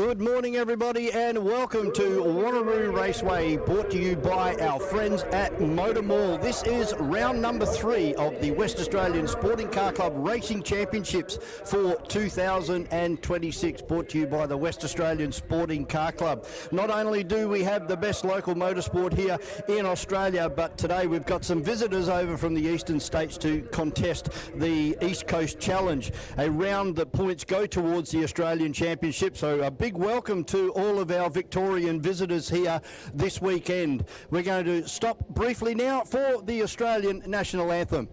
Good morning, everybody, and welcome to Wanneroo Raceway, brought to you by our friends at MotorMall. This is round number 3 of the West Australian Sporting Car Club Racing Championships for 2026, brought to you by the West Australian Sporting Car Club. Not only do we have the best local motorsport here in Australia, but today we've got some visitors over from the eastern states to contest the East Coast Challenge, a round that points go towards the Australian Championship. So a big welcome to all of our Victorian visitors here this weekend. We're going to stop briefly now for the Australian National Anthem.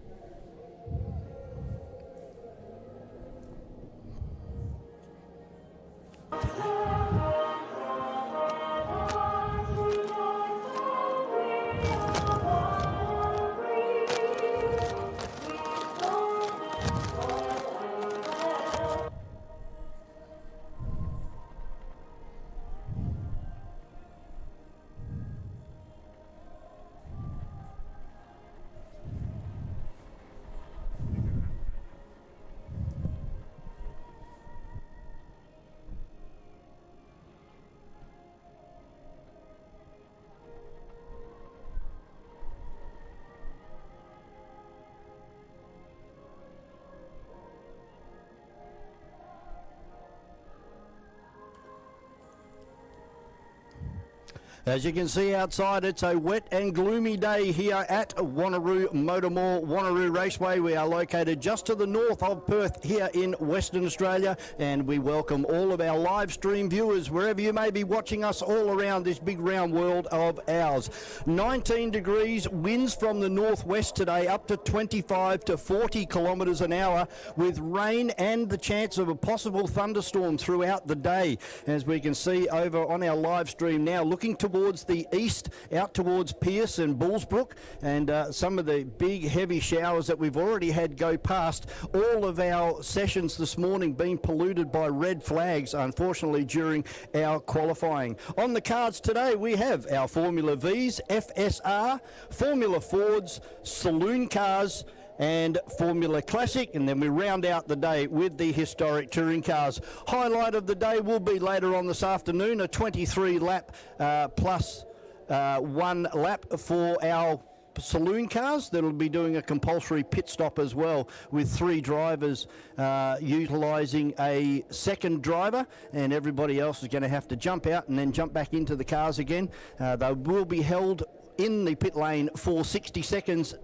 As you can see outside, it's a wet and gloomy day here at Wanneroo MotorMall, Wanneroo Raceway. We are located just to the north of Perth here in Western Australia, and we welcome all of our live stream viewers wherever you may be watching us all around this big round world of ours. 19 degrees, winds from the northwest today up to 25 to 40 kilometres an hour, with rain and the chance of a possible thunderstorm throughout the day. As we can see over on our live stream now, looking towards the east, out towards Pearce and Bullsbrook, and some of the big heavy showers that we've already had go past. All of our sessions this morning being polluted by red flags, unfortunately, during our qualifying. On the cards today, we have our Formula Vs, FSR, Formula Fords, Saloon Cars, and Formula Classic, and then we round out the day with the historic touring cars. Highlight of the day will be later on this afternoon, a 23 lap plus 1 lap for our saloon cars that'll be doing a compulsory pit stop as well, with 3 drivers utilising a second driver, and everybody else is going to have to jump out and then jump back into the cars again. They will be held in the pit lane for 60 seconds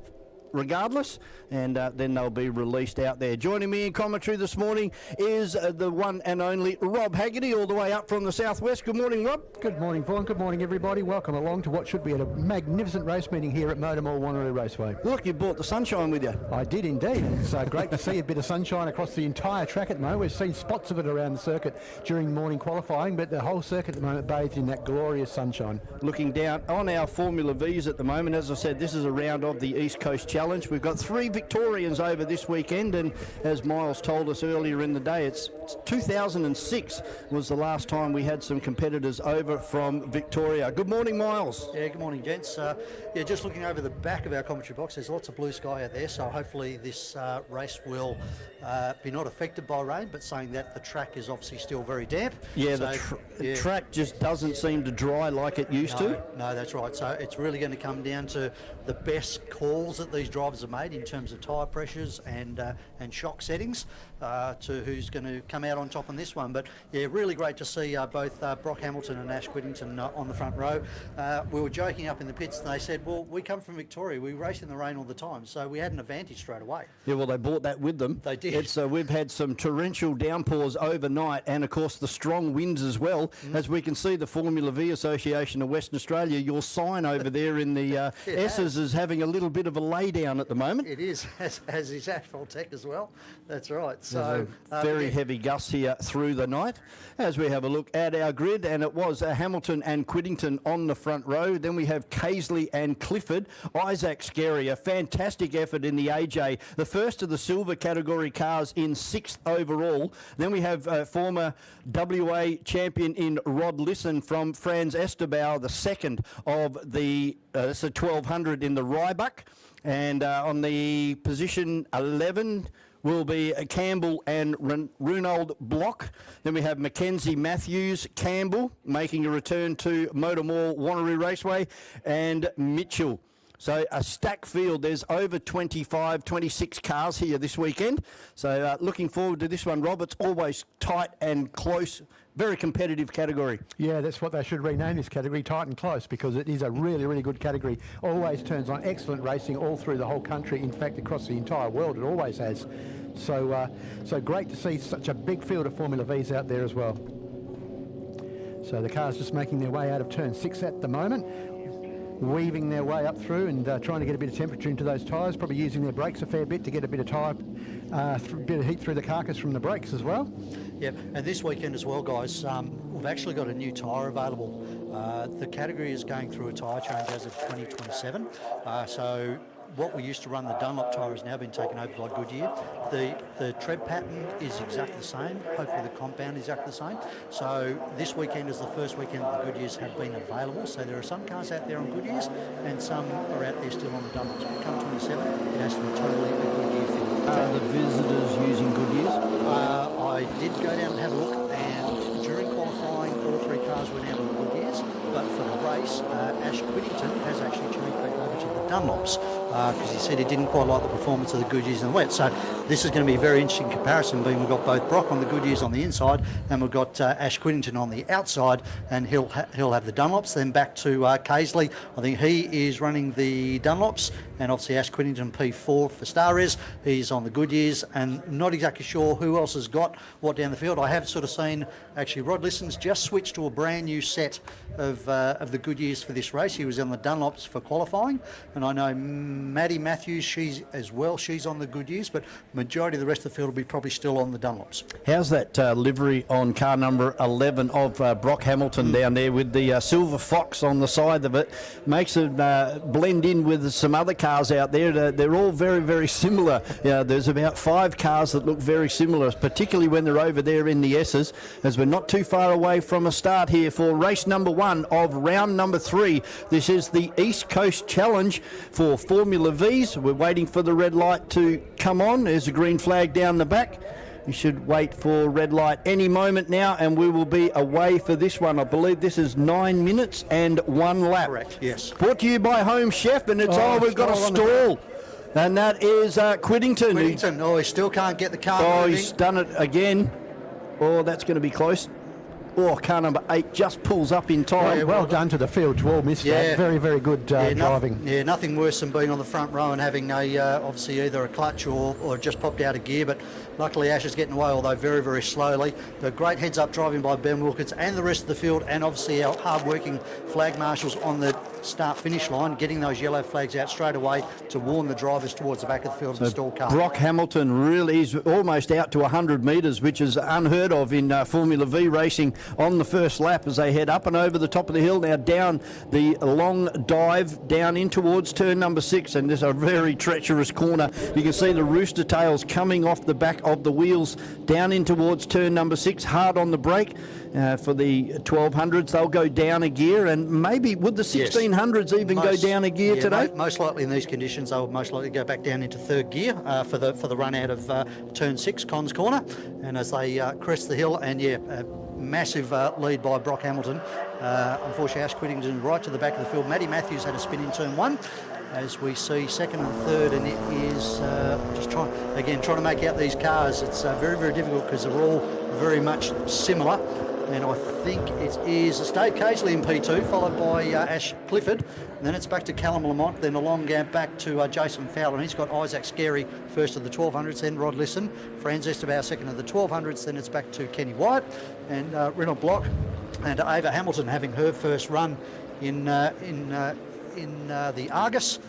regardless, and then they'll be released out there. Joining me in commentary this morning is the one and only Rob Haggerty, all the way up from the southwest. Good morning, Rob. Good morning, Vaughan. Good morning, everybody. Welcome along to what should be a magnificent race meeting here at MotorMall Wanneroo Raceway. Look, you brought the sunshine with you. I did indeed. It's great to see a bit of sunshine across the entire track at the moment. We've seen spots of it around the circuit during morning qualifying, but the whole circuit at the moment bathed in that glorious sunshine. Looking down on our Formula Vs at the moment, as I said, this is a round of the East Coast Challenge. We've got 3 Victorians over this weekend, and as Miles told us earlier in the day, it's 2006 was the last time we had some competitors over from Victoria. Good morning, Miles. Yeah, good morning, gents. Yeah, just looking over the back of our commentary box, there's lots of blue sky out there, so hopefully this race will be not affected by rain, but saying that the track is obviously still very damp. Yeah, so, the track just doesn't seem to dry like it used to. No, that's right. So it's really going to come down to the best calls that these drivers have made in terms of tyre pressures and shock settings to who's going to come out on top on this one. But yeah, really great to see both Brock Hamilton and Ash Whittington on the front row. We were joking up in the pits, and they said, well, we come from Victoria, we race in the rain all the time, so we had an advantage straight away. Yeah, well, they brought that with them. They did. We've had some torrential downpours overnight, and of course the strong winds as well. As we can see, the Formula V Association of Western Australia, your sign over there in the S's is having a little bit of a lay down at the moment. It is, as is Asphalt Tech as well. That's right. So very heavy gusts here through the night. As we have a look at our grid, and it was Hamilton and Quiddington on the front row. Then we have Casely and Clifford. Isaac Scarry, a fantastic effort in the AJ, the first of the silver category cars in 6th overall. Then we have former WA champion in Rod Lisson from Franz Esterbauer, the second of the 1200 in the Rybuck. And on the position 11 will be Campbell and Ronald Block. Then we have Mackenzie Matthews Campbell making a return to MotorMall Wanneroo Raceway, and Mitchell. So a stacked field. There's over 25, 26 cars here this weekend. So looking forward to this one, Rob. It's always tight and close. Very competitive category. Yeah, that's what they should rename this category, tight and close, because it is a really, really good category. Always turns on excellent racing all through the whole country. In fact, across the entire world, it always has. So, so great to see such a big field of Formula Vs out there as well. So the cars just making their way out of turn 6 at the moment, weaving their way up through and trying to get a bit of temperature into those tyres, probably using their brakes a fair bit to get a bit of tyre, bit of heat through the carcass from the brakes as well. Yep, and this weekend as well, guys, we've actually got a new tyre available. The category is going through a tyre change as of 2027. So what we used to run, the Dunlop tyre, has now been taken over by Goodyear. The tread pattern is exactly the same. Hopefully the compound is exactly the same. So this weekend is the first weekend that the Goodyears have been available. So there are some cars out there on Goodyears and some are out there still on the Dunlops. But come 27, it has to be totally a Goodyear field. Are the visitors using Goodyears? I did go down and have a look, and during qualifying, all 3 cars went out on the Goodyears. But for the race, Ash Whittington has actually changed back over to the Dunlops, because he said he didn't quite like the performance of the Goodyears in the wet. So this is going to be a very interesting comparison, being we've got both Brock on the Goodyears on the inside, and we've got Ash Whittington on the outside, and he'll have the Dunlops. Then back to Casely. I think he is running the Dunlops, and obviously Ash Whittington P4 for Star Res. He's on the Goodyears, and not exactly sure who else has got what down the field. I have sort of seen, actually, Rod Lisson's just switched to a brand new set of the Goodyears for this race. He was on the Dunlops for qualifying, and I know Maddie Matthews, she's on the Goodyears, but majority of the rest of the field will be probably still on the Dunlops. How's that livery on car number 11 of Brock Hamilton down there with the silver fox on the side of it? Makes it blend in with some other cars out there. They're all very, very similar. There's about 5 cars that look very similar, particularly when they're over there in the S's, as we're not too far away from a start here for race number 1 of round number 3. This is the East Coast Challenge for Formula Vs. We're waiting for the red light to come on. There's a green flag down the back. You should wait for red light any moment now, and we will be away for this one. I believe this is 9 minutes and 1 lap. Correct, yes. Brought to you by Home Chef, and it's we've got a stall. And that is Quiddington. Quiddington, he still can't get the car moving. He's done it again. Oh, that's going to be close. Oh, car number 8 just pulls up in time. Yeah, well done to the field. Well missed that. Very, very good driving. Nothing worse than being on the front row and having obviously either a clutch or just popped out of gear. But luckily Ash is getting away, although very, very slowly. But great heads-up driving by Ben Wilkins and the rest of the field, and obviously our hard-working flag marshals on the start-finish line, getting those yellow flags out straight away to warn the drivers towards the back of the field of the stalled car. Brock Hamilton really is almost out to 100 metres, which is unheard of in Formula V racing on the first lap as they head up and over the top of the hill. Now down the long dive down in towards turn number 6, and there's a very treacherous corner. You can see the rooster tails coming off the back of the wheels down in towards turn number 6, hard on the brake. For the 1200s, they'll go down a gear, and maybe would the 1600s even go down a gear today? Most likely in these conditions, they'll most likely go back down into 3rd gear for the run out of turn 6, Cons Corner, and as they crest the hill, and massive lead by Brock Hamilton. Unfortunately, Ash Quiddington right to the back of the field. Matty Matthews had a spin in turn 1. As we see 2nd and 3rd, and it is just trying to make out these cars. It's very, very difficult because they're all very much similar. And I think it is Dave Casely in P2, followed by Ash Clifford. And then it's back to Callum Lamont, then a long gap back to Jason Fowler. And he's got Isaac Scarey first of the 1200s, then Rod Lisson. Franz Esteban second of the 1200s, then it's back to Kenny White and Renault Block. And Ava Hamilton having her first run in the Argus.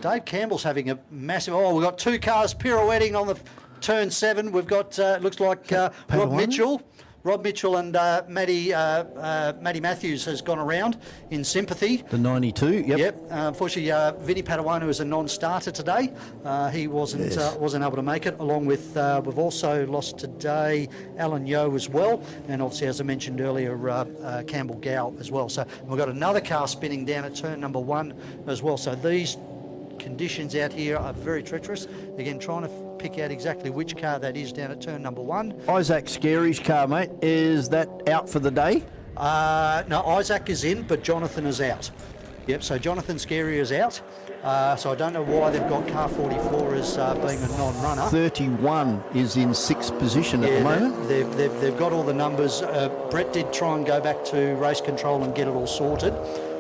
Dave Campbell's having a massive... we've got 2 cars pirouetting on the turn 7. We've got, looks like Rob Mitchell. Rob Mitchell and Matty Matthews has gone around in sympathy. The 92, yep. Unfortunately, Vinny Padawana is a non-starter today. He wasn't able to make it. Along with we've also lost today Alan Yeo as well, and obviously, as I mentioned earlier, Campbell Gow as well. So we've got another car spinning down at turn number 1 as well. So these conditions out here are very treacherous. Again, trying to pick out exactly which car that is down at turn number 1. Isaac Scary's car, mate, is that out for the day? No, Isaac is in, but Jonathan is out. Yep, so Jonathan Scary is out. So I don't know why they've got car 44 as being a non-runner. 31 is in 6th position at the moment. They've got all the numbers. Brett did try and go back to race control and get it all sorted.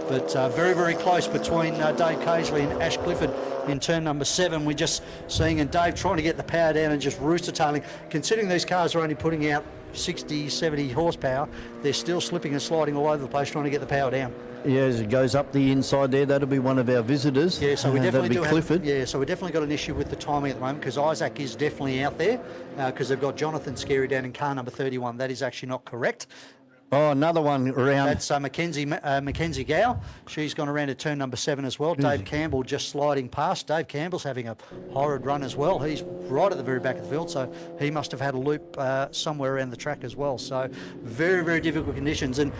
But very, very close between Dave Casely and Ash Clifford in turn number 7. We're just seeing, and Dave trying to get the power down and just rooster-tailing. Considering these cars are only putting out 60, 70 horsepower, they're still slipping and sliding all over the place trying to get the power down. Yeah, as it goes up the inside there, that'll be one of our visitors. Yeah, so we definitely that'll be Clifford. So we definitely got an issue with the timing at the moment because Isaac is definitely out there because they've got Jonathan Scary down in car number 31. That is actually not correct. Oh, another one around. That's Mackenzie Gow. She's gone around to turn number 7 as well. Dave Campbell just sliding past. Dave Campbell's having a horrid run as well. He's right at the very back of the field, so he must have had a loop somewhere around the track as well. So very, very difficult conditions. And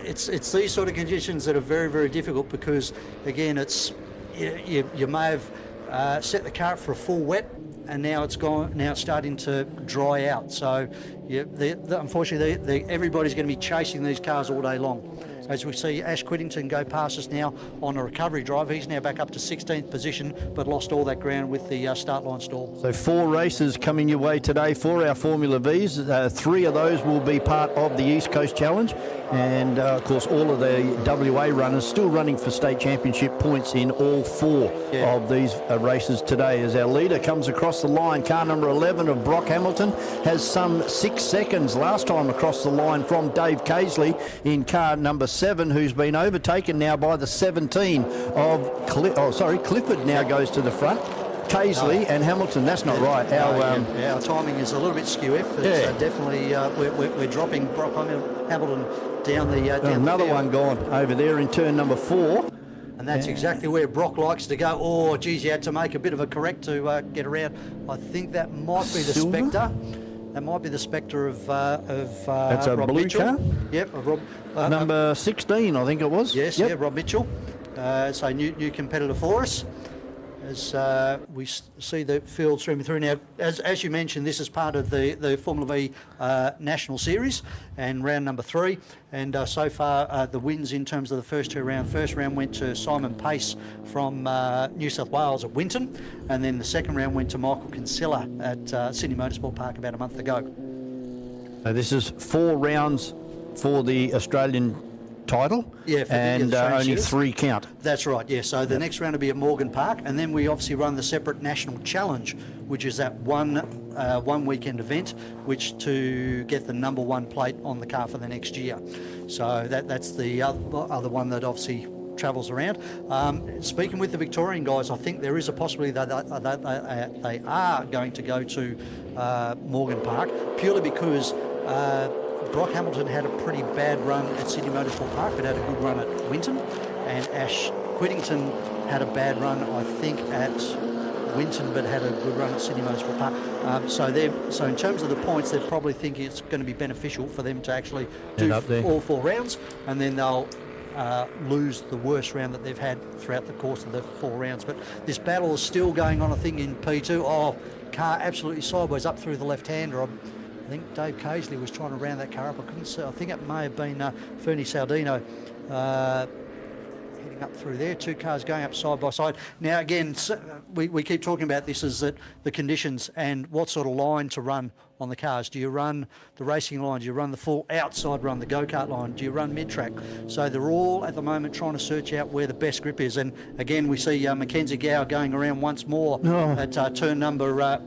it's these sort of conditions that are very, very difficult because, again, it's you may have set the car up for a full wet, and now it's gone. Now it's starting to dry out. So, unfortunately, everybody's going to be chasing these cars all day long. As we see Ash Whittington go past us now on a recovery drive. He's now back up to 16th position, but lost all that ground with the start line stall. So 4 races coming your way today for our Formula Vs. 3 of those will be part of the East Coast Challenge. And, of course, all of the WA runners still running for state championship points in all 4 of these races today. As our leader comes across the line, car number 11 of Brock Hamilton has some 6 seconds last time across the line from Dave Casely in car number 7, who's been overtaken now by the 17 of Clifford now goes to the front. Casely and Hamilton, that's not right. Our timing is a little bit skew. It's definitely we're dropping Brock Hamilton down the down another the field. one gone over there in turn number 4. And that's exactly where Brock likes to go. Oh, geez, you had to make a bit of a correct to get around. I think that might be the Spectre. That might be the Spectre of that's a Rob blue Mitchell. car? Yep, of Rob. Number 16, I think it was. Yes, yep. yeah, Rob Mitchell. So new competitor for us. As we see the field streaming through now, as you mentioned, this is part of the Formula V National Series and round number 3. And so far, the wins in terms of the first 2 rounds. First round went to Simon Pace from New South Wales at Winton, and then the second round went to Michael Kinsella at Sydney Motorsport Park about a month ago. This is 4 rounds for the Australian title, and only 3 count. That's right, yeah. So the next round will be at Morgan Park, and then we obviously run the separate National Challenge, which is that one weekend event, which to get the number 1 plate on the car for the next year. So that's the other one that obviously travels around. Speaking with the Victorian guys, I think there is a possibility that they are going to go to Morgan Park, purely because Brock Hamilton had a pretty bad run at Sydney Motorsport Park, but had a good run at Winton, and Ash Whittington had a bad run, I think, at Winton, but had a good run at Sydney Motorsport Park. So in terms of the points, they probably think it's going to be beneficial for them to actually do all 4 rounds, and then they'll lose the worst round that they've had throughout the course of the 4 rounds. But this battle is still going on, I think, in P2. Oh, car absolutely sideways up through the left-hander. I think Dave Casely was trying to round that car up. I couldn't see. I think it may have been Fernie Saldino heading up through there. 2 cars going up side by side. Now, again, we keep talking about this as that the conditions and what sort of line to run on the cars. Do you run the racing line? Do you run the full outside run, the go-kart line? Do you run mid-track? So they're all at the moment trying to search out where the best grip is. And again, we see Mackenzie Gow going around once more at turn number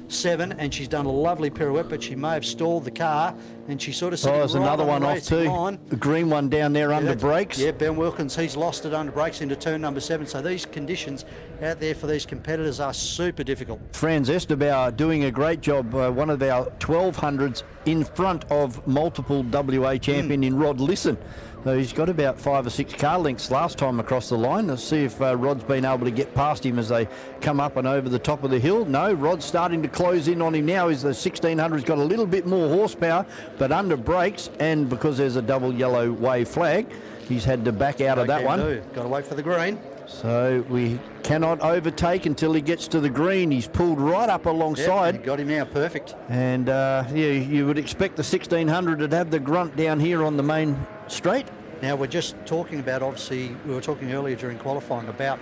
7, and she's done a lovely pirouette, but she may have stalled the car, and she sort of there's another one off too. The green one down there under brakes. Yeah, Ben Wilkins, he's lost it under brakes into turn number 7. So these conditions out there for these competitors are super difficult. Franz Esterbauer doing a great job, one of our 1200s in front of multiple WA champion in Rod Lisson. So he's got about 5 or 6 car lengths last time across the line. Let's see if Rod's been able to get past him as they come up and over the top of the hill. No, Rod's starting to close in on him now. The 1600's got a little bit more horsepower, but under brakes, and because there's a double yellow wave flag, he's had to back out of that one. Got to wait for the green. So we cannot overtake until he gets to the green. He's pulled right up alongside. Yep, got him now, perfect. And yeah, you would expect the 1600 to have the grunt down here on the main straight. Now we're just talking about, obviously, we were talking earlier during qualifying about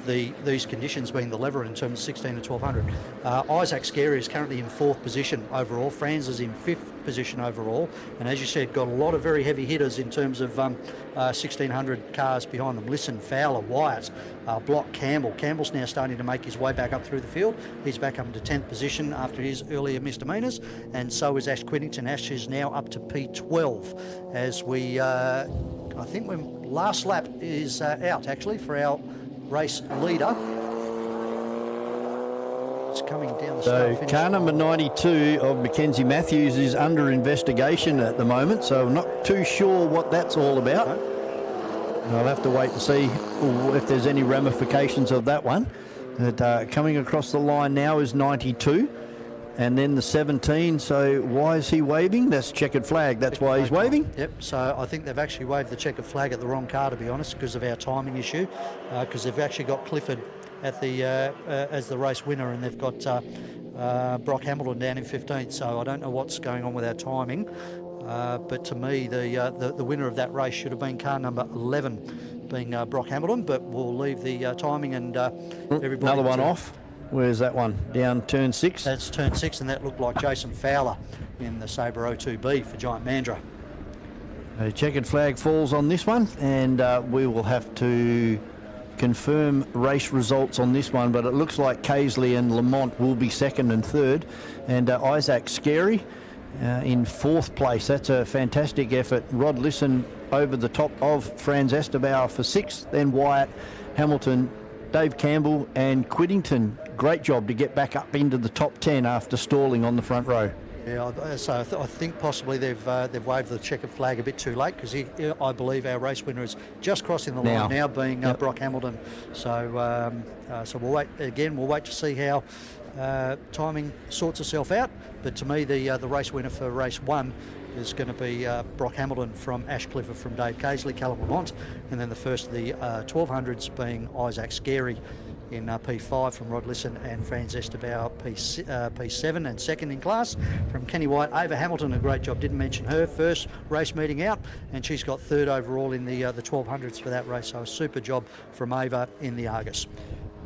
these conditions being the lever in terms of 16 and 1200. Isaac Scary is currently in 4th position overall. Franz is in 5th position overall. And as you said, got a lot of very heavy hitters in terms of 1600 cars behind them. Listen, Fowler, Wyatt, Block, Campbell. Campbell's now starting to make his way back up through the field. He's back up into 10th position after his earlier misdemeanours. And so is Ash Quiddington. Ash is now up to P12 as we, I think when last lap is out actually for our race leader. It's coming down the So car number 92 of Mackenzie Matthews is under investigation at the moment, so I'm not too sure what that's all about. I'll have to wait to see if there's any ramifications of that one. But, coming across the line now is 92 and then the 17. So why is he waving? That's checkered flag. That's why he's waving? Yep, so I think they've actually waved the checkered flag at the wrong car, to be honest, because of our timing issue, because they've actually got Clifford at the as the race winner, and they've got Brock Hamilton down in 15th. So I don't know what's going on with our timing, but to me the winner of that race should have been car number 11, being Brock Hamilton. But we'll leave the timing and everybody. Another one off. Where's that one? Down turn 6? That's turn 6, and that looked like Jason Fowler in the Sabre O2B for Giant Mandra. A checkered flag falls on this one, and we will have to confirm race results on this one, but it looks like Casely and Lamont will be 2nd and 3rd, and Isaac Scary in 4th place. That's a fantastic effort. Rod Lisson over the top of Franz Esterbauer for 6th, then Wyatt, Hamilton, Dave Campbell and Quiddington. Great job to get back up into the top 10 after stalling on the front row. Yeah, so I think possibly they've waved the checkered flag a bit too late, because I believe our race winner is just crossing the line now, being Brock Hamilton. So so we'll wait again. We'll wait to see how timing sorts itself out. But to me, the race winner for race 1 is going to be Brock Hamilton from Ash Clifford from Dave Casely, Callum Lamont, and then the first of the 1200s being Isaac Scary in P5 from Rod Lisson, and Franz Esterbauer P7 and 2nd in class from Kenny White. Ava Hamilton, a great job, didn't mention her, first race meeting out, and she's got 3rd overall in the 1200s for that race, so a super job from Ava in the Argus.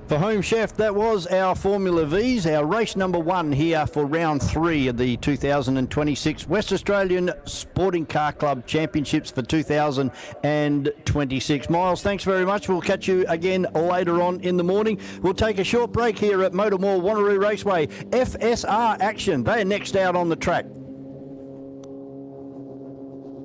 For Home Chef, that was our Formula V's, our race number 1 here for round 3 of the 2026 West Australian Sporting Car Club Championships for 2026. Miles, thanks very much. We'll catch you again later on in the morning. We'll take a short break here at MotorMall Wanneroo Raceway. FSR action. They are next out on the track.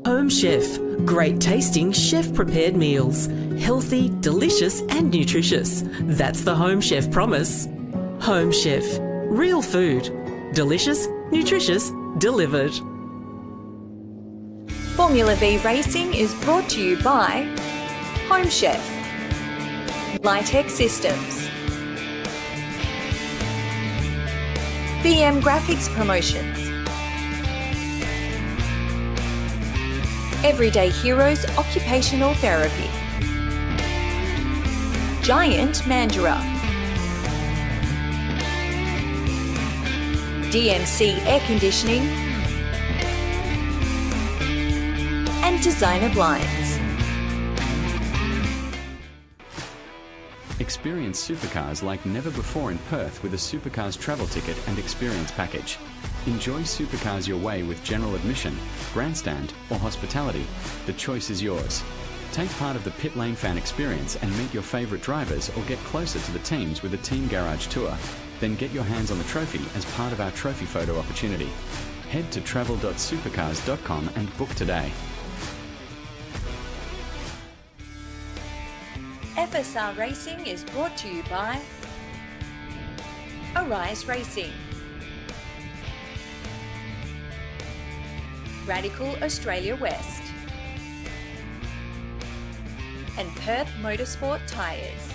Home Chef. Great tasting chef-prepared meals. Healthy, delicious and nutritious. That's the Home Chef promise. Home Chef. Real food. Delicious, nutritious, delivered. Formula V Racing is brought to you by Home Chef, Litech Systems, BM Graphics Promotions, Everyday Heroes Occupational Therapy, Giant Mandurah, DMC Air Conditioning, and Designer Blinds. Experience supercars like never before in Perth with a Supercars travel ticket and experience package. Enjoy supercars your way with general admission, grandstand or hospitality. The choice is yours. Take part of the pit lane fan experience and meet your favourite drivers, or get closer to the teams with a team garage tour. Then get your hands on the trophy as part of our trophy photo opportunity. Head to travel.supercars.com and book today. FSR Racing is brought to you by Arise Racing, Radical Australia West, and Perth Motorsport Tyres.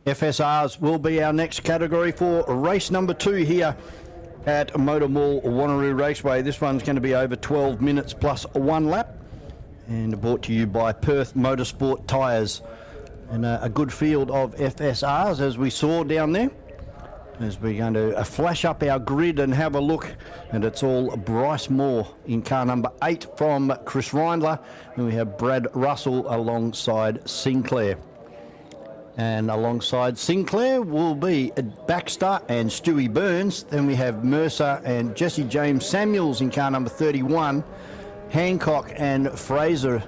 FSRs will be our next category for race number 2 here at MotorMall Wanneroo Raceway. This one's going to be over 12 minutes plus 1 lap, and brought to you by Perth Motorsport tyres. And a good field of FSRs as we saw down there. As we're going to flash up our grid and have a look, and it's all Bryce Moore in car number 8 from Chris Reindler, and we have Brad Russell alongside Sinclair. And alongside Sinclair will be Baxter and Stewie Burns. Then we have Mercer and Jesse James Samuels in car number 31, Hancock and Fraser,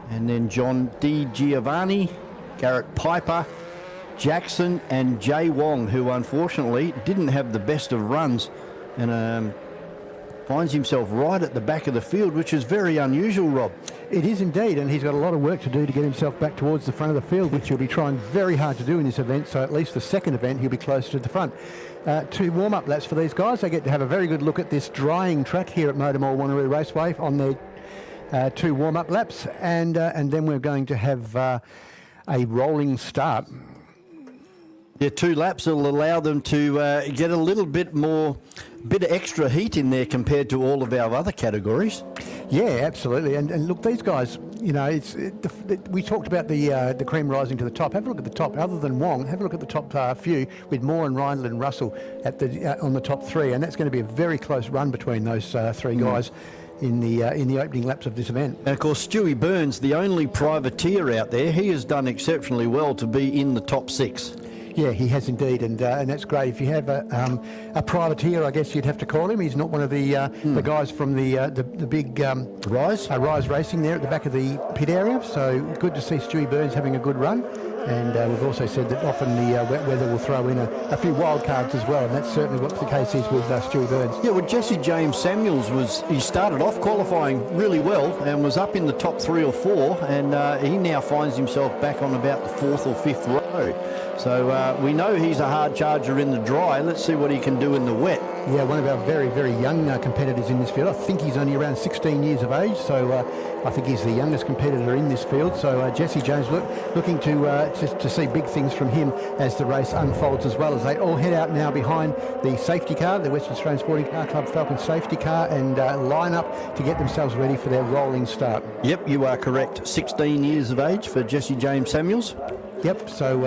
and then John D. Giovanni, Garrett Piper, Jackson and Jay Wong, who unfortunately didn't have the best of runs and finds himself right at the back of the field, which is very unusual, Rob. It is indeed, and he's got a lot of work to do to get himself back towards the front of the field, which he'll be trying very hard to do in this event. So at least the second event he'll be closer to the front. 2 warm-up laps for these guys. They get to have a very good look at this drying track here at MotorMall Wanneroo Raceway on their 2 warm-up laps, and then we're going to have a rolling start. Yeah, 2 laps will allow them to get a little bit of extra heat in there compared to all of our other categories. Yeah, absolutely. And look, these guys, you know, we talked about the cream rising to the top. Have a look at the top. Other than Wong, have a look at the top few with Moore and Reindler and Russell at on the top 3, and that's going to be a very close run between those 3 guys in the opening laps of this event. And of course, Stewie Burns, the only privateer out there, he has done exceptionally well to be in the top 6. Yeah, he has indeed, and that's great. If you have a privateer, I guess you'd have to call him. He's not one of the guys from the big Rise Racing there at the back of the pit area. So good to see Stewie Burns having a good run. And we've also said that often the wet weather will throw in a few wild cards as well, and that's certainly what the case is with Stewie Burns. Yeah, well, Jesse James Samuels he started off qualifying really well and was up in the top 3 or 4, and he now finds himself back on about the 4th or 5th row. So we know he's a hard charger in the dry. Let's see what he can do in the wet. Yeah, one of our very, very young competitors in this field. I think he's only around 16 years of age, so I think he's the youngest competitor in this field. So Jesse James looking to see big things from him as the race unfolds, as well as they all head out now behind the safety car, the Western Australian Sporting Car Club Falcon safety car, and line up to get themselves ready for their rolling start. Yep, you are correct. 16 years of age for Jesse James Samuels. Yep, so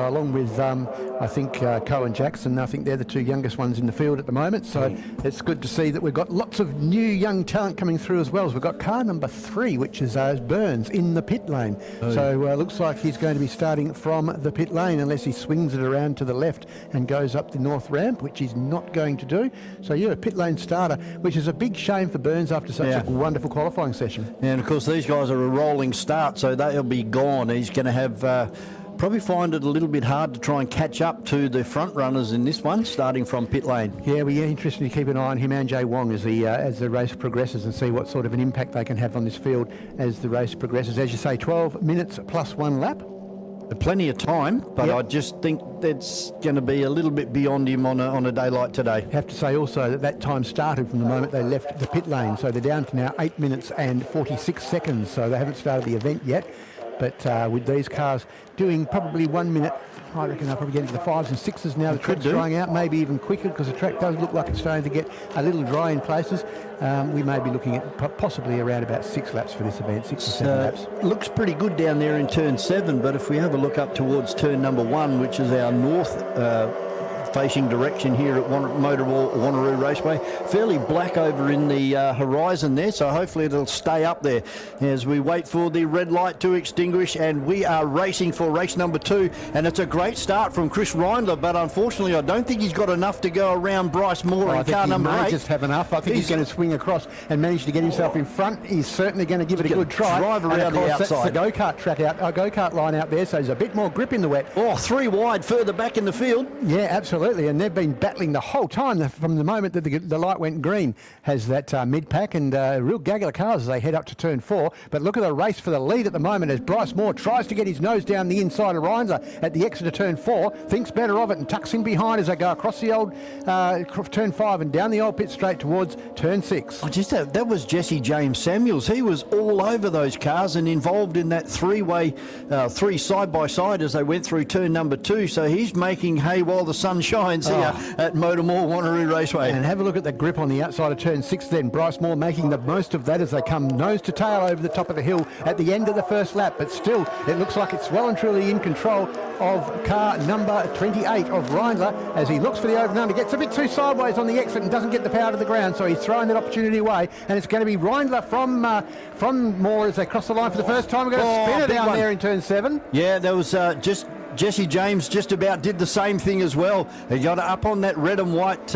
along with, I think, Cohen Jackson, I think they're the 2 youngest ones in the field at the moment. So it's good to see that we've got lots of new young talent coming through as well. So we've got car number 3, which is Burns, in the pit lane. So looks like he's going to be starting from the pit lane unless he swings it around to the left and goes up the north ramp, which he's not going to do. So yeah, a pit lane starter, which is a big shame for Burns after such a wonderful qualifying session. And of course, these guys are a rolling start, so they'll be gone. He's going to have... probably find it a little bit hard to try and catch up to the front runners in this one, starting from pit lane. Yeah, we're interested to keep an eye on him and Jay Wong as the race progresses, and see what sort of an impact they can have on this field as the race progresses. As you say, 12 minutes plus 1 lap. Plenty of time, but I just think that's going to be a little bit beyond him on a day like today. Have to say also that time started from the moment they left the pit lane, so they're down to now 8 minutes and 46 seconds, so they haven't started the event yet. But with these cars doing probably 1 minute, I reckon they'll probably get into the 5s and 6s now. The track's drying out, maybe even quicker, because the track does look like it's starting to get a little dry in places. We may be looking at possibly around about 6 laps for this event, 6 or 7 laps. Looks pretty good down there in turn 7, but if we have a look up towards turn number 1, which is our north facing direction here at MotorMall Wanneroo Raceway, fairly black over in the horizon there, so hopefully it'll stay up there as we wait for the red light to extinguish. And we are racing for race number 2, and it's a great start from Chris Reindler, but unfortunately I don't think he's got enough to go around Bryce Moore in car number 8. Just have enough. I think he's going to swing across and manage to get himself in front. He's certainly going to give it a good try. Drive around the outside. That's the go-kart track go-kart line out there, so there's a bit more grip in the wet. Oh, 3 wide further back in the field. Yeah, absolutely. absolutely, and they've been battling the whole time from the moment that the light went green. Has that mid-pack and a real gaggle of cars as they head up to turn 4. But look at the race for the lead at the moment as Bryce Moore tries to get his nose down the inside of Reindler at the exit of turn 4, thinks better of it and tucks in behind as they go across the old turn 5 and down the old pit straight towards turn 6. Oh, that was Jesse James Samuels. He was all over those cars and involved in that three side-by-side as they went through turn number 2. So he's making hay while the sun shines here at MotorMall Wanneroo Raceway. And have a look at the grip on the outside of turn 6 then. Bryce Moore making the most of that as they come nose to tail over the top of the hill at the end of the first lap. But still, it looks like it's well and truly in control of car number 28 of Reindler as he looks for the over and under. Gets a bit too sideways on the exit and doesn't get the power to the ground, so he's throwing that opportunity away. And it's going to be Reindler from Moore as they cross the line for the first time. We're going to spin it down there in turn 7. Yeah, there was just Jesse James just about did the same thing as well. He got up on that red and white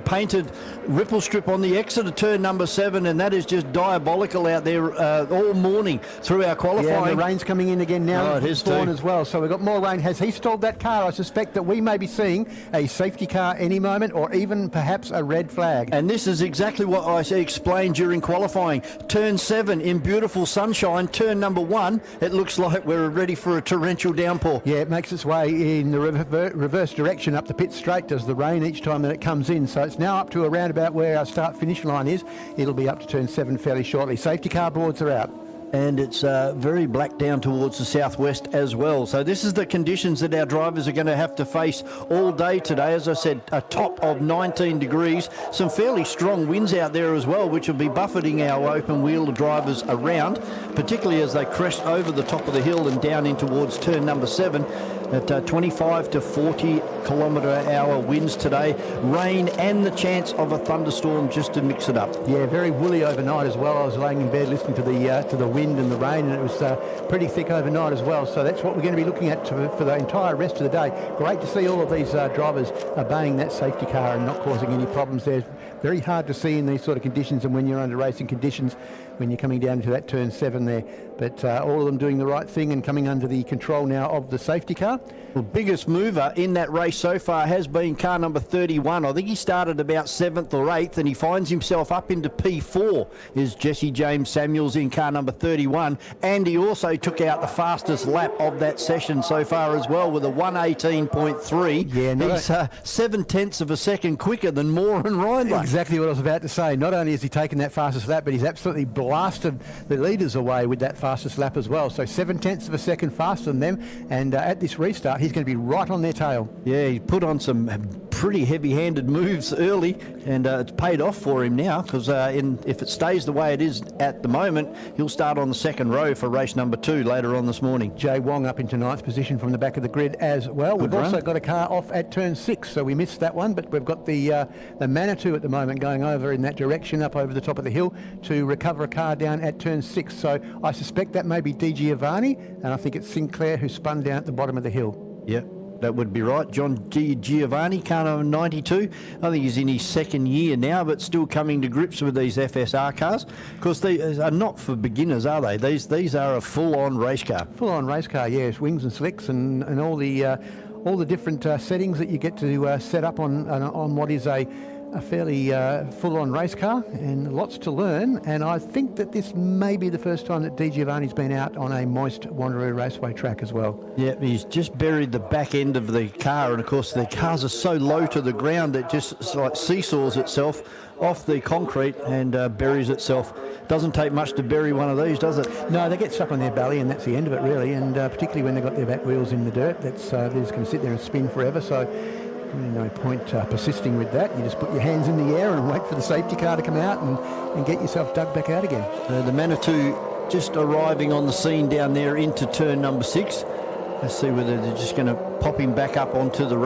painted ripple strip on the exit of turn number 7, and that is just diabolical out there all morning through our qualifying. Yeah, and the rain's coming in again now. It is too. As well, so we've got more rain. Has he stalled that car? I suspect that we may be seeing a safety car any moment, or even perhaps a red flag. And this is exactly what I explained during qualifying. Turn 7 in beautiful sunshine. Turn number 1, it looks like we're ready for a torrential downpour. Yeah, it makes its way in the reverse direction up the pit straight, does the rain each time that it comes in. So it's now up to around about where our start finish line is. It'll be up to turn 7 fairly shortly. Safety car boards are out. And it's very black down towards the southwest as well. So this is the conditions that our drivers are going to have to face all day today. As I said, a top of 19 degrees. Some fairly strong winds out there as well, which will be buffeting our open-wheel drivers around, particularly as they crest over the top of the hill and down in towards turn number 7 at 25 to 40 kilometre-hour winds today. Rain and the chance of a thunderstorm just to mix it up. Yeah, very woolly overnight as well. I was laying in bed listening to the wind and the rain, and it was pretty thick overnight as well. So that's what we're going to be looking at for the entire rest of the day. Great to see all of these drivers obeying that safety car and not causing any problems there. Very hard to see in these sort of conditions and when you're under racing conditions when you're coming down to that turn 7 there. But all of them doing the right thing and coming under the control now of the safety car. The biggest mover in that race so far has been car number 31. I think he started about 7th or 8th and he finds himself up into P4 is Jesse James Samuels in car number 31. And he also took out the fastest lap of that session so far as well with a 1:18.3. Yeah, he's 7/10 of a second quicker than Moore and Reindler. Exactly what I was about to say. Not only has he taken that fastest lap, but he's absolutely blasted the leaders away with that fastest lap as well. So 7/10 of a second faster than them. And at this restart, he's going to be right on their tail. Yeah, he put on some pretty heavy-handed moves early, and it's paid off for him now because if it stays the way it is at the moment, he'll start on the second row for race number 2 later on this morning. Jay Wong up into 9th position from the back of the grid as well. We've also got a car off at turn 6, so we missed that one, but we've got the Manitou at the moment going over in that direction up over the top of the hill to recover a car down at turn 6. So I suspect that may be Di Giovanni, and I think it's Sinclair who spun down at the bottom of the hill. Yep, that would be right. John Giovanni, car number 92. I think he's in his second year now, but still coming to grips with these FSR cars. Of course, they are not for beginners, are they? These are a full-on race car. Full-on race car, yes. Wings and slicks and all the different settings that you get to set up on what is a fairly full-on race car, and lots to learn. And I think that this may be the first time that Di Giovanni's been out on a moist Wanneroo Raceway track as well. Yeah, he's just buried the back end of the car, and of course the cars are so low to the ground that it just like seesaws itself off the concrete and buries itself. Doesn't take much to bury one of these, does it? No, they get stuck on their belly, and that's the end of it really. And particularly when they've got their back wheels in the dirt, they're just going to sit there and spin forever. So no point persisting with that. You just put your hands in the air and wait for the safety car to come out and get yourself dug back out again. The Manitou just arriving on the scene down there into turn number 6. Let's see whether they're just going to pop him back up onto the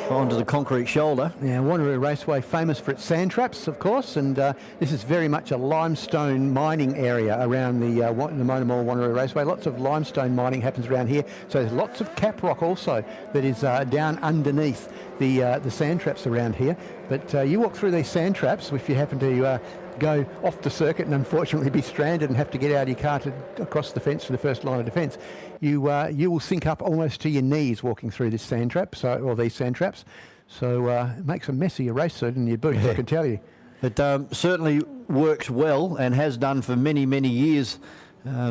onto the concrete shoulder. Yeah, Wanneroo Raceway famous for its sand traps, of course, and this is very much a limestone mining area around the MotorMall Wanneroo Raceway. Lots of limestone mining happens around here, so there's lots of cap rock also that is down underneath the sand traps around here. But you walk through these sand traps if you happen to go off the circuit and unfortunately be stranded and have to get out of your car to across the fence to the first line of defence, you will sink up almost to your knees walking through this sand trap, or these sand traps. So it makes a messier race suit in your boots, I can tell you. It certainly works well and has done for many, many years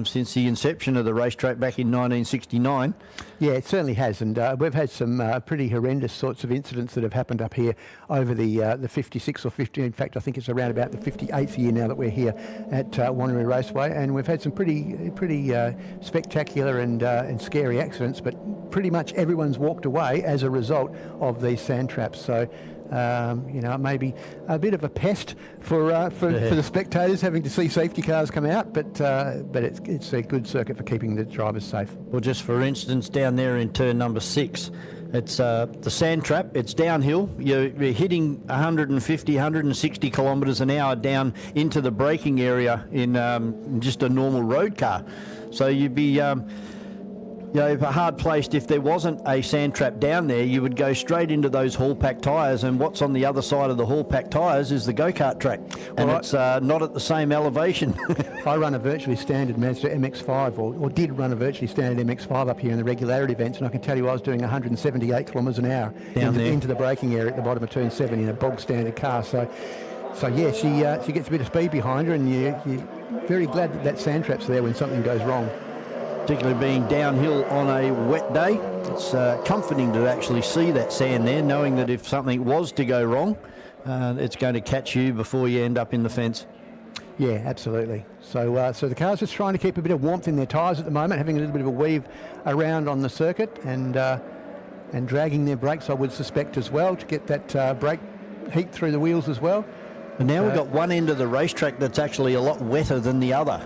since the inception of the racetrack back in 1969. Yeah, it certainly has, and we've had some pretty horrendous sorts of incidents that have happened up here over the 56 or 50. In fact, I think it's around about the 58th year now that we're here at Wanneroo Raceway, and we've had some pretty spectacular and scary accidents. But pretty much everyone's walked away as a result of these sand traps. So. It may be a bit of a pest for the spectators having to see safety cars come out, but it's a good circuit for keeping the drivers safe. Well, just for instance, down there in turn number 6, it's the sand trap. It's downhill. You're hitting 150, 160 kilometres an hour down into the braking area in just a normal road car. So you'd be hard placed if there wasn't a sand trap down there. You would go straight into those hall pack tyres, and what's on the other side of the hall pack tyres is the go-kart track, and it's not at the same elevation. I run a virtually standard Mazda MX-5, or did run a virtually standard MX-5 up here in the regularity events, and I can tell you I was doing 178 kilometres an hour into the braking area at the bottom of turn 7 in a bog standard car. So yeah, she gets a bit of speed behind her, and you're very glad that sand trap's there when something goes wrong. Particularly being downhill on a wet day, it's comforting to actually see that sand there, knowing that if something was to go wrong, it's going to catch you before you end up in the fence. Yeah, absolutely. So the car's just trying to keep a bit of warmth in their tyres at the moment, having a little bit of a weave around on the circuit, and dragging their brakes, I would suspect, as well, to get that brake heat through the wheels as well. And now we've got one end of the racetrack that's actually a lot wetter than the other.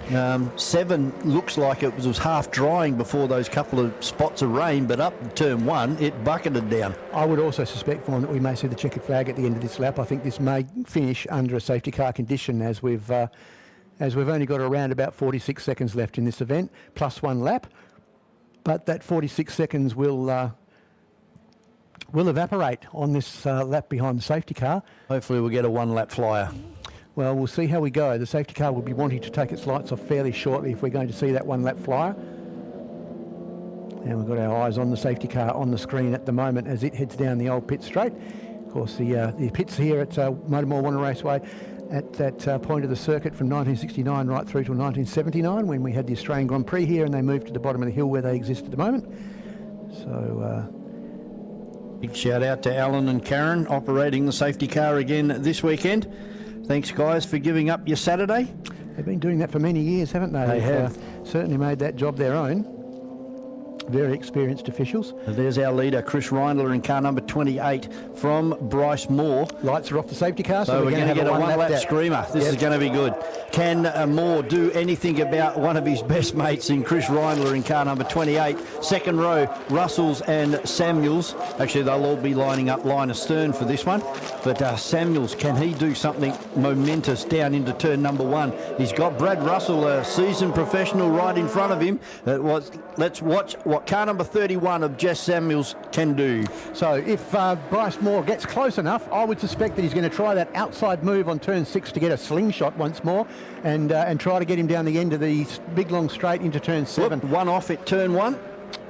7 looks like it was half drying before those couple of spots of rain, but up in turn 1, it bucketed down. I would also suspect, Vaughan, that we may see the checkered flag at the end of this lap. I think this may finish under a safety car condition, as we've only got around about 46 seconds left in this event, plus 1 lap. But that 46 seconds will evaporate on this lap behind the safety car. Hopefully we'll get a 1-lap flyer. Well, we'll see how we go. The safety car will be wanting to take its lights off fairly shortly if we're going to see that 1-lap flyer. And we've got our eyes on the safety car on the screen at the moment as it heads down the old pit straight. Of course, the pits here at MotorMall Wanneroo Raceway at that point of the circuit from 1969 right through to 1979, when we had the Australian Grand Prix here, and they moved to the bottom of the hill where they exist at the moment. So... big shout out to Alan and Karen operating the safety car again this weekend. Thanks, guys, for giving up your Saturday. They've been doing that for many years, haven't they? They have. Certainly made that job their own. Very experienced officials. There's our leader, Chris Reindler, in car number 28 from Bryce Moore. Lights are off the safety car, so we're going to get a one-lap screamer. This is going to be good. Can Moore do anything about one of his best mates in Chris Reindler in car number 28? Second row, Russells and Samuels. Actually, they'll all be lining up line astern for this one. But Samuels, can he do something momentous down into turn number 1? He's got Brad Russell, a seasoned professional, right in front of him. Let's watch what car number 31 of Jess Samuels can do. So if Bryce Moore gets close enough, I would suspect that he's going to try that outside move on turn 6 to get a slingshot once more, and try to get him down the end of the big long straight into turn 7. Look, one off at turn 1.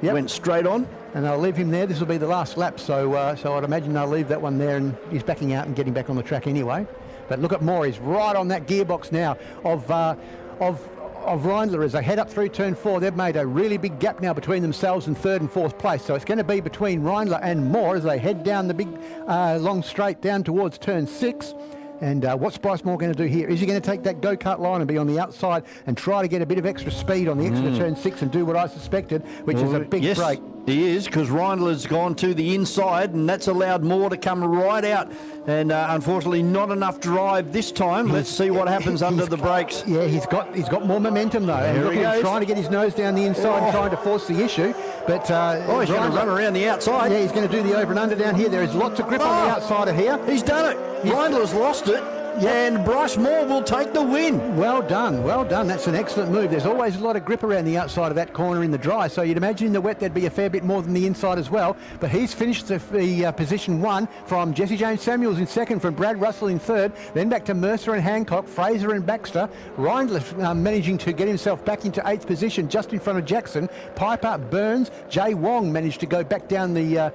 Yep. Went straight on. And they'll leave him there. This will be the last lap, so I'd imagine they'll leave that one there, and he's backing out and getting back on the track anyway. But look at Moore, he's right on that gearbox now of Reindler as they head up through turn 4. They've made a really big gap now between themselves and 3rd and 4th place. So it's going to be between Reindler and Moore as they head down the big long straight down towards turn 6. And what's Bryce Moore going to do here? Is he going to take that go-kart line and be on the outside and try to get a bit of extra speed on the exit of turn 6 and do what I suspected, which is a big break? He is, because Reindler's gone to the inside, and that's allowed Moore to come right out. And unfortunately, not enough drive this time. Let's see what happens under the brakes. Yeah, he's got more momentum though. Here he goes. Trying to get his nose down the inside, and trying to force the issue. But he's going to run around the outside. Yeah, he's going to do the over and under down here. There is lots of grip on the outside of here. He's done it. Reindler's lost it. And Bryce Moore will take the win. Well done, well done. That's an excellent move. There's always a lot of grip around the outside of that corner in the dry, so you'd imagine in the wet there'd be a fair bit more than the inside as well. But he's finished the position 1 from Jesse James Samuels in 2nd, from Brad Russell in 3rd, then back to Mercer and Hancock, Fraser and Baxter. Reindler managing to get himself back into 8th position just in front of Jackson. Piper, Burns, Jay Wong managed to go back down the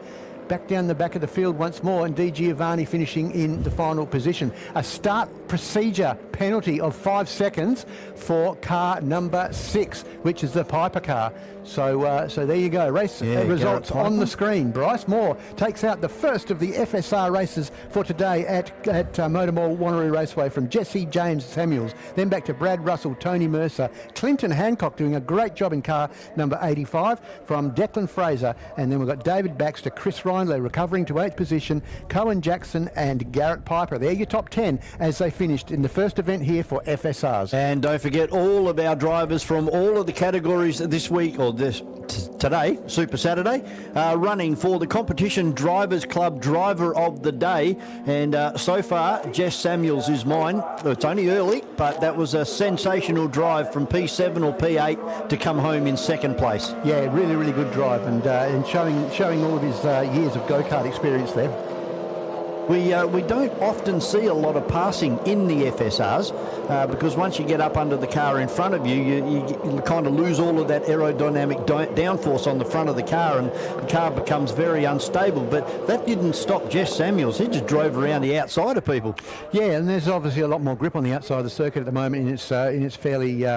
back down the back of the field once more, and Di Giovanni finishing in the final position. A start procedure penalty of 5 seconds for car number 6, which is the Piper car. So there you go. Race results on the screen. Bryce Moore takes out the first of the FSR races for today at MotorMall Wanneroo Raceway from Jesse James Samuels. Then back to Brad Russell, Tony Mercer, Clinton Hancock doing a great job in car number 85 from Declan Fraser. And then we've got David Baxter, Chris Rindley recovering to 8th position, Cohen Jackson and Garrett Piper. They're your top 10 as they finished in the first event here for FSRs. And don't forget all of our drivers from all of the categories this week, or today, Super Saturday, running for the Competition Drivers Club Driver of the Day. And so far, Jess Samuels is mine. It's only early, but that was a sensational drive from P7 or P8 to come home in 2nd place. Yeah, really, really good drive, and showing all of his years of go-kart experience there. We don't often see a lot of passing in the FSRs because once you get up under the car in front of you, you kind of lose all of that aerodynamic downforce on the front of the car, and the car becomes very unstable. But that didn't stop Jess Samuels. He just drove around the outside of people. Yeah, and there's obviously a lot more grip on the outside of the circuit at the moment in its fairly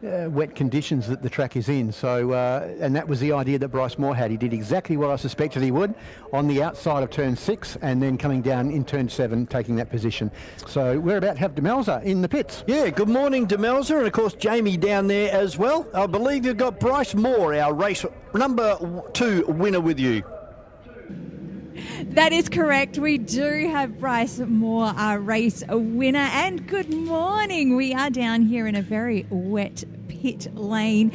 wet conditions that the track is in. So, and that was the idea that Bryce Moore had. He did exactly what I suspected he would on the outside of turn 6 and then coming down in turn 7, taking that position. So we're about to have Demelza in the pits. Yeah, good morning, Demelza, and of course Jamie down there as well. I believe you've got Bryce Moore, our race number 2 winner, with you. That is correct. We do have Bryce Moore, our race winner. And good morning. We are down here in a very wet pit lane.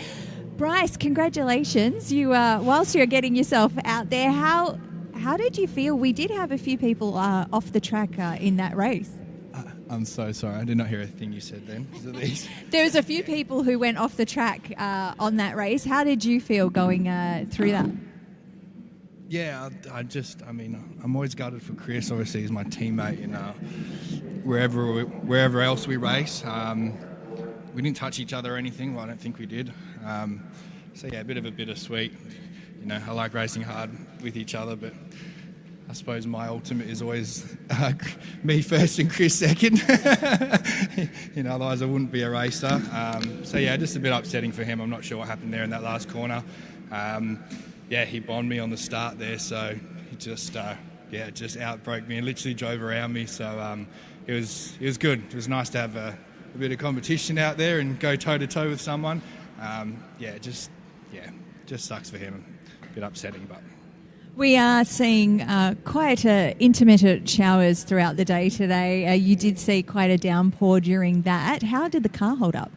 Bryce, congratulations. You, whilst you're getting yourself out there, how did you feel? We did have a few people off the track in that race. I'm so sorry. I did not hear a thing you said then. There was a few people who went off the track on that race. How did you feel going through that? Yeah, I'm always gutted for Chris. Obviously, he's my teammate, and wherever else we race, we didn't touch each other or anything. Well, I don't think we did. So yeah, a bit of a bittersweet. You know, I like racing hard with each other, but I suppose my ultimate is always me first and Chris second. You know, otherwise I wouldn't be a racer. So yeah, just a bit upsetting for him. I'm not sure what happened there in that last corner. Yeah, he bombed me on the start there, so he just outbroke me and literally drove around me. So it was good. It was nice to have a bit of competition out there and go toe to toe with someone. It just sucks for him. A bit upsetting, but. We are seeing quite intermittent showers throughout the day today. You did see quite a downpour during that. How did the car hold up?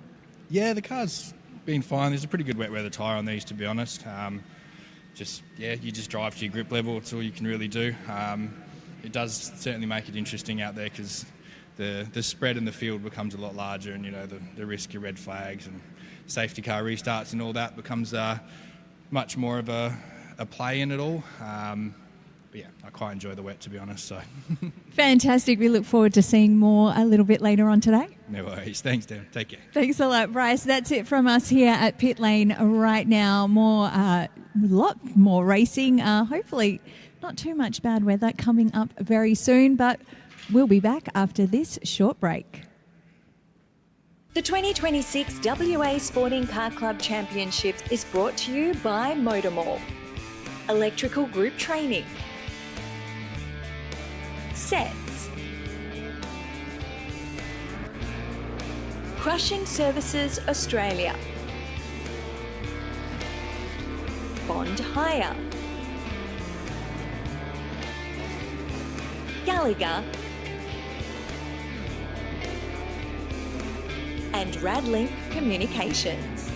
Yeah, the car's been fine. There's a pretty good wet weather tyre on these, to be honest. You just drive to your grip level. It's all you can really do. It does certainly make it interesting out there because the spread in the field becomes a lot larger, and you know the risk of red flags and safety car restarts and all that becomes much more of a play in it all. But yeah, I quite enjoy the wet, to be honest. So fantastic. We look forward to seeing more a little bit later on today. No worries. Thanks, Dan. Take care. Thanks a lot, Bryce. That's it from us here at Pit Lane right now. Lot more racing. Hopefully not too much bad weather coming up very soon, but we'll be back after this short break. The 2026 WA Sporting Car Club Championships is brought to you by MotorMall, Electrical Group Training, Sets, Crushing Services Australia, Bond Hire, Gallagher, and Radlink Communications.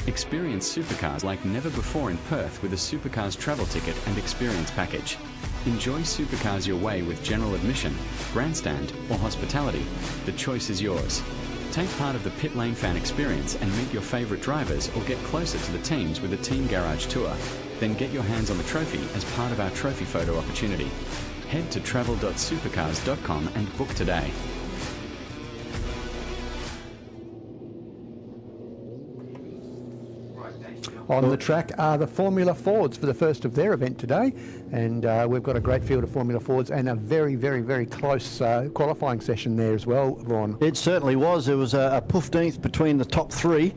Experience supercars like never before in Perth with a Supercars travel ticket and experience package. Enjoy supercars your way with general admission, grandstand or hospitality. The choice is yours. Take part of the Pit Lane fan experience and meet your favourite drivers or get closer to the teams with a Team Garage tour. Then get your hands on the trophy as part of our trophy photo opportunity. Head to travel.supercars.com and book today. Right, On the track are the Formula Fords for the first of their event today, and we've got a great field of Formula Fords and a very, very, very close qualifying session there as well, Vaughn. It certainly was. There was a 15th between the top three,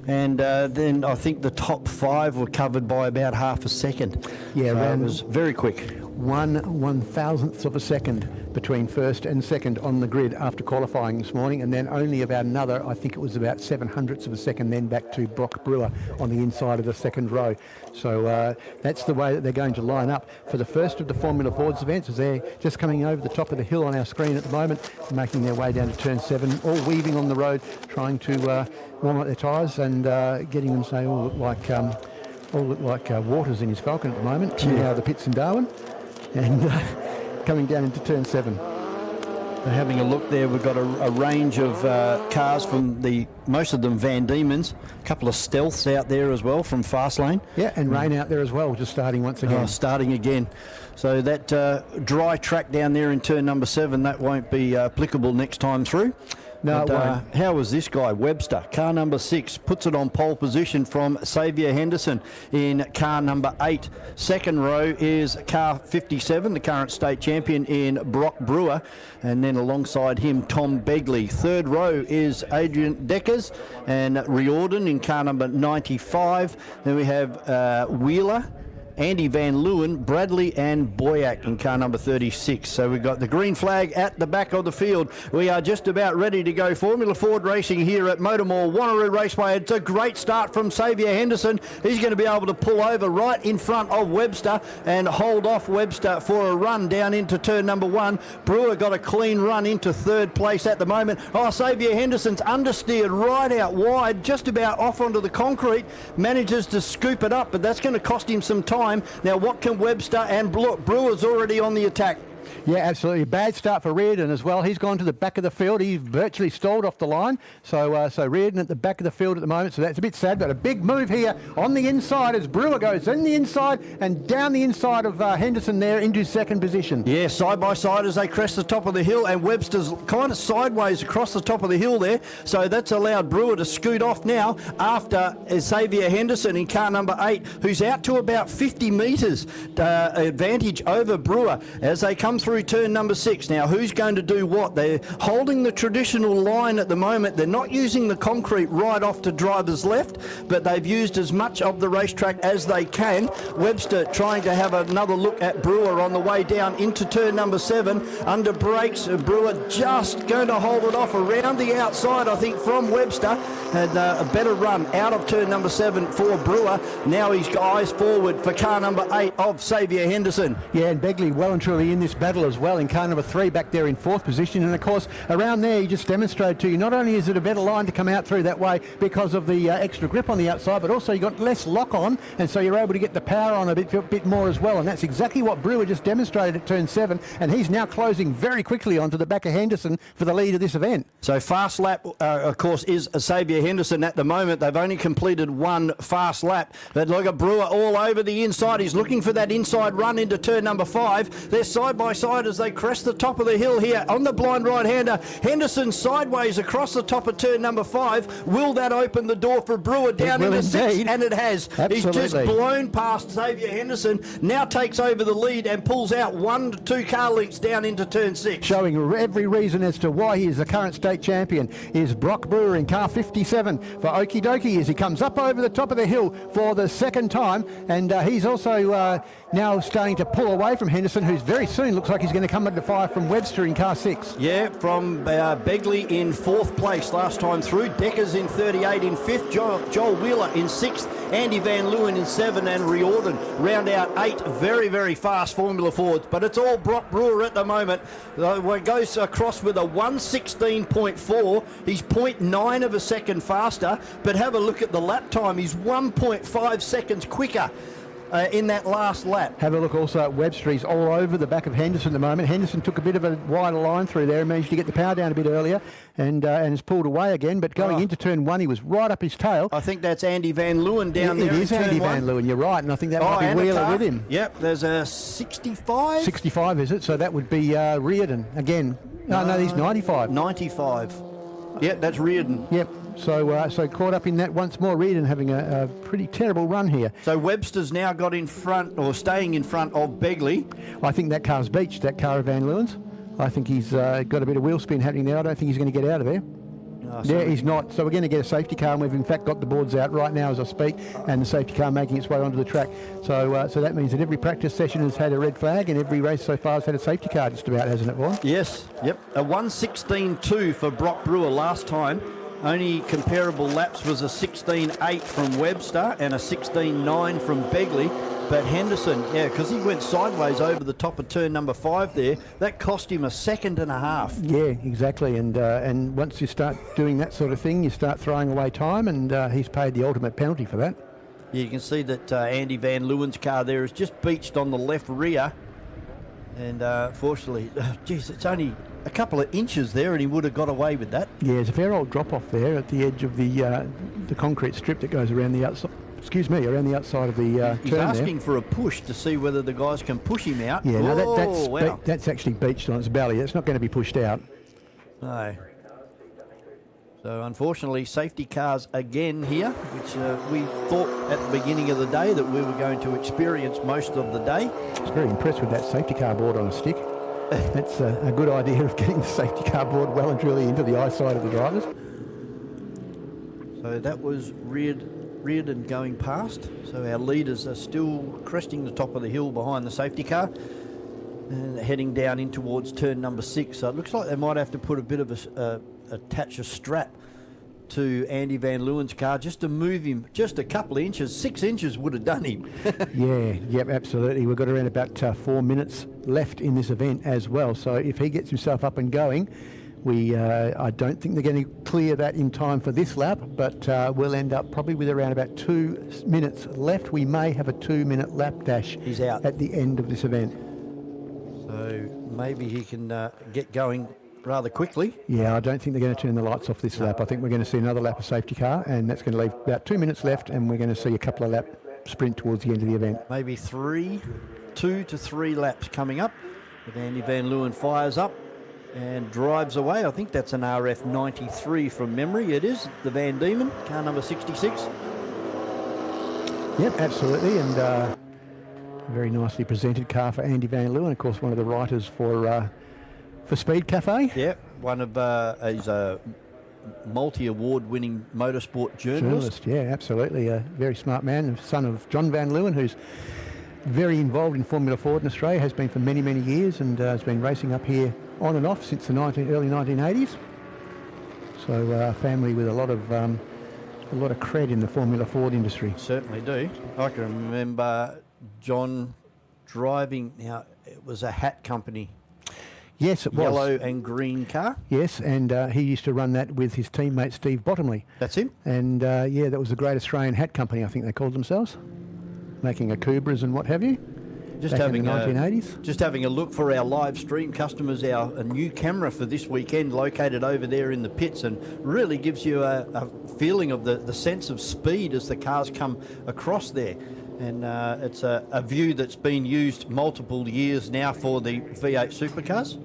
and then I think the top 5 were covered by about half a second. Yeah, so it was very quick. 1/1000th of a second between first and second on the grid after qualifying this morning, and then only about another, I think it was about 700ths of a second then back to Brock Brewer on the inside of the second row. So that's the way that they're going to line up for the first of the Formula Fords events, as they're just coming over the top of the hill on our screen at the moment, making their way down to turn 7, all weaving on the road, trying to warm up their tyres and getting them, say, all look like Waters in his Falcon at the moment, coming out of the pits in Darwin, and coming down into turn 7. Having a look there, we've got a range of cars from most of them Van Diemen's, a couple of Stealths out there as well from Fastlane. Yeah, and rain out there as well, just starting once again. Starting again. So that dry track down there in turn number 7, that won't be applicable next time through. No, but, how was this guy, Webster? Car number 6 puts it on pole position from Xavier Henderson in car number 8. Second row is car 57, the current state champion in Brock Brewer, and then alongside him Tom Begley. Third row is Adrian Deckers and Riordan in car number 95. Then we have Wheeler, Andy Van Leeuwen, Bradley and Boyack in car number 36. So we've got the green flag at the back of the field. We are just about ready to go. Formula Ford racing here at MotorMall, Wanneroo Raceway. It's a great start from Xavier Henderson. He's going to be able to pull over right in front of Webster and hold off Webster for a run down into turn number 1. Brewer got a clean run into third place at the moment. Xavier Henderson's understeered right out wide, just about off onto the concrete, manages to scoop it up, but that's going to cost him some time. Now, what can Webster and Brewer's already on the attack? Yeah, absolutely. Bad start for Reardon as well. He's gone to the back of the field. He's virtually stalled off the line. So Reardon at the back of the field at the moment. So that's a bit sad, but a big move here on the inside as Brewer goes in the inside and down the inside of Henderson there into second position. Yeah, side by side as they crest the top of the hill, and Webster's kind of sideways across the top of the hill there. So that's allowed Brewer to scoot off now after Xavier Henderson in car number 8, who's out to about 50 metres advantage over Brewer as they come through turn number 6. Now, who's going to do what? They're holding the traditional line at the moment. They're not using the concrete right off to driver's left, but they've used as much of the racetrack as they can. Webster trying to have another look at Brewer on the way down into turn number 7. Under brakes, Brewer just going to hold it off around the outside, I think, from Webster. Had a better run out of turn number 7 for Brewer. Now he's got eyes forward for car number 8 of Xavier Henderson. Yeah, and Begley well and truly in this battle as well in car number 3 back there in 4th position. And of course around there he just demonstrated to you, not only is it a better line to come out through that way because of the extra grip on the outside, but also you got less lock on, and so you're able to get the power on a bit more as well. And that's exactly what Brewer just demonstrated at turn 7, and he's now closing very quickly onto the back of Henderson for the lead of this event. So fast lap of course is Xavier Henderson at the moment. They've only completed one fast lap, but look at Brewer all over the inside. He's looking for that inside run into turn number 5. They're side by side as they crest the top of the hill here on the blind right-hander. Henderson sideways across the top of turn number 5. Will that open the door for Brewer down into 6? And it has. Absolutely. He's just blown past Xavier Henderson, now takes over the lead and pulls out 1 to 2 car lengths down into turn 6. Showing every reason as to why he is the current state champion is Brock Brewer in car 57 for Okie Dokie as he comes up over the top of the hill for the second time, and he's also now starting to pull away from Henderson, who's very soon looks like he's going to come under fire from Webster in car 6. Yeah, from Begley in 4th place last time through. Deckers in 38 in 5th. Joel Wheeler in 6th. Andy Van Leeuwen in 7, and Riordan round out 8. Very, very fast Formula Fords, but it's all Brock Brewer at the moment. It goes across with a 1:16.4. He's 0.9 of a second faster, but have a look at the lap time. He's 1.5 seconds quicker in that last lap. Have a look also at Webster. He's all over the back of Henderson at the moment. Henderson took a bit of a wider line through there and managed to get the power down a bit earlier, and has pulled away again, but going into turn 1 he was right up his tail. I think that's Andy Van Leeuwen down there. It is Andy Van Leeuwen, you're right, and I think that might be Wheeler with him. Yep, there's a 65. 65 is it? So that would be Reardon again. No, he's 95. 95. Yeah, that's Reardon. Yep. So caught up in that once more. Reardon having a pretty terrible run here. So Webster's now got in front, or staying in front of Begley. I think that car's beached, that car of Van Leeuwen's. I think he's got a bit of wheel spin happening there. I don't think he's going to get out of there. Yeah, he's not. So we're going to get a safety car, and we've in fact got the boards out right now as I speak, and the safety car making its way onto the track. So that means that every practice session has had a red flag, and every race so far has had a safety car just about, hasn't it, Vaughan? Yes, yep. A 1:16.2 for Brock Brewer last time. Only comparable laps was a 16.8 from Webster and a 16.9 from Begley. But Henderson, yeah, because he went sideways over the top of turn number 5 there, that cost him a 1.5 seconds. Yeah, exactly. And once you start doing that sort of thing, you start throwing away time, and he's paid the ultimate penalty for that. Yeah, you can see that Andy Van Leeuwen's car there is just beached on the left rear. And fortunately, geez, it's only a couple of inches there and he would have got away with that. Yeah, there's a fair old drop-off there at the edge of the concrete strip that goes around the outside. Excuse me, around the outside of the He's turn asking there. for a push to see whether the guys can push him out. Yeah, no, wow. that's actually beached on its belly. It's not going to be pushed out. No. So unfortunately, safety cars again here, which we thought at the beginning of the day that we were going to experience most of the day. I was very impressed with that safety car board on a stick. That's a good idea of getting the safety car board well and truly into the eyesight of the drivers. So that was Reardon going past. So our leaders are still cresting the top of the hill behind the safety car and heading down in towards turn number 6. So it looks like they might have to put a bit of attach a strap to Andy Van Leeuwen's car just to move him just a couple of inches. 6 inches would have done him. Yep, absolutely. We've got around about 4 minutes left in this event as well. So if he gets himself up and going, I don't think they're going to clear that in time for this lap, but we'll end up probably with around about 2 minutes left. We may have a 2-minute lap dash He's out at the end of this event. So maybe he can get going rather quickly. Yeah, I don't think they're going to turn the lights off this lap. I think we're going to see another lap of safety car, and that's going to leave about 2 minutes left, and we're going to see a couple of lap sprint towards the end of the event. Maybe 2 to 3 laps coming up. But Andy Van Leeuwen fires up and drives away. I think that's an RF 93 from memory. It is the Van Diemen, car number 66. Yep, absolutely, and a very nicely presented car for Andy Van Leeuwen, of course, one of the writers for Speed Cafe. Yeah, one of he's a multi-award-winning motorsport journalist. Yeah, absolutely, a very smart man, the son of John Van Leeuwen, who's very involved in Formula Ford in Australia, has been for many, many years, and has been racing up here on and off since the early 1980s. So a family with a lot of cred in the Formula Ford industry. Certainly do. I can remember John driving. Now it was a hat company. Yes, it was. Yellow and green car. Yes, and he used to run that with his teammate Steve Bottomley. That's him. And yeah, that was the Great Australian Hat Company, I think they called themselves, making Akubras and what have you. Just back having in the 1980s. Just having a look for our live stream customers, a new camera for this weekend located over there in the pits, and really gives you a feeling of the sense of speed as the cars come across there. And it's a view that's been used multiple years now for the V8 supercars.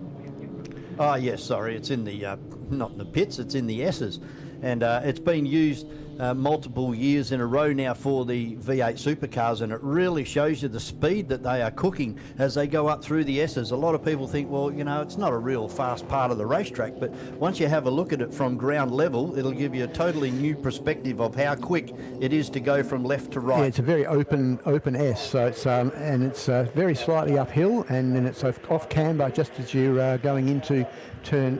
Oh yes, sorry, it's in the not in the pits, it's in the S's, and it's been used multiple years in a row now for the V8 supercars, and it really shows you the speed that they are cooking as they go up through the S's. A lot of people think, well, you know, it's not a real fast part of the racetrack, but once you have a look at it from ground level, it'll give you a totally new perspective of how quick it is to go from left to right. Yeah, it's a very open S, so it's and it's very slightly uphill, and then it's off camber just as you're going into turn,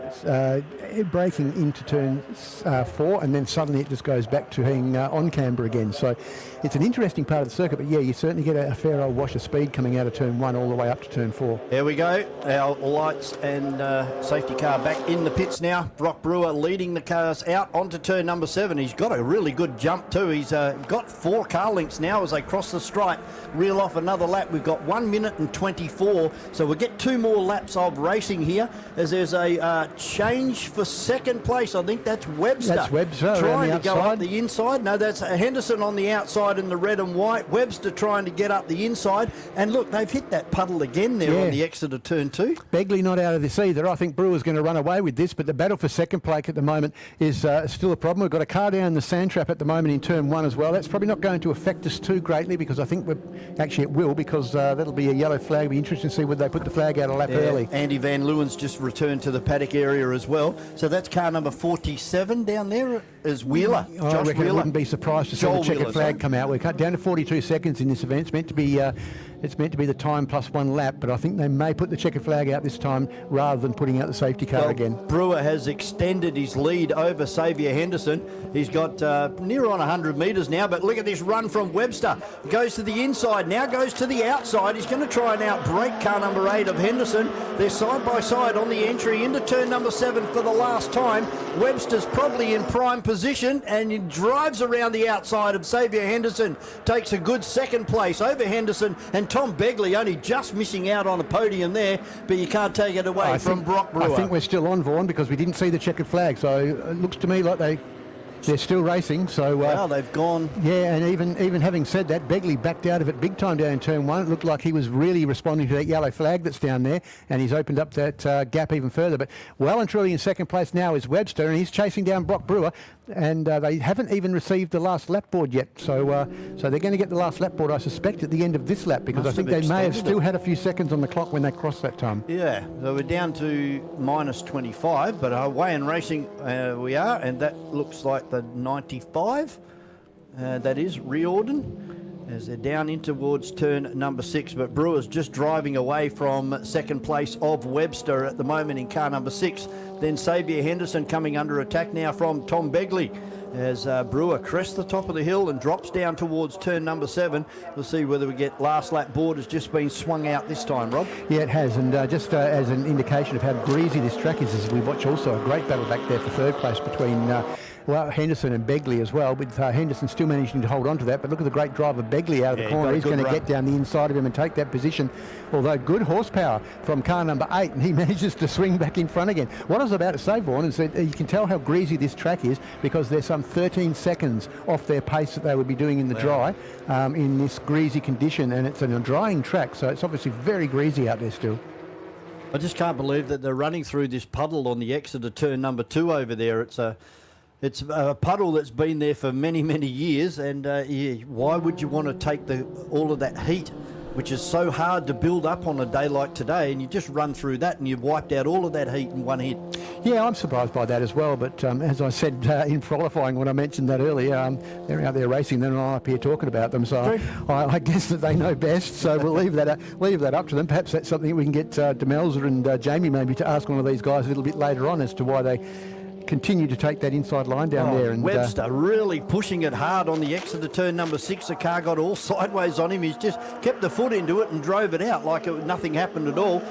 braking into turn 4, and then suddenly it just goes back to being on camber again. So it's an interesting part of the circuit, but yeah, you certainly get a fair old wash of speed coming out of turn 1 all the way up to turn 4. There we go, our lights and safety car back in the pits now. Brock Brewer leading the cars out onto turn number 7. He's got a really good jump too. He's got 4 car lengths now as they cross the stripe, reel off another lap. We've got 1 minute and 24, so we'll get 2 more laps of racing here as there's a change for second place. I think that's Webster. That's Webster trying around to the go up outside. the inside. No, that's Henderson on the outside in the red and white. Webster trying to get up the inside. And look, they've hit that puddle again there on the exit of turn 2. Begley not out of this either. I think Brewer's going to run away with this, but the battle for second place at the moment is still a problem. We've got a car down the sand trap at the moment in turn 1 as well. That's probably not going to affect us too greatly, because I think it will, because that'll be a yellow flag. It'll be interesting to see whether they put the flag out a lap early. Andy Van Leeuwen's just returned to the paddock area as well. So that's car number 47 down there is Wheeler. I reckon I wouldn't be surprised to see the checkered flag come out. We're cut down to 42 seconds in this event. It's meant to be the time plus 1 lap, but I think they may put the checkered flag out this time rather than putting out the safety car again. Brewer has extended his lead over Xavier Henderson. He's got near on 100 metres now, but look at this run from Webster. Goes to the inside, now goes to the outside. He's going to try and outbrake car number 8 of Henderson. They're side by side on the entry into turn number 7 for the last time. Webster's probably in prime position, and he drives around the outside of Xavier Henderson. Takes a good second place over Henderson, and Tom Begley only just missing out on a podium there, but you can't take it away from Brock Brewer. I think we're still on, Vaughan, because we didn't see the checkered flag, so it looks to me like they're still racing. So well, they've gone. Yeah, and even having said that, Begley backed out of it big time down in turn 1. It looked like he was really responding to that yellow flag that's down there, and he's opened up that gap even further. But well and truly in second place now is Webster, and he's chasing down Brock Brewer, and they haven't even received the last lap board yet. So so they're going to get the last lap board, I suspect, at the end of this lap, because I think they may have still had a few seconds on the clock when they crossed that time. Yeah, so we're down to minus 25, but away in racing we are, and that looks like the 95. That is Riordan, as they're down in towards turn number 6, but Brewer's just driving away from second place of Webster at the moment in car number 6. Then Xavier Henderson coming under attack now from Tom Begley, as Brewer crests the top of the hill and drops down towards turn number 7. We'll see whether we get last lap board has just been swung out this time, Rob. Yeah, it has, and just as an indication of how greasy this track is, as we watch also a great battle back there for third place between Henderson and Begley as well, with Henderson still managing to hold on to that. But look at the great drive of Begley out of the corner. He's going to get down the inside of him and take that position, although good horsepower from car number 8, and he manages to swing back in front again. What I was about to say, Vaughan, is that you can tell how greasy this track is, because they're some 13 seconds off their pace that they would be doing in the dry in this greasy condition, and it's a drying track, so it's obviously very greasy out there still. I just can't believe that they're running through this puddle on the exit of turn number 2 over there. It's a puddle that's been there for many, many years, and why would you want to take all of that heat, which is so hard to build up on a day like today, and you just run through that and you've wiped out all of that heat in one hit? Yeah, I'm surprised by that as well, but as I said in qualifying when I mentioned that earlier, they're out there racing, they're not up here talking about them, so I guess that they know best, so we'll leave that up to them. Perhaps that's something we can get Demelza and Jamie maybe to ask one of these guys a little bit later on as to why they continue to take that inside line down there. And Webster really pushing it hard on the exit of turn number 6. The car got all sideways on him. He's just kept the foot into it and drove it out like nothing happened at all.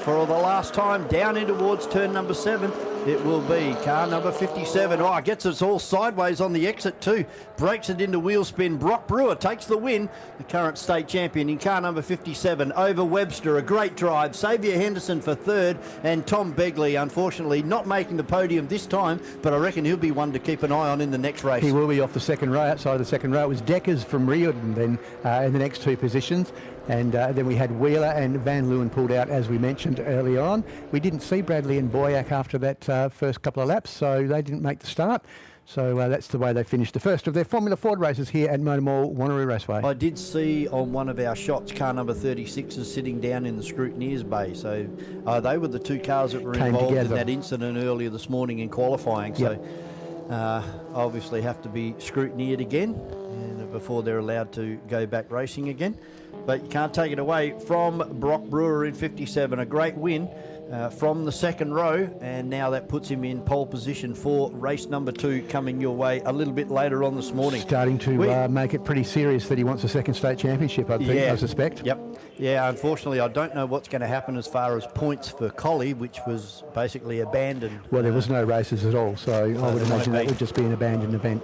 For the last time, down in towards turn number 7, it will be car number 57. Gets us all sideways on the exit too. Breaks it into wheel spin. Brock Brewer takes the win. The current state champion in car number 57 over Webster. A great drive. Xavier Henderson for third, and Tom Begley, unfortunately, not making the podium this time, but I reckon he'll be one to keep an eye on in the next race. He will be off the second row, outside of the second row. It was Deckers from Riordan then in the next 2 positions. And then we had Wheeler and Van Leeuwen pulled out, as we mentioned early on. We didn't see Bradley and Boyack after that first couple of laps, so they didn't make the start. So that's the way they finished the first of their Formula Ford races here at MotorMall Wanneroo Raceway. I did see on one of our shots car number 36 is sitting down in the scrutineers bay. So they were the 2 cars that were involved in that incident earlier this morning in qualifying. So obviously have to be scrutineered again before they're allowed to go back racing again. But you can't take it away from Brock Brewer in 57. A great win from the second row, and now that puts him in pole position for race number 2 coming your way a little bit later on this morning. Starting to make it pretty serious that he wants a second state championship, I suspect. Yep. Yeah, unfortunately, I don't know what's going to happen as far as points for Collie, which was basically abandoned. Well, there was no races at all, so I would imagine that would just be an abandoned event.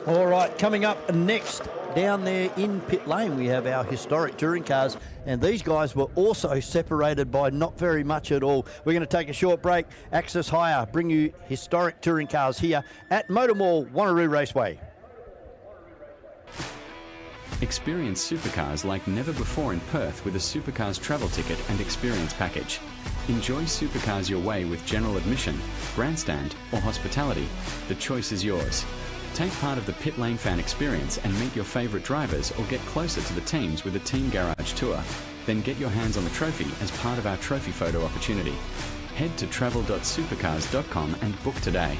All right, coming up next down there in pit lane, we have our historic touring cars, and these guys were also separated by not very much at all. We're going to take a short break. Access Hire bring you historic touring cars here at MotorMall, Wanneroo Raceway. Experience supercars like never before in Perth with a Supercars travel ticket and experience package. Enjoy supercars your way with general admission, grandstand or hospitality. The choice is yours. Take part of the pit lane fan experience and meet your favourite drivers or get closer to the teams with a team garage tour. Then get your hands on the trophy as part of our trophy photo opportunity. Head to travel.supercars.com and book today.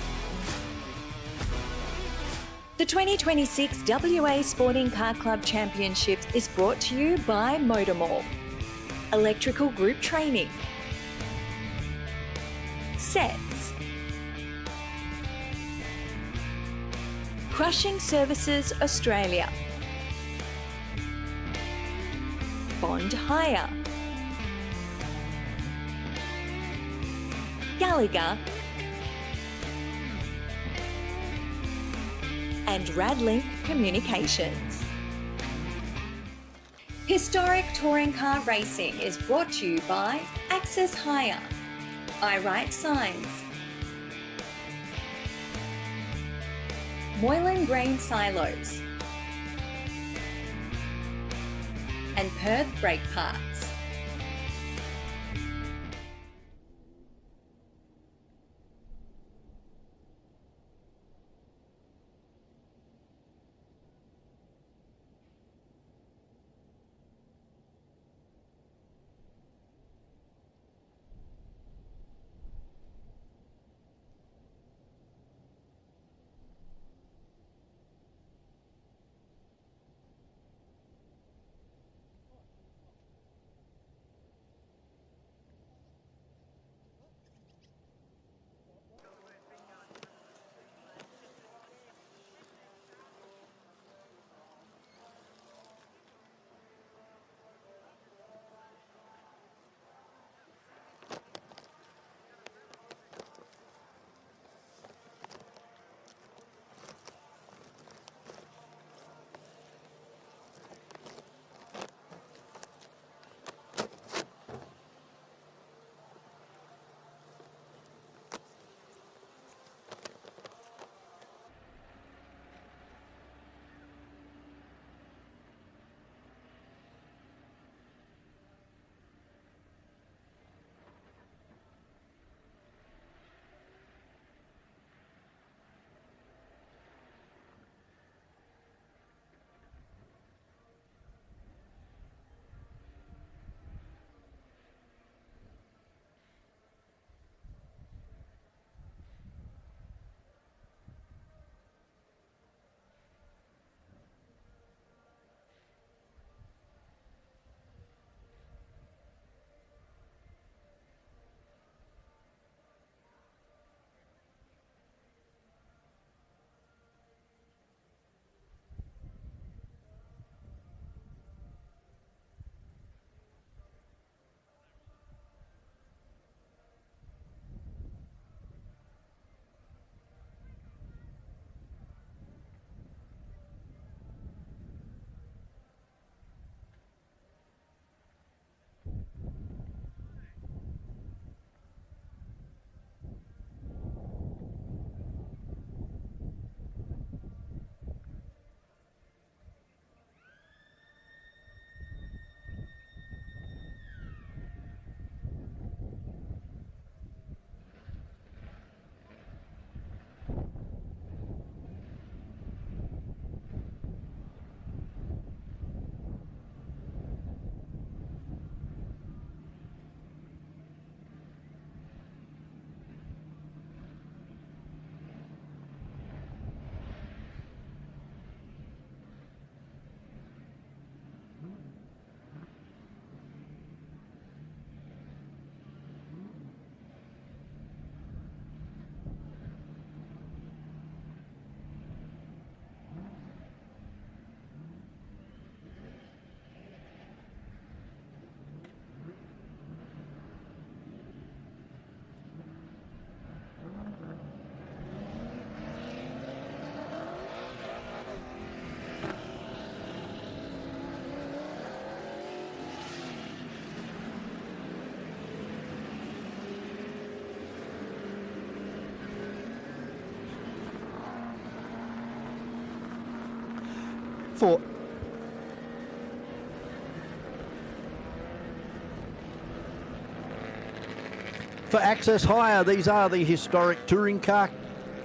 The 2026 WA Sporting Car Club Championships is brought to you by MotorMall. Electrical Group Training. Sets. Crushing Services Australia. Bond Hire. Gallagher. And Radlink Communications. Historic Touring Car Racing is brought to you by Access Hire, I Write Signs, Moylan Grain Silos, and Perth Brake Parts. for. For Access Hire, these are the historic touring car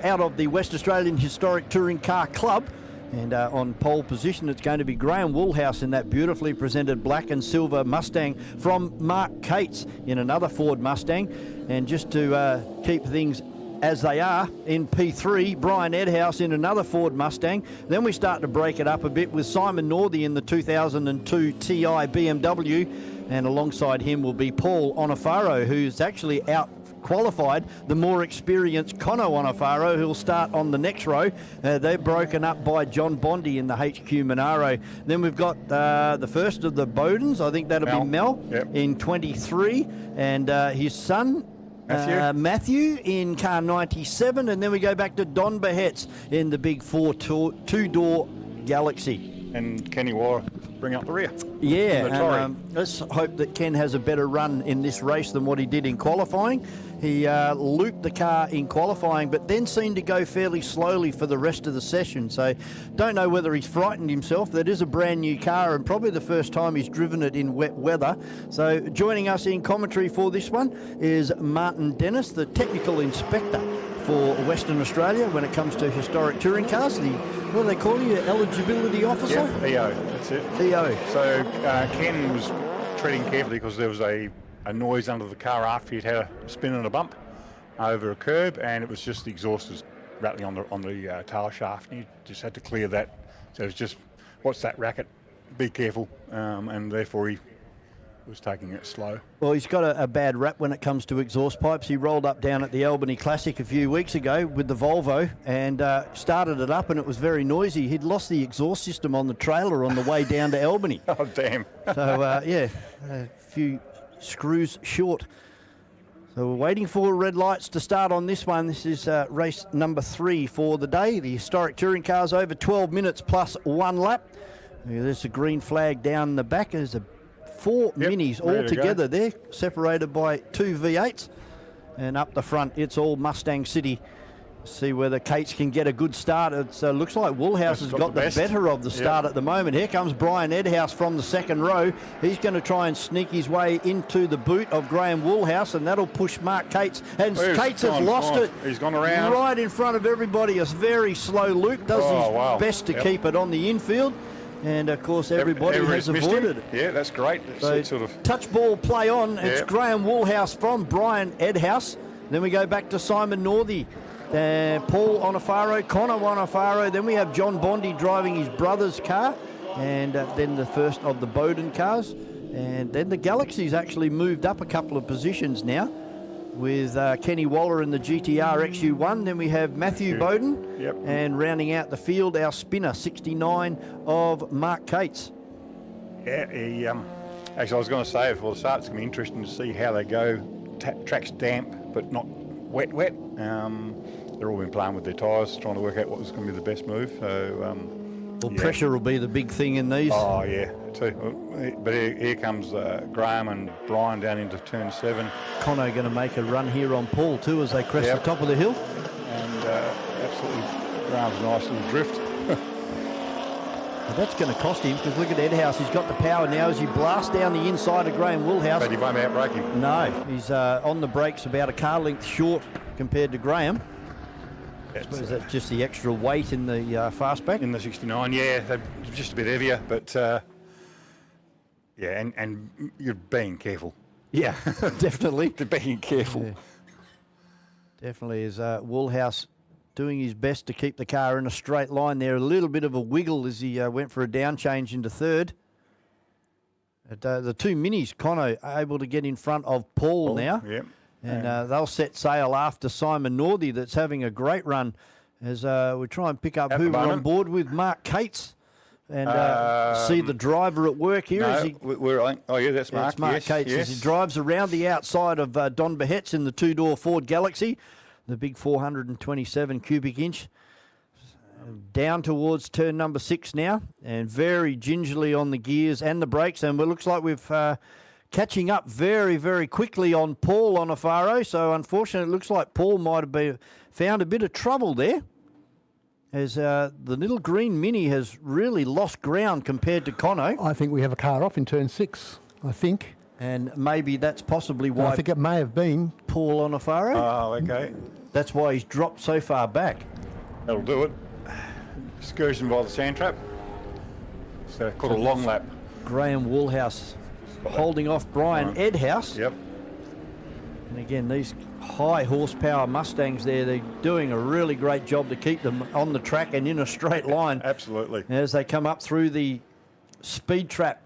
out of the West Australian Historic Touring Car Club. And on pole position, it's going to be Graham Woolhouse in that beautifully presented black and silver Mustang from Mark Cates in another Ford Mustang. And just to keep things as they are, in P3, Brian Edhouse in another Ford Mustang. Then we start to break it up a bit with Simon Northey in the 2002 Ti BMW. And alongside him will be Paul Onofaro, who's actually out qualified the more experienced Conor Onofaro, who'll start on the next row. They're broken up by John Bondi in the HQ Monaro. Then we've got the first of the Bowdens, I think that'll be Mel, in 23, and his son Matthew in car 97, and then we go back to Don Behetz in the big two-door Galaxy. And Kenny Waller bring up the rear. Yeah, and, let's hope that Ken has a better run in this race than what he did in qualifying. He looped the car in qualifying, but then seemed to go fairly slowly for the rest of the session. So don't know whether he's frightened himself. That is a brand new car and probably the first time he's driven it in wet weather. So joining us in commentary for this one is Martin Dennis, the technical inspector for Western Australia when it comes to historic touring cars. What do they call you, eligibility officer? Yeah, EO, that's it. EO. So Ken was treading carefully because there was a noise under the car after he'd had a spin and a bump over a curb, and it was just the exhaust was rattling on the tail shaft, and he just had to clear that. So it was just, what's that racket? Be careful, and therefore he was taking it slow. Well, he's got a bad rap when it comes to exhaust pipes. He rolled up down at the Albany Classic a few weeks ago with the Volvo and started it up, and it was very noisy. He'd lost the exhaust system on the trailer on the way down to Albany. Oh, damn. So, yeah, a few screws short. So we're waiting for red lights to start on this one. This is race number 3 for the day. The historic touring cars over 12 minutes plus 1 lap. There's a green flag down the back. There's 4 minis all together there, separated by 2 V8s. And up the front, it's all Mustang City. See whether Cates can get a good start. It looks like Woolhouse has got the better of the start at the moment. Here comes Brian Edhouse from the second row. He's going to try and sneak his way into the boot of Graham Woolhouse, and that'll push Mark Cates. And Cates has lost it. He's gone around. Right in front of everybody. A very slow loop. Does his best to keep it on the infield. And, of course, everybody has avoided it. Yeah, that's great. So sort of touch ball play on. It's Graham Woolhouse from Brian Edhouse. Then we go back to Simon Northey. Paul Onofaro, Conor Onofaro. Then we have John Bondi driving his brother's car. And then the first of the Bowden cars. And then the Galaxy's actually moved up a couple of positions now with Kenny Waller in the GTR XU1. Then we have Matthew Bowden. And rounding out the field, our spinner, 69 of Mark Cates. Yeah, he, actually I was going to say before the start, it's going to be interesting to see how they go. Track's damp, but not wet. They're all been playing with their tyres, trying to work out what was going to be the best move. So, pressure will be the big thing in these. Oh, yeah, too. But here comes Graham and Brian down into turn 7. Conor going to make a run here on Paul too as they crest the top of the hill. And absolutely, Graham's nice little drift. Well, that's going to cost him because look at Edhouse. He's got the power now as he blasts down the inside of Graham Woolhouse. But he won't outbrake him. No, he's on the brakes about a car length short compared to Graham. I suppose that's just the extra weight in the fastback. In the 69, yeah, they're just a bit heavier, but yeah, and you're being careful. Yeah, definitely. Being careful. Yeah. Definitely is Woolhouse doing his best to keep the car in a straight line there. A little bit of a wiggle as he went for a down change into third. The 2 minis, Conor able to get in front of Paul now. Yep. And they'll set sail after Simon Northey, that's having a great run as we try and pick up who we're on board with. Mark Cates. And see the driver at work here. Oh, yeah, that's Mark. It's Mark Cates as he drives around the outside of Don Behetz in the 2-door Ford Galaxy, the big 427 cubic inch. Down towards turn number 6 now, and very gingerly on the gears and the brakes. And it looks like we've catching up very, very quickly on Paul Onofaro. So unfortunately, it looks like Paul might have found a bit of trouble there. as the little green Mini has really lost ground compared to Conno. I think we have a car off in turn 6, I think. And maybe that's possibly why I think it may have been. Paul Onofaro. Oh, okay. That's why he's dropped so far back. That'll do it. Excursion by the sand trap. So caught a long lap. Graham Woolhouse holding off Brian Edhouse. Yep. And again, these high horsepower Mustangs there, they're doing a really great job to keep them on the track and in a straight line. Absolutely. As they come up through the speed trap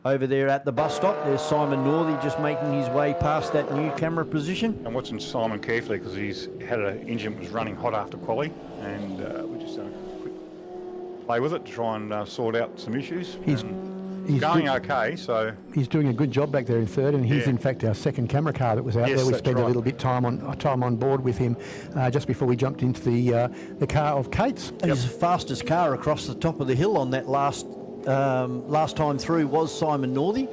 over there at the bus stop, there's Simon Northey just making his way past that new camera position. I'm watching Simon carefully because he's had an engine that was running hot after quali, and we just done a quick play with it to try and sort out some issues. He's going okay, so he's doing a good job back there in third, and he's in fact our second camera car that was out there. We spent a little bit time on board with him just before we jumped into the car of Kate's. His fastest car across the top of the hill on that last time through was Simon Northey.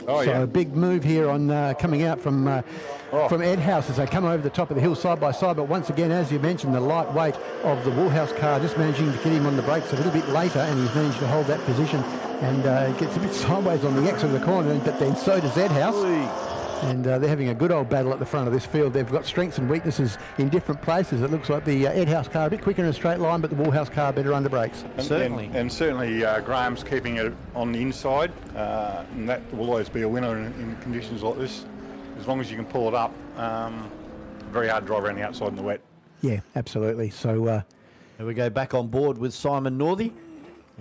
Oh, so a big move here on coming out from Edhouse as they come over the top of the hill side by side. But once again, as you mentioned, the light weight of the Woolhouse car just managing to get him on the brakes a little bit later, and he's managed to hold that position and gets a bit sideways on the exit of the corner, but then so does Edhouse. And they're having a good old battle at the front of this field. They've got strengths and weaknesses in different places. It looks like the Edhouse car a bit quicker in a straight line, but the Woolhouse car better under brakes. And certainly Graham's keeping it on the inside, and that will always be a winner in conditions like this. As long as you can pull it up, very hard to drive around the outside in the wet. Yeah, absolutely. So here we go back on board with Simon Northey.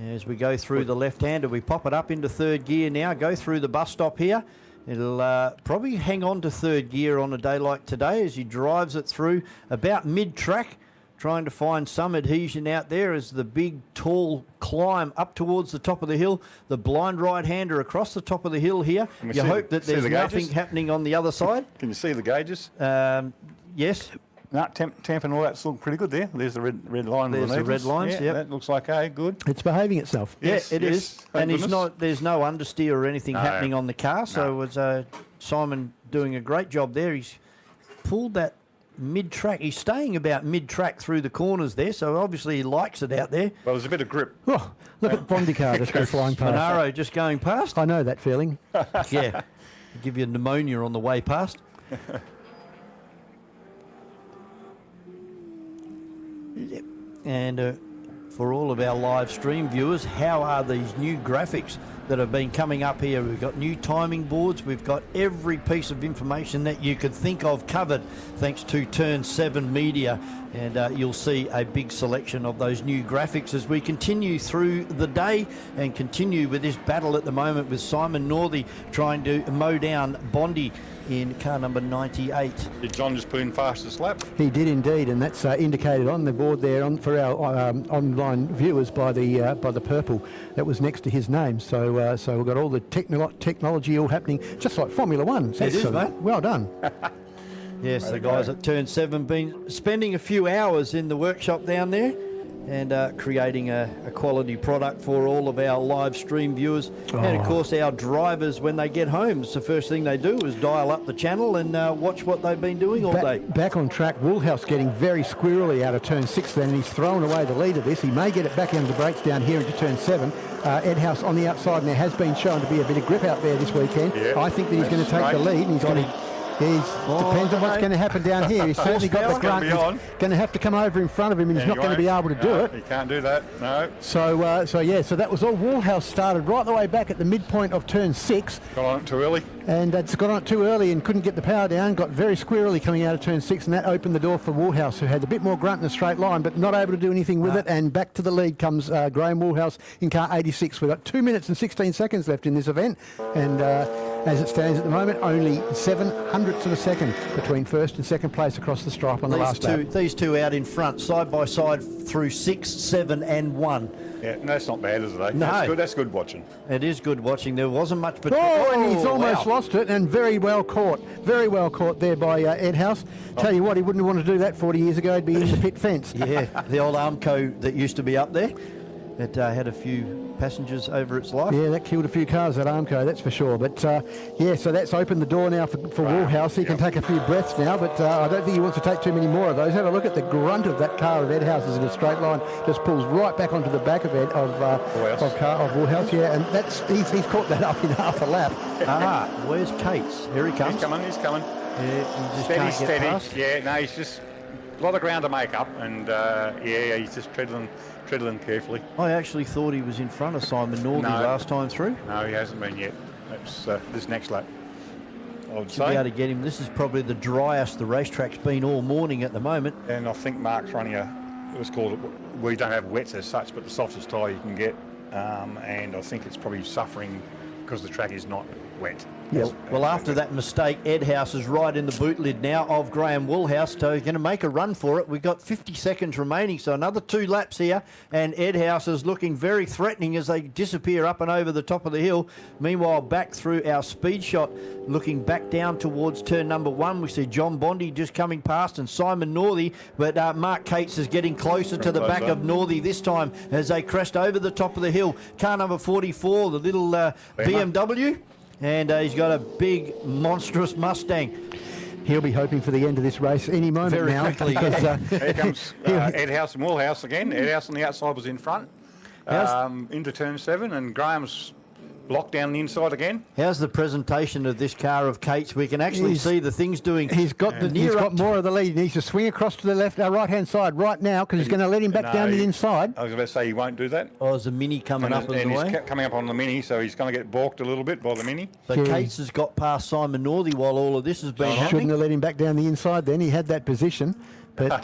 As we go through the left-hander, we pop it up into third gear now, go through the bus stop here. It'll probably hang on to third gear on a day like today as he drives it through about mid-track, trying to find some adhesion out there as the big, tall climb up towards the top of the hill. The blind right-hander across the top of the hill here. You hope that there's nothing happening on the other side. Can you see the gauges? Yes. No, temp and all that's looking pretty good there. There's the red line. There's the red lines, yeah. That looks like good. It's behaving itself. Yes, it is. And there's no understeer or anything happening on the car, so it was Simon doing a great job there. He's pulled that mid-track. He's staying about mid-track through the corners there, so obviously he likes it out there. Well, there's a bit of grip. Oh, look at Bondi car just go flying past. Monaro just going past. I know that feeling. Yeah, give you pneumonia on the way past. Yep. And for all of our live stream viewers, how are these new graphics that have been coming up here? We've got new timing boards. We've got every piece of information that you could think of covered thanks to Turn 7 Media. And you'll see a big selection of those new graphics as we continue through the day and continue with this battle at the moment with Simon Northey trying to mow down Bondi in car number 98. Did John just put in fastest lap? He did indeed, and that's indicated on the board there for our online viewers by the purple that was next to his name. So so we've got all the technology all happening, just like Formula One. It is, mate. Well done. Yes, the guys at Turn 7 been spending a few hours in the workshop down there and creating a quality product for all of our live stream viewers. And of course our drivers, when they get home, it's the first thing they do is dial up the channel and watch what they've been doing all day. Back on track, Woolhouse getting very squirrely out of turn 6 then, and he's thrown away the lead of this. He may get it back into the brakes down here into turn 7. Edhouse on the outside, and there has been shown to be a bit of grip out there this weekend. Yeah, I think that he's going to take the lead, and he's going to... depends on what's going to happen down here. He's certainly got the grunt. He's going to have to come over in front of him, and he's not going to be able to do it. He can't do that, no. So that was all. Woolhouse started right the way back at the midpoint of turn 6. Got on it too early. And it's got on it too early and couldn't get the power down. Got very squirrely coming out of turn 6, and that opened the door for Woolhouse, who had a bit more grunt in a straight line, but not able to do anything with it. And back to the lead comes Graham Woolhouse in car 86. We've got 2 minutes and 16 seconds left in this event, and as it stands at the moment, only 7/100ths of a second between first and second place across the stripe on the last lap. These two out in front, side by side through 6, 7 and 1. Yeah, no, that's not bad, is it? No. That's good watching. It is good watching. There wasn't much between. And he's almost lost it, and very well caught there by Edhouse. Tell you what, he wouldn't want to do that 40 years ago. He'd be in the pit fence. Yeah, the old Armco that used to be up there. It had a few passengers over its life. Yeah, that killed a few cars at Armco, that's for sure. But yeah, so that's opened the door now for Woolhouse. He can take a few breaths now, but I don't think he wants to take too many more of those. Have a look at the grunt of that car of Ed House's in a straight line. Just pulls right back onto the back of Woolhouse. Yeah, and he's caught that up in half a lap. Where's Cates? Here he comes. He's coming. Yeah, he just Steady, can't get past. Yeah, no, he's just a lot of ground to make up, and he's just treading carefully. I actually thought he was in front of Simon Northey last time through. No, he hasn't been yet. That's this next lap, I would Should be say. able to get him. This is probably the driest the racetrack's been all morning at the moment. And I think Mark's running we don't have wets as such, but the softest tyre you can get, and I think it's probably suffering because the track is not wet. Yeah. Well, after that mistake, Ed House is right in the boot lid now of Graham Woolhouse. So he's going to make a run for it. We've got 50 seconds remaining, so another 2 laps here. And Ed House is looking very threatening as they disappear up and over the top of the hill. Meanwhile, back through our speed shot, looking back down towards turn number 1, we see John Bondi just coming past and Simon Northey. But Mark Cates is getting closer to the back of Northey this time as they crest over the top of the hill. Car number 44, the little BMW. And he's got a big, monstrous Mustang. He'll be hoping for the end of this race any moment Very now. quickly. Here comes Ed House and Woolhouse again. Ed House on the outside was in front into turn 7, and Graham's blocked down the inside again. How's the presentation of this car of Cates? We can actually see the things doing. He's got more of the lead. He needs to swing across to the right-hand side right now because he's going to let him back down the inside. I was about to say he won't do that. Oh, there's a Mini coming up in the way. He's coming up on the Mini, so he's going to get balked a little bit by the Mini. So Cates has got past Simon Northey while all of this has been happening. Shouldn't have let him back down the inside then. He had that position. But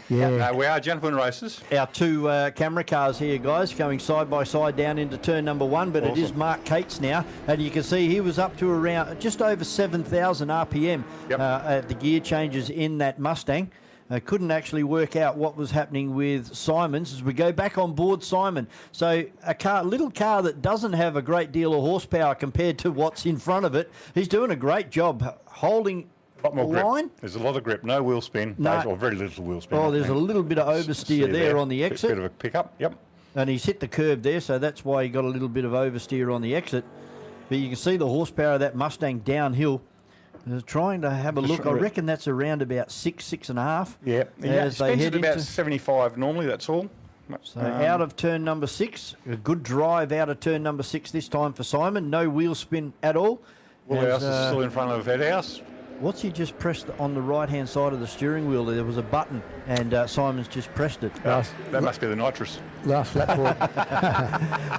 yeah. We are gentlemen racers. Our 2 camera cars here, guys, going side by side down into turn number 1, but it is Mark Cates now, and you can see he was up to around just over 7,000 RPM at the gear changes in that Mustang. Couldn't actually work out what was happening with Simon's as we go back on board Simon. So a little car that doesn't have a great deal of horsepower compared to what's in front of it. He's doing a great job holding A lot more grip. line. There's a lot of grip. No wheel spin. No. Or very little wheel spin. Oh, there's a little bit of oversteer there on the exit. Bit of a pickup. Yep. And he's hit the curb there, so that's why he got a little bit of oversteer on the exit. But you can see the horsepower of that Mustang downhill. Trying to have a look. I reckon that's around about 6.5. Yeah. As they head about into 75 normally. That's all. So out of turn number 6, a good drive out of turn number 6 this time for Simon. No wheel spin at all. Woolhouse is still in front of Ed House. What's he just pressed on the right-hand side of the steering wheel? There was a button, and Simon's just pressed it. That must be the nitrous. Last lap board.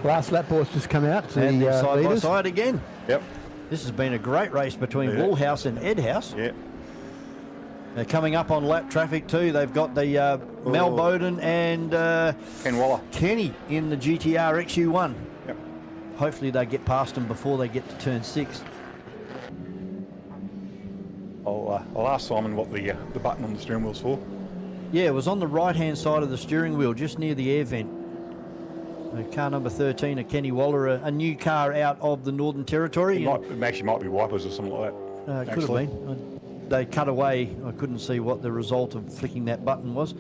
Last lap board's just come out. And the side by leaders. side again. Yep. This has been a great race between Woolhouse and Ed House. Yeah. They're coming up on lap traffic too. They've got the Mel Bowden and Ken Waller. Kenny in the GTR XU1. Yep. Hopefully they get past them before they get to turn 6. I'll ask Simon what the button on the steering wheel's for. Yeah, it was on the right-hand side of the steering wheel, just near the air vent. Car number 13, a Kenny Waller, a new car out of the Northern Territory. It actually might be wipers or something like that. Could have been. They cut away. I couldn't see what the result of flicking that button was.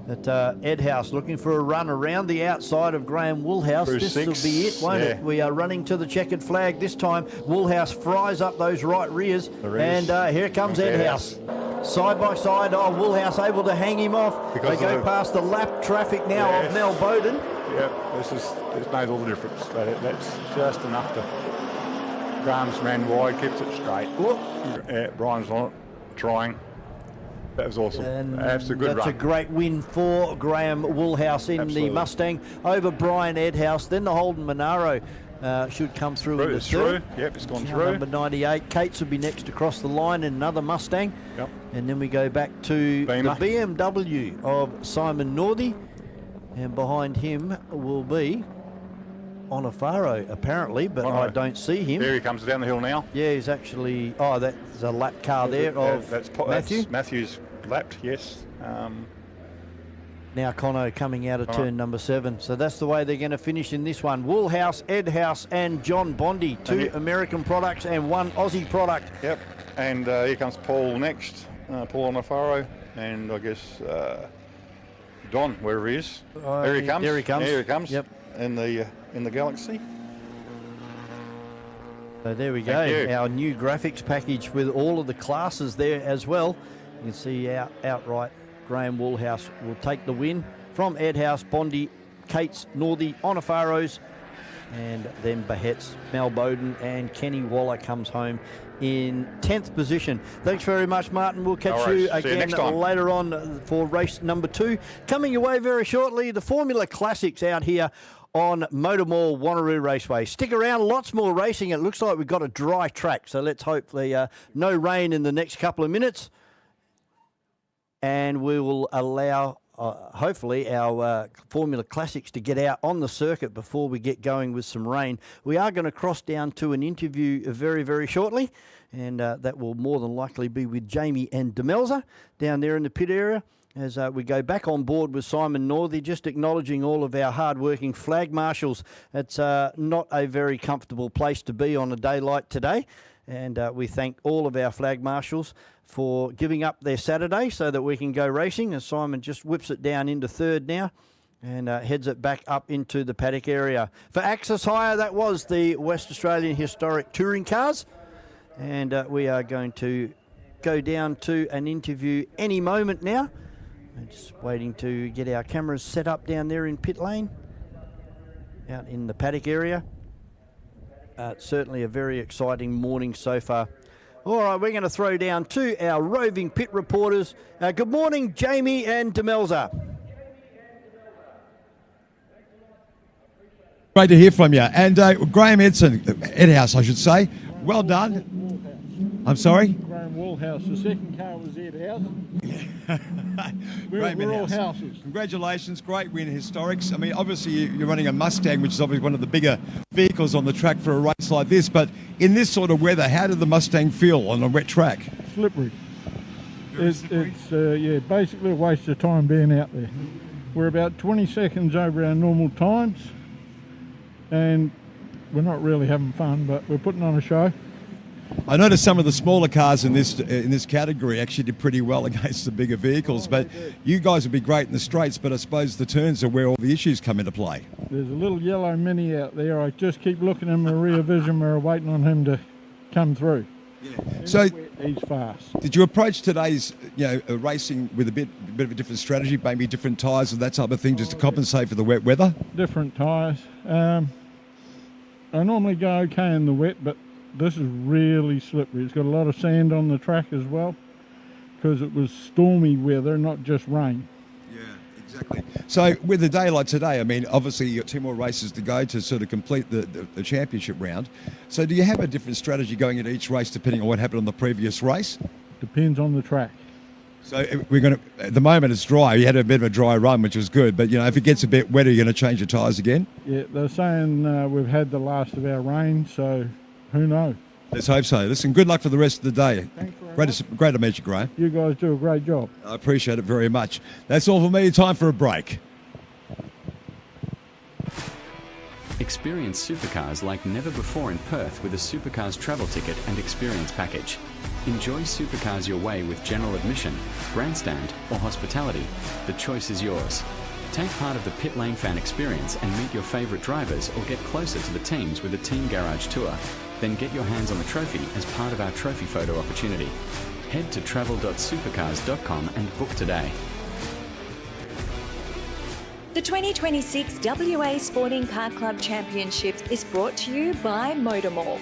But Ed House looking for a run around the outside of Graham Woolhouse. This will be it, won't it? We are running to the checkered flag this time. Woolhouse fries up those right rears. And here comes Ed House. Side by side, Woolhouse able to hang him off. They go past the lap traffic now of Mel Bowden. Yeah, it's made all the difference. That's just enough to. Graham's ran wide, keeps it straight. Brian's on it, trying. That was awesome. And that's a good run. That's a great win for Graham Woolhouse in the Mustang over Brian Ed House. Then the Holden Monaro should come through in the third. Yep, it's gone through. Number 98. Cates will be next across the line in another Mustang. Yep. And then we go back to the BMW of Simon Northey. And behind him will be Onofaro, apparently, but I don't see him. There he comes down the hill now. Yeah, he's actually... Oh, that's a lap car there of Matthew. That's Matthew's lapped, yes. Now Conno coming out of turn number 7. So that's the way they're going to finish in this one. Woolhouse, Ed House and John Bondi. 2 American products and 1 Aussie product. Yep. And here comes Paul next. Paul Onofaro. And I guess Don, wherever he is. There he comes. There he comes. There he comes. Yep. In the Galaxy. So there we go. Thank you. Our new graphics package with all of the classes there as well. You can see outright Graham Woolhouse will take the win from Ed House, Bondi, Cates, Northey, Onofaros, and then Behetz, Mal Bowden, and Kenny Waller comes home in 10th position. Thanks very much, Martin. We'll catch you again later on for race number 2. Coming your way very shortly, the Formula Classics out here on MotorMall Wanneroo Raceway. Stick around, lots more racing. It looks like we've got a dry track, so let's hope no rain in the next couple of minutes. And we will allow, hopefully, our Formula Classics to get out on the circuit before we get going with some rain. We are going to cross down to an interview very, very shortly, and that will more than likely be with Jamie and Demelza down there in the pit area as we go back on board with Simon Northey, just acknowledging all of our hard-working flag marshals. It's not a very comfortable place to be on a day like today, and we thank all of our flag marshals for giving up their Saturday so that we can go racing, as Simon just whips it down into third now and heads it back up into the paddock area. For Access Hire, that was the West Australian Historic Touring Cars, and we are going to go down to an interview any moment now. I'm just waiting to get our cameras set up down there in pit lane, out in the paddock area. Certainly a very exciting morning so far. All right, we're going to throw down to our roving pit reporters. Good morning, Jamie and Demelza. Great to hear from you. And Graham Edhouse, I should say. Well done. I'm sorry? Graham Woolhouse. The second car was Edhouse. we're all houses. Congratulations, great win, historics. I mean, obviously you're running a Mustang, which is obviously one of the bigger vehicles on the track for a race like this, but in this sort of weather, how did the Mustang feel on a wet track? Slippery. It's basically a waste of time being out there. We're about 20 seconds over our normal times, and we're not really having fun, but we're putting on a show. I noticed some of the smaller cars in this category actually did pretty well against the bigger vehicles, but you guys would be great in the straights, but I suppose the turns are where all the issues come into play. There's a little yellow Mini out there. I just keep looking in my rear vision mirror, waiting on him to come through. Yeah. So he's fast. Did you approach today's racing with a bit of a different strategy, maybe different tyres and that type of thing, just to compensate for the wet weather? Different tyres. I normally go okay in the wet, but this is really slippery. It's got a lot of sand on the track as well because it was stormy weather, not just rain. Yeah, exactly. So with a day like today, I mean, obviously you've got 2 more races to go to sort of complete the championship round. So do you have a different strategy going into each race depending on what happened on the previous race? Depends on the track. So we're going to, at the moment it's dry. You had a bit of a dry run, which was good. But, if it gets a bit wetter, you're going to change your tyres again? Yeah, they're saying we've had the last of our rain, so who knows? Let's hope so. Listen, good luck for the rest of the day. Thanks very much. Great to meet you, Graham. You guys do a great job. I appreciate it very much. That's all for me. Time for a break. Experience supercars like never before in Perth with a Supercars travel ticket and experience package. Enjoy supercars your way with general admission, grandstand or hospitality. The choice is yours. Take part of the pit lane fan experience and meet your favourite drivers or get closer to the teams with a team garage tour. Then get your hands on the trophy as part of our trophy photo opportunity. Head to travel.supercars.com and book today. The 2026 WA Sporting Car Club Championships is brought to you by MotorMall.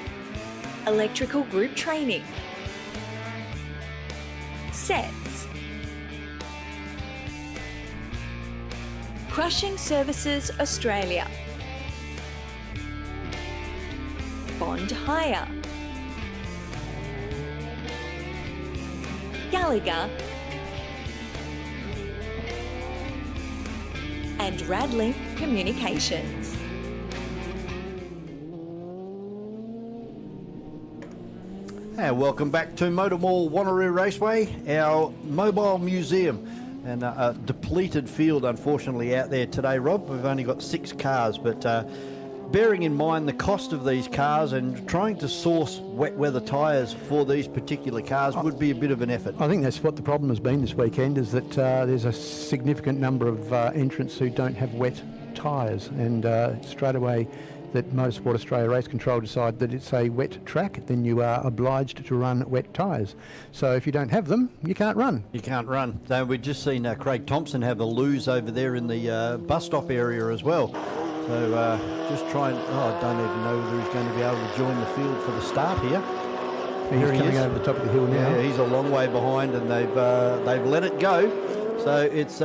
Electrical Group Training. Sets. Crushing Services Australia. Bond Hire. Gallagher. And Radlink Communications. And welcome back to MotorMall Wanneroo Raceway, our mobile museum. And a depleted field, unfortunately, out there today, Rob. We've only got 6 cars, but bearing in mind the cost of these cars and trying to source wet weather tyres for these particular cars would be a bit of an effort. I think that's what the problem has been this weekend, is that there's a significant number of entrants who don't have wet tyres, and straight away that Motorsport Australia Race Control decide that it's a wet track, then you are obliged to run wet tyres. So if you don't have them, you can't run. You can't run. So we've just seen Craig Thompson have a lose over there in the bus stop area as well. So just trying, I don't even know whether he's going to be able to join the field for the start here. He's coming over the top of the hill now. Yeah, he's a long way behind, and they've let it go. So it's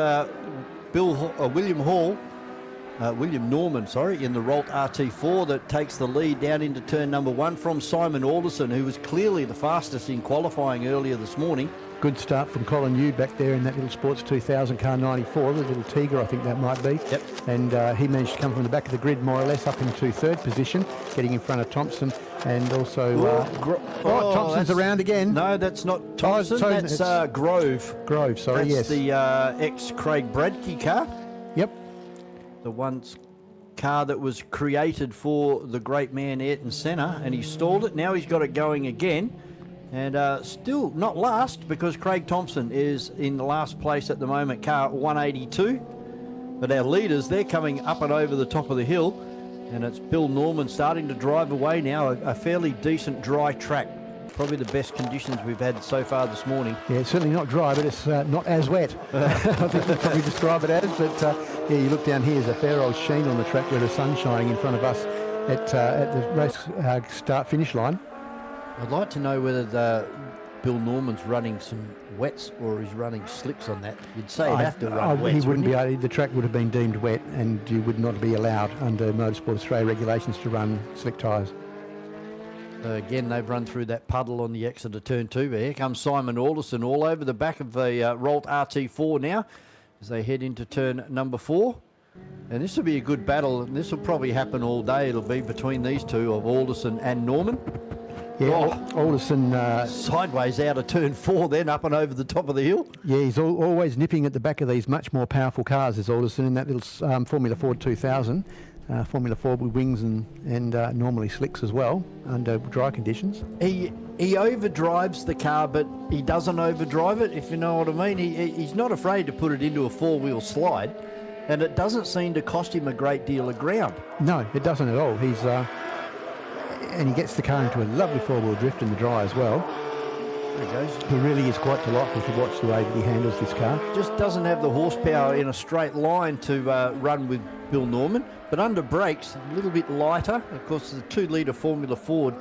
William Norman, in the Rolt RT4 that takes the lead down into turn number 1 from Simon Alderson, who was clearly the fastest in qualifying earlier this morning. Good start from Colin Yu back there in that little Sports 2000 car 94, the little Tiger I think that might be. Yep. And he managed to come from the back of the grid more or less up into third position, getting in front of Thompson, and also Thompson's around again. No, that's not Thompson, that's Grove. Grove, sorry, that's yes. The ex-Craig Bradkey car. Yep. The once car that was created for the great man Ayrton Senna, and he stalled it. Now he's got it going again, and still not last, because Craig Thompson is in the last place at the moment, car 182. But our leaders, they're coming up and over the top of the hill, and it's Bill Norman starting to drive away now. A fairly decent dry track. Probably the best conditions we've had so far this morning. Yeah, it's certainly not dry, but it's not as wet. I think you'd probably describe it as, but yeah, you look down here, there's a fair old sheen on the track where the sun's shining in front of us at the race start-finish line. I'd like to know whether Bill Norman's running some wets or he's running slicks on that. You'd say he'd have to run wets, he wouldn't be he? able, the track would have been deemed wet, and you would not be allowed under Motorsport Australia regulations to run slick tyres. Again, they've run through that puddle on the exit of turn 2. But here comes Simon Alderson all over the back of the Rolt RT4 now as they head into turn number 4. And this will be a good battle, and this will probably happen all day. It'll be between these two of Alderson and Norman. Yeah, Alderson... sideways out of turn 4, then up and over the top of the hill. Yeah, he's always nipping at the back of these much more powerful cars, is Alderson, in that little Formula Ford 2000. Formula Ford with wings and normally slicks as well under dry conditions. He overdrives the car, but he doesn't overdrive it, if you know what I mean. He's not afraid to put it into a four-wheel slide, and it doesn't seem to cost him a great deal of ground. No, it doesn't at all. He's and he gets the car into a lovely four-wheel drift in the dry as well. There he goes. He really is quite delightful to watch the way that he handles this car. Just doesn't have the horsepower in a straight line to run with Bill Norman, but under brakes, a little bit lighter. Of course, the 2-litre Formula Ford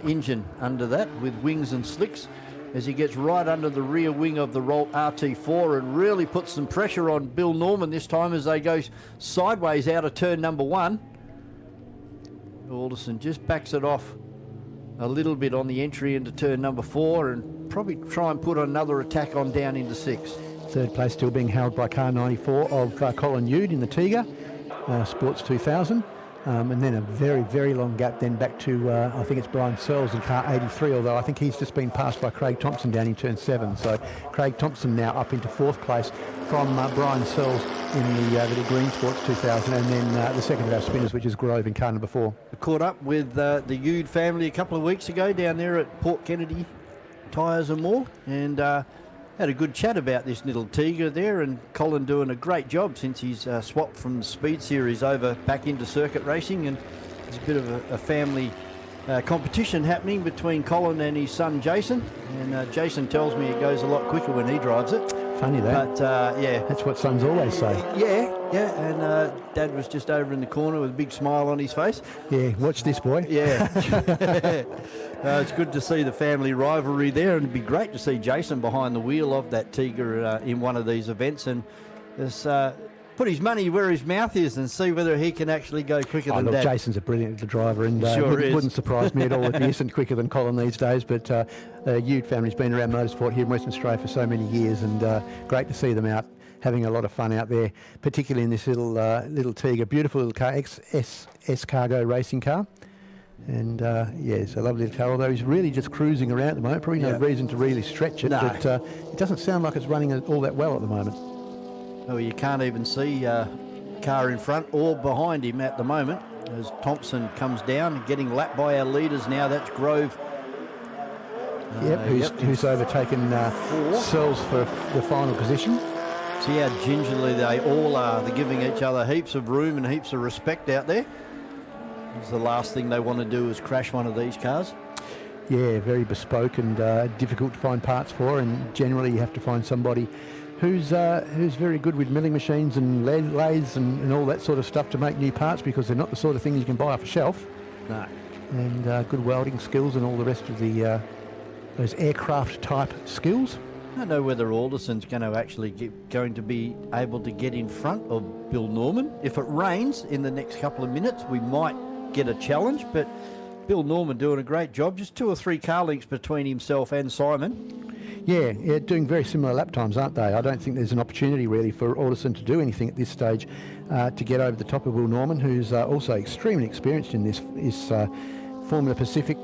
engine under that with wings and slicks, as he gets right under the rear wing of the Rolt RT4 and really puts some pressure on Bill Norman this time as they go sideways out of turn number 1. Alderson just backs it off a little bit on the entry into turn number 4 and probably try and put another attack on down into 6. Third place still being held by car 94 of Colin Yude in the Tiga, Sports 2000. And then a very, very long gap then back to, I think it's Brian Searles in car 83, although I think he's just been passed by Craig Thompson down in turn 7. So Craig Thompson now up into 4th place from Brian Searles in the little green Sports 2000, and then the second of our spinners, which is Grove in car number 4. I caught up with the Yude family a couple of weeks ago down there at Port Kennedy Tyres and More, and had a good chat about this little Tiga there, and Colin doing a great job since he's swapped from the Speed Series over back into circuit racing, and there's a bit of a family competition happening between Colin and his son Jason, and Jason tells me it goes a lot quicker when he drives it. Funny that. But yeah. That's what sons always say. Yeah, and Dad was just over in the corner with a big smile on his face. Yeah, watch this, boy. Yeah. It's good to see the family rivalry there, and it'd be great to see Jason behind the wheel of that Tiga in one of these events, and just put his money where his mouth is and see whether he can actually go quicker than Dad. Jason's a brilliant driver, and sure wouldn't surprise me at all if he isn't quicker than Colin these days. But Yude family's been around motorsport here in Western Australia for so many years, and great to see them out having a lot of fun out there, particularly in this little Tiga, beautiful little car, S cargo racing car. And yeah, it's a lovely little car, although he's really just cruising around at the moment. Probably no reason to really stretch it, but it doesn't sound like it's running all that well at the moment. Oh, you can't even see car in front or behind him at the moment. as Thompson comes down and getting lapped by our leaders now. That's Grove. Who's overtaken Searles for the final position. See how gingerly they all are. They're giving each other heaps of room and heaps of respect out there. Because the last thing they want to do is crash one of these cars. Yeah, very bespoke and difficult to find parts for, and generally you have to find somebody who's very good with milling machines and lathes and all that sort of stuff to make new parts, because they're not the sort of thing you can buy off a shelf. No. And good welding skills and all the rest of the those aircraft type skills. I don't know whether Alderson's going to be able to get in front of Bill Norman. If it rains in the next couple of minutes, we might get a challenge, but Bill Norman doing a great job. Just 2 or 3 car lengths between himself and Simon. Yeah, doing very similar lap times, aren't they? I don't think there's an opportunity really for Alderson to do anything at this stage to get over the top of Will Norman, who's also extremely experienced in this Formula Pacific,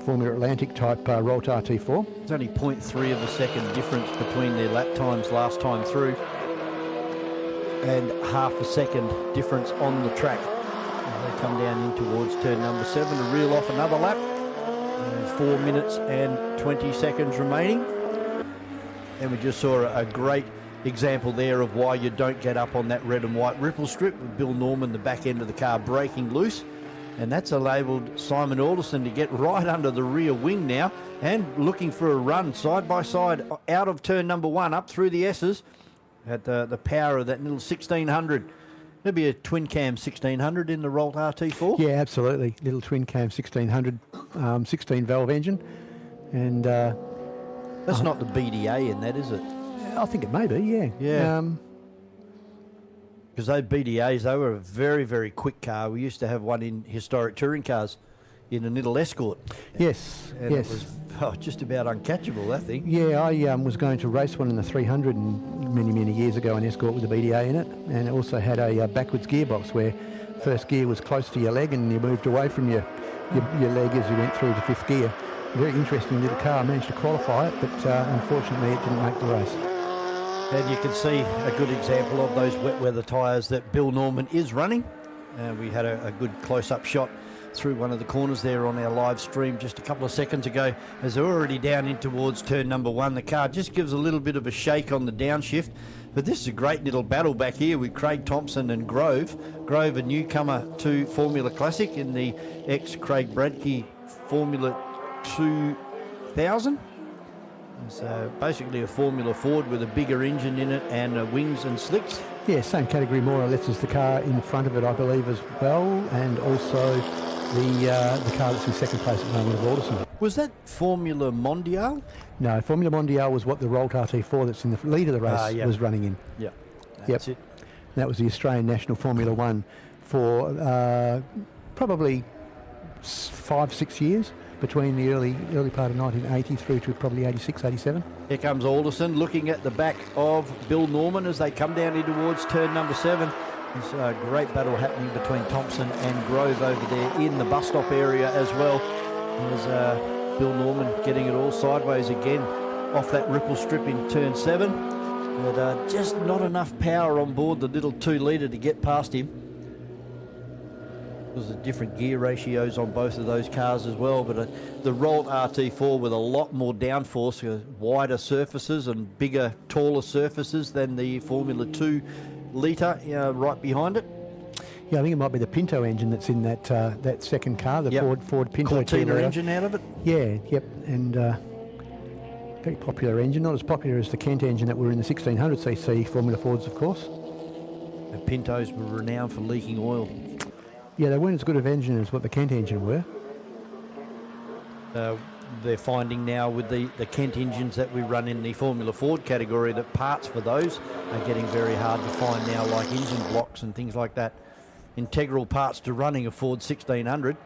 Formula Atlantic type Rolt RT4. There's only 0.3 of a second difference between their lap times last time through, and half a second difference on the track. They come down in towards turn number 7 to reel off another lap. 4 minutes and 20 seconds remaining. And we just saw a great example there of why you don't get up on that red and white ripple strip, with Bill Norman, the back end of the car, breaking loose. And that's enabled Simon Alderson to get right under the rear wing now and looking for a run side by side out of turn number 1 up through the S's at the power of that little 1600. There'll be a twin cam 1600 in the Rolt RT4. Yeah, absolutely. Little twin cam 1600, 16 valve engine. And that's not the BDA in that, is it? I think it may be, yeah. Yeah. Because those BDAs, they were a very, very quick car. We used to have one in historic touring cars in a little Escort. Yes, and yes. It was just about uncatchable, that thing. Yeah, I was going to race one in the 300 many, many years ago, an Escort with a BDA in it, and it also had a backwards gearbox where first gear was close to your leg and you moved away from your leg as you went through the 5th gear. Very interesting little car. I managed to qualify it, but unfortunately it didn't make the race. And you can see a good example of those wet weather tyres that Bill Norman is running. We had a good close-up shot through one of the corners there on our live stream just a couple of seconds ago, as they're already down in towards turn number 1. The car just gives a little bit of a shake on the downshift, but this is a great little battle back here with Craig Thompson and Grove. Grove, a newcomer to Formula Classic in the ex-Craig Bradke Formula 2000. So basically a Formula Ford with a bigger engine in it and wings and slicks. Yeah, same category more or less as the car in front of it, I believe, as well, and also the car that's in second place at the moment of Alderson. Was that Formula Mondial? No, Formula Mondial was what the Rolt RT4 that's in the lead of the race was running in. Yeah, that's it. That was the Australian National Formula 1 for probably 5-6 years, between the early part of 1980 through to probably 86, 87. Here comes Alderson looking at the back of Bill Norman as they come down in towards turn number 7. There's a great battle happening between Thompson and Grove over there in the bus stop area as well. There's Bill Norman getting it all sideways again off that ripple strip in turn 7. But just not enough power on board the little 2-litre to get past him. Because of different gear ratios on both of those cars as well, but the Rolt RT4 with a lot more downforce, wider surfaces and bigger, taller surfaces than the Formula 2 litre right behind it. Yeah, I think it might be the Pinto engine that's in that second car, the Ford Pinto Cortina engine out of it. Yeah, yep, and very popular engine, not as popular as the Kent engine that were in the 1600cc Formula Fords, of course. The Pintos were renowned for leaking oil. Yeah, they weren't as good of engine as what the Kent engine were. They're finding now with the Kent engines that we run in the Formula Ford category that parts for those are getting very hard to find now, like engine blocks and things like that. Integral parts to running a Ford 1600.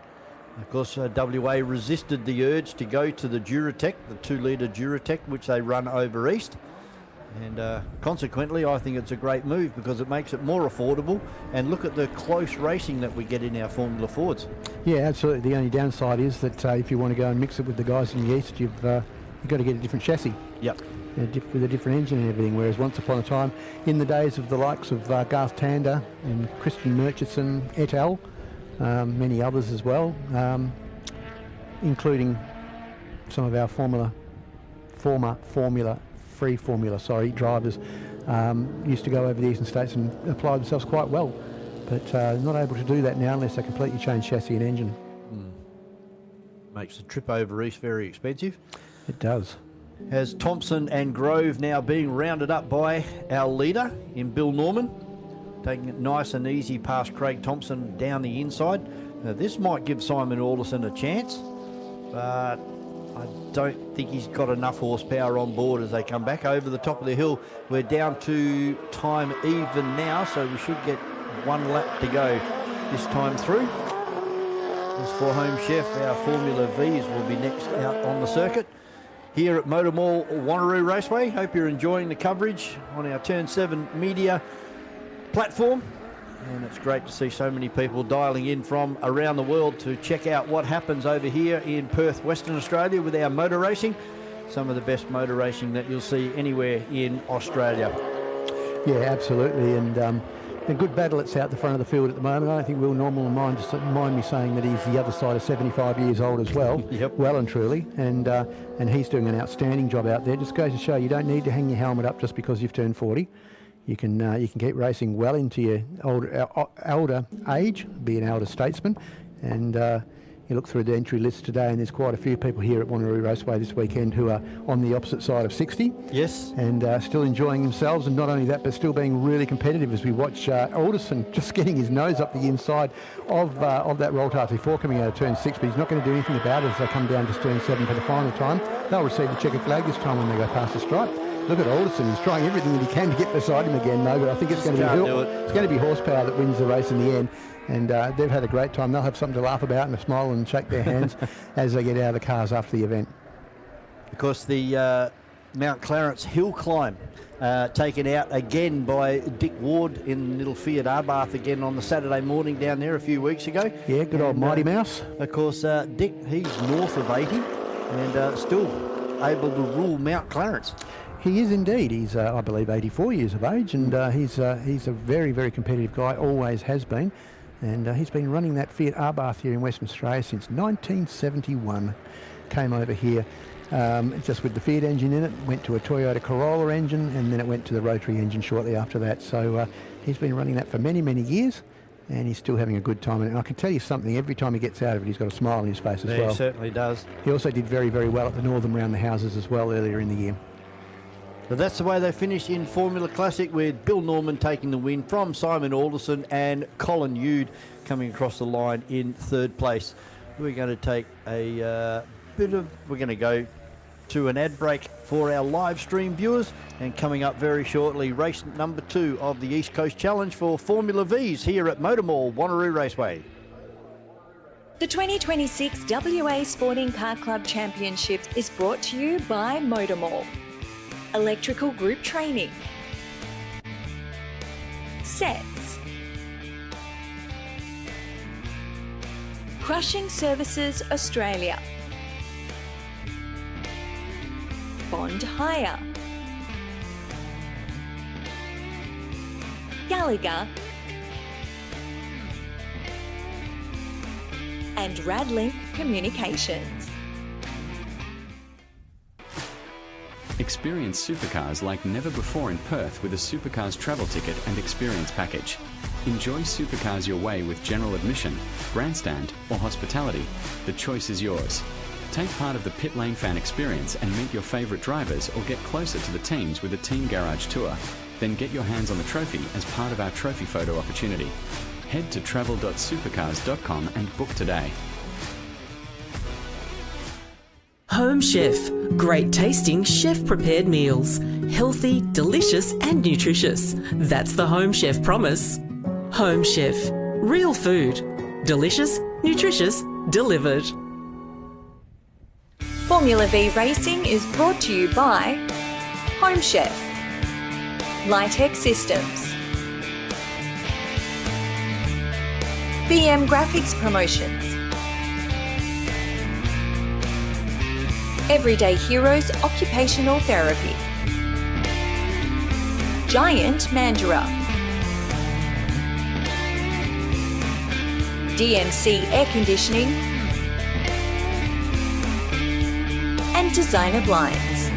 Of course, WA resisted the urge to go to the Duratec, the 2-litre Duratec, which they run over east. And consequently, I think it's a great move because it makes it more affordable. And look at the close racing that we get in our Formula Fords. Yeah, absolutely. The only downside is that if you want to go and mix it with the guys in the east, you've got to get a different chassis. Yep. With a different engine and everything. Whereas once upon a time, in the days of the likes of Garth Tander and Christian Murchison et al., many others as well, including some of our former free formula drivers. Used to go over the eastern states and apply themselves quite well, but not able to do that now unless they completely change chassis and engine. Makes the trip over east very expensive. It does. As Thompson and Grove now being rounded up by our leader in Bill Norman, taking it nice and easy past Craig Thompson down the inside. Now, this might give Simon Alderson a chance, but I don't think he's got enough horsepower on board as they come back over the top of the hill. We're down to time even now, so we should get one lap to go this time through. As for Home Chef, our Formula Vs will be next out on the circuit here at MotorMall Wanneroo Raceway. Hope you're enjoying the coverage on our Turn 7 media platform. And it's great to see so many people dialing in from around the world to check out what happens over here in Perth, Western Australia with our motor racing. Some of the best motor racing that you'll see anywhere in Australia. Yeah, absolutely. And a good battle that's out the front of the field at the moment. I don't think Will Norman will mind me saying that he's the other side of 75 years old as well. Yep. Well and truly. And he's doing an outstanding job out there. Just goes to show you don't need to hang your helmet up just because you've turned 40. You can keep racing well into your older age, be an elder statesman, and you look through the entry list today, and there's quite a few people here at Wanneroo Raceway this weekend who are on the opposite side of 60. Yes. And still enjoying themselves, and not only that, but still being really competitive as we watch Alderson just getting his nose up the inside of that Roll RT4 coming out of turn 6, but he's not going to do anything about it as they come down to turn 7 for the final time. They'll receive the checkered flag this time when they go past the stripe. Look at Alderson, he's trying everything that he can to get beside him again, though, but I think it's going to be horsepower that wins the race in the end. And they've had a great time. They'll have something to laugh about and a smile and shake their hands as they get out of the cars after the event. Of course, the Mount Clarence hill climb taken out again by Dick Ward in little Fiat Arbath again on the Saturday morning down there a few weeks ago. Yeah, good old Mighty Mouse. Of course, Dick, he's north of 80 and still able to rule Mount Clarence. He is indeed. He's, I believe, 84 years of age, and he's a very, very competitive guy, always has been. And he's been running that Fiat Arbath here in Western Australia since 1971. Came over here just with the Fiat engine in it, went to a Toyota Corolla engine, and then it went to the rotary engine shortly after that. So he's been running that for many, many years, and he's still having a good time. And I can tell you something, every time he gets out of it, he's got a smile on his face as well. He certainly does. He also did very, very well at the Northern Round the Houses as well earlier in the year. But that's the way they finished in Formula Classic, with Bill Norman taking the win from Simon Alderson and Colin Yude coming across the line in third place. We're going to take we're going to go to an ad break for our live stream viewers, and coming up very shortly, race number 2 of the East Coast Challenge for Formula Vs here at MotorMall Wanneroo Raceway. The 2026 WA Sporting Car Club Championship is brought to you by MotorMall. Electrical Group Training, Sets, Crushing Services Australia, Bond Hire, Gallagher, and Radlink Communications. Experience supercars like never before in Perth with a Supercars travel ticket and experience package. Enjoy supercars your way with general admission, grandstand or hospitality. The choice is yours. Take part of the pit lane fan experience and meet your favourite drivers, or get closer to the teams with a team garage tour. Then get your hands on the trophy as part of our trophy photo opportunity. Head to travel.supercars.com and book today. Home Chef. Great tasting chef-prepared meals. Healthy, delicious and nutritious. That's the Home Chef promise. Home Chef. Real food. Delicious, nutritious, delivered. Formula V Racing is brought to you by Home Chef, Litec Systems, BM Graphics Promotions, Everyday Heroes Occupational Therapy, Giant Mandurah, DMC Air Conditioning, and Designer Blinds.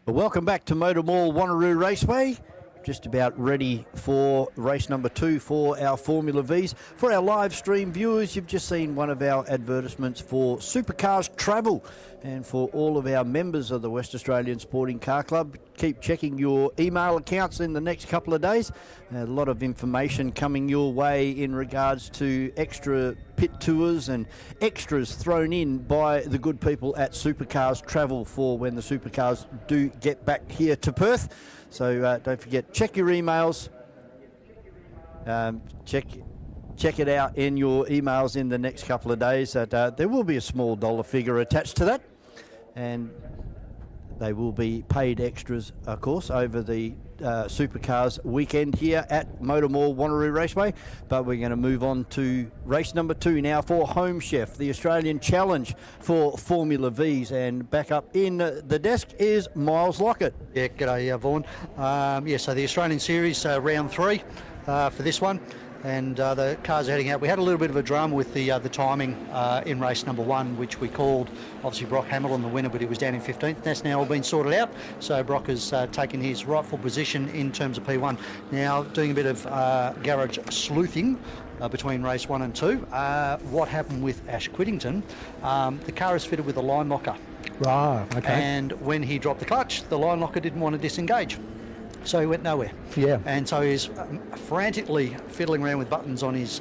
Well, welcome back to MotorMall Wanneroo Raceway. Just about ready for race number 2 for our Formula Vs. For our live stream viewers, you've just seen one of our advertisements for Supercars Travel. And for all of our members of the West Australian Sporting Car Club, keep checking your email accounts in the next couple of days. A lot of information coming your way in regards to extra pit tours and extras thrown in by the good people at Supercars Travel for when the Supercars do get back here to Perth. So don't forget, check your emails. Check it out in your emails in the next couple of days. There will be a small dollar figure attached to that, and they will be paid extras, of course, over the Supercars weekend here at MotorMall Wanneroo Raceway. But we're going to move on to race number 2 now for Home Chef, the Australian Challenge for Formula Vs. And back up in the desk is Miles Lockett. Yeah, g'day, Vaughan. So the Australian Series, round 3 for this one. And the cars are heading out. We had a little bit of a drama with the timing in race number 1, which we called, obviously, Brock Hamilton the winner, but he was down in 15th. That's now all been sorted out. So Brock has taken his rightful position in terms of P1. Now, doing a bit of garage sleuthing between race 1 and 2. What happened with Ash Whittington? The car is fitted with a line locker. Right, okay. And when he dropped the clutch, the line locker didn't want to disengage. So he went nowhere. Yeah. And so he's frantically fiddling around with buttons on his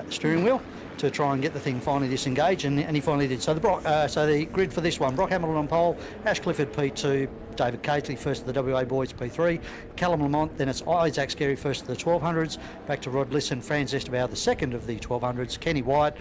steering wheel to try and get the thing finally disengaged, and he finally did. So the grid for this one: Brock Hamilton on pole, Ash Clifford P2, David Caseley first of the WA boys P3, Callum Lamont, then it's Isaac Scarry first of the 1200s, back to Rod Lisson, Franz Esterbauer the second of the 1200s, Kenny Wyatt,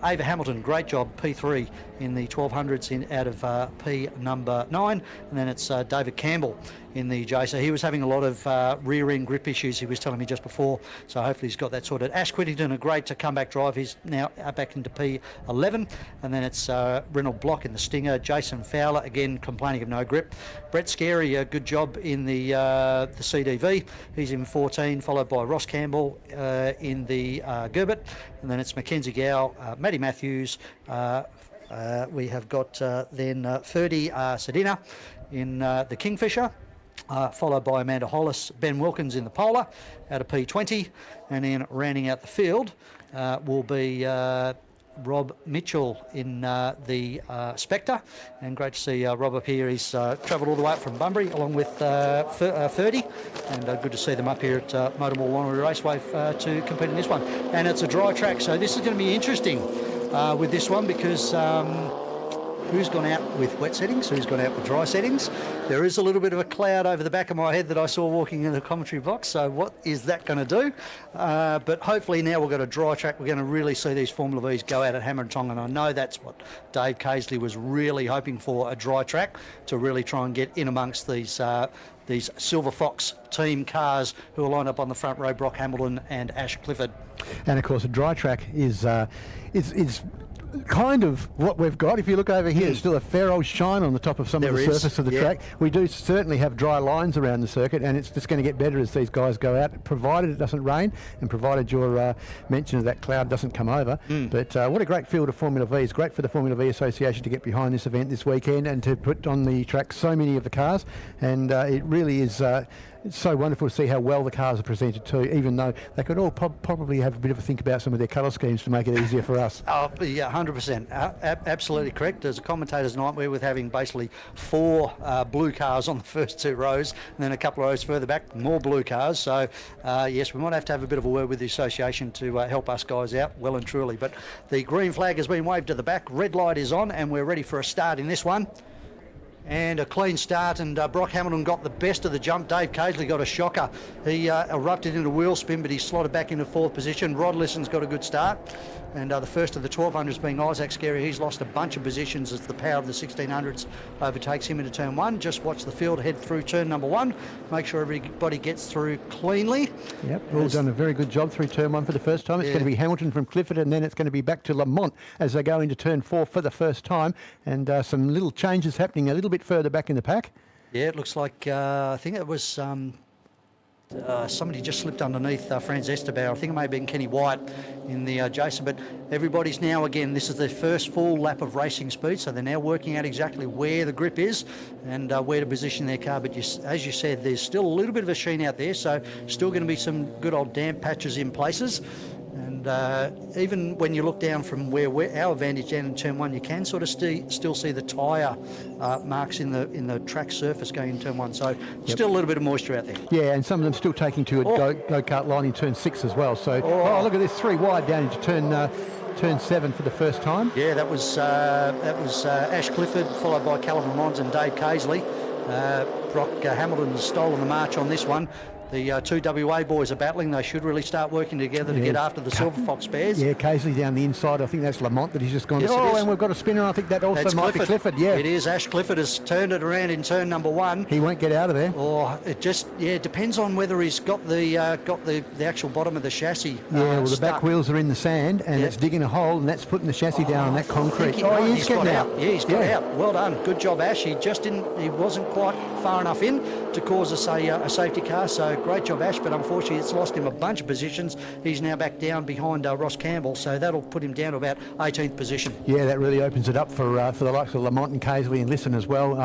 Ava Hamilton, great job, P3 in the 1200s out of P number 9, and then it's David Campbell in the J. So he was having a lot of rear end grip issues, he was telling me just before, so hopefully he's got that sorted. Ash Whittington, a great comeback drive, he's now back into P11, and then it's Reynold Block in the Stinger, Jason Fowler, again complaining of no grip, Brett Scarey, a good job in the CDV, he's in 14, followed by Ross Campbell in the Gerbert, and then it's Mackenzie Gow, Matty Matthews, we have got then Ferdy Sedina in the Kingfisher, followed by Amanda Hollis, Ben Wilkins in the Polar out of P20, and then rounding out the field will be Rob Mitchell in the Spectre, and great to see Rob up here. He's travelled all the way up from Bunbury along with Ferdy, and good to see them up here at MotorMall Wanneroo Raceway to compete in this one. And it's a dry track, so this is going to be interesting with this one, because who's gone out with wet settings, who's gone out with dry settings. There is a little bit of a cloud over the back of my head that I saw walking in the commentary box, so what is that going to do? But hopefully now we've got a dry track, we're going to really see these Formula Vs go out at Hammer and Tong, and I know that's what Dave Caseley was really hoping for, a dry track to really try and get in amongst these Silver Fox team cars who are lined up on the front row, Brock Hamilton and Ash Clifford. And of course a dry track is kind of what we've got. If you look over here, there's still a fair old shine on the top of some of the surface of the track. We do certainly have dry lines around the circuit, and it's just going to get better as these guys go out, provided it doesn't rain and provided your mention of that cloud doesn't come over. But what a great field of Formula V. It's great for the Formula V Association to get behind this event this weekend and to put on the track so many of the cars, and it really is it's so wonderful to see how well the cars are presented too, even though they could all probably have a bit of a think about some of their colour schemes to make it easier for us. Oh, yeah, 100%. Absolutely correct. There's a commentator's nightmare with having basically 4 blue cars on the first 2 rows, and then a couple of rows further back, more blue cars. So, yes, we might have to have a bit of a word with the association to help us guys out, well and truly. But the green flag has been waved to the back, red light is on, and we're ready for a start in this one. And a clean start, and Brock Hamilton got the best of the jump. Dave Caseley got a shocker. He erupted into wheel spin, but he slotted back into 4th position. Rod Lisson's got a good start. And the first of the 1200s being Isaac Scarry. He's lost a bunch of positions as the power of the 1600s overtakes him into turn 1. Just watch the field head through turn number 1. Make sure everybody gets through cleanly. Yep, all done a very good job through turn 1 for the first time. It's going to be Hamilton from Clifford, and then it's going to be back to Lamont as they go into turn 4 for the first time. And some little changes happening a little bit further back in the pack. Yeah, it looks like, I think it was somebody just slipped underneath Franz Esterbauer. I think it may have been Kenny White in the Jason, but everybody's now, again, this is their first full lap of racing speed, so they're now working out exactly where the grip is and where to position their car. But as you said, there's still a little bit of a sheen out there, so still going to be some good old damp patches in places. And even when you look down from where our vantage down in turn 1, you can sort of still see the tyre marks in the track surface going in turn 1. So still a little bit of moisture out there. Yeah, and some of them still taking to a go-kart line in turn 6 as well. So, look at this, 3 wide down into turn 7 for the first time. Yeah, that was Ash Clifford, followed by Callum Lamont and Dave Casely. Brock Hamilton has stolen the march on this one. The two WA boys are battling. They should really start working together to get after the Silver Fox Bears. Yeah, Casely down the inside. I think that's Lamont that he's just gone. Yes, and we've got a spinner. I think that also might be Clifford. Yeah, it is. Ash Clifford has turned it around in turn number 1. He won't get out of there. Or it just depends on whether he's got the actual bottom of the chassis. Well, the back wheels are in the sand and it's digging a hole and that's putting the chassis down on that concrete. He's getting out. Yeah, he's got out. Well done. Good job, Ash. He wasn't quite far enough in to cause us a safety car. So great job, Ash. But unfortunately, it's lost him a bunch of positions. He's now back down behind Ross Campbell, so that'll put him down to about 18th position. Yeah, that really opens it up for the likes of Lamont and Casely and Lisson as well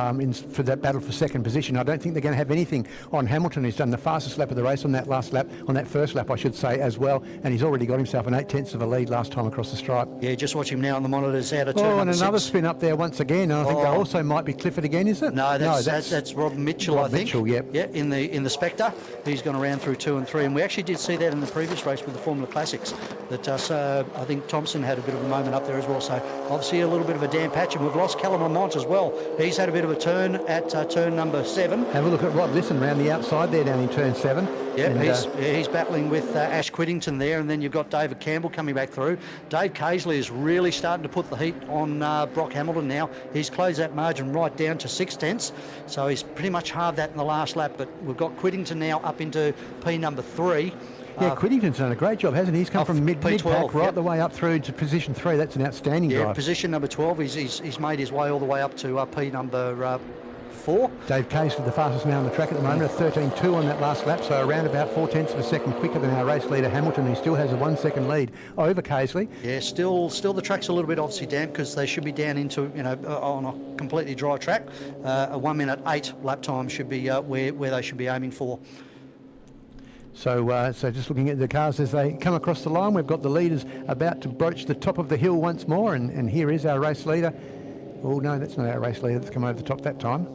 for that battle for second position. I don't think they're going to have anything on Hamilton, who's done the fastest lap of the race on that first lap, I should say, as well, and he's already got himself an 8/10 of a lead last time across the stripe. Yeah, just watch him now on the monitors out of turn and another 6. spin up there once again, and I think that also might be Clifford again, is it? No, that's Rob Mitchell, I think. Mitchell, yep. Yeah, in the Spectre. He's gone around through 2 and 3, and we actually did see that in the previous race with the Formula Classics, that I think Thompson had a bit of a moment up there as well. So obviously a little bit of a damp patch, and we've lost Callum Lamont as well. He's had a bit of a turn at turn number 7. Have a look at Rod Lisson around the outside there down in turn 7. Yeah, he's battling with Ash Quiddington there, and then you've got David Campbell coming back through. Dave Casely is really starting to put the heat on Brock Hamilton now. He's closed that margin right down to 6/10, so he's pretty much halved that in the last lap. But we've got Quiddington now up into P number 3. Yeah, Quiddington's done a great job, hasn't he? He's come from mid-pack right the way up through to position 3. That's an outstanding drive. Position number 12. He's made his way all the way up to P number 4. Dave Casely, the fastest man on the track at the moment, at 13.2 on that last lap, so around about 0.4 of a second quicker than our race leader Hamilton, who still has a 1 second lead over Casely. Yeah, still the track's a little bit obviously damp because they should be down into on a completely dry track. A 1 minute 8 lap time should be where they should be aiming for. So just looking at the cars as they come across the line, we've got the leaders about to broach the top of the hill once more, and here is our race leader. Oh no, that's not our race leader that's come over the top that time.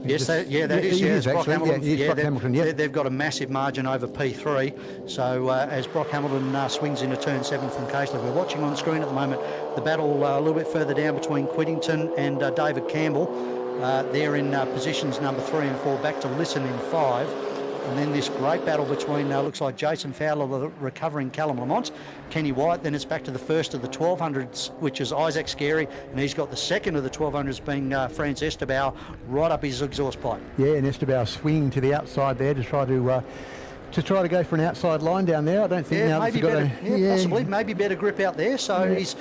Yes, that is Brock Hamilton. Brock Hamilton, yeah. They've got a massive margin over P3. So as Brock Hamilton swings into turn 7 from Casely, we're watching on screen at the moment the battle a little bit further down between Quiddington and David Campbell. They're in positions number 3 and 4, back to Lisson in 5. And then this great battle between, looks like Jason Fowler, the recovering Callum Lamont, Kenny White. Then it's back to the first of the 1200s, which is Isaac Scarey, and he's got the second of the 1200s being Franz Esterbauer right up his exhaust pipe. Yeah, and Esterbauer swinging to the outside there to try to go for an outside line down there. I don't think now maybe better, possibly maybe better grip out there. So he's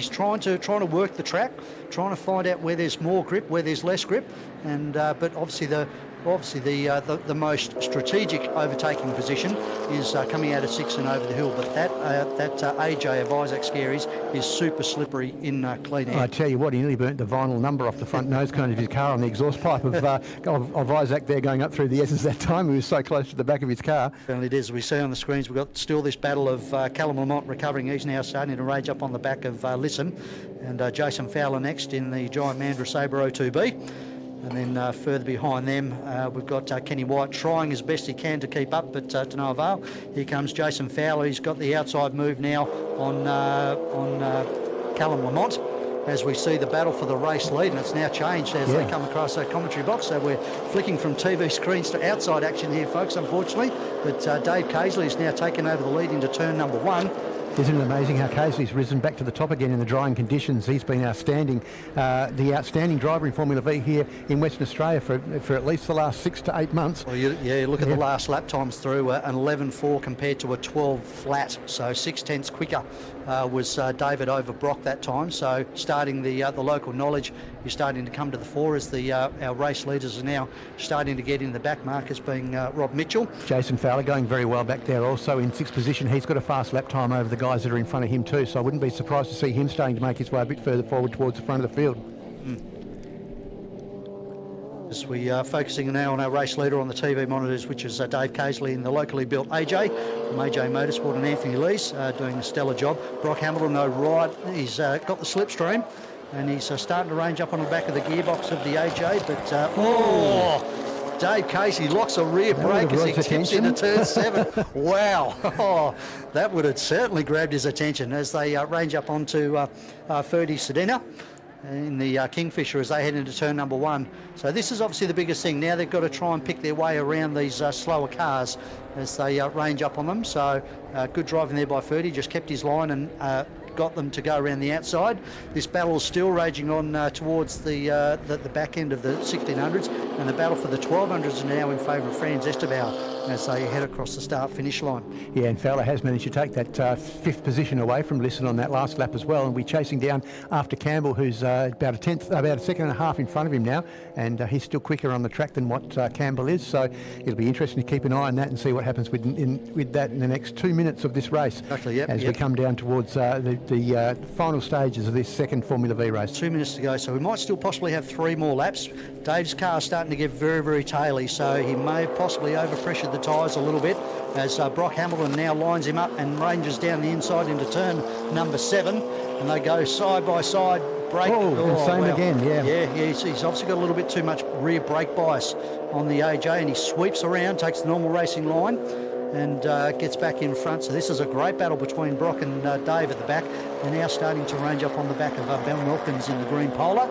trying to work the track, trying to find out where there's more grip, where there's less grip, and but obviously the most strategic overtaking position is coming out of 6 and over the hill. But that AJ of Isaac Scarey's is super slippery in clean air. I tell you what, he nearly burnt the vinyl number off the front nose cone of his car on the exhaust pipe of Isaac there going up through the S's that time. He was so close to the back of his car. Certainly it is. As we see on the screens, we've got still this battle of Callum Lamont recovering. He's now starting to rage up on the back of Lisson. And Jason Fowler next in the Giant Mandra Sabre 02B. And then further behind them, we've got Kenny White trying as best he can to keep up, but to no avail. Here comes Jason Fowler. He's got the outside move now on Callum Lamont, as we see the battle for the race lead, and it's now changed as they come across our commentary box. So we're flicking from TV screens to outside action here, folks, unfortunately. But Dave Casely is now taken over the lead into turn number 1. Isn't it amazing how Casey's risen back to the top again in the drying conditions? He's been outstanding, the outstanding driver in Formula V here in Western Australia for at least the last 6 to 8 months. Well, you look at the last lap times through, an 11.4 compared to a 12 flat, so 6/10 quicker was David over Brock that time. So starting the local knowledge is starting to come to the fore as our race leaders are now starting to get in the back markers, being Rob Mitchell. Jason Fowler going very well back there also in 6th position. He's got a fast lap time over the guys that are in front of him too, so I wouldn't be surprised to see him starting to make his way a bit further forward towards the front of the field. As we are focusing now on our race leader on the TV monitors, which is Dave Casely in the locally built AJ from AJ Motorsport, and Anthony Lees doing a stellar job. Brock Hamilton, he's got the slipstream and he's starting to range up on the back of the gearbox of the AJ, but Dave Casey locks a rear brake as he tips into turn 7. Wow, that would have certainly grabbed his attention as they range up onto Ferdy Sedena in the Kingfisher as they head into turn number 1. So this is obviously the biggest thing. Now they've got to try and pick their way around these slower cars as they range up on them. So good driving there by Ferdy, just kept his line and got them to go around the outside. This battle is still raging on towards the back end of the 1600s, and the battle for the 1200s are now in favour of Franz Esterbauer as they head across the start-finish line. Yeah, and Fowler has managed to take that 5th position away from Lisson on that last lap as well, and we're chasing down after Campbell, who's about a second and a half in front of him now, and he's still quicker on the track than what Campbell is, so it'll be interesting to keep an eye on that and see what happens with that in the next 2 minutes of this race. Exactly, yep, as we come down towards the final stages of this second Formula V race. 2 minutes to go, so we might still possibly have 3 more laps. Dave's car is starting to get very, very taily, so he may have possibly overpressured the tyres a little bit as Brock Hamilton now lines him up and ranges down the inside into turn number 7, and they go side by side. Brake. Same again, yeah. Yeah, he's obviously got a little bit too much rear brake bias on the AJ, and he sweeps around, takes the normal racing line, and gets back in front. So this is a great battle between Brock and Dave at the back. They're now starting to range up on the back of Ben Wilkins in the green Polar.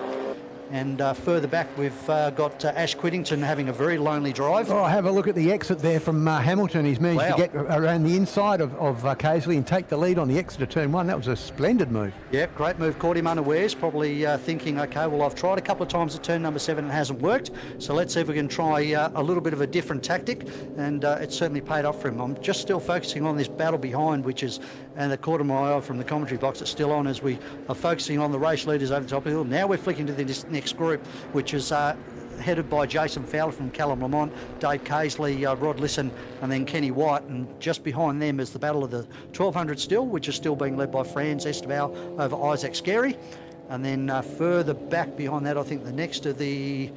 And further back, we've got Ash Whittington having a very lonely drive. Oh, have a look at the exit there from Hamilton. He's managed to get around the inside of Casely and take the lead on the exit of turn 1. That was a splendid move. Yeah, great move. Caught him unawares, probably thinking, okay, well, I've tried a couple of times at turn number 7 and it hasn't worked. So let's see if we can try a little bit of a different tactic. And it certainly paid off for him. I'm just still focusing on this battle behind, which is, and the quarter mile from the commentary box, it's still on as we are focusing on the race leaders over the top of the hill. Now we're flicking to this next group, which is headed by Jason Fowler from Callum Lamont, Dave Casely, Rod Lisson, and then Kenny White. And just behind them is the battle of the 1200 still, which is still being led by Franz Esterbauer over Isaac Scarry. And then further back behind that, I think the next of the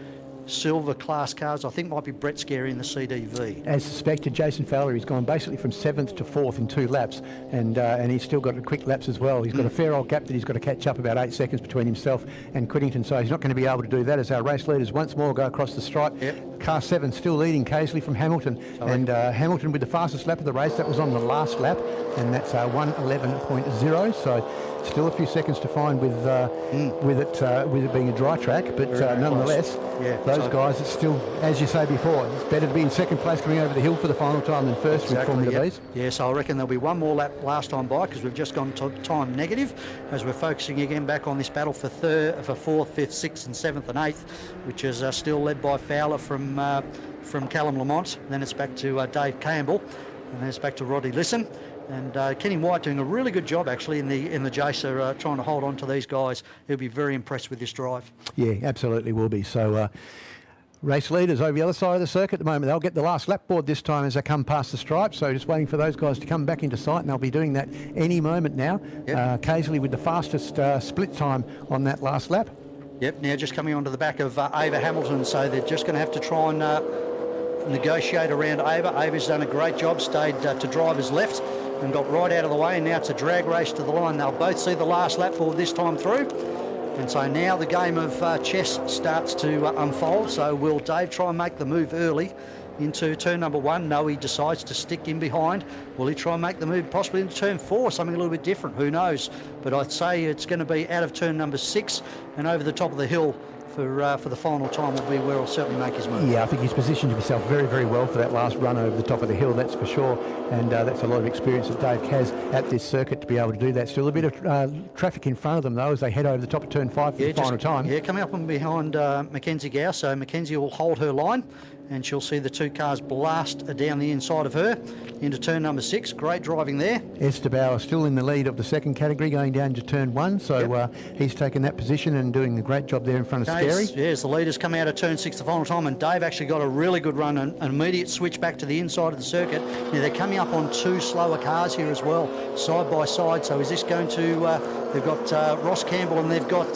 silver class cars, I think might be Brett Scarry in the CDV. As suspected, Jason Fowler, he's gone basically from 7th to 4th in 2 laps, and he's still got quick laps as well. He's got a fair old gap that he's got to catch up, about 8 seconds between himself and Whittington, so he's not going to be able to do that as our race leaders once more go across the stripe. Yep. Car 7 still leading Casely from Hamilton, and Hamilton with the fastest lap of the race. That was on the last lap, and that's 1:11.0, so still a few seconds to find with it being a dry track, but nonetheless, those guys, it's still, as you say before, it's better to be in second place coming over the hill for the final time than first with Formula V's. Yeah, so I reckon there'll be one more lap last time by, because we've just gone to time negative as we're focusing again back on this battle for 4th, 5th, 6th and 7th and 8th, which is still led by Fowler from Callum Lamont. Then it's back to Dave Campbell, and then it's back to Roddy Lisson. And Kenny White doing a really good job actually in the Jacer, trying to hold on to these guys. He'll be very impressed with this drive. Yeah, absolutely will be. So race leaders over the other side of the circuit at the moment. They'll get the last lap board this time as they come past the stripe. So just waiting for those guys to come back into sight, and they'll be doing that any moment now. Yep. Casely with the fastest split time on that last lap. Yep, now just coming onto the back of Ava Hamilton, so they're just going to have to try and negotiate around Ava. Ava's done a great job, stayed to driver's left and got right out of the way, and now it's a drag race to the line. They'll both see the last lap board this time through, and so now the game of chess starts to unfold. So will Dave try and make the move early into turn number 1? No, he decides to stick in behind. Will he try and make the move possibly into turn 4, something a little bit different? Who knows? But I'd say it's going to be out of turn number 6 and over the top of the hill for the final time will be where he'll certainly make his move. Yeah, I think he's positioned himself very, very well for that last run over the top of the hill, that's for sure. And that's a lot of experience that Dave has at this circuit to be able to do that. Still a bit of traffic in front of them, though, as they head over the top of turn 5 for the final time. Yeah, coming up and behind Mackenzie Gow, so Mackenzie will hold her line, and she'll see the two cars blast down the inside of her into turn number 6. Great driving there. Esterbauer still in the lead of the second category, going down to turn 1, so he's taken that position and doing a great job there in front of Scary. Yes, the leaders come out of turn 6 the final time, and Dave actually got a really good run, and an immediate switch back to the inside of the circuit. Now they're coming up on 2 slower cars here as well, side by side. So is this going to, they've got Ross Campbell and they've got,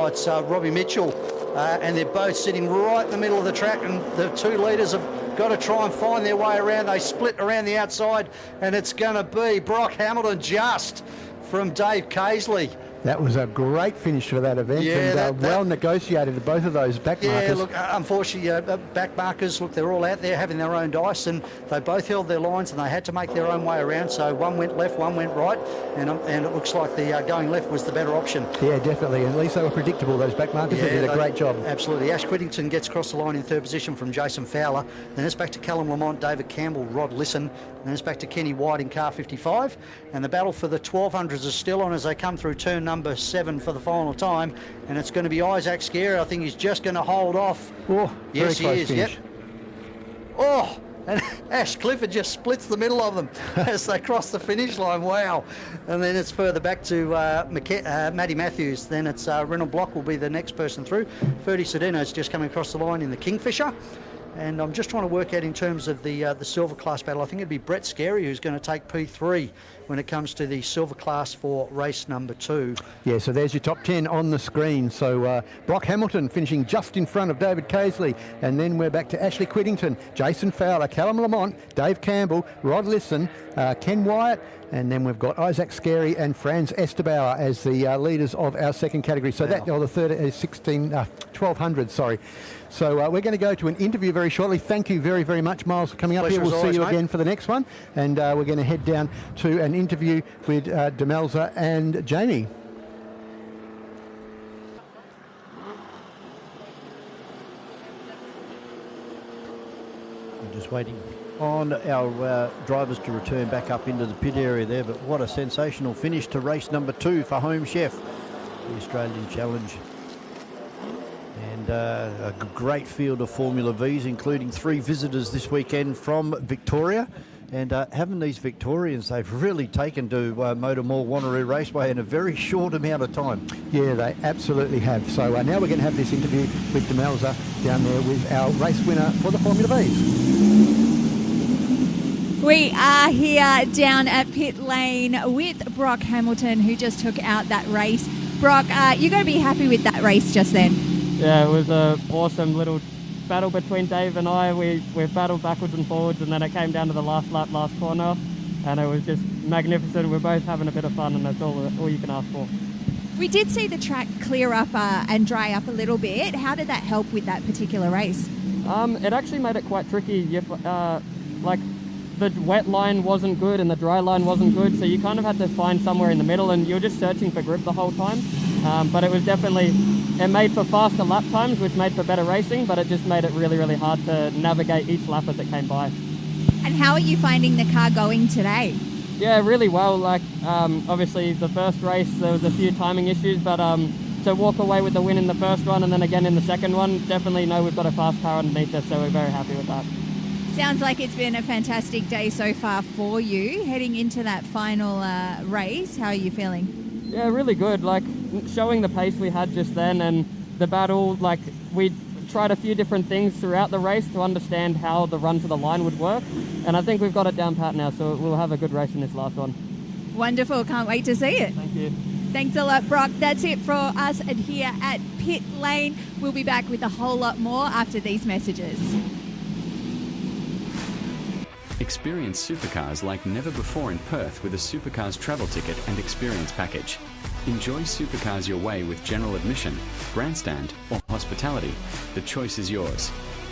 it's Robbie Mitchell. And they're both sitting right in the middle of the track, and the 2 leaders have got to try and find their way around. They split around the outside, and it's going to be Brock Hamilton just from Dave Casely. That was a great finish for that event, and well negotiated, both of those back markers. Yeah, look, unfortunately, back markers, look, they're all out there having their own dice, and they both held their lines, and they had to make their own way around. So one went left, one went right, and it looks like the going left was the better option. Yeah, definitely, and at least they were predictable, those back markers. They did a great job. Absolutely. Ash Whittington gets across the line in 3rd position from Jason Fowler. Then it's back to Callum Lamont, David Campbell, Rod Lisson. Then it's back to Kenny White in car 55. And the battle for the 1200s is still on as they come through turn number 7 for the final time. And it's going to be Isaac Scary. I think he's just going to hold off. Oh, yes, he is. Finish. Yep. Oh, and Ash Clifford just splits the middle of them as they cross the finish line. Wow. And then it's further back to Matty Matthews. Then it's Reynolds Block will be the next person through. Ferdy Sedino's just coming across the line in the Kingfisher. And I'm just trying to work out in terms of the silver class battle. I think it'd be Brett Scary who's going to take P3 when it comes to the silver class for race number 2. Yeah, so there's your top 10 on the screen. So Brock Hamilton finishing just in front of David Casely. And then we're back to Ashley Whittington, Jason Fowler, Callum Lamont, Dave Campbell, Rod Lisson, Ken Wyatt, and then we've got Isaac Scary and Franz Esterbauer as the leaders of our second category. So that, or the third, 1200, sorry. So we're going to go to an interview very shortly. Thank you very, very much, Miles, for coming up here. We'll see you again for the next one. And we're going to head down to an interview with Demelza and Jamie. We're just waiting on our drivers to return back up into the pit area there. But what a sensational finish to race number 2 for Home Chef, the Australian Challenge. And a great field of Formula Vs, including 3 visitors this weekend from Victoria. And having these Victorians, they've really taken to MotorMall Wanneroo Raceway in a very short amount of time. Yeah, they absolutely have. So now we're going to have this interview with Demelza down there with our race winner for the Formula Vs. We are here down at pit lane with Brock Hamilton, who just took out that race. Brock, you're going to be happy with that race just then. Yeah, it was an awesome little battle between Dave and I. We battled backwards and forwards, and then it came down to the last lap, last corner, and it was just magnificent. We're both having a bit of fun, and that's all you can ask for. We did see the track clear up and dry up a little bit. How did that help with that particular race? It actually made it quite tricky. Like the wet line wasn't good and the dry line wasn't good, so you kind of had to find somewhere in the middle, and you were just searching for grip the whole time. But it was definitely, it made for faster lap times, which made for better racing, but it just made it really, really hard to navigate each lap as it came by. And how are you finding the car going today? Yeah, really well. Like, obviously the first race, there was a few timing issues, but to walk away with the win in the first one and then again in the second one, definitely know we've got a fast car underneath us, so we're very happy with that. Sounds like it's been a fantastic day so far for you. Heading into that final race, how are you feeling? Yeah, really good. Like, showing the pace we had just then and the battle, like, we tried a few different things throughout the race to understand how the run to the line would work, and I think we've got it down pat now, so we'll have a good race in this last one. Wonderful, can't wait to see it. Thank you. Thanks a lot, Brock. That's it for us here at Pit Lane. We'll be back with a whole lot more after these messages. Experience supercars like never before in Perth with a Supercars travel ticket and experience package. Enjoy supercars your way with general admission, grandstand or hospitality. The choice is yours.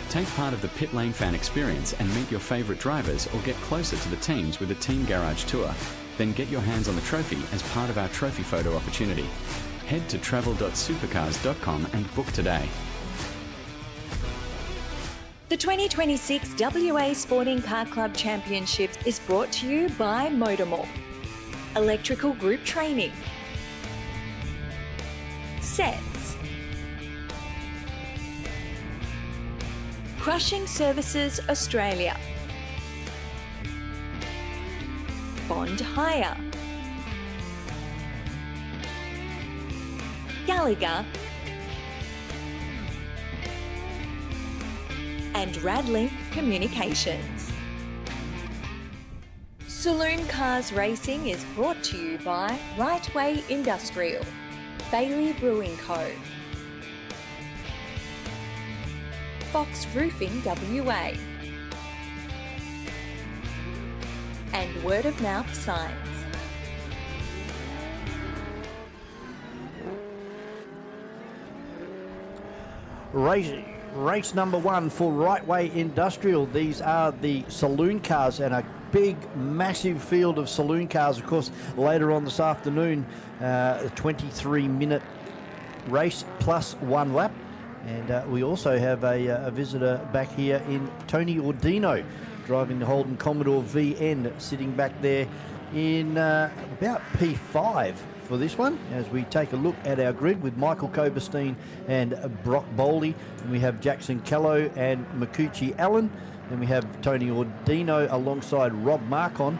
Take part of the Pit Lane fan experience and meet your favourite drivers or get closer to the teams with a team garage tour. Then get your hands on the trophy as part of our trophy photo opportunity. Head to travel.supercars.com and book today. The 2026 WA Sporting Car Club Championships is brought to you by MotorMall, Electrical Group Training, Sets, Crushing Services Australia, Bond Hire, Gallagher, and Radlink Communications. Saloon Cars Racing is brought to you by Raceway Industrial, Bailey Brewing Co., Fox Roofing WA, and Word of Mouth Signs. Race number 1 for Raceway Industrial. These are the Saloon Cars, and a big, massive field of Saloon Cars. Of course, later on this afternoon, a 23-minute race plus 1 lap. And we also have a visitor back here in Tony Ordino, driving the Holden Commodore VN, sitting back there in about P5 for this one, as we take a look at our grid with Michael Koberstein and Brock Bowley. And we have Jackson Callow and Makuchi Allen. Then we have Tony Ordino alongside Rob Marcon,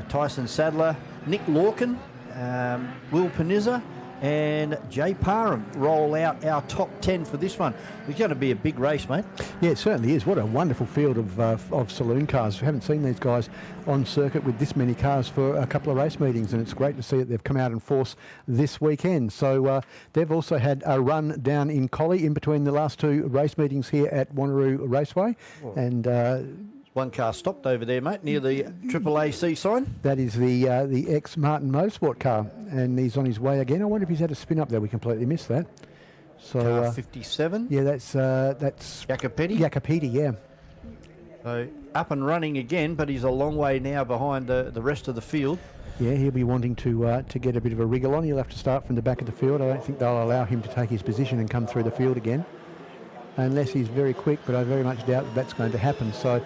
Tyson Sadler, Nick Lorcan, Will Panizza, and Jay Parham roll out our top 10 for this one. It's going to be a big race, mate. Yeah, it certainly is. What a wonderful field of Saloon Cars. We haven't seen these guys on circuit with this many cars for a couple of race meetings, and it's great to see that they've come out in force this weekend. So they've also had a run down in Collie in between the last 2 race meetings here at Wanneroo Raceway. Oh. And one car stopped over there, mate, near the AAAC sign. that is the ex-Martin Motorsport car, and he's on his way again. I wonder if he's had a spin up there. We completely missed that. So Car 57. yeah, that's Jacopetti. Jacopetti, yeah. So up and running again, but he's a long way now behind the rest of the field. Yeah, he'll be wanting to get a bit of a wriggle on. He'll have to start from the back of the field. I don't think they'll allow him to take his position and come through the field again, unless he's very quick, but I very much doubt that that's going to happen. So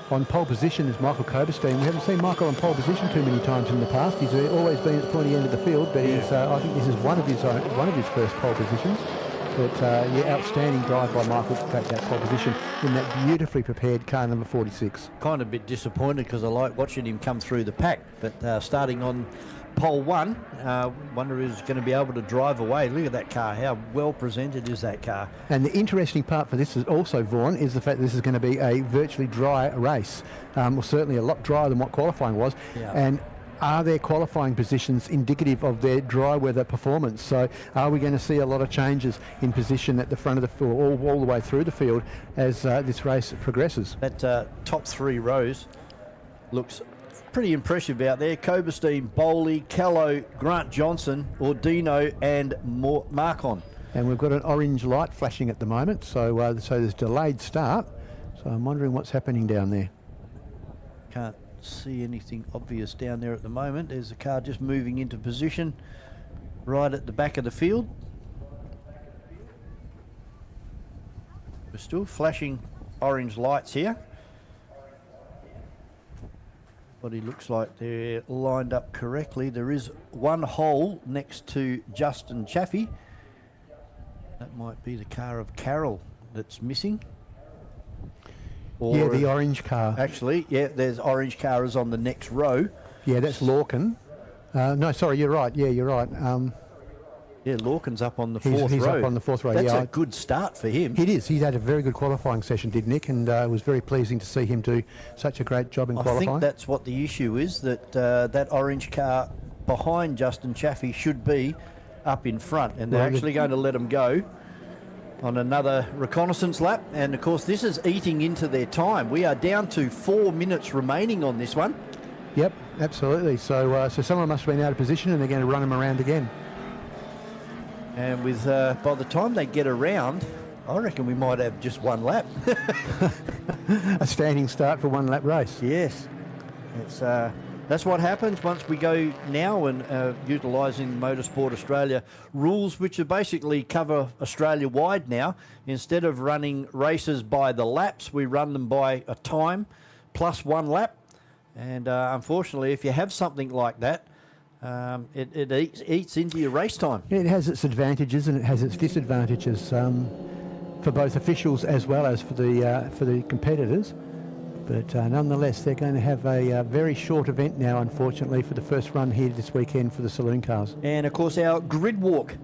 on pole position is Michael Koberstein. We haven't seen Michael on pole position too many times in the past. He's always been at the pointy end of the field, but he's, I think this is one of his first pole positions. But yeah, outstanding drive by Michael to take that pole position in that beautifully prepared car number 46. Kind of a bit disappointed because I like watching him come through the pack, but starting on pole 1, wonder who's going to be able to drive away. Look at that car. How well presented is that car? And the interesting part for this is also, Vaughan, is the fact that this is going to be a virtually dry race. Well, certainly a lot drier than what qualifying was. Yeah. And are their qualifying positions indicative of their dry weather performance? So are we going to see a lot of changes in position at the front of the field, all the way through the field as this race progresses? That top 3 rows looks pretty impressive out there. Koberstein, Bowley, Callow, Grant Johnson, Ordino and Marcon. And we've got an orange light flashing at the moment, so there's delayed start. So I'm wondering what's happening down there. Can't see anything obvious down there at the moment. There's a car just moving into position right at the back of the field. We're still flashing orange lights here. But he looks like they're lined up correctly. There is one hole next to Justin Chaffee. That might be the car of Carroll that's missing. Or Yeah, the orange car. actually, yeah, there's orange car is on the next row. Yeah, that's Lorcan. No, sorry, you're right. Yeah, you're right. Yeah, Lorcan's up on the He's- 4th he's row. up on the 4th row, That's yeah. a good start for him. It is. He's had a very good qualifying session, did Nick, and it was very pleasing to see him do such a great job in I qualifying. think that's what the issue is, that that orange car behind Justin Chaffee should be up in front, and they're Well, actually going to let him go on another reconnaissance lap. And of course, this is eating into their time. We are down to 4 minutes remaining on this one. Yep, absolutely. So someone must have been out of position, and they're going to run him around again. And with by the time they get around, I reckon we might have just one lap. A standing start for one lap race. Yes, it's that's what happens once we go now and utilising Motorsport Australia rules, which are basically cover Australia wide now. Instead of running races by the laps, we run them by a time plus 1 lap. And unfortunately, if you have something like that, it eats into your race time. It has its advantages and it has its disadvantages for both officials as well as for the competitors. But nonetheless, they're going to have a very short event now, unfortunately, for the first run here this weekend for the Saloon Cars. And of course, our grid walk.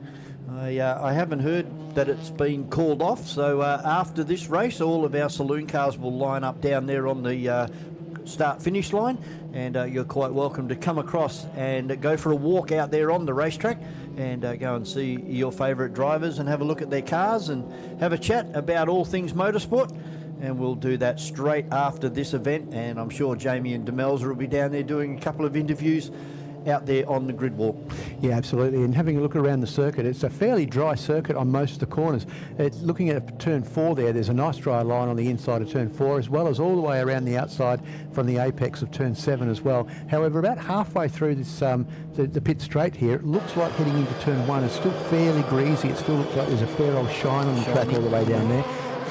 I haven't heard that it's been called off. So after this race, all of our Saloon Cars will line up down there on the start-finish line, and you're quite welcome to come across and go for a walk out there on the racetrack and go and see your favourite drivers and have a look at their cars and have a chat about all things motorsport. And we'll do that straight after this event, and I'm sure Jamie and Demelza will be down there doing a couple of interviews out there on the grid walk. Yeah, absolutely. And having a look around the circuit, it's a fairly dry circuit on most of the corners. Looking at turn 4 there's a nice dry line on the inside of turn 4, as well as all the way around the outside from the apex of turn 7 as well. However, about halfway through this the pit straight here, it looks like heading into turn 1 is still fairly greasy. It still looks like there's a fair old shine on the track all the way down there.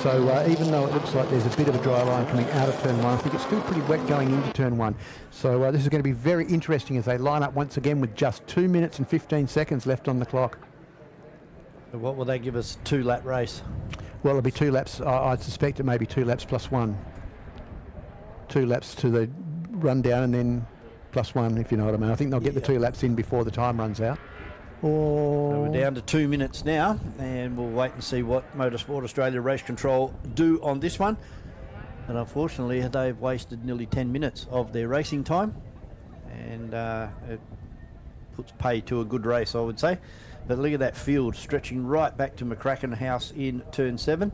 So even though it looks like there's a bit of a dry line coming out of turn 1, I think it's still pretty wet going into turn 1. So this is going to be very interesting as they line up once again with just 2 minutes and 15 seconds left on the clock. So what will they give us? 2-lap race? Well, it'll be 2 laps. I'd suspect it may be 2 laps plus 1. 2 laps to the rundown and then plus 1, if you know what I mean. I think they'll get the 2 laps in before the time runs out. So we're down to 2 minutes now, and we'll wait and see what Motorsport Australia Race Control do on this one. And unfortunately, they've wasted nearly 10 minutes of their racing time, and it puts pay to a good race, I would say. But look at that field stretching right back to McCracken House in turn 7.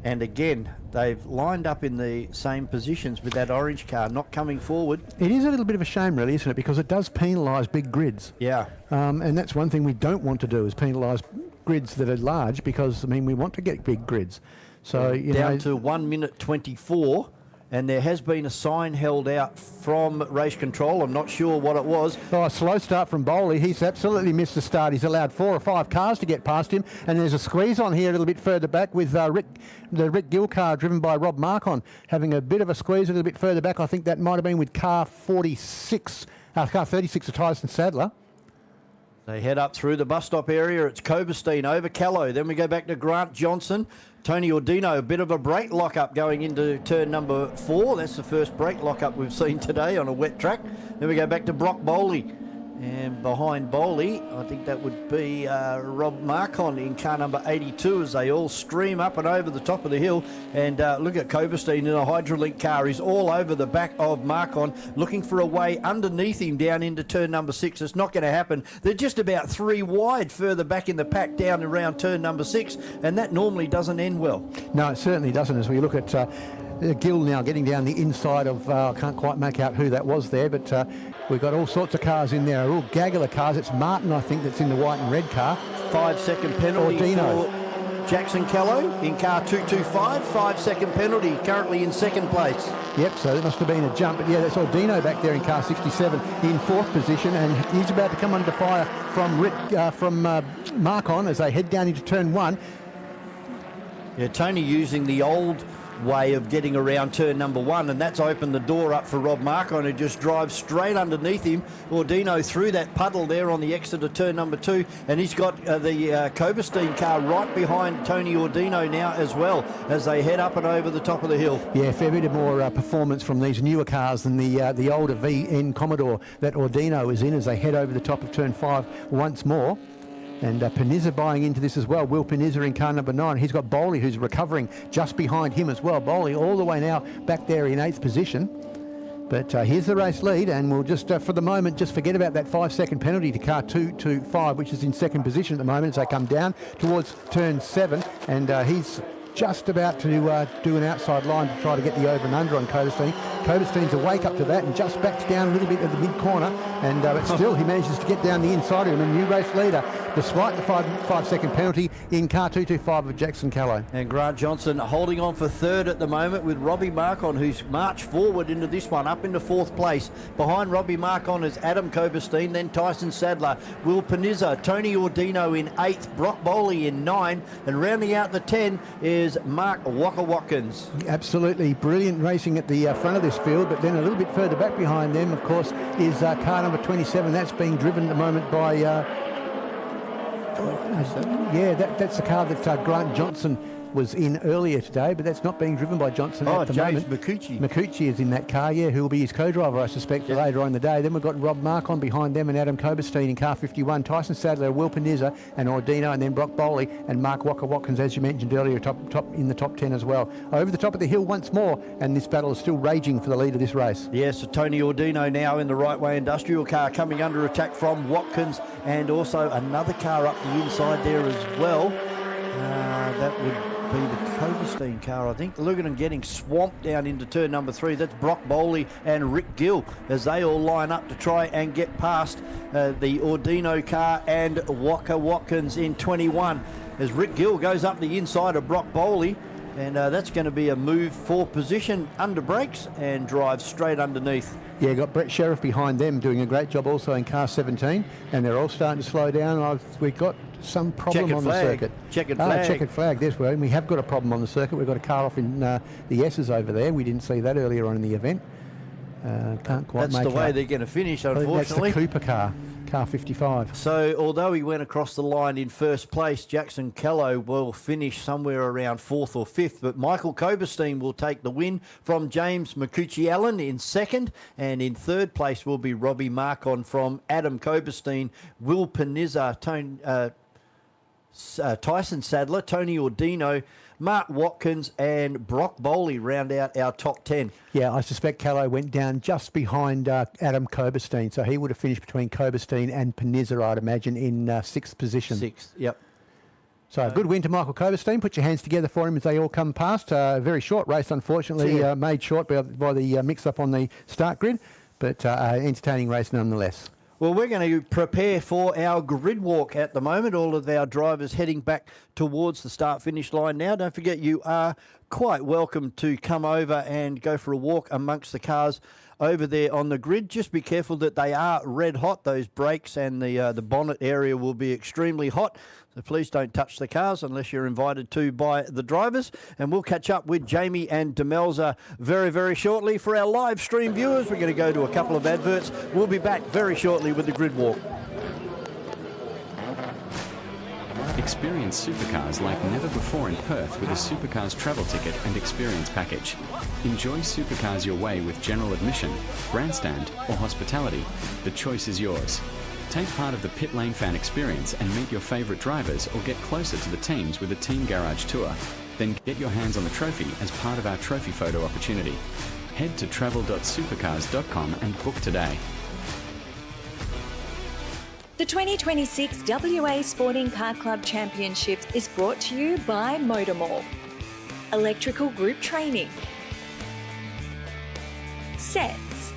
And again, they've lined up in the same positions with that orange car not coming forward. It is a little bit of a shame, really, isn't it? Because it does penalise big grids. Yeah. And that's one thing we don't want to do, is penalise grids that are large, because, I mean, we want to get big grids. So, you know, down to 1 minute 24. And there has been a sign held out from Race Control. I'm not sure what it was. Oh, a slow start from Bowley. He's absolutely missed the start. He's allowed 4 or 5 cars to get past him. And there's a squeeze on here a little bit further back with the Rick Gill car driven by Rob Marcon having a bit of a squeeze a little bit further back. I think that might have been with car 36 of Tyson Sadler. They head up through the bus stop area. It's Coberstein over Callow. Then we go back to Grant Johnson. Tony Ordino, a bit of a brake lockup going into turn number 4. That's the first brake lockup we've seen today on a wet track. Then we go back to Brock Bowley. And behind Bowley, I think that would be Rob Marcon in car number 82 as they all stream up and over the top of the hill. And look at Coberstein in a Hydrolink car. He's all over the back of Marcon, looking for a way underneath him down into turn number 6. It's not going to happen. They're just about 3 wide further back in the pack down around turn number 6, and that normally doesn't end well. No, it certainly doesn't. As we look at Gill now getting down the inside of, I can't quite make out who that was there, but we've got all sorts of cars in there, a real gaggle of cars. It's Martin, I think, that's in the white and red car. 5-second penalty for Jackson Callow in car 225. 5-second penalty, currently in second place. Yep, so that must have been a jump. But yeah, that's Ordino back there in car 67 in 4th position, and he's about to come under fire from Marcon as they head down into turn 1. Yeah, Tony using the old way of getting around turn number 1, and that's opened the door up for Rob Marcon, who just drives straight underneath him. Ordino through that puddle there on the exit of turn number 2, and he's got the Coberstein car right behind Tony Ordino now as well as they head up and over the top of the hill. Yeah, a fair bit of more performance from these newer cars than the older VN Commodore that Ordino is in as they head over the top of turn 5 once more. And Panizza buying into this as well. Will Panizza in car number 9. He's got Bowley, who's recovering just behind him as well. Bowley all the way now back there in 8th position. But here's the race lead, and we'll just, for the moment, just forget about that 5-second penalty to car 225, which is in second position at the moment as they come down towards turn 7. And he's just about to do an outside line to try to get the over and under on Coberstein. Coberstein's awake up to that and just backs down a little bit at the mid-corner, and but still he manages to get down the inside of him. And new race leader, despite the 5-second penalty in car 225 of Jackson Callow. And Grant Johnson holding on for third at the moment with Robbie Marcon, who's marched forward into this one, up into fourth place. Behind Robbie Marcon is Adam Koberstein, then Tyson Sadler, Will Panizza, Tony Ordino in 8th, Brock Bowley in 9, and rounding out the 10 is Mark Watkins. Absolutely brilliant racing at the front of this field, but then a little bit further back behind them, of course, is car number 27. That's being driven at the moment by... that's the car that Grant Johnson was in earlier today, but that's not being driven by Johnson at the James moment. McCucci. McCucci is in that car, who will be his co-driver, I suspect, for later on in the day. Then we've got Rob Marcon behind them and Adam Koberstein in car 51, Tyson Sadler, Will Panizza and Ordino, and then Brock Bowley and Mark Watkins, as you mentioned earlier, top in the top 10 as well. Over the top of the hill once more, and this battle is still raging for the lead of this race. Yes, so Tony Ordino now in the right way industrial car, coming under attack from Watkins, and also another car up the inside there as well. That would be the Koberstein car, I think. Look at them getting swamped down into turn number 3. That's Brock Bowley and Rick Gill as they all line up to try and get past the Ordino car and Watkins in 21. As Rick Gill goes up the inside of Brock Bowley, and that's going to be a move for position under brakes and drive straight underneath. Yeah, got Brett Sheriff behind them doing a great job also in car 17, and they're all starting to slow down. We've got some problem on the circuit. Checkered flag. Checkered flag, yes. We have got a problem on the circuit. We've got a car off in the S's over there. We didn't see that earlier on in the event. Can't quite That's make the way out. they're going to finish, unfortunately. That's the Cooper car. Car 55. So although he went across the line in first place, Jackson Callow will finish somewhere around 4th or 5th, but Michael Koberstein will take the win from James McCucci Allen in 2nd, and in 3rd place will be Robbie Marcon from Adam Koberstein, Will Panizza, Tyson Sadler, Tony Ordino, Mark Watkins and Brock Bowley round out our top 10. Yeah, I suspect Callow went down just behind Adam Koberstein, so he would have finished between Koberstein and Panizza, I'd imagine, in 6th position. 6th, yep. So a good win to Michael Koberstein. Put your hands together for him as they all come past. A very short race, unfortunately, made short by the mix-up on the start grid, but entertaining race nonetheless. Well, we're going to prepare for our grid walk at the moment. All of our drivers heading back towards the start-finish line now. Don't forget, you are quite welcome to come over and go for a walk amongst the cars over there on the grid. Just be careful that they are red hot. Those brakes and the bonnet area will be extremely hot. So please don't touch the cars unless you're invited to by the drivers. And we'll catch up with Jamie and Demelza very, very shortly. For our live stream viewers, we're going to go to a couple of adverts. We'll be back very shortly with the grid walk. Experience supercars like never before in Perth with a Supercars travel ticket and experience package. Enjoy supercars your way with general admission, grandstand or hospitality. The choice is yours. Take part of the pit lane fan experience and meet your favourite drivers or get closer to the teams with a team garage tour. Then get your hands on the trophy as part of our trophy photo opportunity. Head to travel.supercars.com and book today. The 2026 WA Sporting Car Club Championships is brought to you by MotorMall, Electrical Group Training, Sets,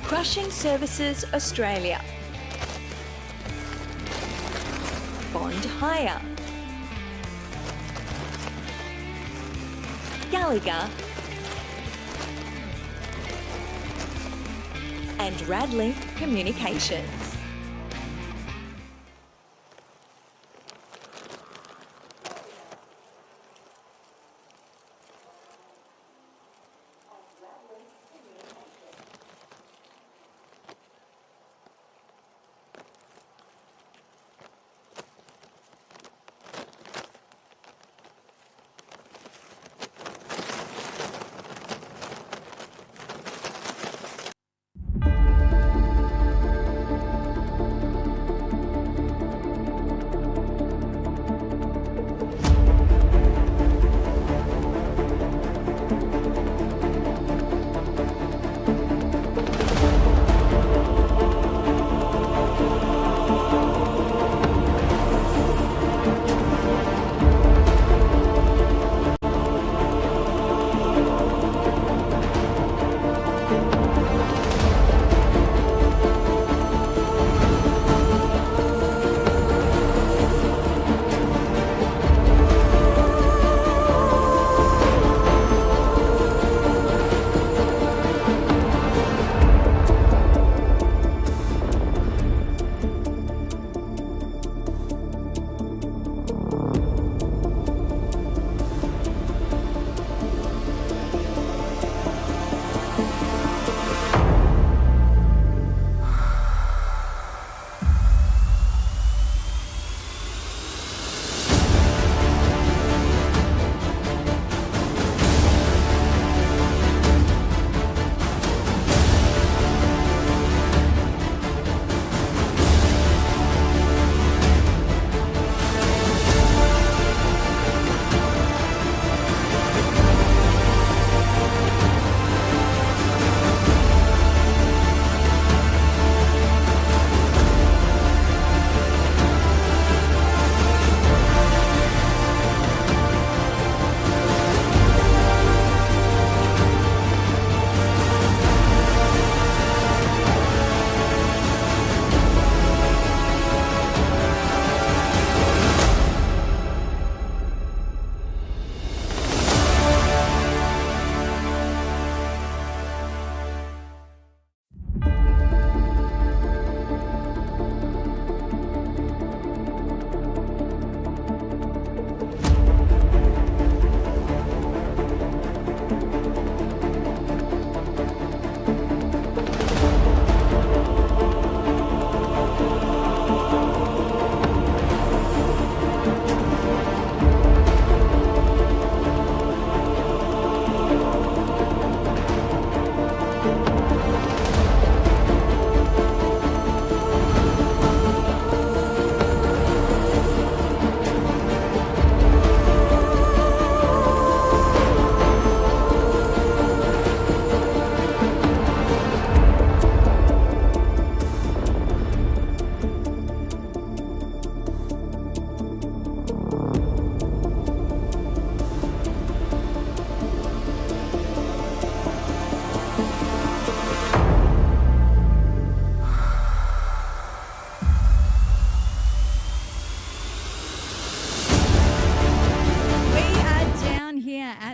Crushing Services Australia, Bond Hire, Gallagher, and Radlink Communications.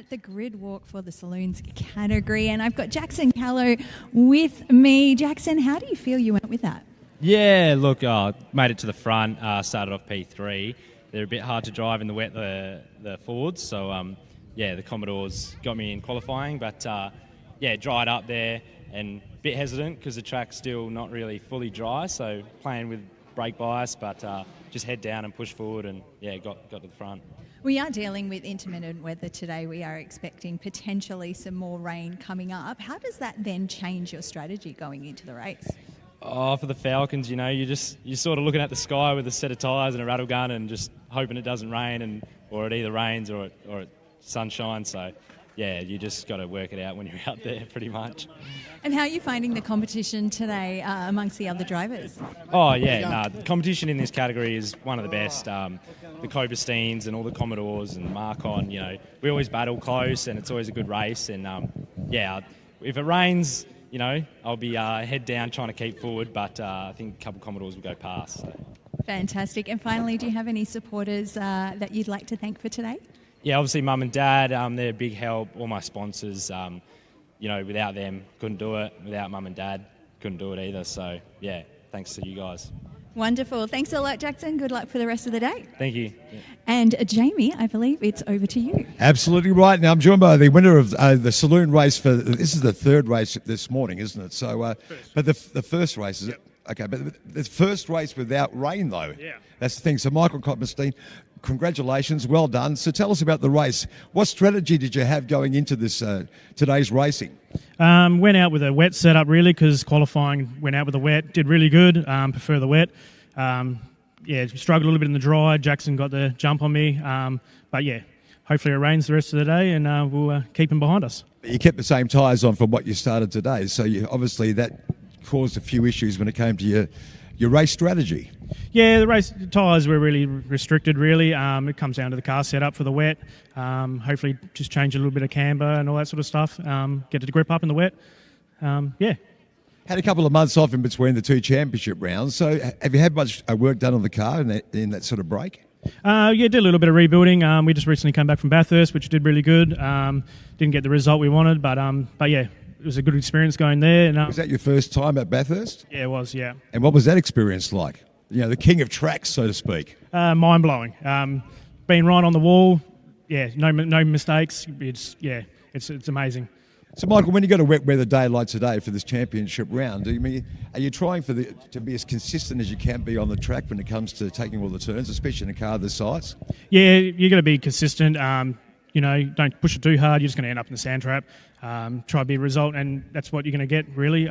at the grid walk for the Saloons category, and I've got Jackson Callow with me. Jackson, how do you feel you went with that? Yeah, look, made it to the front, started off P3. They're a bit hard to drive in the wet, the Fords, so the Commodores got me in qualifying, but dried up there and a bit hesitant because the track's still not really fully dry, so playing with brake bias, but just head down and push forward and got to the front. We are dealing with intermittent weather today. We are expecting potentially some more rain coming up. How does that then change your strategy going into the race? Oh, for the Falcons, you're sort of looking at the sky with a set of tyres and a rattle gun and just hoping it doesn't rain, or it either rains or it sunshine. So, you just got to work it out when you're out there, pretty much. And how are you finding the competition today amongst the other drivers? Oh, the competition in this category is one of the best. The Cobersteins and all the Commodores and Marcon, we always battle close and it's always a good race. And, if it rains, I'll be head down trying to keep forward, but I think a couple of Commodores will go past. So. Fantastic. And finally, do you have any supporters that you'd like to thank for today? Yeah, obviously Mum and Dad, they're a big help. All my sponsors, without them, couldn't do it. Without Mum and Dad, couldn't do it either. So, thanks to you guys. Wonderful. Thanks a lot, Jackson. Good luck for the rest of the day. Thank you. And Jamie, I believe it's over to you. Absolutely right. Now I'm joined by the winner of the Saloon race this is the third race this morning, isn't it? So, but the first race is okay. But the first race without rain, though. Yeah. That's the thing. So, Michael Coppenstein, congratulations, well done. So, tell us about the race. What strategy did you have going into this today's racing? Went out with a wet setup really because qualifying went out with a wet. Did really good. Prefer the wet. Struggled a little bit in the dry. Jackson got the jump on me. But hopefully it rains the rest of the day and we'll keep him behind us. You kept the same tyres on from what you started today. So obviously that caused a few issues when it came to your race strategy. Yeah, the race tyres were really restricted, really. It comes down to the car setup for the wet. Hopefully just change a little bit of camber and all that sort of stuff. Get the grip up in the wet. Had a couple of months off in between the two championship rounds. So have you had much work done on the car in that sort of break? Did a little bit of rebuilding. We just recently came back from Bathurst, which did really good. Didn't get the result we wanted, but it was a good experience going there. And, was that your first time at Bathurst? Yeah, it was, yeah. And what was that experience like? The king of tracks, so to speak. Mind-blowing. Being right on the wall, no mistakes. It's amazing. So, Michael, when you got a wet weather day like today for this championship round, are you trying to be as consistent as you can be on the track when it comes to taking all the turns, especially in a car this size? Yeah, you're going to be consistent. Don't push it too hard. You're just going to end up in the sand trap. Try to be a result, and that's what you're going to get, really.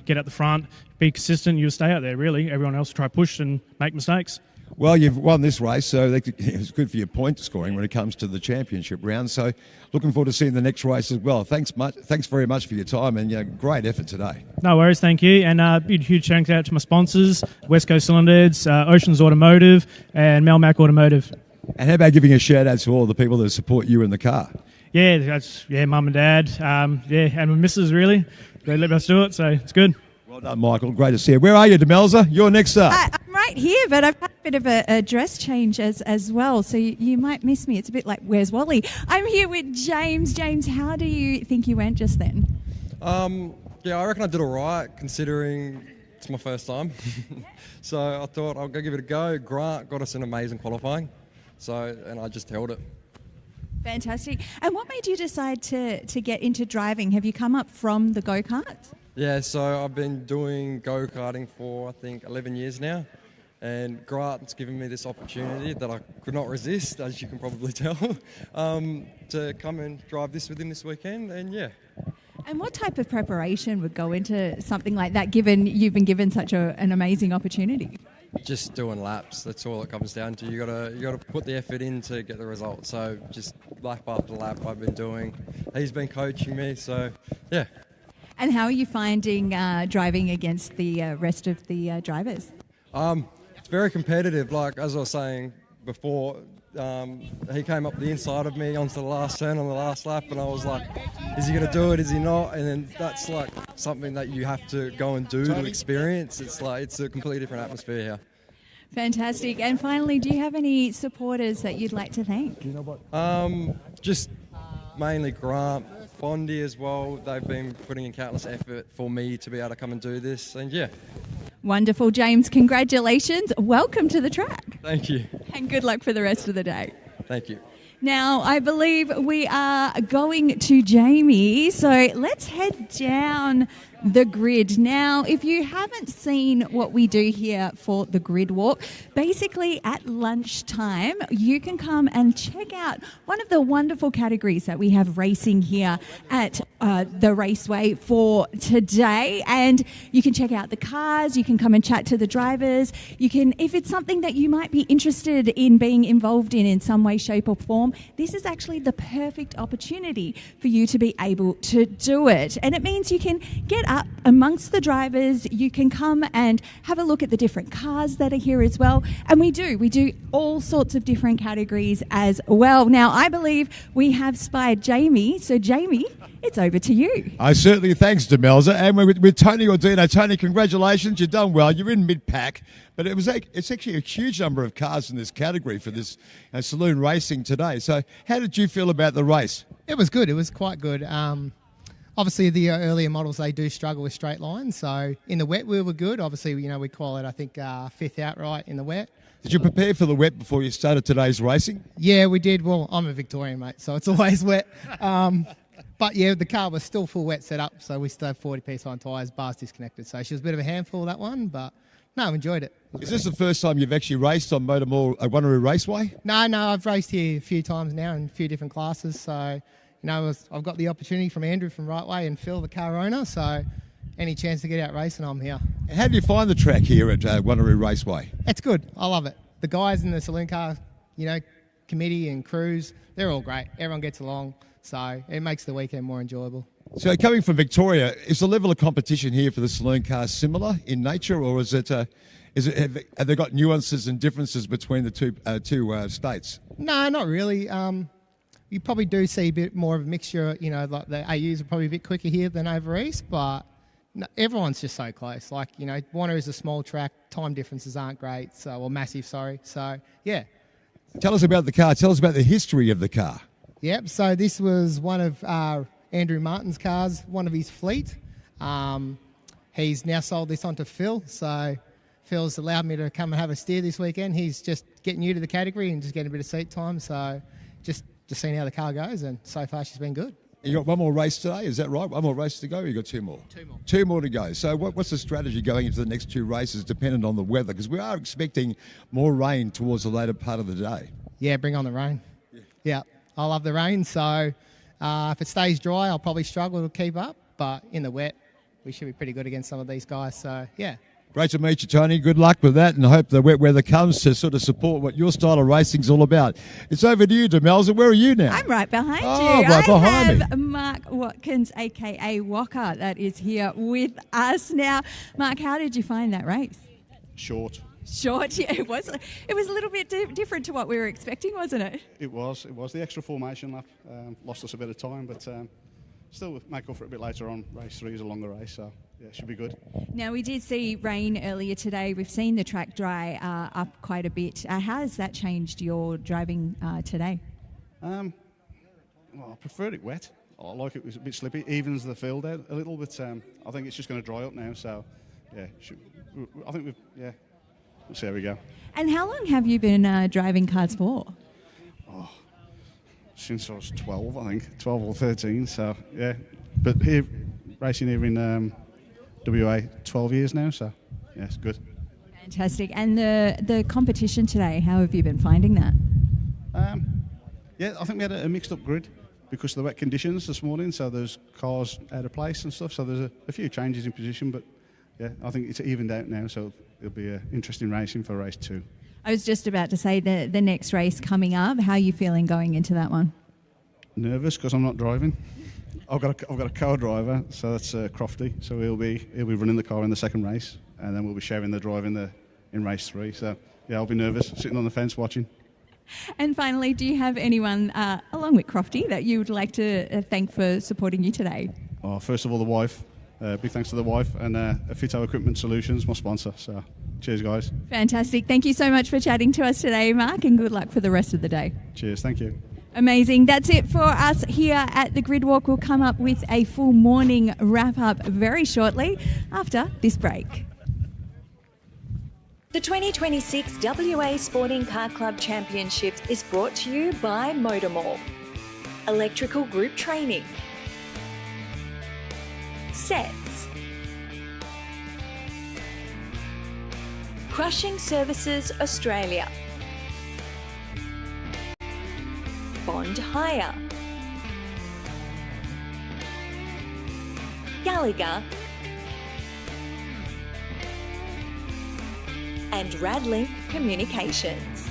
Get out the front, be consistent, you'll stay out there, really. Everyone else will try to push and make mistakes. Well, you've won this race, so it's good for your point scoring when it comes to the championship round. So looking forward to seeing the next race as well. Thanks very much for your time, and great effort today. No worries, thank you. And huge thanks out to my sponsors, West Coast Cylinders, Oceans Automotive, and Melmac Automotive. And how about giving a shout out to all the people that support you in the car? Yeah, Mum and Dad, and my missus, really. They let us do it, so it's good. Well done, Michael. Great to see you. Where are you, Demelza? You're next up. I'm right here, but I've had a bit of a dress change as well, so you might miss me. It's a bit like, where's Wally? I'm here with James. James, how do you think you went just then? I reckon I did all right, considering it's my first time. So I thought I'll go give it a go. Grant got us an amazing qualifying, and I just held it. Fantastic. And what made you decide to get into driving? Have you come up from the go-karts? Yeah, so I've been doing go-karting for, I think, 11 years now. And Grant's given me this opportunity that I could not resist, as you can probably tell, to come and drive this with him this weekend. And And what type of preparation would go into something like that, given you've been given such an amazing opportunity? Just doing laps. That's all it comes down to. You gotta put the effort in to get the result. So just lap after lap, I've been doing. He's been coaching me. So yeah. And how are you finding driving against the rest of the drivers? It's very competitive. Like as I was saying before, he came up the inside of me onto the last turn on the last lap, and I was like, is he going to do it? Is he not? And then that's like something that you have to go and do to experience. It's a completely different atmosphere here. Fantastic. And finally, do you have any supporters that you'd like to thank? Just mainly Grant, Fondy as well. They've been putting in countless effort for me to be able to come and do this. And yeah. Wonderful, James. Congratulations. Welcome to the track. Thank you. And good luck for the rest of the day. Thank you. Now, I believe we are going to Jamie, so let's head down the grid. Now, if you haven't seen what we do here for the grid walk, basically at lunchtime, you can come and check out one of the wonderful categories that we have racing here at the Raceway for today. And you can check out the cars, you can come and chat to the drivers. You can, if it's something that you might be interested in being involved in some way, shape or form, this is actually the perfect opportunity for you to be able to do it. And it means you can get up amongst the drivers, you can come and have a look at the different cars that are here as well. And we do all sorts of different categories as well. Now, I believe we have spied Jamie. So Jamie, it's over to you. Certainly, thanks, Demelza. And we're with Tony Ordino. Tony, congratulations, you've done well. You're in mid-pack, but it's actually a huge number of cars in this category for this saloon racing today. So how did you feel about the race? It was good. It was quite good. Obviously, the earlier models, they do struggle with straight lines. So in the wet, we were good. Obviously, we qualified, I think, fifth outright in the wet. Did you prepare for the wet before you started today's racing? Yeah, we did. Well, I'm a Victorian, mate, so it's always wet. But yeah, the car was still full wet setup, so we still have 40 PSI tyres, bars disconnected. So she was a bit of a handful, that one, but no, I enjoyed it. Is this the first time you've actually raced on MotorMall at Wanneroo Raceway? No, I've raced here a few times now in a few different classes. So, I've got the opportunity from Andrew from Rightway and Phil, the car owner. So any chance to get out racing, I'm here. How do you find the track here at Wanneroo Raceway? It's good. I love it. The guys in the Saloon Car, committee and crews, they're all great. Everyone gets along. So it makes the weekend more enjoyable. So coming from Victoria, is the level of competition here for the Saloon Cars similar in nature, or have they got nuances and differences between the two states? No, not really. You probably do see a bit more of a mixture, like the AUs are probably a bit quicker here than over east, but no, everyone's just so close. Like, Wanneroo is a small track, time differences aren't great, or massive, sorry. So, yeah. Tell us about the car. Tell us about the history of the car. Yep, so this was one of Andrew Martin's cars, one of his fleet. He's now sold this on to Phil, so Phil's allowed me to come and have a steer this weekend. He's just getting new to the category and just getting a bit of seat time, so just seeing how the car goes, and so far she's been good. You got one more race today, is that right? One more race to go, or you got two more? Two more. Two more to go. So what's the strategy going into the next two races, dependent on the weather? Because we are expecting more rain towards the later part of the day. Yeah, bring on the rain. Yeah, I love the rain, so if it stays dry, I'll probably struggle to keep up, but in the wet, we should be pretty good against some of these guys, so yeah. Great to meet you, Tony. Good luck with that, and I hope the wet weather comes to sort of support what your style of racing's all about. It's over to you, Demelza. Where are you now? I'm right behind you. Right behind I have Mark Watkins, a.k.a. Walker, that is here with us now. Mark, how did you find that race? Short, yeah, it was a little bit different to what we were expecting, wasn't it? It was. The extra formation lap lost us a bit of time, but still make up for it a bit later on. Race 3 is a longer race, so yeah, it should be good. Now, we did see rain earlier today. We've seen the track dry up quite a bit. How has that changed your driving today? Well, I preferred it wet. I like it was a bit slippy. Evens the field out a little, but I think it's just going to dry up now. So yeah, I think we'll see how we go. And how long have you been driving cars for? Oh, since I was 12, I think, 12 or 13. So yeah, but here racing here in WA 12 years now. So yeah, it's good. Fantastic. And the competition today, how have you been finding that? Yeah, I think we had a mixed up grid because of the wet conditions this morning. So there's cars out of place and stuff. So there's a few changes in position, but yeah, I think it's evened out now. So it'll be interesting racing for race 2. I was just about to say the next race coming up. How are you feeling going into that one? Nervous because I'm not driving. I've got a co-driver, so that's Crofty. So he'll be running the car in the second race, and then we'll be sharing the drive in race 3. So yeah, I'll be nervous, sitting on the fence watching. And finally, do you have anyone along with Crofty that you would like to thank for supporting you today? Oh, first of all, the wife. Big thanks to the wife and Fito Equipment Solutions, my sponsor. So cheers, guys. Fantastic. Thank you so much for chatting to us today, Mark, and good luck for the rest of the day. Cheers. Thank you. Amazing. That's it for us here at the Grid Walk. We'll come up with a full morning wrap-up very shortly after this break. The 2026 WA Sporting Car Club Championships is brought to you by MotorMall, Electrical Group Training, Sets, Crushing Services Australia, Bond Hire, Gallagher, and Radlink Communications.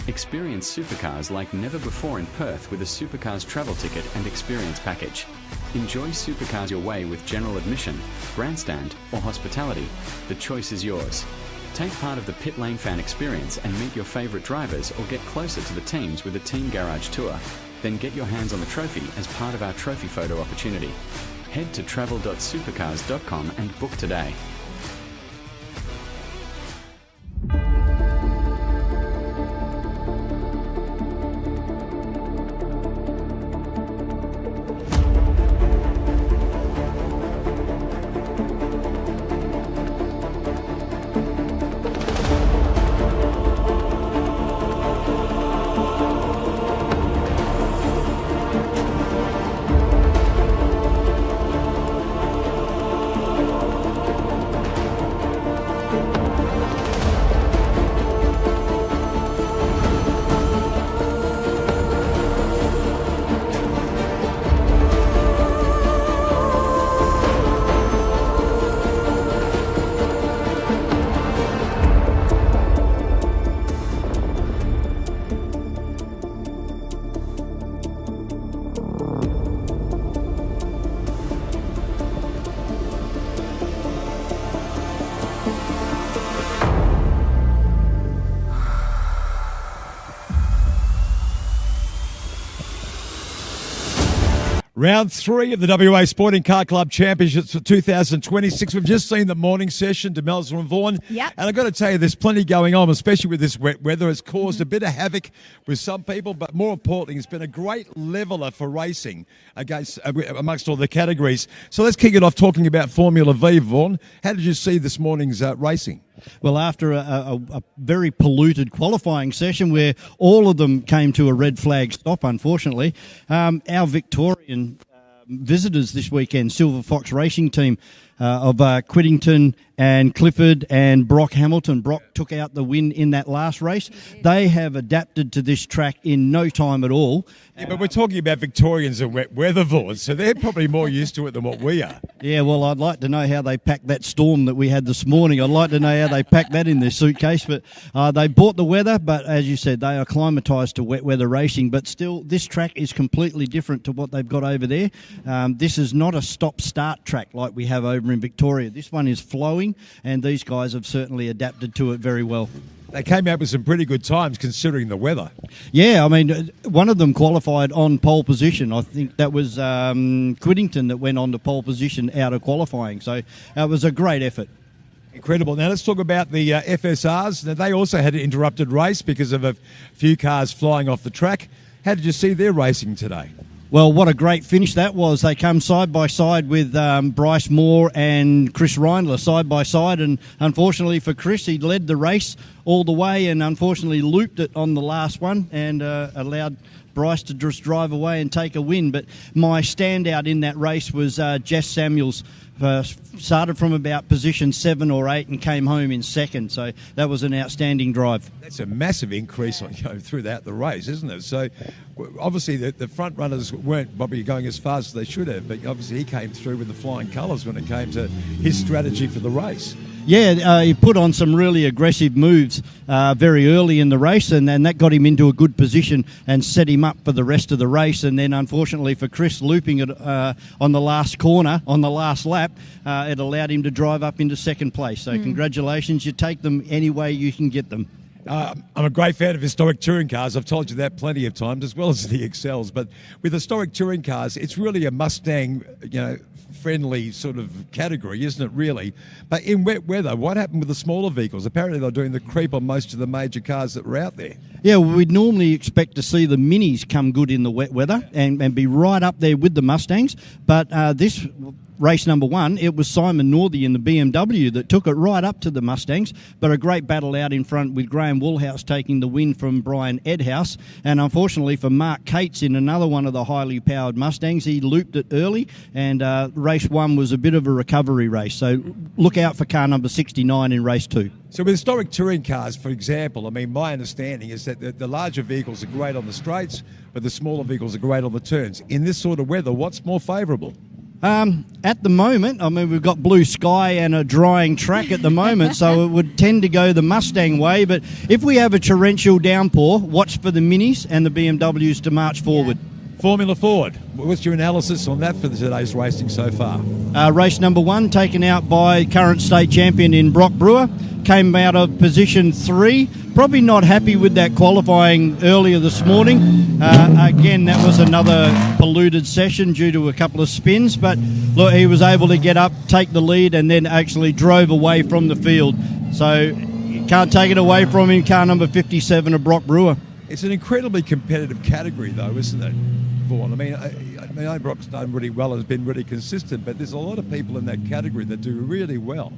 Experience supercars like never before in Perth with a Supercars travel ticket and experience package. Enjoy supercars your way with general admission, grandstand or hospitality. The choice is yours. Take part of the pit lane fan experience and meet your favourite drivers or get closer to the teams with a team garage tour. Then get your hands on the trophy as part of our trophy photo opportunity. Head to travel.supercars.com and book today. Round 3 of the WA Sporting Car Club Championships for 2026. We've just seen the morning session, Demelza and Vaughan. Yep. And I've got to tell you, there's plenty going on, especially with this wet weather. It's caused a bit of havoc with some people, but more importantly, it's been a great leveller for racing amongst all the categories. So let's kick it off talking about Formula V, Vaughan. How did you see this morning's racing? Well, after a very polluted qualifying session where all of them came to a red flag stop, unfortunately, our Victorian visitors this weekend, Silver Fox Racing Team of Quiddington and Clifford and Brock Hamilton. Brock took out the win in that last race. They have adapted to this track in no time at all. Yeah, but we're talking about Victorians and wet weather, Vaughan, so they're probably more used to it than what we are. Yeah, well, I'd like to know how they packed that storm that we had this morning. I'd like to know how they packed that in their suitcase. But they bought the weather, but as you said, they are acclimatised to wet weather racing. But still, this track is completely different to what they've got over there. This is not a stop-start track like we have over in Victoria. This one is flowing, and these guys have certainly adapted to it very well. They came out with some pretty good times considering the weather. Yeah, I mean, one of them qualified on pole position. I think that was Quiddington that went on to pole position out of qualifying. So it was a great effort. Incredible. Now let's talk about the FSRs. Now, they also had an interrupted race because of a few cars flying off the track. How did you see their racing today? Well, what a great finish that was. They come side by side with Bryce Moore and Chris Reindler side by side, and unfortunately for Chris, he led the race all the way and unfortunately looped it on the last one and allowed Bryce to just drive away and take a win. But my standout in that race was Jess Samuels. Started from about position 7 or 8 and came home in second. So that was an outstanding drive. That's a massive increase on throughout the race, isn't it? So obviously the front runners weren't probably going as fast as they should have, but obviously he came through with the flying colours when it came to his strategy for the race. Yeah, he put on some really aggressive moves very early in the race, and then that got him into a good position and set him up for the rest of the race. And then, unfortunately for Chris, looping it on the last corner, on the last lap, it allowed him to drive up into second place. So congratulations, you take them any way you can get them. I'm a great fan of historic touring cars. I've told you that plenty of times, as well as the Excels. But with historic touring cars, it's really a Mustang, friendly sort of category, isn't it, really? But in wet weather, what happened with the smaller vehicles? Apparently they're doing the creep on most of the major cars that were out there. Yeah, well, we'd normally expect to see the Minis come good in the wet weather and be right up there with the Mustangs. But this race number one, it was Simon Northey in the BMW that took it right up to the Mustangs, but a great battle out in front with Graham Woolhouse taking the win from Brian Edhouse. And unfortunately for Mark Cates in another one of the highly powered Mustangs, he looped it early, and race one was a bit of a recovery race. So look out for car number 69 in race two. So with historic touring cars, for example, I mean, my understanding is that the larger vehicles are great on the straights, but the smaller vehicles are great on the turns. In this sort of weather, what's more favourable? At the moment, I mean, we've got blue sky and a drying track at the moment, so it would tend to go the Mustang way. But if we have a torrential downpour, watch for the Minis and the BMWs to march forward. Formula Ford, what's your analysis on that for today's racing so far? Race number one, taken out by current state champion in Brock Brewer. Came out of position 3. Probably not happy with that qualifying earlier this morning. Again, that was another polluted session due to a couple of spins. But look, he was able to get up, take the lead, and then actually drove away from the field. So you can't take it away from him, car number 57 of Brock Brewer. It's an incredibly competitive category, though, isn't it, Vaughan? I mean, Brock's done really well and has been really consistent, but there's a lot of people in that category that do really well.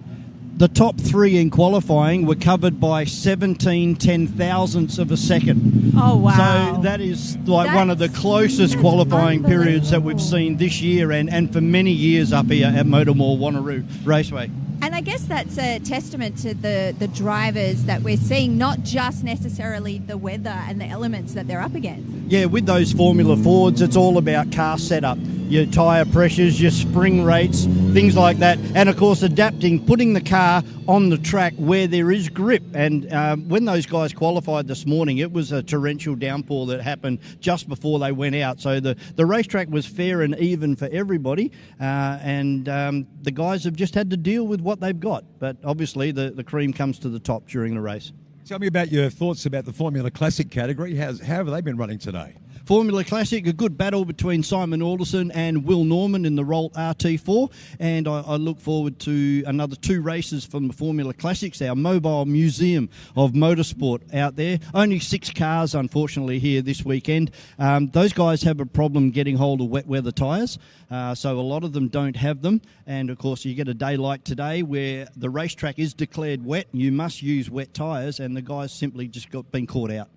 The top 3 in qualifying were covered by 17 ten-thousandths of a second. Oh, wow. So that is one of the closest qualifying periods that we've seen this year and for many years up here at MotorMall Wanneroo Raceway. And I guess that's a testament to the drivers that we're seeing, not just necessarily the weather and the elements that they're up against. Yeah, with those Formula Fords, it's all about car setup, your tyre pressures, your spring rates, things like that. And, of course, adapting, putting the car on the track where there is grip. And when those guys qualified this morning, it was a torrential downpour that happened just before they went out. So the racetrack was fair and even for everybody. And the guys have just had to deal with what they've got. But obviously the cream comes to the top during the race. Tell me about your thoughts about the Formula Classic category. How have they been running today? Formula Classic, a good battle between Simon Alderson and Will Norman in the Rolt RT4, and I look forward to another 2 races from the Formula Classics, our mobile museum of motorsport out there. Only 6 cars, unfortunately, here this weekend. Those guys have a problem getting hold of wet weather tyres, so a lot of them don't have them, and of course you get a day like today where the racetrack is declared wet, you must use wet tyres, and the guys simply just been caught out.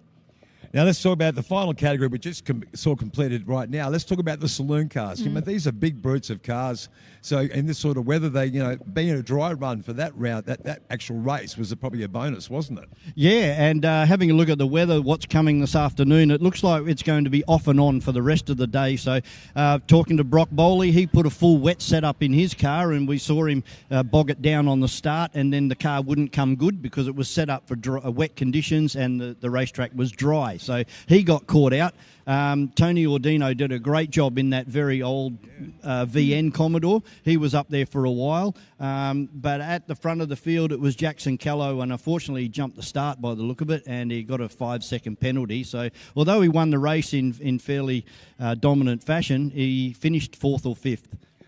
Now let's talk about the final category we just saw completed right now. Let's talk about the saloon cars. You know, these are big brutes of cars. So in this sort of weather, they, being a dry run for that round, that actual race was probably a bonus, wasn't it? Yeah, and having a look at the weather, what's coming this afternoon, it looks like it's going to be off and on for the rest of the day. So talking to Brock Bowley, he put a full wet setup in his car, and we saw him bog it down on the start, and then the car wouldn't come good because it was set up for wet conditions and the racetrack was dry. So he got caught out. Tony Ordino did a great job in that very old VN Commodore. He was up there for a while. But at the front of the field, it was Jackson Callow, and unfortunately he jumped the start by the look of it, and he got a 5-second penalty. So although he won the race in fairly dominant fashion, he finished 4th or 5th.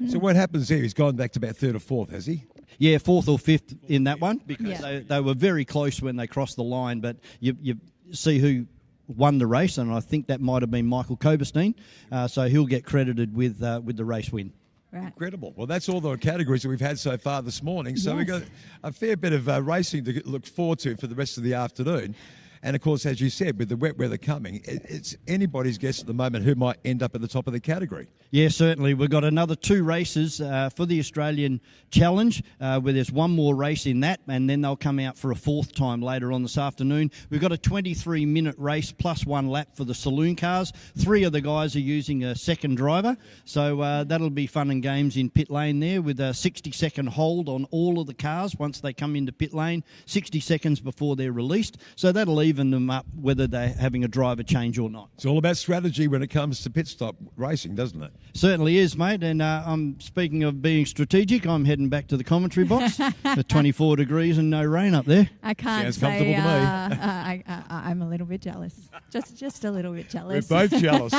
So what happens here? He's gone back to about 3rd or 4th, has he? Yeah, 4th or 5th in that one, because they were very close when they crossed the line. But you see who won the race, and I think that might have been Michael Koberstein, so he'll get credited with the race win. Right. Incredible. Well, that's all the categories that we've had so far this morning. So we've got a fair bit of racing to look forward to for the rest of the afternoon. And, of course, as you said, with the wet weather coming, it's anybody's guess at the moment who might end up at the top of the category. Yeah, certainly. We've got another 2 races for the Australian Challenge, where there's one more race in that, and then they'll come out for a 4th time later on this afternoon. We've got a 23-minute race plus 1 lap for the Saloon Cars. 3 of the guys are using a second driver, so that'll be fun and games in pit lane there, with a 60-second hold on all of the cars once they come into pit lane, 60 seconds before they're released. So that'll even them up whether they're having a driver change or not. It's all about strategy when it comes to pit stop racing, doesn't it? Certainly is, mate. And I'm speaking of being strategic, I'm heading back to the commentary box at 24 degrees and no rain up there. I can't Sounds say comfortable to me. I'm a little bit jealous. Just a little bit jealous. We're both jealous.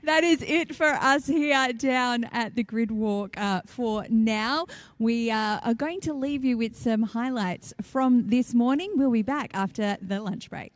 That is it for us here down at the grid walk for now. We are going to leave you with some highlights from this morning. We'll be back after the lunch break.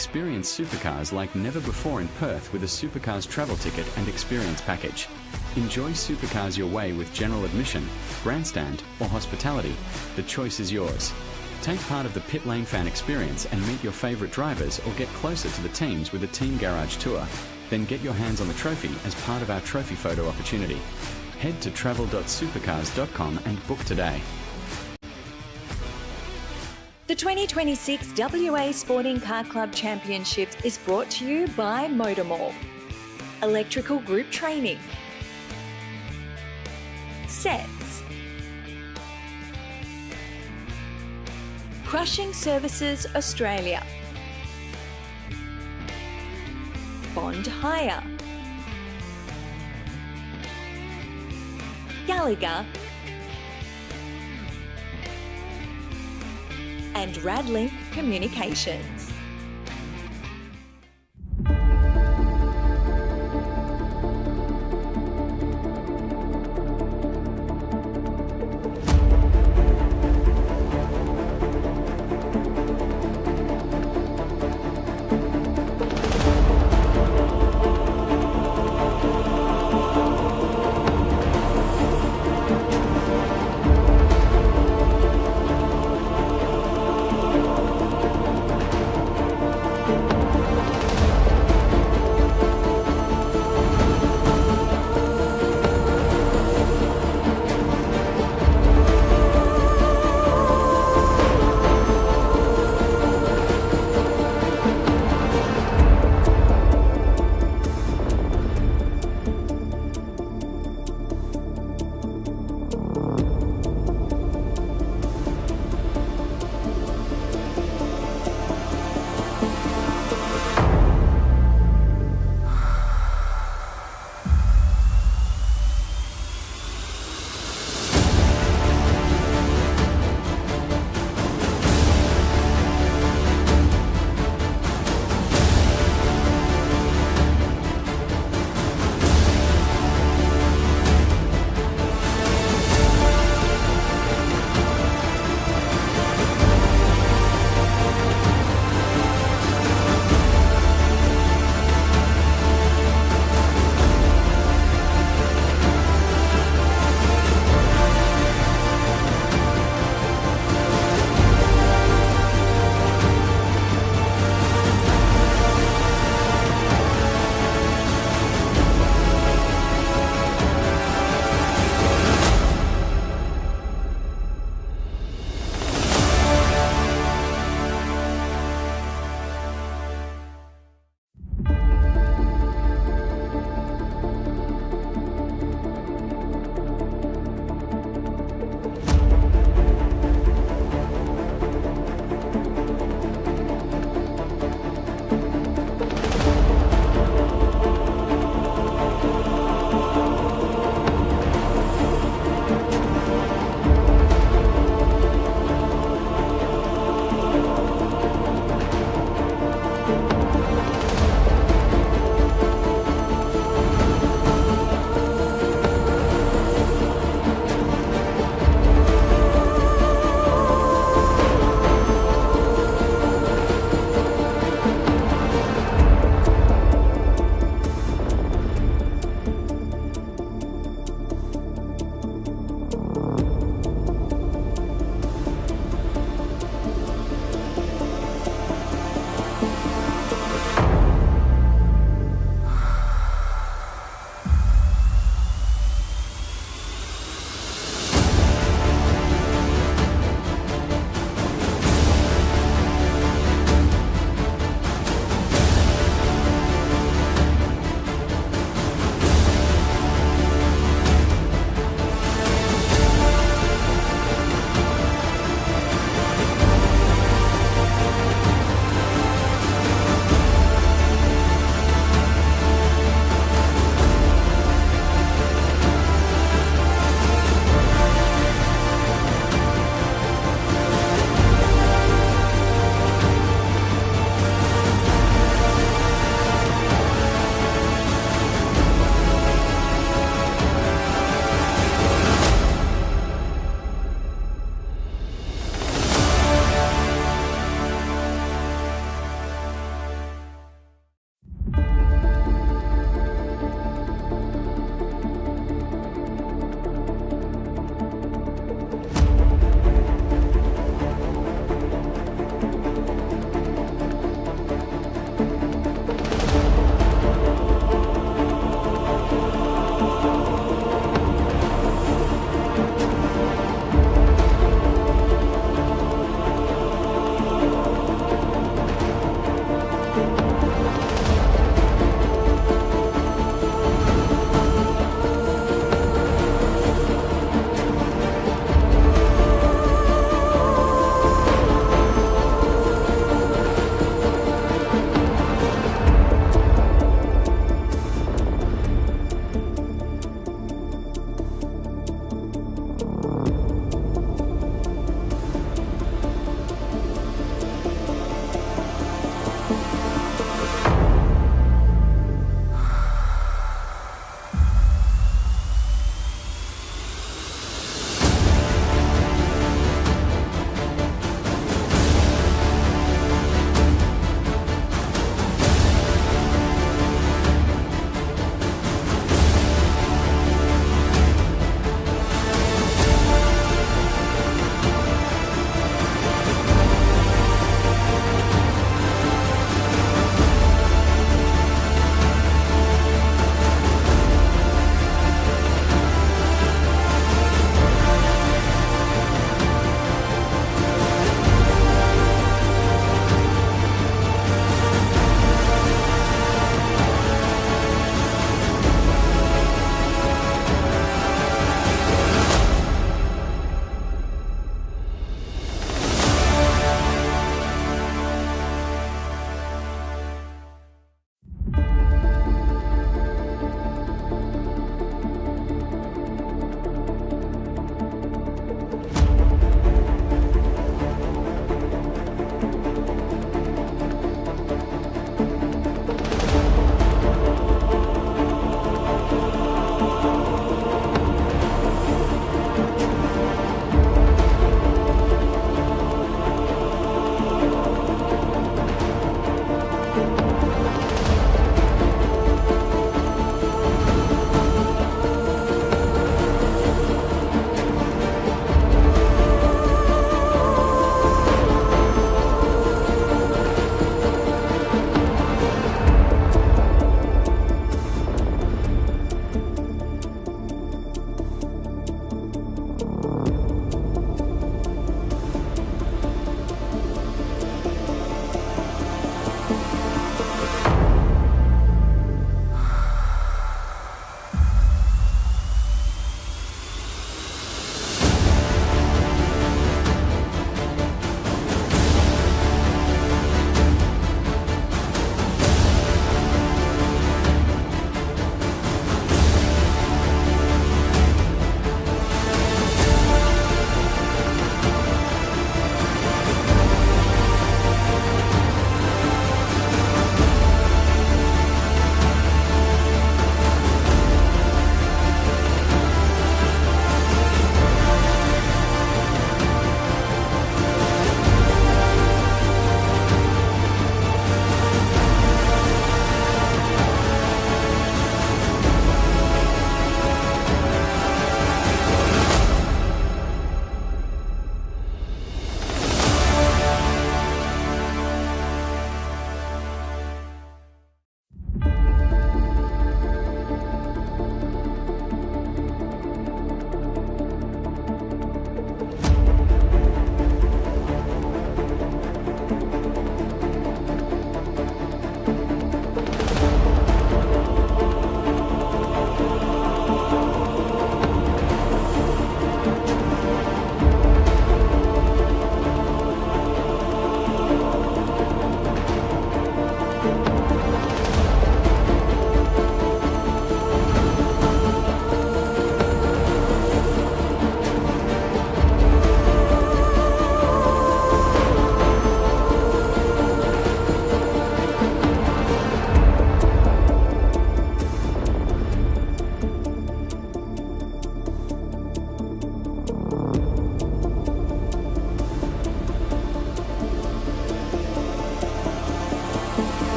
Experience supercars like never before in Perth with a Supercars travel ticket and experience package. Enjoy supercars your way with general admission, grandstand or hospitality. The choice is yours. Take part of the pit lane fan experience and meet your favourite drivers or get closer to the teams with a team garage tour. Then get your hands on the trophy as part of our trophy photo opportunity. Head to travel.supercars.com and book today. The 2026 WA Sporting Car Club Championships is brought to you by MotorMall. Electrical Group Training. Sets. Crushing Services Australia. Bond Hire. Gallagher. And Radlink Communications.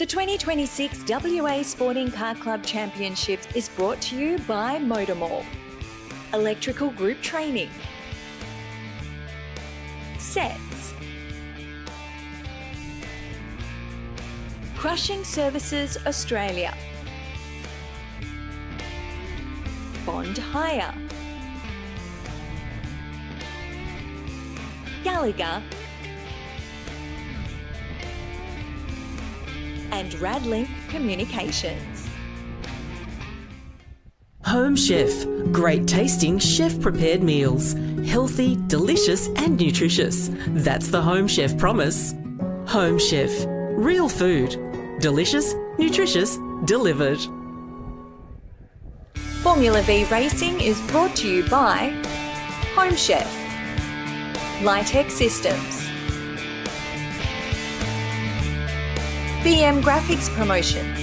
The 2026 WA Sporting Car Club Championships is brought to you by MotorMall, Electrical Group Training, Sets, Crushing Services Australia, Bond Hire, Gallagher, and Radlink Communications. Home Chef. Great tasting chef prepared meals. Healthy, delicious and nutritious. That's the Home Chef promise. Home Chef. Real food. Delicious, nutritious, delivered. Formula V Racing is brought to you by Home Chef, Litech Systems, BM Graphics Promotions,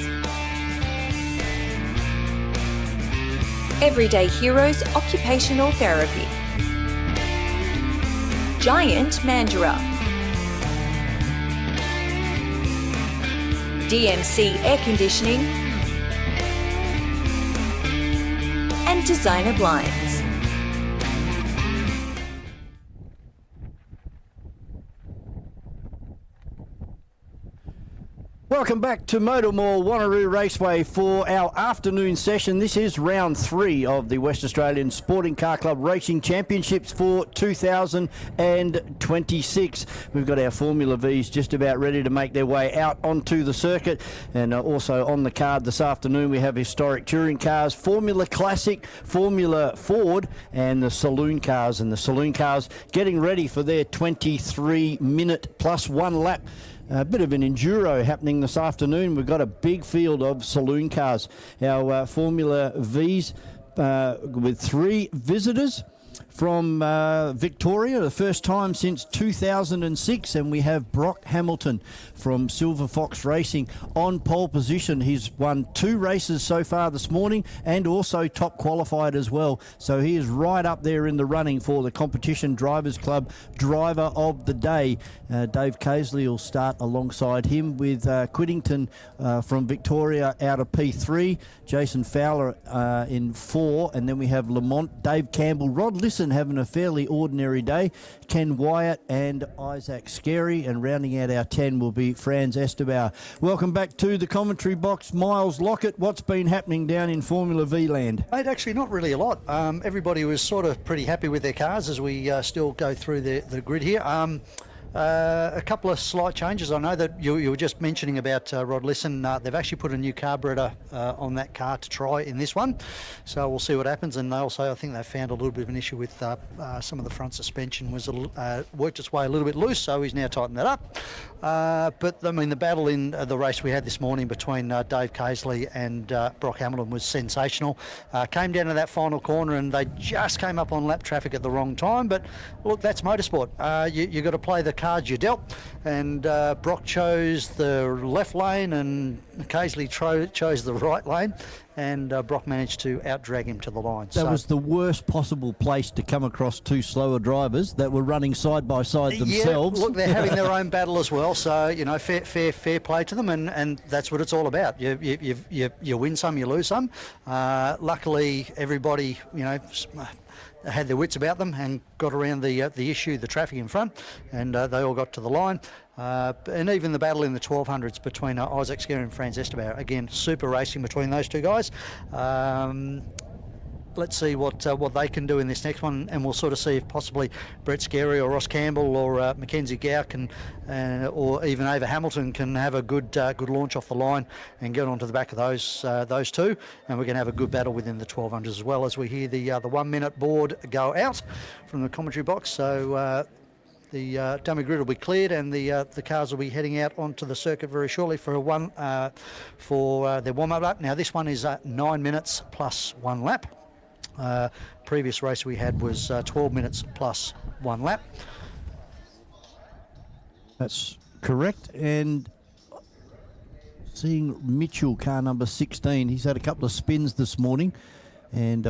Everyday Heroes Occupational Therapy, Giant Mandurah, DMC Air Conditioning, and Designer Blinds. Welcome back to MotorMall Wanneroo Raceway for our afternoon session. This is round 3 of the West Australian Sporting Car Club Racing Championships for 2026. We've got our Formula Vs just about ready to make their way out onto the circuit, and also on the card this afternoon we have historic touring cars, Formula Classic, Formula Ford and the Saloon Cars, and the Saloon Cars getting ready for their 23-minute plus 1 lap. A bit of an enduro happening this afternoon. We've got a big field of Saloon Cars. Our Formula Vs with 3 visitors from Victoria, the first time since 2006, and we have Brock Hamilton from Silver Fox Racing on pole position. He's won 2 races so far this morning and also top qualified as well, so he is right up there in the running for the Competition Drivers Club Driver of the Day. Dave Casely will start alongside him with Quiddington from Victoria out of P3, Jason Fowler in 4, and then we have Lamont, Dave Campbell, Rod Lisson having a fairly ordinary day, Ken Wyatt and Isaac Scarey, and rounding out our 10 will be Franz Esterbauer. Welcome back to the commentary box, Miles Lockett. What's been happening down in Formula V land? Mate, actually not really a lot. Everybody was sort of pretty happy with their cars as we still go through the grid here. A couple of slight changes. I know that you were just mentioning about Rod Lisson. They've actually put a new carburetor on that car to try in this one, so we'll see what happens. And they also, I think they found a little bit of an issue with some of the front suspension was worked its way a little bit loose, so he's now tightened that up. But I mean, the battle in the race we had this morning between Dave Casely and Brock Hamilton was sensational. Came down to that final corner and they just came up on lap traffic at the wrong time, but look, that's motorsport. You've got to play the cards you dealt, and Brock chose the left lane and Casely chose the right lane, and Brock managed to outdrag him to the line. That was the worst possible place to come across 2 slower drivers that were running side by side themselves. Yeah, look, they're having their own battle as well, so you know, fair play to them, and that's what it's all about. You win some, you lose some. Luckily, everybody, you know, had their wits about them and got around the issue, the traffic in front, and they all got to the line. And even the battle in the 1200s between Isaac Scarey and Franz Esterbauer, again, super racing between those 2 guys. Let's see what they can do in this next one, and we'll sort of see if possibly Brett Scarey or Ross Campbell or Mackenzie Gow can, or even Ava Hamilton can have a good launch off the line and get onto the back of those 2, and we're going to have a good battle within the 1200s as well as we hear the 1 minute board go out from the commentary box. So the dummy grid will be cleared, and the cars will be heading out onto the circuit very shortly for their warm-up lap. Now this one is 9 minutes plus 1 lap. Previous race we had was 12 minutes plus 1 lap. That's correct. And seeing Mitchell, car number 16, he's had a couple of spins this morning, and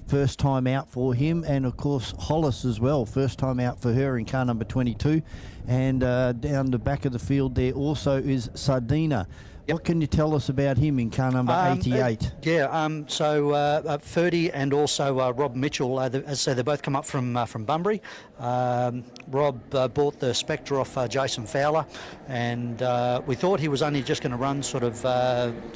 first time out for him, and of course Hollis as well, first time out for her in car number 22. And down the back of the field there also is Sardina What can you tell us about him in car number 88? Ferdy and also Rob Mitchell, as I say, they both come up from Bunbury. Rob bought the Spectre off Jason Fowler, and we thought he was only just going to run sort of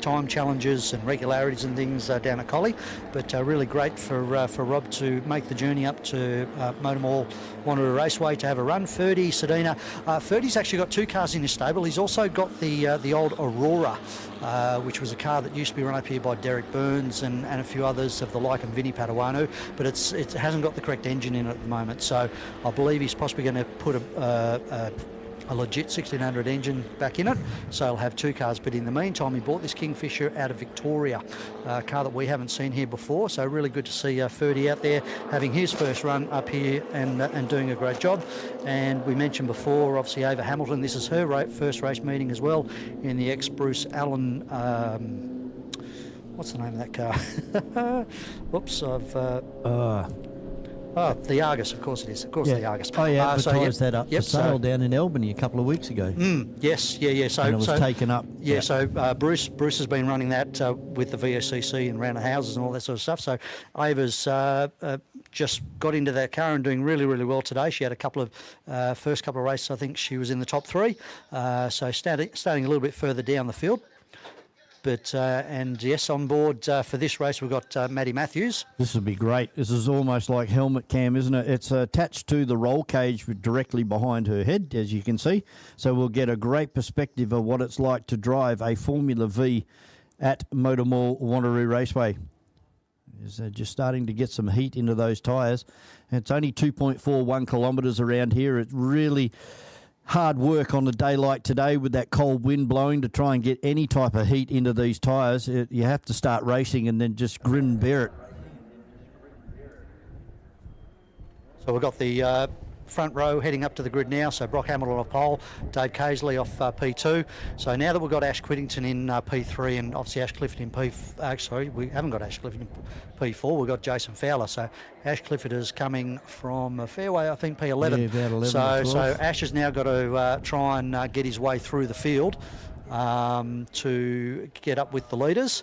time challenges and regularities and things down at Collie, but really great for Rob to make the journey up to MotorMall Wanneroo Raceway to have a run. Ferdy, Sedina. Ferdy's actually got 2 cars in his stable. He's also got the old Aurora, which was a car that used to be run up here by Derek Burns and a few others of the like and Vinnie Padawanu, but it hasn't got the correct engine in it at the moment. So I believe he's possibly going to put a legit 1600 engine back in it, so he'll have 2 cars. But in the meantime, he bought this Kingfisher out of Victoria, a car that we haven't seen here before, so really good to see Ferdy out there having his first run up here and doing a great job. And we mentioned before, obviously, Ava Hamilton, this is her first race meeting as well in the ex-Bruce Allen, what's the name of that car? Whoops, the Argus, of course it is. Of course, the Argus. I advertised that up for sale down in Albany a couple of weeks ago. Yes. So and it was taken up. Yeah. So Bruce has been running that with the VSCC and around the houses and all that sort of stuff. So Ava's just got into that car and doing really, really well today. She had a couple of first couple of races. I think she was in the top 3. So starting a little bit further down the field. But and yes, on board for this race we've got Maddie Matthews. This will be great. This is almost like helmet cam, isn't it? It's attached to the roll cage directly behind her head, as you can see. So we'll get a great perspective of what it's like to drive a Formula V at MotorMall Wanneroo Raceway. Is just starting to get some heat into those tyres. It's only 2.41 kilometres around here. It's really hard work on a day like today with that cold wind blowing to try and get any type of heat into these tyres. You have to start racing and then just grin and bear it. So we've got the front row heading up to the grid now. So Brock Hamilton off pole, Dave Casely off P2. So now that we've got Ash Whittington in P3 and obviously Ash Clifford in P... we haven't got Ash Clifford in P4. We've got Jason Fowler. So Ash Clifford is coming from Fairway, I think, P11. Yeah, about 11 so Ash has now got to try and get his way through the field to get up with the leaders.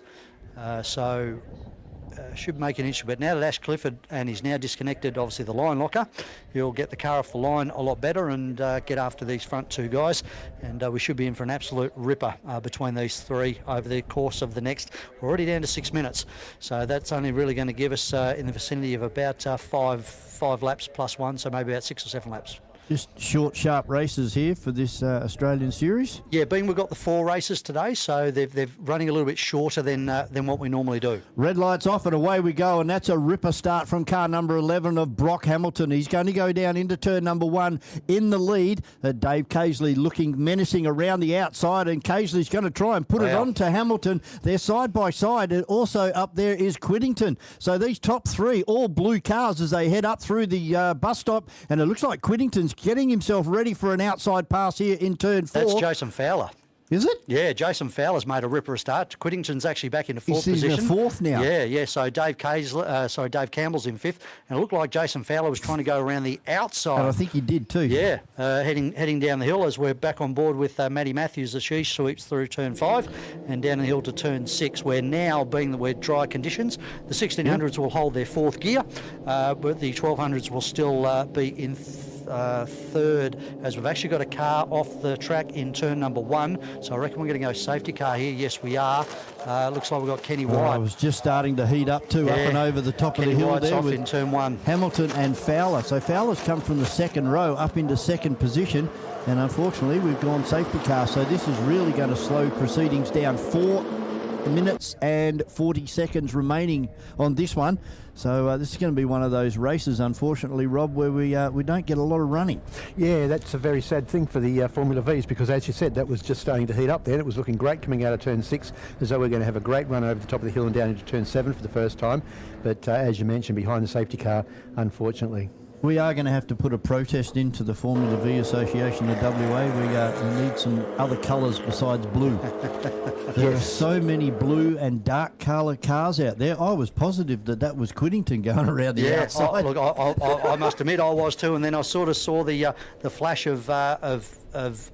Should make an issue, but now that Ash Clifford and he's now disconnected obviously the line locker, he'll get the car off the line a lot better and get after these front 2 guys, and we should be in for an absolute ripper between these 3 over the course of the next. We're already down to 6 minutes, so that's only really going to give us in the vicinity of about 5 laps plus 1, so maybe about 6 or 7 laps. Just short, sharp races here for this Australian series. Yeah, being we've got the 4 races today, so they're running a little bit shorter than what we normally do. Red lights off and away we go, and that's a ripper start from car number 11 of Brock Hamilton. He's going to go down into turn number 1 in the lead. Dave Casely looking menacing around the outside, and Casely's going to try and put it on to Hamilton. They're side by side, and also up there is Quiddington. So these top 3, all blue cars as they head up through the bus stop, and it looks like Quiddington's getting himself ready for an outside pass here in turn 4. That's Jason Fowler. Is it? Yeah, Jason Fowler's made a ripper start. Quiddington's actually back into 4th position. He's in 4th now. Yeah. So Dave Campbell's in 5th, and it looked like Jason Fowler was trying to go around the outside. And I think he did too. Yeah, heading down the hill as we're back on board with Maddie Matthews as she sweeps through turn 5 and down the hill to turn 6. Where now, being that we're dry conditions, the 1600s will hold their 4th gear, but the 1200s will still be in 3rd, as we've actually got a car off the track in turn number 1. So I reckon we're going to go safety car here. Yes, we are. Looks like we've got Kenny White. I was just starting to heat up too, up and over the top Kenny of the hill White's there off with in turn 1. Hamilton and Fowler. So Fowler's come from the 2nd row up into 2nd position, and unfortunately we've gone safety car. So this is really going to slow proceedings down. 4 minutes and 40 seconds remaining on this one. So this is going to be one of those races, unfortunately, Rob, where we don't get a lot of running. Yeah, that's a very sad thing for the Formula Vs, because as you said, that was just starting to heat up then. It was looking great coming out of turn 6, as though we're going to have a great run over the top of the hill and down into turn 7 for the first time. But as you mentioned, behind the safety car, unfortunately. We are going to have to put a protest into the Formula V Association of WA. We need some other colours besides blue. There are so many blue and dark colour cars out there. I was positive that was Quiddington going around the outside. Look, I must admit I was too, and then I sort of saw the flash of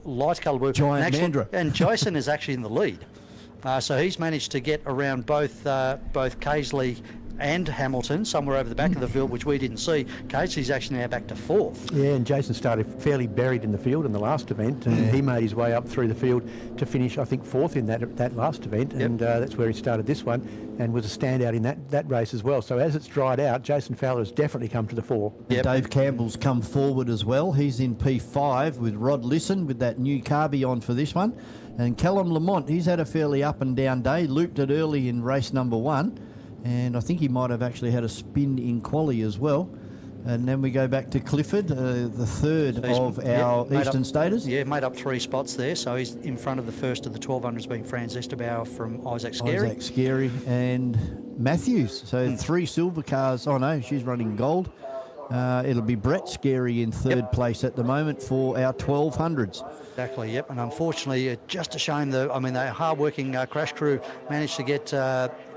light colour blue. Giant Mandra. And Jason is actually in the lead. So he's managed to get around both Casely and Hamilton somewhere over the back of the field, which we didn't see. Casey's actually now back to 4th. Yeah, and Jason started fairly buried in the field in the last event, and he made his way up through the field to finish, I think, 4th in that last event, and that's where he started this one, and was a standout in that race as well. So as it's dried out, Jason Fowler has definitely come to the fore. Dave Campbell's come forward as well. He's in P5 with Rod Lisson with that new carby on for this one. And Callum Lamont, he's had a fairly up and down day, looped it early in race number 1. And I think he might have actually had a spin in quali as well. And then we go back to Clifford, the third of our Eastern Staters. Yeah, made up 3 spots there. So he's in front of the first of the 1200s, being Franz Esterbauer from Isaac Scarey. Isaac Scarey and Matthews. So 3 silver cars. Oh no, she's running gold. It'll be Brett Scarey in third place at the moment for our 1200s. Exactly, yep. And unfortunately, just a shame, the hard-working crash crew managed to get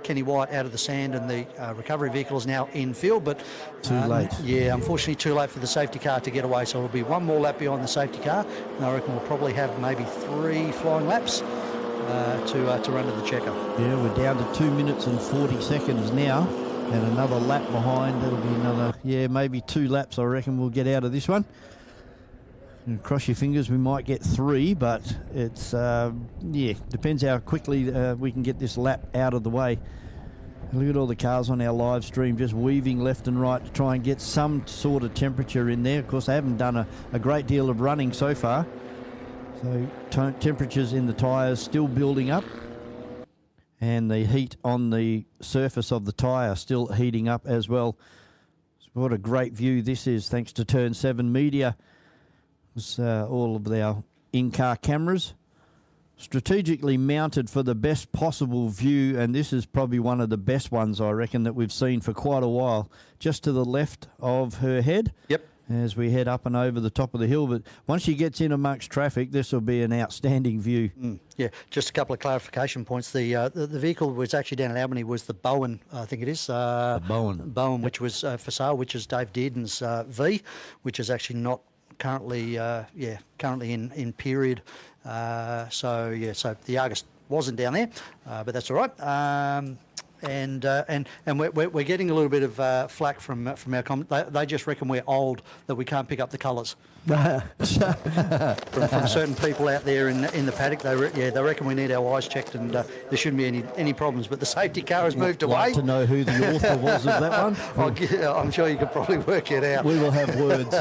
Kenny White out of the sand, and the recovery vehicle is now in field, but too late. Yeah, unfortunately too late for the safety car to get away, so it'll be one more lap behind the safety car, and I reckon we'll probably have maybe 3 flying laps to run to the checker. Yeah, we're down to 2 minutes and 40 seconds now, and another lap behind. That'll be another, maybe 2 laps I reckon we'll get out of this one. And cross your fingers, we might get 3, but it's, depends how quickly we can get this lap out of the way. Look at all the cars on our live stream just weaving left and right to try and get some sort of temperature in there. Of course, they haven't done a great deal of running so far. So temperatures in the tyres still building up. And the heat on the surface of the tyre still heating up as well. So what a great view this is, thanks to Turn 7 Media. It's all of our in-car cameras strategically mounted for the best possible view, and this is probably one of the best ones I reckon that we've seen for quite a while, just to the left of her head. Yep. As we head up and over the top of the hill, but once she gets in amongst traffic, this will be an outstanding view. Yeah, just a couple of clarification points. The vehicle was actually down at Albany was the Bowen, I think it is. Bowen, which was for sale, which is Dave Dearden's V, which is actually not currently in period. So the Argus wasn't down there, but that's all right. And we're getting a little bit of flack from our comment. They just reckon we're old, that we can't pick up the colours. from certain people out there in the paddock, they reckon we need our eyes checked, and there shouldn't be any problems. But the safety car has moved away. Like to know who the author was of that one? I'm sure you could probably work it out. We will have words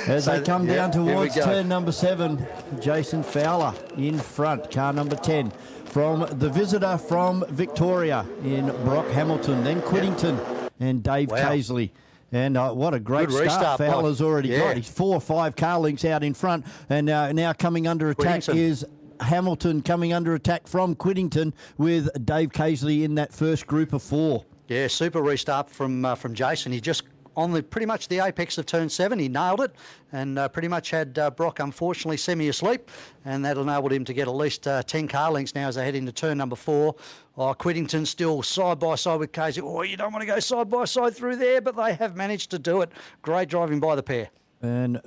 as they come down towards turn number 7. Jason Fowler in front, car number 10. From the visitor from Victoria in Brock Hamilton, then Quiddington and Dave Casely. And what a great start Fowler's already got. He's 4 or 5 car links out in front, and now coming under attack is Hamilton, coming under attack from Quiddington with Dave Casely in that first group of 4. Yeah, super restart from Jason. He just on pretty much the apex of turn 7, he nailed it, and pretty much had Brock unfortunately semi-asleep, and that enabled him to get at least 10 car lengths now as they head into turn number 4. Quiddington still side by side with Casey. You don't want to go side by side through there, but they have managed to do it. Great driving by the pair. And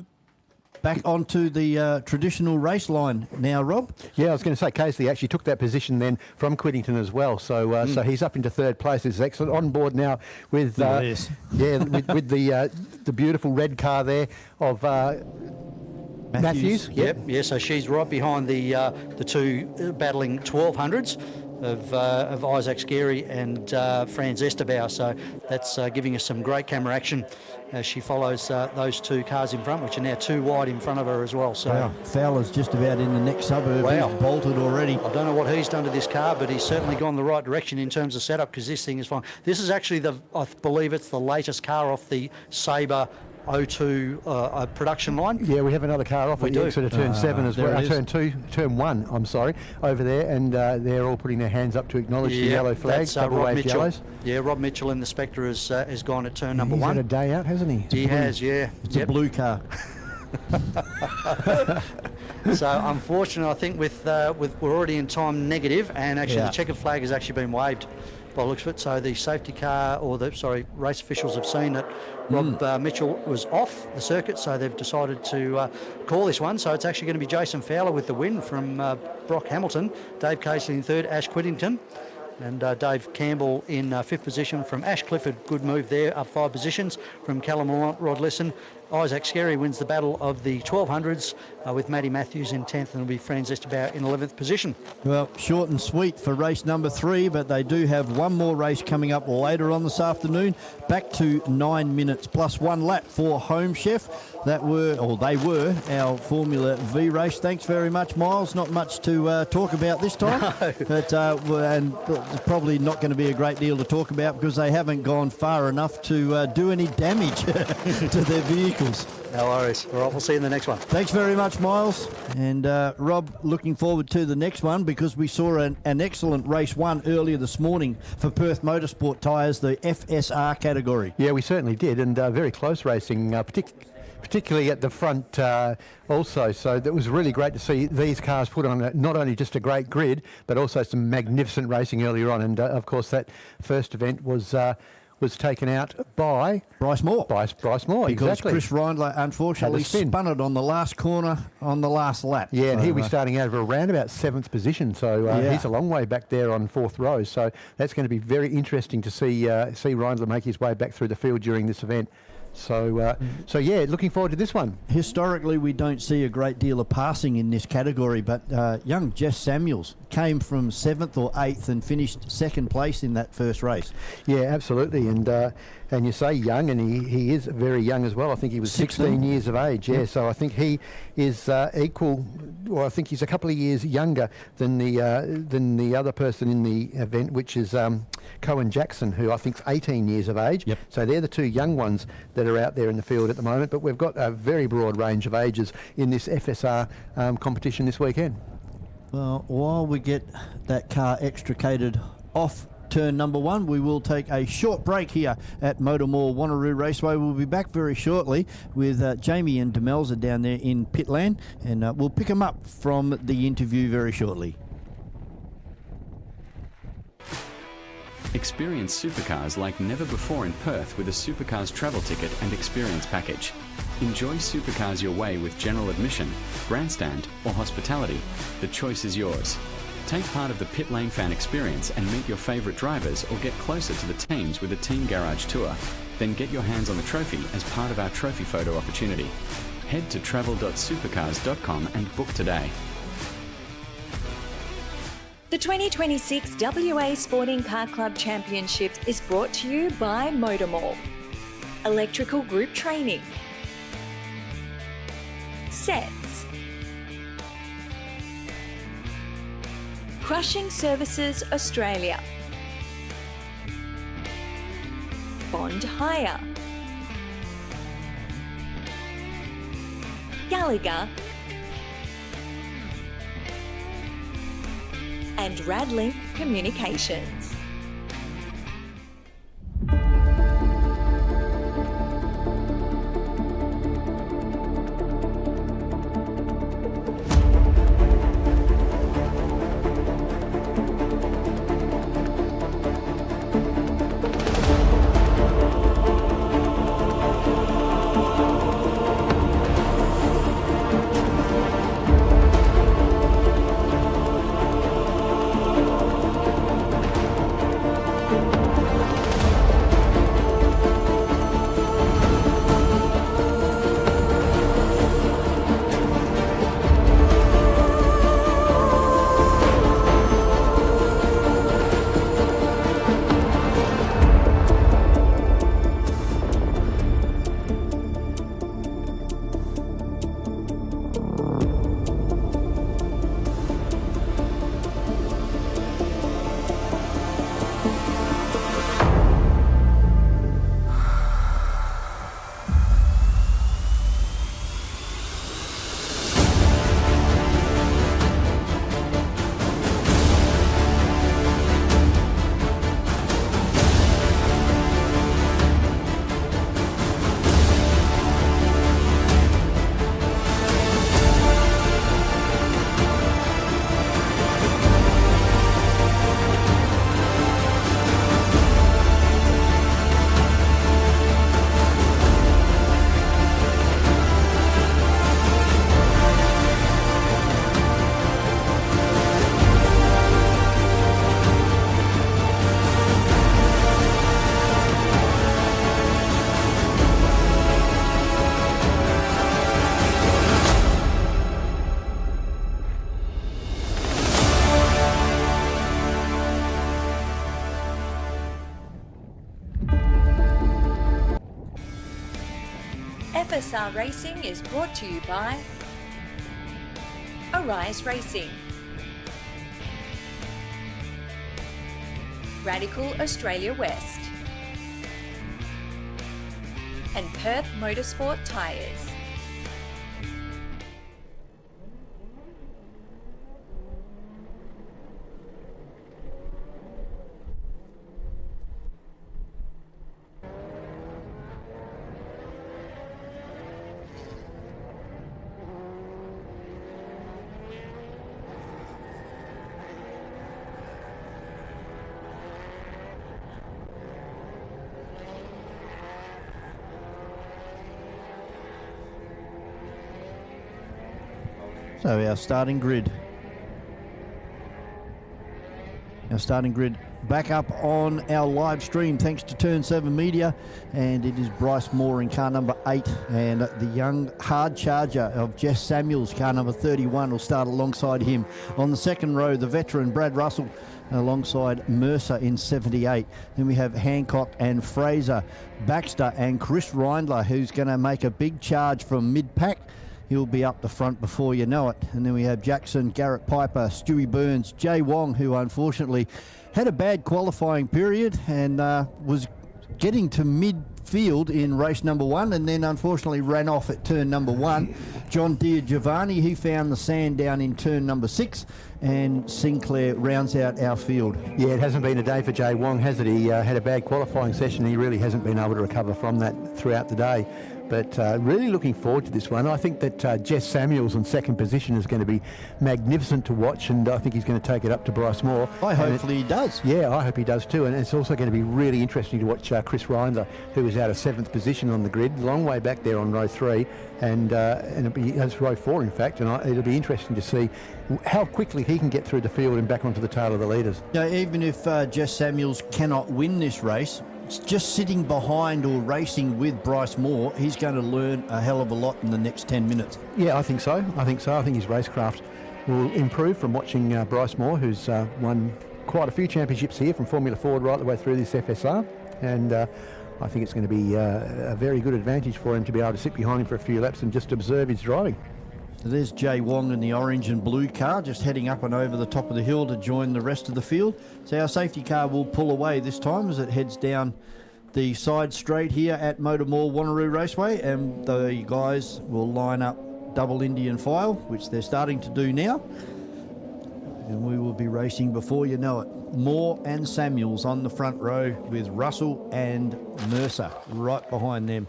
back onto the traditional race line now, Rob. Yeah, I was going to say Casey actually took that position then from Quiddington as well. So so he's up into 3rd place. It's excellent. On board now with with the beautiful red car there of Matthews. Yep. Yeah, so she's right behind the 2 battling 1200s. Of Isaac Scarey and Franz Esterbauer. So that's giving us some great camera action as she follows those 2 cars in front, which are now 2 wide in front of her as well. So Fowler's just about in the next suburb. He's bolted already. I don't know what he's done to this car, but he's certainly gone the right direction in terms of setup, because this thing is fine. This is actually I believe it's the latest car off the Sabre O2 production line. Yeah, we have another car off at the exit of turn 7 as well. Turn 1, I'm sorry, over there, and they're all putting their hands up to acknowledge the yellow flags, double wave yellows. Yeah, Rob Mitchell in the Spectre has gone at turn number 1. He's had a day out, hasn't he? He has, yeah. It's a blue car. So unfortunately, I think with we're already in time negative, and actually the checkered flag has actually been waved by the looks of it. So the safety car, race officials have seen that Rob Mitchell was off the circuit, so they've decided to call this one. So it's actually going to be Jason Fowler with the win from Brock Hamilton, Dave Casey in third, Ash Whittington, and Dave Campbell in fifth position from Ash Clifford. Good move there, up 5 positions from Callum Rod Lesson. Isaac Skerry wins the battle of the 1200s with Matty Matthews in 10th, and will be Francis Estabout in 11th position. Well, short and sweet for race number 3, but they do have one more race coming up later on this afternoon. Back to 9 minutes plus 1 lap for Home Chef. They were our Formula V race. Thanks very much, Miles. Not much to talk about this time, No. but and probably not going to be a great deal to talk about because they haven't gone far enough to do any damage to their vehicles. No worries. All right, we'll see you in the next one. Thanks very much, Miles. And Rob, looking forward to the next one because we saw an excellent race 1 earlier this morning for Perth Motorsport tyres, the FSR category. Yeah, we certainly did, and very close racing, particularly at the front also. So that was really great to see these cars put on not only just a great grid, but also some magnificent racing earlier on. And of course, that first event was taken out by Bryce Moore. Bryce Moore, because exactly. Chris Reindler unfortunately spun it on the last corner on the last lap. Yeah, and he'll be starting out of around about 7th position, so he's a long way back there on 4th row. So that's going to be very interesting to see Reindler make his way back through the field during this event. So yeah, looking forward to this one. Historically, we don't see a great deal of passing in this category, but young Jess Samuels came from 7th or 8th and finished 2nd place in that first race. Yeah, absolutely. And you say young, and he is very young as well. I think he was 16 years of age. Yeah, so I think he is equal. Well, I think he's a couple of years younger than the other person in the event, which is Cohen Jackson, who I think is 18 years of age. Yep. So they're the 2 young ones that are out there in the field at the moment. But we've got a very broad range of ages in this FSR competition this weekend. Well, while we get that car extricated off turn number 1, we will take a short break here at MotorMall Wanneroo Raceway. We'll be back very shortly with Jamie and Demelza down there in Pitland, and we'll pick them up from the interview very shortly. Experience supercars like never before in Perth with a Supercars travel ticket and experience package. Enjoy supercars your way with general admission, grandstand or hospitality. The choice is yours. Take part of the pit lane fan experience and meet your favourite drivers or get closer to the teams with a team garage tour. Then get your hands on the trophy as part of our trophy photo opportunity. Head to travel.supercars.com and book today. The 2026 WA Sporting Car Club Championships is brought to you by MotorMall. Electrical Group Training. Sets. Crushing Services Australia. Bond Hire. Gallagher. And Radlink Communications. FSR Racing is brought to you by Arise Racing, Radical Australia West, and Perth Motorsport Tyres. So our starting grid. Our starting grid back up on our live stream thanks to Turn 7 Media, and it is Bryce Moore in car number 8, and the young hard charger of Jess Samuels, car number 31, will start alongside him. On the second row, the veteran Brad Russell alongside Mercer in 78. Then we have Hancock and Fraser, Baxter and Chris Reindler, who's going to make a big charge from mid-pack. He'll be up the front before you know it. And then we have Jackson, Garrett Piper, Stewie Burns, Jay Wong, who unfortunately had a bad qualifying period and was getting to midfield in race number 1 and then unfortunately ran off at turn number 1. John Deere Giovanni, he found the sand down in turn number 6, and Sinclair rounds out our field. Yeah, it hasn't been a day for Jay Wong, has it? He had a bad qualifying session. He really hasn't been able to recover from that throughout the day. But really looking forward to this one. I think that Jess Samuels in second position is going to be magnificent to watch, and I think he's going to take it up to Bryce Moore. Hopefully he does. Yeah, I hope he does too. And it's also going to be really interesting to watch Chris Reindler, who is out of 7th position on the grid, long way back there on row 3, and that's row 4 in fact, and it'll be interesting to see how quickly he can get through the field and back onto the tail of the leaders. Now, even if Jess Samuels cannot win this race, just sitting behind or racing with Bryce Moore, he's going to learn a hell of a lot in the next 10 minutes. Yeah, I think so. I think his racecraft will improve from watching Bryce Moore, who's won quite a few championships here from Formula Ford right the way through this FSR. And I think it's going to be a very good advantage for him to be able to sit behind him for a few laps and just observe his driving. So there's Jay Wong in the orange and blue car, just heading up and over the top of the hill to join the rest of the field. So our safety car will pull away this time as it heads down the side straight here at MotorMall Wanneroo Raceway, and the guys will line up double Indian file, which they're starting to do now. And we will be racing before you know it. Moore and Samuels on the front row with Russell and Mercer right behind them.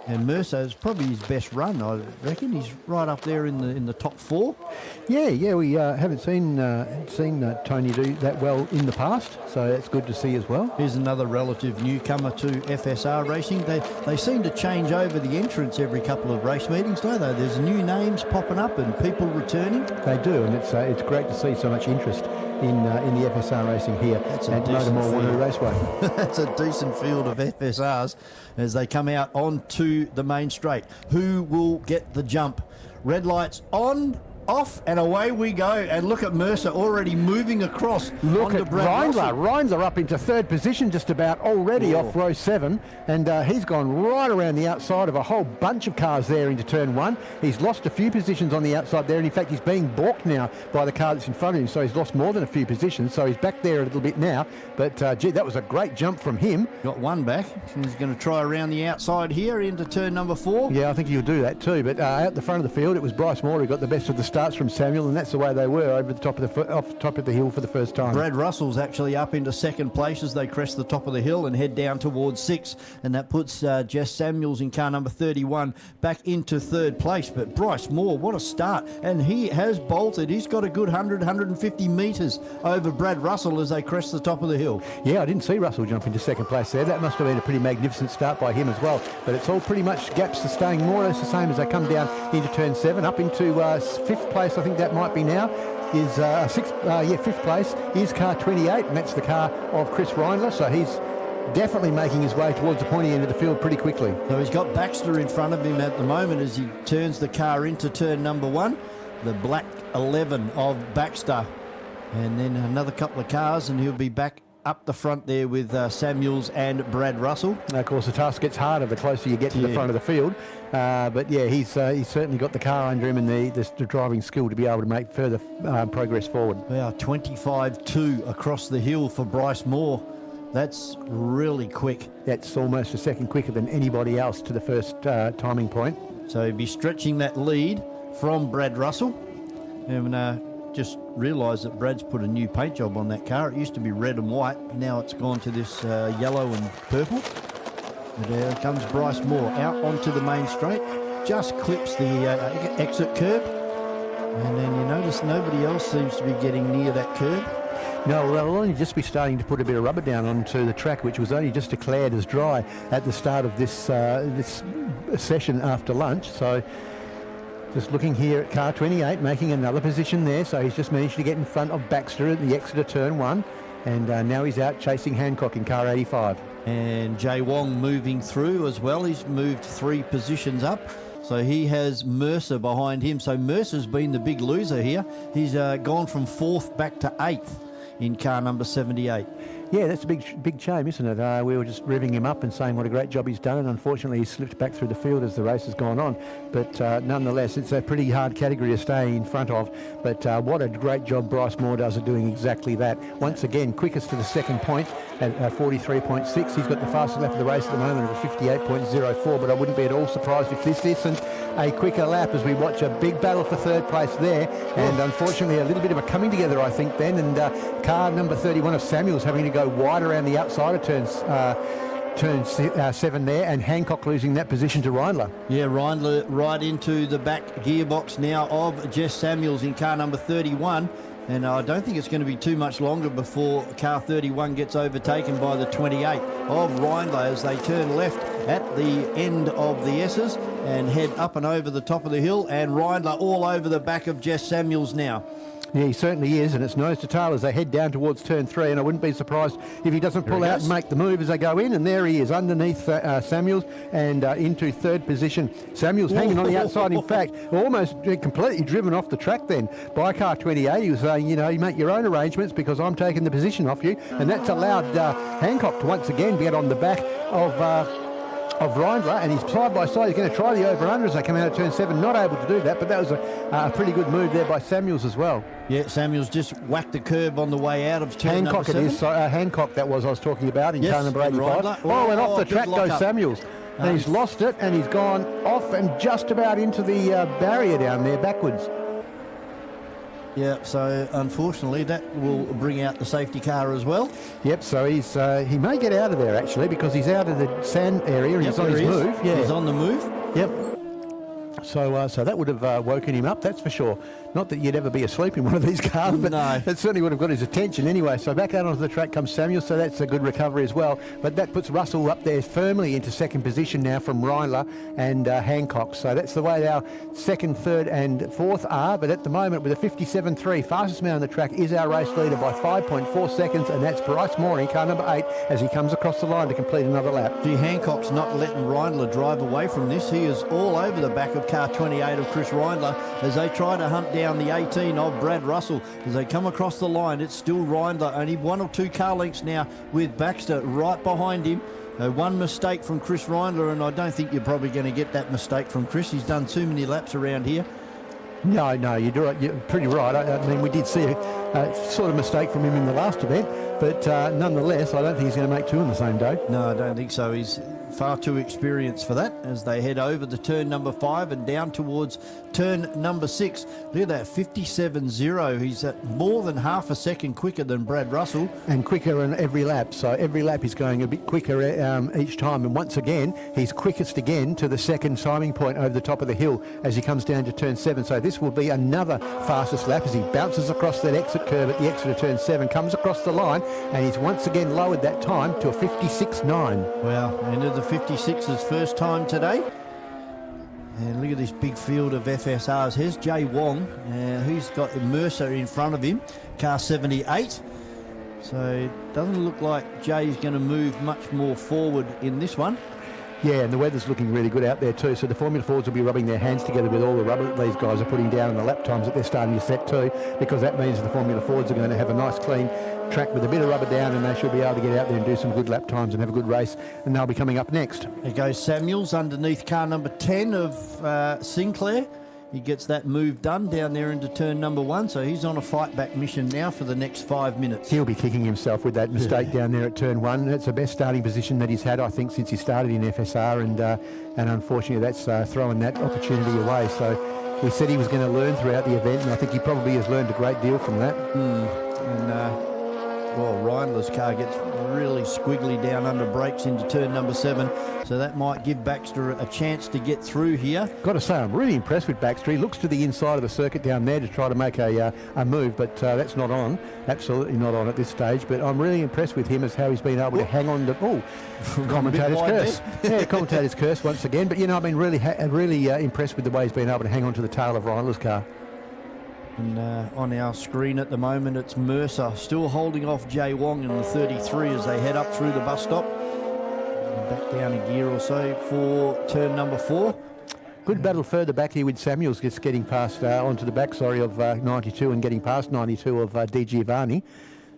And Mercer is probably his best run, I reckon. He's right up there in the top 4. Yeah, we haven't seen Tony do that well in the past, so that's good to see as well. Here's another relative newcomer to FSR racing. They seem to change over the entrance every couple of race meetings, don't they? There's new names popping up and people returning. They do, and it's great to see so much interest in the FSR racing here at MotorMall Wanneroo Raceway. That's a decent field of FSRs as they come out onto the main straight. Who will get the jump? Red lights on, off, and away we go. And look at Mercer already moving across. Look at Reindler. Reindler up into 3rd position just about already off row 7, and he's gone right around the outside of a whole bunch of cars there into turn 1. He's lost a few positions on the outside there, and in fact he's being balked now by the car that's in front of him, so he's lost more than a few positions, so he's back there a little bit now. But gee, that was a great jump from him. Got one back. He's going to try around the outside here into turn number 4. Yeah, I think he'll do that too, but out the front of the field it was Bryce Moore who got the best of the starts from Samuel, and that's the way they were over the top of the hill for the first time. Brad Russell's actually up into 2nd place as they crest the top of the hill and head down towards 6, and that puts Jess Samuels in car number 31 back into 3rd place. But Bryce Moore, what a start, and he has bolted. He's got a good 150 metres over Brad Russell as they crest the top of the hill. Yeah, I didn't see Russell jump into 2nd place there. That must have been a pretty magnificent start by him as well, but it's all pretty much gaps are staying more or less the same as they come down into turn 7 up into 5th place. I think that might be now is 5th place is car 28, and that's the car of Chris Reindler, so he's definitely making his way towards the pointy end of the field pretty quickly. So he's got Baxter in front of him at the moment as he turns the car into turn number 1, the black 11 of Baxter, and then another couple of cars and he'll be back up the front there with Samuels and Brad Russell. And of course, the task gets harder the closer you get to the front of the field. But yeah, he's certainly got the car under him and the driving skill to be able to make further progress forward. Wow, 25.2 across the hill for Bryce Moore. That's really quick. That's almost a second quicker than anybody else to the first timing point. So he'll be stretching that lead from Brad Russell. And just realised that Brad's put a new paint job on that car. It used to be red and white. Now it's gone to this yellow and purple. And there comes Bryce Moore out onto the main straight. Just clips the exit curb. And then you notice nobody else seems to be getting near that curb. No, they'll only just be starting to put a bit of rubber down onto the track, which was only just declared as dry at the start of this this session after lunch. So just looking here at car 28, making another position there. So he's just managed to get in front of Baxter at the exit of turn 1. And now he's out chasing Hancock in car 85. And Jay Wong moving through as well. He's moved 3 positions up. So he has Mercer behind him. So Mercer's been the big loser here. He's gone from 4th back to 8th. In car number 78. Yeah, that's a big shame, isn't it? We were just revving him up and saying what a great job he's done, and unfortunately he's slipped back through the field as the race has gone on. But nonetheless, it's a pretty hard category to stay in front of. But what a great job Bryce Moore does at doing exactly that. Once again, quickest to the second point at 43.6. He's got the fastest lap of the race at the moment at 58.04, but I wouldn't be at all surprised if this isn't a quicker lap as we watch a big battle for third place there. And unfortunately, a little bit of a coming together, I think, then. And car number 31 of Samuels having to go wide around the outside of turn 7 there, and Hancock losing that position to Reindler. Yeah, Reindler right into the back gearbox now of Jess Samuels in car number 31. And I don't think it's going to be too much longer before car 31 gets overtaken by the 28 of Reindler as they turn left at the end of the S's and head up and over the top of the hill. And Reindler all over the back of Jess Samuels now. Yeah, he certainly is, and it's nose to tail as they head down towards turn 3, and I wouldn't be surprised if he doesn't pull out and make the move as they go in, and there he is underneath Samuels and into 3rd position. Samuels hanging on the outside, in fact, almost completely driven off the track then by car 28. He was saying, you make your own arrangements because I'm taking the position off you, and that's allowed Hancock to once again get on the back of Reindler, and he's side by side. He's going to try the over-under as they come out of turn 7. Not able to do that, but that was a pretty good move there by Samuels as well. Yeah, Samuels just whacked the curb on the way out of turn Hancock number 7. It is. Hancock that was I was talking about in car number 85. And off the track goes Samuels. And he's lost it, and he's gone off and just about into the barrier down there backwards. Yeah, so unfortunately that will bring out the safety car as well. Yep, so he may get out of there actually because he's out of the sand area and he's on his move. Yeah, he's on the move. Yep. So that would have woken him up, that's for sure. Not that you'd ever be asleep in one of these cars, but it certainly would have got his attention anyway. So back out onto the track comes Samuel, so that's a good recovery as well. But that puts Russell up there firmly into 2nd position now from Reindler and Hancock. So that's the way our 2nd, 3rd and 4th are. But at the moment, with a 57.3, fastest man on the track is our race leader by 5.4 seconds, and that's Bryce Moore in car number 8 as he comes across the line to complete another lap. Gee, Hancock's not letting Reindler drive away from this. He is all over the back of car 28 of Chris Reindler as they try to hunt down the 18 of Brad Russell. As they come across the line, it's still Reindler, only 1 or 2 car lengths now with Baxter right behind him. One mistake from Chris Reindler, and I don't think you're probably going to get that mistake from Chris. He's done too many laps around here. No, you're pretty right. I mean, we did see a sort of mistake from him in the last event, but nonetheless, I don't think he's going to make 2 on the same day. No, I don't think so. He's far too experienced for that as they head over the turn number 5 and down towards turn number 6. Look at that, 57.0. He's at more than half a second quicker than Brad Russell. And quicker in every lap. So every lap he's going a bit quicker each time. And once again, he's quickest again to the 2nd timing point over the top of the hill as he comes down to turn 7. So this will be another fastest lap as he bounces across that exit curve at the exit of turn 7, comes across the line, and he's once again lowered that time to a 56.9. Wow, into the 56's first time today. And look at this big field of FSRs. Here's Jay Wong, who's got Mercer in front of him, car 78. So it doesn't look like Jay's going to move much more forward in this one. Yeah, and the weather's looking really good out there too, so the Formula Fords will be rubbing their hands together with all the rubber that these guys are putting down and the lap times that they're starting to set too, because that means the Formula Fords are going to have a nice clean track with a bit of rubber down, and they should be able to get out there and do some good lap times and have a good race, and they'll be coming up next. There goes Samuels underneath car number 10 of Sinclair. He gets that move done down there into turn number 1, so he's on a fight-back mission now for the next 5 minutes. He'll be kicking himself with that mistake down there at turn 1. It's the best starting position that he's had, I think, since he started in FSR, and unfortunately that's throwing that opportunity away. So we said he was going to learn throughout the event, and I think he probably has learned a great deal from that. Well, Reindler's car gets really squiggly down under brakes into turn number 7, so that might give Baxter a chance to get through here. Got to say, I'm really impressed with Baxter. He looks to the inside of the circuit down there to try to make a move, but that's not on. Absolutely not on at this stage, but I'm really impressed with him as how he's been able to hang on to... commentator's curse. Yeah, commentator's curse once again, but, you know, I've been really impressed with the way he's been able to hang on to the tail of Reindler's car. And on our screen at the moment, it's Mercer still holding off Jay Wong in the 33 as they head up through the bus stop. And back down a gear or so for turn number 4. Good battle further back here with Samuels just getting past onto the back, of 92 and getting past 92 of Di Giovanni.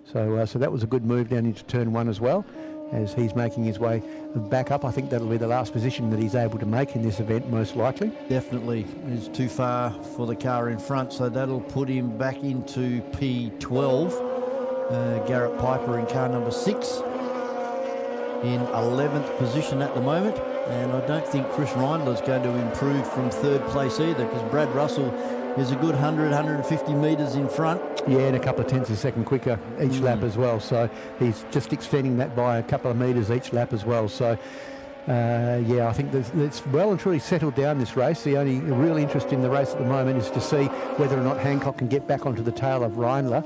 So that was a good move down into turn 1 as well, as he's making his way back up. I think that'll be the last position that he's able to make in this event, most likely. Definitely. He's too far for the car in front, so that'll put him back into P12. Garrett Piper in car number 6 in 11th position at the moment, and I don't think Chris Reindler's going to improve from 3rd place either, because Brad Russell is a good 150 metres in front. Yeah, and a couple of tenths of a second quicker each lap as well. So he's just extending that by a couple of metres each lap as well. So, I think it's well and truly settled down this race. The only real interest in the race at the moment is to see whether or not Hancock can get back onto the tail of Reindler.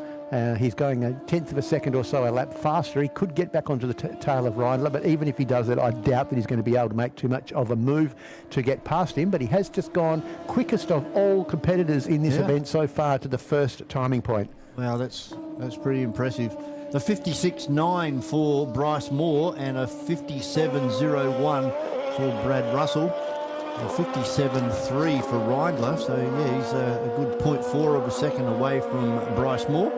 He's going a tenth of a second or so a lap faster. He could get back onto the tail of Reindler, but even if he does it, I doubt that he's going to be able to make too much of a move to get past him. But he has just gone quickest of all competitors in this event so far to the first timing point. Wow, that's pretty impressive. The 56.9 for Bryce Moore and a 57.01 for Brad Russell. A 57.3 for Reindler, so he's a good 0.4 of a second away from Bryce Moore.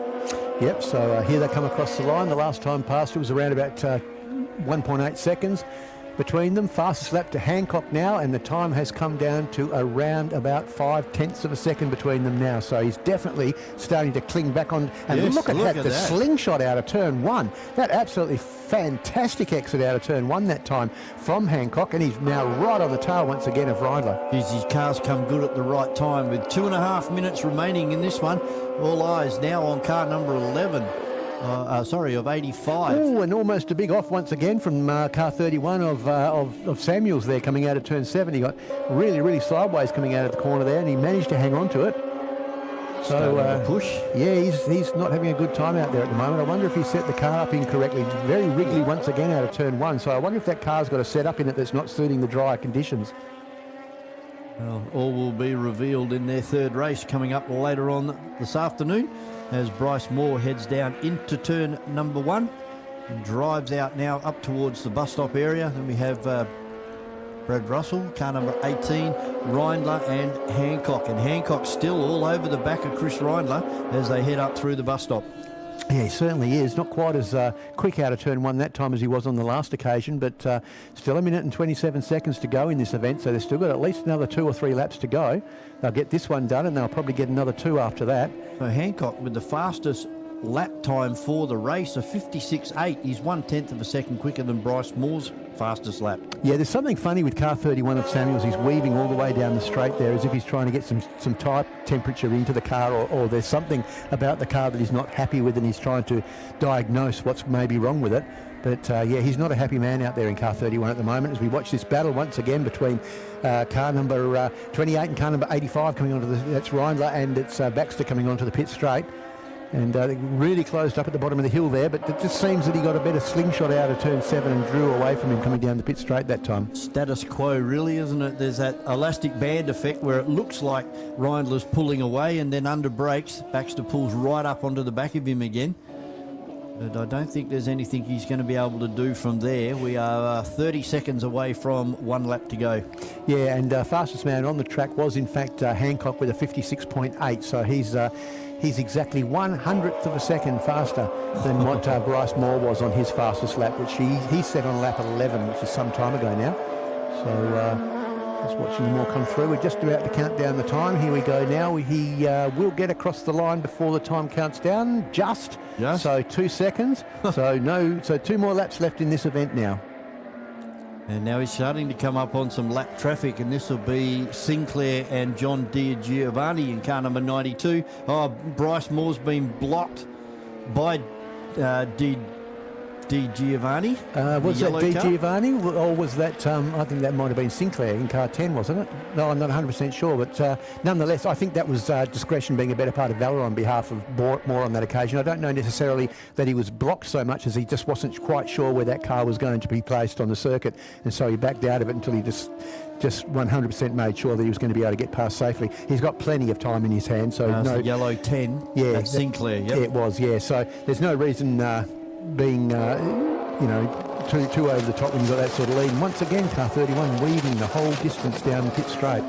Yep, so here they come across the line. The last time past it was around about 1.8 seconds between them. Fastest lap to Hancock now, and the time has come down to around about 5/10 of a second between them now. So he's definitely starting to cling back on. And yes, look at that, slingshot out of turn 1. That absolutely fantastic exit out of turn 1 that time from Hancock, and he's now right on the tail once again of Reindler. His car's come good at the right time with 2.5 minutes remaining in this one. All eyes now on car number 11. Of 85. Oh, and almost a big off once again from car 31 of Samuels there coming out of turn 7. He got really sideways coming out of the corner there, and he managed to hang on to it. So push. Yeah, he's not having a good time out there at the moment. I wonder if he set the car up incorrectly. Very wriggly once again out of turn 1. So I wonder if that car's got a setup in it that's not suiting the drier conditions. Well, all will be revealed in their 3rd race coming up later on this afternoon, as Bryce Moore heads down into turn number 1 and drives out now up towards the bus stop area. Then we have Brad Russell, car number 18, Reindler and Hancock. And Hancock still all over the back of Chris Reindler as they head up through the bus stop. Yeah, he certainly is. Not quite as quick out of turn 1 that time as he was on the last occasion, but still 1 minute and 27 seconds to go in this event, so they've still got at least another 2 or 3 laps to go. They'll get this one done, and they'll probably get another 2 after that. So Hancock with the fastest lap time for the race, a 56.8. He's 1/10 of a second quicker than Bryce Moore's fastest lap. Yeah, there's something funny with car 31 of Samuels. He's weaving all the way down the straight there as if he's trying to get some type temperature into the car, or there's something about the car that he's not happy with, and he's trying to diagnose what's maybe wrong with it. But he's not a happy man out there in car 31 at the moment as we watch this battle once again between car number 28 and car number 85 coming onto that's Reindler, and it's Baxter coming onto the pit straight. And they really closed up at the bottom of the hill there, but it just seems that he got a better slingshot out of turn 7 and drew away from him coming down the pit straight that time. Status quo, really, isn't it? There's that elastic band effect where it looks like Reindler's pulling away, and then under brakes, Baxter pulls right up onto the back of him again. But I don't think there's anything he's going to be able to do from there. We are 30 seconds away from 1 lap to go. Yeah, and fastest man on the track was in fact Hancock with a 56.8, so he's He's exactly 1/100th of a second faster than what Bryce Moore was on his fastest lap, which he set on lap 11, which is some time ago now. So just watching them all come through. We're just about to count down the time. Here we go now. He will get across the line before the time counts down. Just. So 2 seconds. So 2 more laps left in this event now. And now he's starting to come up on some lap traffic, and this will be Sinclair and John Giovanni in car number 92. Oh, Bryce Moore's been blocked by Di Giovanni. Was that Di Giovanni, or was that, I think that might have been Sinclair in car 10, wasn't it? No, I'm not 100% sure, but nonetheless, I think that was discretion being a better part of valour on behalf of Moore on that occasion. I don't know necessarily that he was blocked so much as he just wasn't quite sure where that car was going to be placed on the circuit, and so he backed out of it until he just 100% made sure that he was going to be able to get past safely. He's got plenty of time in his hand, so no yellow 10. Yeah, that's Sinclair. Yep. It was. Yeah, so there's no reason being too over the top when you've got that sort of lead. And once again, car 31 weaving the whole distance down the pit straight.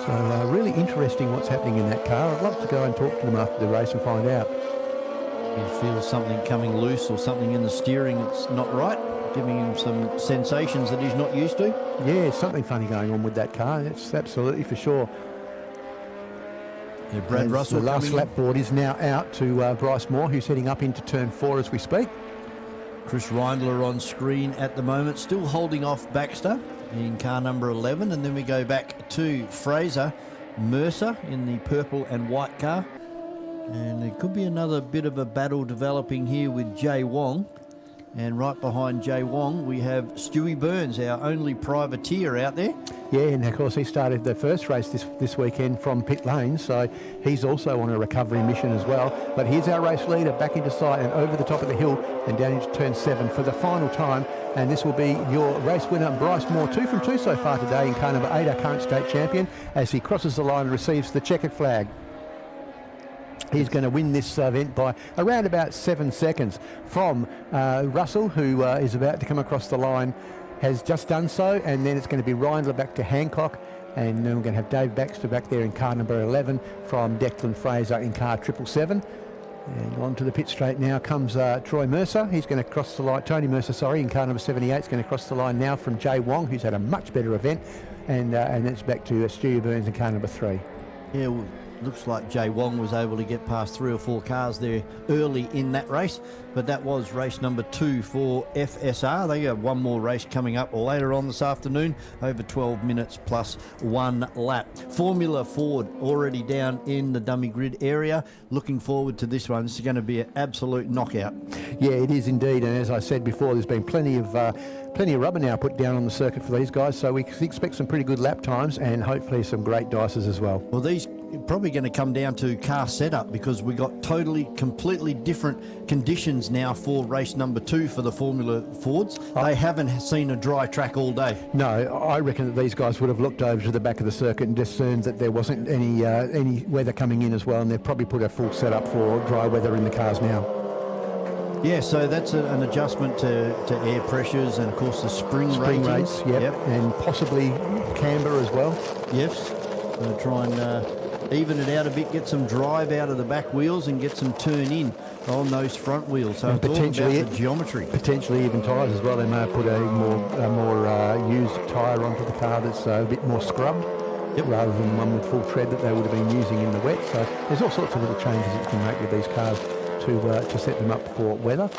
So really interesting what's happening in that car. I'd love to go and talk to them after the race and find out. He feels something coming loose or something in the steering that's not right, giving him some sensations that he's not used to. Yeah, something funny going on with that car. That's absolutely for sure. Yeah, Brad Russell. The last lap board is now out to Bryce Moore, who's heading up into turn 4 as we speak. Chris Reindler on screen at the moment, still holding off Baxter in car number 11. And then we go back to Fraser Mercer in the purple and white car. And there could be another bit of a battle developing here with Jay Wong. And right behind Jay Wong, we have Stewie Burns, our only privateer out there. Yeah, and of course he started the first race this weekend from pit lane, so he's also on a recovery mission as well. But here's our race leader back into sight and over the top of the hill and down into turn 7 for the final time. And this will be your race winner, Bryce Moore, 2 from 2 so far today in car number 8, our current state champion, as he crosses the line and receives the checkered flag. He's going to win this event by around about 7 seconds from Russell, who is about to come across the line, has just done so, and then it's going to be Reindler back to Hancock, and then we're going to have Dave Baxter back there in car number 11 from Declan Fraser in car 777. And on to the pit straight now comes Troy Mercer. He's going to cross the line, Tony Mercer, sorry, in car number 78 is going to cross the line now from Jay Wong, who's had a much better event, and it's back to Stu Burns in car number 3. Yeah, well, looks like Jay Wong was able to get past 3 or 4 cars there early in that race, but that was race number 2 for FSR. They have one more race coming up later on this afternoon, over 12 minutes plus 1 lap. Formula Ford already down in the dummy grid area. Looking forward to this one. This is going to be an absolute knockout. Yeah, it is indeed, and as I said before, there's been plenty of rubber now put down on the circuit for these guys, so we expect some pretty good lap times and hopefully some great dices as well. Well, these probably going to come down to car setup, because we got completely different conditions now for race number 2 for the Formula Fords. They haven't seen a dry track all day. No, I reckon that these guys would have looked over to the back of the circuit and discerned that there wasn't any weather coming in as well, and they've probably put a full setup for dry weather in the cars now. Yeah, so that's an adjustment to air pressures and, of course, the spring rates, yep, and possibly camber as well. Yes, so try and even it out a bit, get some drive out of the back wheels and get some turn in on those front wheels. So and it's potentially all about the geometry. Potentially even tyres as well. They may have put a more used tyre onto the car that's a bit more scrubbed, rather than one with full tread that they would have been using in the wet. So there's all sorts of little changes that you can make with these cars to set them up for weather,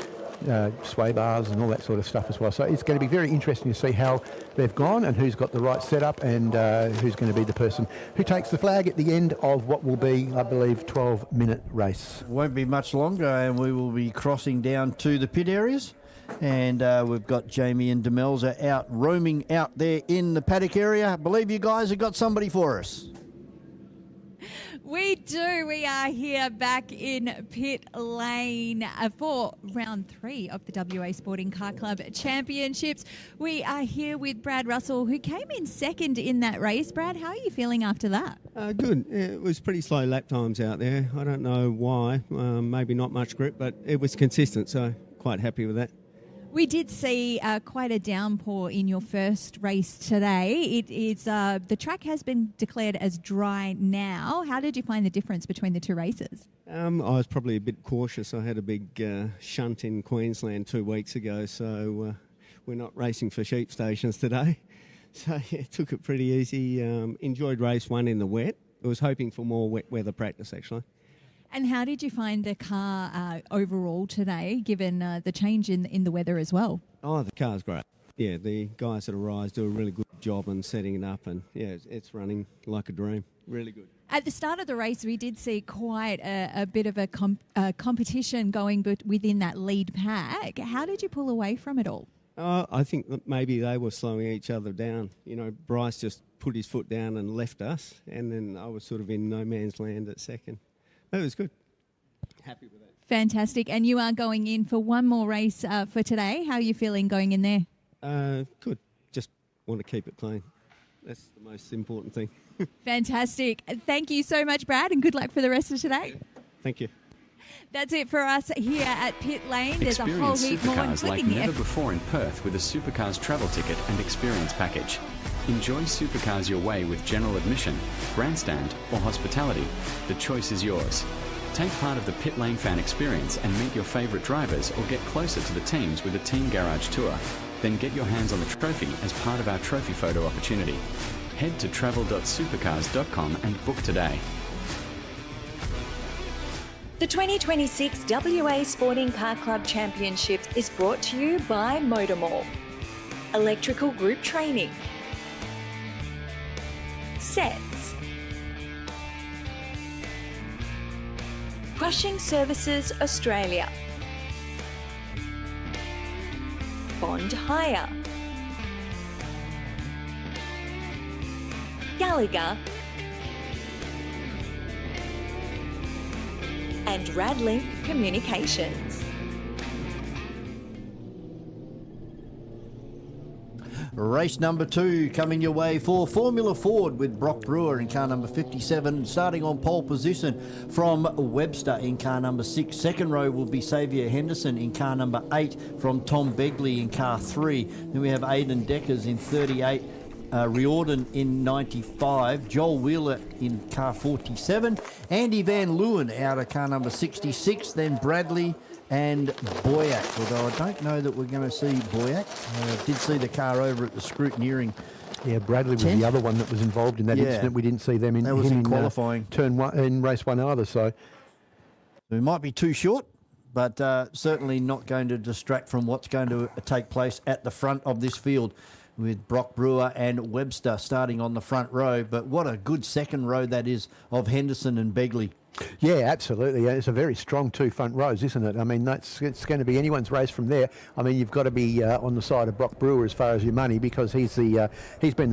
sway bars and all that sort of stuff as well. So it's going to be very interesting to see how they've gone and who's got the right setup and who's going to be the person who takes the flag at the end of what will be, I believe, 12-minute race. Won't be much longer, and we will be crossing down to the pit areas. And we've got Jamie and Demelza out roaming out there in the paddock area. I believe you guys have got somebody for us. We do. We are here back in pit lane for round 3 of the WA Sporting Car Club Championships. We are here with Brad Russell, who came in second in that race. Brad, how are you feeling after that? Good. It was pretty slow lap times out there. I don't know why. Maybe not much grip, but it was consistent, so quite happy with that. We did see quite a downpour in your first race today. It is the track has been declared as dry now. How did you find the difference between the two races? I was probably a bit cautious. I had a big shunt in Queensland 2 weeks ago, so we're not racing for sheep stations today. So yeah, took it pretty easy. Enjoyed race 1 in the wet. I was hoping for more wet weather practice, actually. And how did you find the car overall today, given the change in the weather as well? Oh, the car's great. Yeah, the guys at Arise do a really good job in setting it up, and yeah, it's running like a dream. Really good. At the start of the race, we did see quite a bit of a competition going within that lead pack. How did you pull away from it all? I think that maybe they were slowing each other down. You know, Bryce just put his foot down and left us, and then I was sort of in no man's land at second. It was good. Happy with that. Fantastic. And you are going in for one more race for today. How are you feeling going in there? Good. Just want to keep it clean. That's the most important thing. Fantastic. Thank you so much, Brad, and good luck for the rest of today. Thank you. That's it for us here at Pit Lane. There's a whole Experience heap more, supercars like including never before in Perth with a Supercars travel ticket and experience package. Enjoy supercars your way with general admission, grandstand or hospitality. The choice is yours. Take part of the Pit Lane fan experience and meet your favourite drivers or get closer to the teams with a team garage tour. Then get your hands on the trophy as part of our trophy photo opportunity. Head to travel.supercars.com and book today. The 2026 WA Sporting Car Club Championships is brought to you by MotorMall. Electrical Group Training. Sets. Crushing Services Australia. Bond Hire. Gallagher. And Radlink Communications. Race number 2 coming your way for Formula Ford with Brock Brewer in car number 57, starting on pole position from Webster in car number 6. Second row will be Xavier Henderson in car number 8 from Tom Begley in car 3. Then we have Aidan Deckers in 38. Riordan in 95, Joel Wheeler in car 47, Andy Van Leeuwen out of car number 66, then Bradley and Boyack, although I don't know that we're going to see Boyack. I did see the car over at the scrutineering. Yeah, Bradley was the other one that was involved in that incident. We didn't see them in qualifying. Turn 1 in race 1 either, so we might be too short, but certainly not going to distract from what's going to take place at the front of this field, with Brock Brewer and Webster starting on the front row. But what a good second row that is of Henderson and Begley. Yeah, absolutely. It's a very strong 2 front rows, isn't it? I mean, it's going to be anyone's race from there. I mean, you've got to be on the side of Brock Brewer as far as your money, because he's been the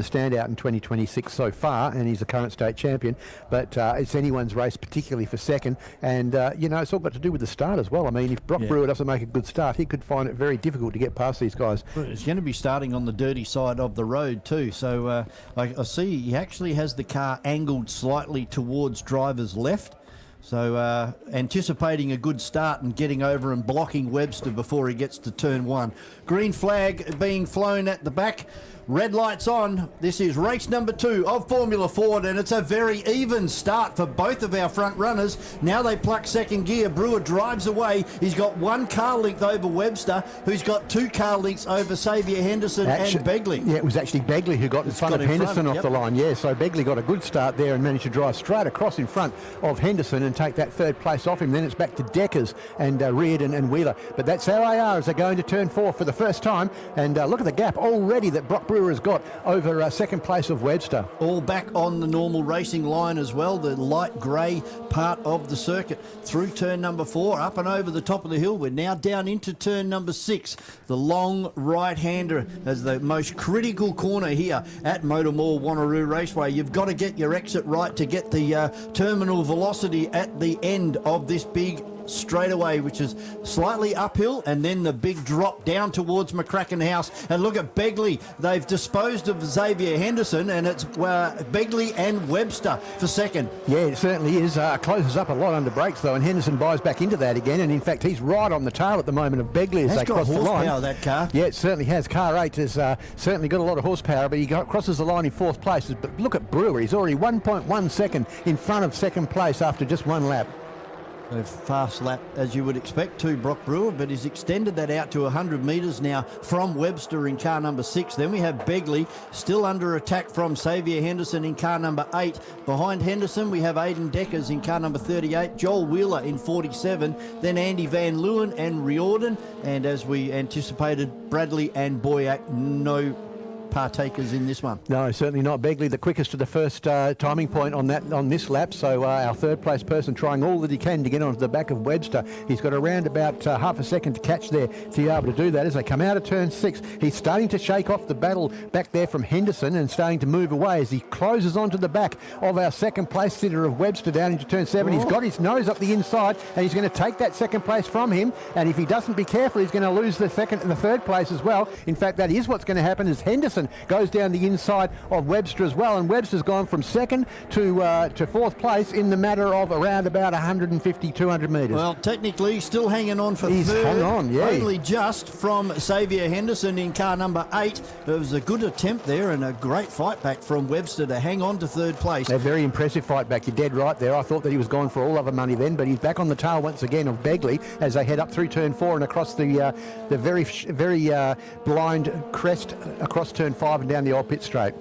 standout in 2026 so far, and he's the current state champion. But it's anyone's race, particularly for second. And, it's all got to do with the start as well. I mean, if Brock Brewer doesn't make a good start, he could find it very difficult to get past these guys. He's going to be starting on the dirty side of the road too. So I see he actually has the car angled slightly towards driver's left. So anticipating a good start and getting over and blocking Webster before he gets to turn 1. Green flag being flown at the back. Red lights on. This is race number 2 of Formula Ford, and it's a very even start for both of our front runners. Now they pluck second gear. Brewer drives away. He's got 1 car length over Webster, who's got 2 car lengths over Xavier Henderson and Begley. Yeah, it was actually Begley who got in front of Henderson off the line. Yeah, so Begley got a good start there and managed to drive straight across in front of Henderson and take that 3rd place off him. Then it's back to Deckers and Reardon and Wheeler. But that's how they are as they go into turn 4 for the first time. And look at the gap already that Brock Brewer has got over second place of Webster. All back on the normal racing line as well, the light grey part of the circuit. Through turn number 4, up and over the top of the hill. We're now down into turn number 6. The long right-hander as the most critical corner here at MotorMall Wanneroo Raceway. You've got to get your exit right to get the terminal velocity at the end of this big straight away, which is slightly uphill, and then the big drop down towards McCracken House. And look at Begley. They've disposed of Xavier Henderson, and it's Begley and Webster for second. Yeah, it certainly is. Closes up a lot under brakes, though, and Henderson buys back into that again. And in fact, he's right on the tail at the moment of Begley as they cross the line. Has got horsepower, that car. Yeah, it certainly has. Car 8 has certainly got a lot of horsepower, but he crosses the line in 4th place. But look at Brewer. He's already 1.1 second in front of second place after just one lap. A fast lap, as you would expect, to Brock Brewer, but he's extended that out to 100 metres now from Webster in car number 6. Then we have Begley still under attack from Xavier Henderson in car number 8. Behind Henderson, we have Aidan Deckers in car number 38, Joel Wheeler in 47, then Andy Van Leeuwen and Riordan, and as we anticipated, Bradley and Boyack, no partakers in this one. No, certainly not. Begley the quickest to the first timing point on this lap, so our 3rd place person trying all that he can to get onto the back of Webster. He's got around about half a second to catch there to be able to do that. As they come out of turn 6, he's starting to shake off the battle back there from Henderson and starting to move away as he closes onto the back of our 2nd place sitter of Webster down into turn 7. He's got his nose up the inside, and he's going to take that 2nd place from him, and if he doesn't be careful, he's going to lose the 3rd place as well. In fact, that is what's going to happen, as Henderson goes down the inside of Webster as well, and Webster's gone from 2nd to 4th place in the matter of around about 150, 200 metres. Well, technically still hanging on for He's 3rd. hung on, yeah. Only just from Xavier Henderson in car number 8. It was a good attempt there and a great fight back from Webster to hang on to 3rd place. A very impressive fight back. You're dead right there. I thought that he was gone for all other money then, but he's back on the tail once again of Begley as they head up through turn 4 and across the very blind crest across turn 5 and down the old pit straight.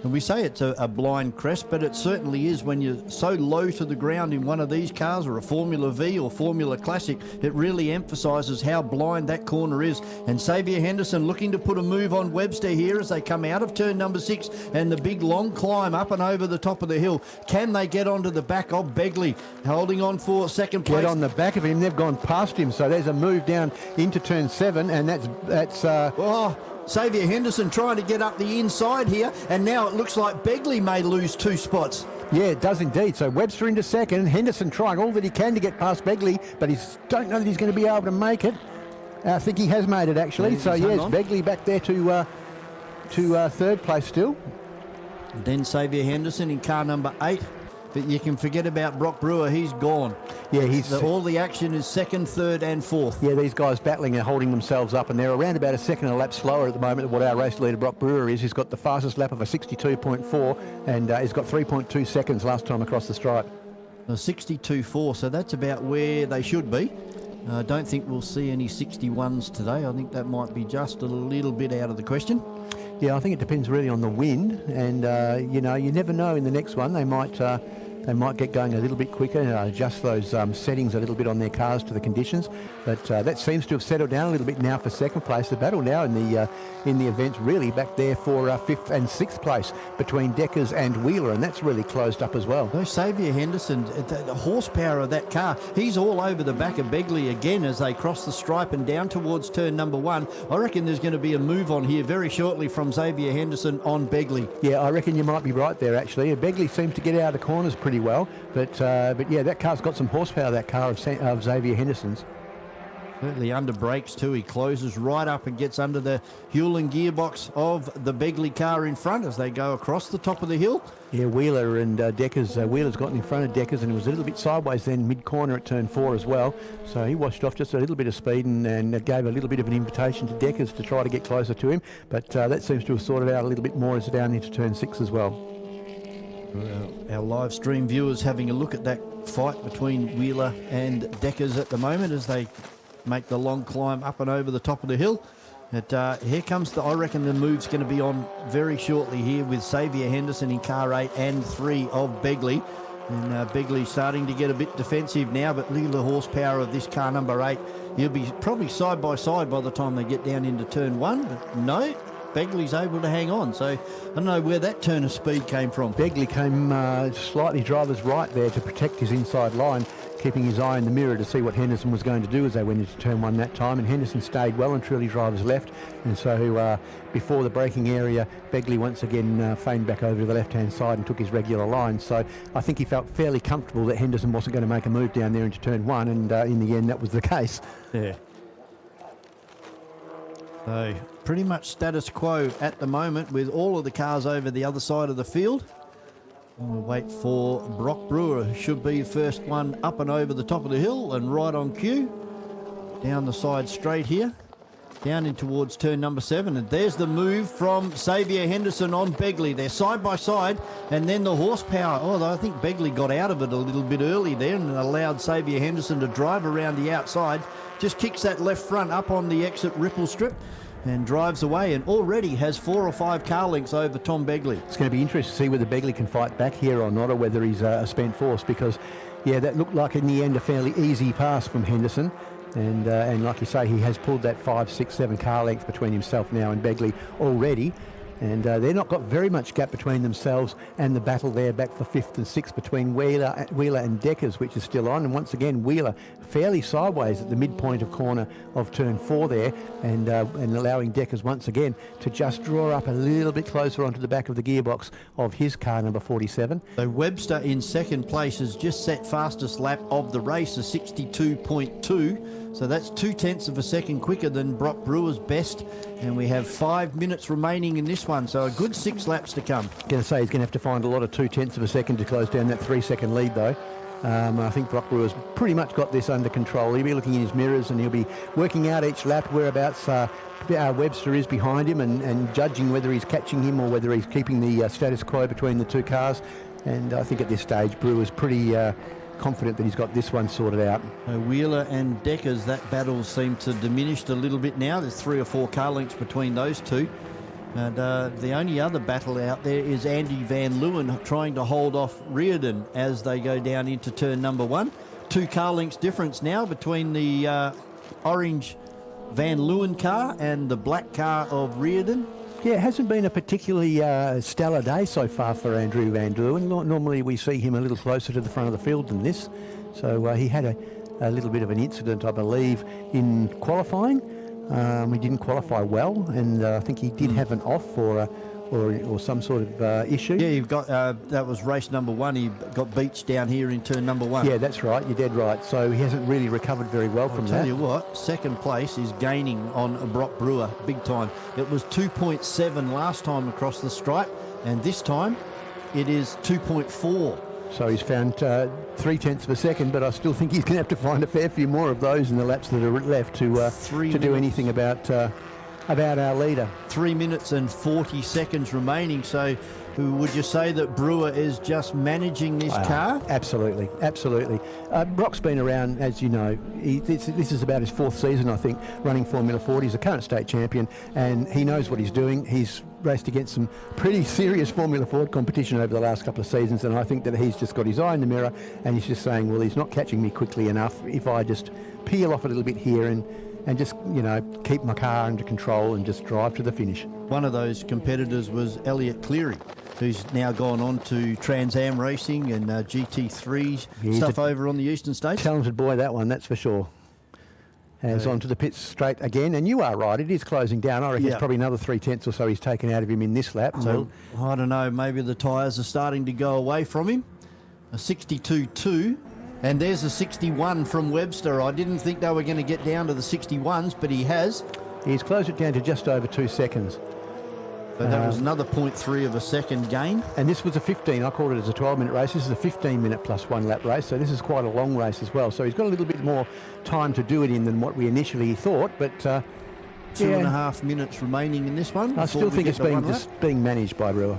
And we say it's a blind crest, but it certainly is when you're so low to the ground in one of these cars, or a Formula V or Formula Classic. It really emphasises how blind that corner is. And Xavier Henderson looking to put a move on Webster here as they come out of turn number 6 and the big long climb up and over the top of the hill. Can they get onto the back of Begley, holding on for 2nd place? Get on the back of him. They've gone past him, so there's a move down into turn 7, and that's Xavier Henderson trying to get up the inside here, and now it looks like Begley may lose 2 spots. Yeah, it does indeed. So Webster into 2nd, Henderson trying all that he can to get past Begley, but he don't know that he's going to be able to make it. I think he has made it, actually. Yeah, so yes, Begley back there to 3rd place still. And then Xavier Henderson in car number 8. But you can forget about Brock Brewer. He's gone. Yeah, all the action is 2nd, 3rd and 4th. Yeah, these guys battling and holding themselves up, and they're around about a second a lap slower at the moment than what our race leader Brock Brewer is. He's got the fastest lap of a 62.4, and he's got 3.2 seconds last time across the stripe. A 62.4, so that's about where they should be. I don't think we'll see any 61s today. I think that might be just a little bit out of the question. Yeah, I think it depends really on the wind, and you never know in the next one. They might get going a little bit quicker, adjust those settings a little bit on their cars to the conditions. But that seems to have settled down a little bit now for 2nd place. The battle now in the events really back there for 5th and 6th place between Deckers and Wheeler, and that's really closed up as well. No, Xavier Henderson, the horsepower of that car, he's all over the back of Begley again as they cross the stripe and down towards turn number 1. I reckon there's going to be a move on here very shortly from Xavier Henderson on Begley. Yeah, I reckon you might be right there, actually. Begley seems to get out of the corners pretty well, but yeah, that car's got some horsepower, that car of Xavier Henderson's. Certainly under brakes too. He closes right up and gets under the Hewland gearbox of the Begley car in front as they go across the top of the hill. Yeah, Wheeler and Deckers. Wheeler's gotten in front of Deckers, and it was a little bit sideways then mid-corner at turn 4 as well. So he washed off just a little bit of speed and gave a little bit of an invitation to Deckers to try to get closer to him. But that seems to have sorted out a little bit more as they're down into turn 6 as well. Our live stream viewers having a look at that fight between Wheeler and Deckers at the moment as they make the long climb up and over the top of the hill. But here comes I reckon the move's going to be on very shortly here with Xavier Henderson in car 8 and 3 of Begley. And Begley starting to get a bit defensive now, but look at the horsepower of this car number 8. He'll be probably side by side by the time they get down into turn 1. But no, Begley's able to hang on. So I don't know where that turn of speed came from. Begley came slightly driver's right there to protect his inside line, keeping his eye in the mirror to see what Henderson was going to do as they went into turn one that time, and Henderson stayed well and truly driver's left, and so before the braking area, Begley once again feigned back over to the left-hand side and took his regular line. So I think he felt fairly comfortable that Henderson wasn't going to make a move down there into turn one, and in the end that was the case. Yeah. So pretty much status quo at the moment with all of the cars over the other side of the field. We'll wait for Brock Brewer, who should be the first one up and over the top of the hill and right on cue. Down the side straight here, down in towards turn number 7. And there's the move from Xavier Henderson on Begley. They're side by side, and then the horsepower. Although I think Begley got out of it a little bit early there and allowed Xavier Henderson to drive around the outside. Just kicks that left front up on the exit ripple strip and drives away, and already has 4 or 5 car lengths over Tom Begley. It's going to be interesting to see whether Begley can fight back here or not, or whether he's a spent force, because, yeah, that looked like in the end a fairly easy pass from Henderson. And like you say, he has pulled that 5, 6, 7 car lengths between himself now and Begley already. And they're not got very much gap between themselves and the battle there back for 5th and 6th between Wheeler and Deckers, which is still on. And once again, Wheeler fairly sideways at the midpoint of corner of turn 4 there, and allowing Deckers once again to just draw up a little bit closer onto the back of the gearbox of his car number 47. So Webster in second place has just set fastest lap of the race, a 62.2. So that's 0.2 of a second quicker than Brock Brewer's best. And we have 5 minutes remaining in this one, so a good 6 laps to come. Going to say he's going to have to find a lot of 0.2 of a second to close down that 3-second lead, though. I think Brock Brewer's pretty much got this under control. He'll be looking in his mirrors and he'll be working out each lap whereabouts Webster is behind him, and judging whether he's catching him or whether he's keeping the status quo between the two cars. And I think at this stage, Brewer's pretty confident that he's got this one sorted out. Wheeler and Deckers, that battle seemed to diminish a little bit now. There's 3 or 4 car lengths between those two. And the only other battle out there is Andy Van Leeuwen trying to hold off Reardon as they go down into turn number 1. 2 car lengths difference now between the orange Van Leeuwen car and the black car of Reardon. Yeah, it hasn't been a particularly stellar day so far for Andrew Van Leeuwen. Normally we see him a little closer to the front of the field than this. So he had a little bit of an incident, I believe, in qualifying. He didn't qualify well, and I think he did have an off or some sort of issue. Yeah, you've got that was race number 1. He got beached down here in turn number 1. Yeah, that's right. You're dead right. So he hasn't really recovered very well from that. I'll tell you what, second place is gaining on Brock Brewer big time. It was 2.7 last time across the stripe, and this time it is 2.4. So he's found 0.3 of a second, but I still think he's going to have to find a fair few more of those in the laps that are left to do anything about our leader. 3 minutes and 40 seconds remaining. So would you say that Brewer is just managing this car? Absolutely, absolutely. Brock's been around, as you know. This is about his 4th season, I think, running Formula Ford. He's a current state champion, and he knows what he's doing. He's raced against some pretty serious Formula Ford competition over the last couple of seasons, and I think that he's just got his eye in the mirror, and he's just saying, well, he's not catching me quickly enough. If I just peel off a little bit here and just, keep my car under control and just drive to the finish. One of those competitors was Elliot Cleary, who's now gone on to Trans Am racing and GT3 stuff over on the eastern states. Talented boy, that one, that's for sure. Has onto the pits straight again, and you are right, it is closing down. I reckon it's probably another 0.3 or so he's taken out of him in this lap. So, I don't know, maybe the tyres are starting to go away from him. A 62.2. And there's a 61 from Webster. I didn't think they were going to get down to the 61s, but he has. He's closed it down to just over 2 seconds. So that was another 0.3 of a second gain. And this was a 15. I called it as a 12-minute race. This is a 15-minute plus 1 lap race. So this is quite a long race as well. So he's got a little bit more time to do it in than what we initially thought. But 2.5 minutes remaining in this one. I still think it's being managed by Brewer.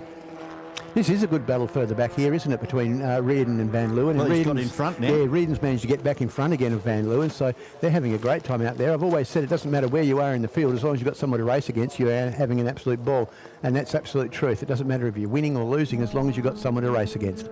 This is a good battle further back here, isn't it, between Reardon and Van Leeuwen? Well, he's got in front now. Yeah, Reardon's managed to get back in front again of Van Leeuwen, so they're having a great time out there. I've always said it doesn't matter where you are in the field, as long as you've got someone to race against, you are having an absolute ball. And that's absolute truth. It doesn't matter if you're winning or losing, as long as you've got someone to race against.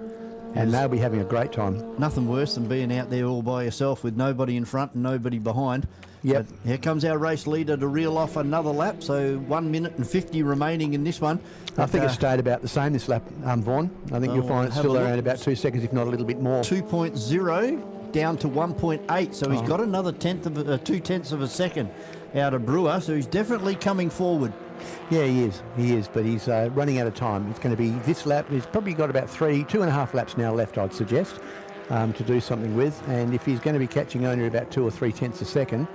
and they'll be having a great time. Nothing worse than being out there all by yourself with nobody in front and nobody behind. Yep. But here comes our race leader to reel off another lap, so 1 minute and 50 remaining in this one. I think it stayed about the same this lap, Vaughan. I think you'll find it's still around about 2 seconds, if not a little bit more. 2.0 down to 1.8, so he's got another 2/10 of a second out of Brewer, so he's definitely coming forward. Yeah, he is, but he's running out of time. It's going to be this lap. He's probably got about 2.5 laps now left, I'd suggest, to do something with. And if he's going to be catching only about 2 or 3/10 a second,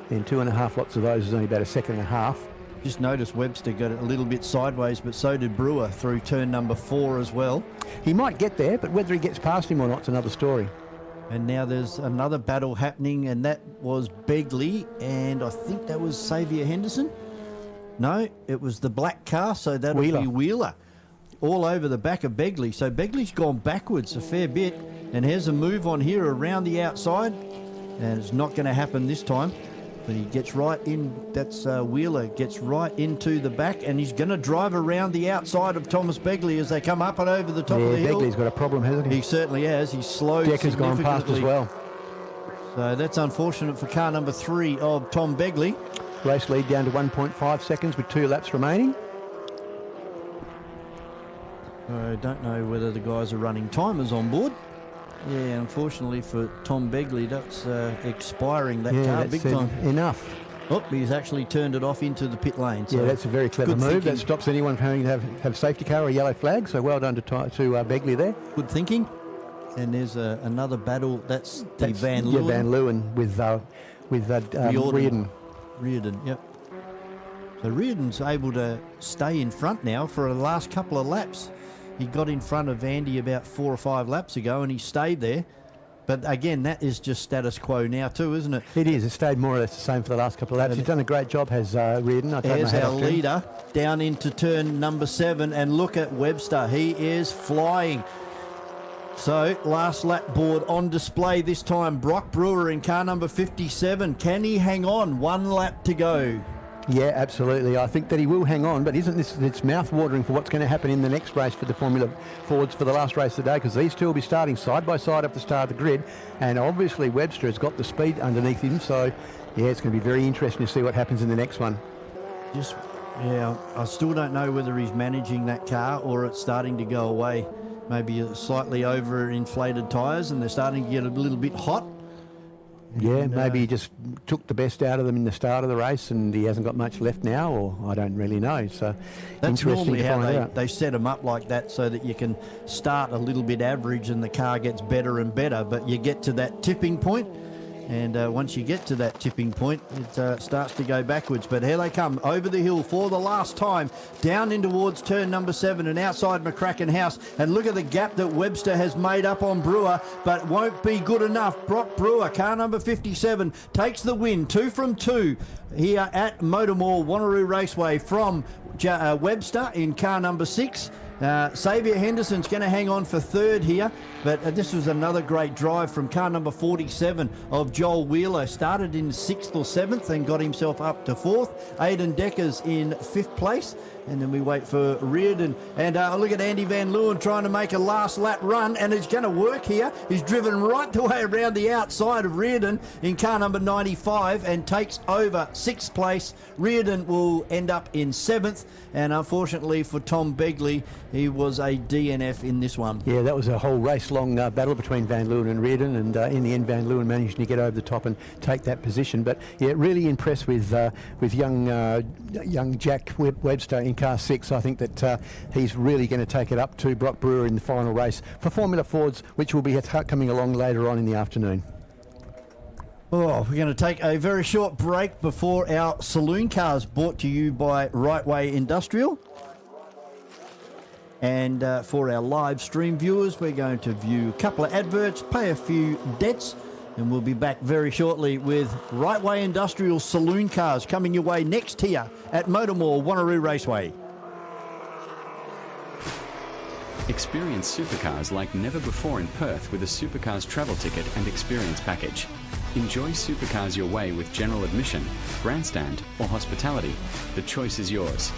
then 2.5 lots of those is only about 1.5 seconds. Just noticed Webster got it a little bit sideways, but so did Brewer through turn number 4 as well. He might get there, but whether he gets past him or not is another story. And now there's another battle happening, and that was Begley, and I think that was Xavier Henderson. No, it was the black car, so that'll be Wheeler. All over the back of Begley. So Begley's gone backwards a fair bit, and here's a move on here around the outside, and it's not going to happen this time. But he gets right in, that's Wheeler, gets right into the back, and he's going to drive around the outside of Thomas Begley as they come up and over the top of the hill. Begley's got a problem, hasn't he? He certainly has. He's slowed Decker's gone past as well. So that's unfortunate for car number 3 of Tom Begley. Race lead down to 1.5 seconds with 2 laps remaining. I don't know whether the guys are running timers on board. Yeah, unfortunately for Tom Begley, that's expiring that car big time. Enough. Oh, he's actually turned it off into the pit lane. So yeah, that's a very clever move. Thinking. That stops anyone from having to have safety car or a yellow flag. So well done to Begley there. Good thinking. And there's another battle. That's Van Leeuwen. Yeah, Van Leeuwen with Reardon. Reardon, yep. So Reardon's able to stay in front now for the last couple of laps. He got in front of Andy about 4 or 5 laps ago, and he stayed there. But again, that is just status quo now too, isn't it? It is. It stayed more or less the same for the last couple of laps. He's done a great job, has Reardon. There's our leader down into turn number 7, and look at Webster. He is flying. So, last lap board on display this time. Brock Brewer in car number 57. Can he hang on? 1 lap to go. Yeah, absolutely. I think that he will hang on, but isn't this, it's mouth-watering for what's going to happen in the next race for the Formula Fords for the last race of the day, because these two will be starting side by side up the start of the grid, and obviously Webster has got the speed underneath him, so yeah, it's going to be very interesting to see what happens in the next one. Yeah, I still don't know whether he's managing that car or it's starting to go away. Maybe slightly over-inflated tyres and they're starting to get a little bit hot. Yeah, maybe he just took the best out of them in the start of the race and he hasn't got much left now, or I don't really know. So that's interesting normally to find how out. they set them up like that, so that you can start a little bit average and the car gets better and better, but you get to that tipping point, and once you get to that tipping point, it starts to go backwards. But here they come over the hill for the last time, down in towards turn number 7 and outside McCracken House. And look at the gap that Webster has made up on Brewer, but won't be good enough. Brock Brewer, car number 57, takes the win, 2 from 2 here at MotorMall Wanneroo Raceway from Webster in car number 6. Xavier Henderson's going to hang on for 3rd here, but this was another great drive from car number 47 of Joel Wheeler. Started in 6th or 7th and got himself up to 4th. Aidan Decker's in 5th place, and then we wait for Reardon. And look at Andy Van Leeuwen trying to make a last lap run, and it's going to work here. He's driven right the way around the outside of Reardon in car number 95 and takes over 6th place. Reardon will end up in 7th, and unfortunately for Tom Begley, he was a DNF in this one. Yeah, that was a whole race-long battle between Van Leeuwen and Reardon, and in the end Van Leeuwen managed to get over the top and take that position. But yeah, really impressed with young Jack Webster in car 6. I think that he's really going to take it up to Brock Brewer in the final race for Formula Fords, which will be coming along later on in the afternoon. Oh, we're going to take a very short break before our Saloon Cars, brought to you by Raceway Industrial. And for our live stream viewers, we're going to view a couple of adverts, pay a few debts, and we'll be back very shortly with Raceway Industrial Saloon Cars coming your way next here at MotorMall Wanneroo Raceway. Experience supercars like never before in Perth with a Supercars travel ticket and experience package. Enjoy supercars your way with general admission, grandstand or hospitality. The choice is yours.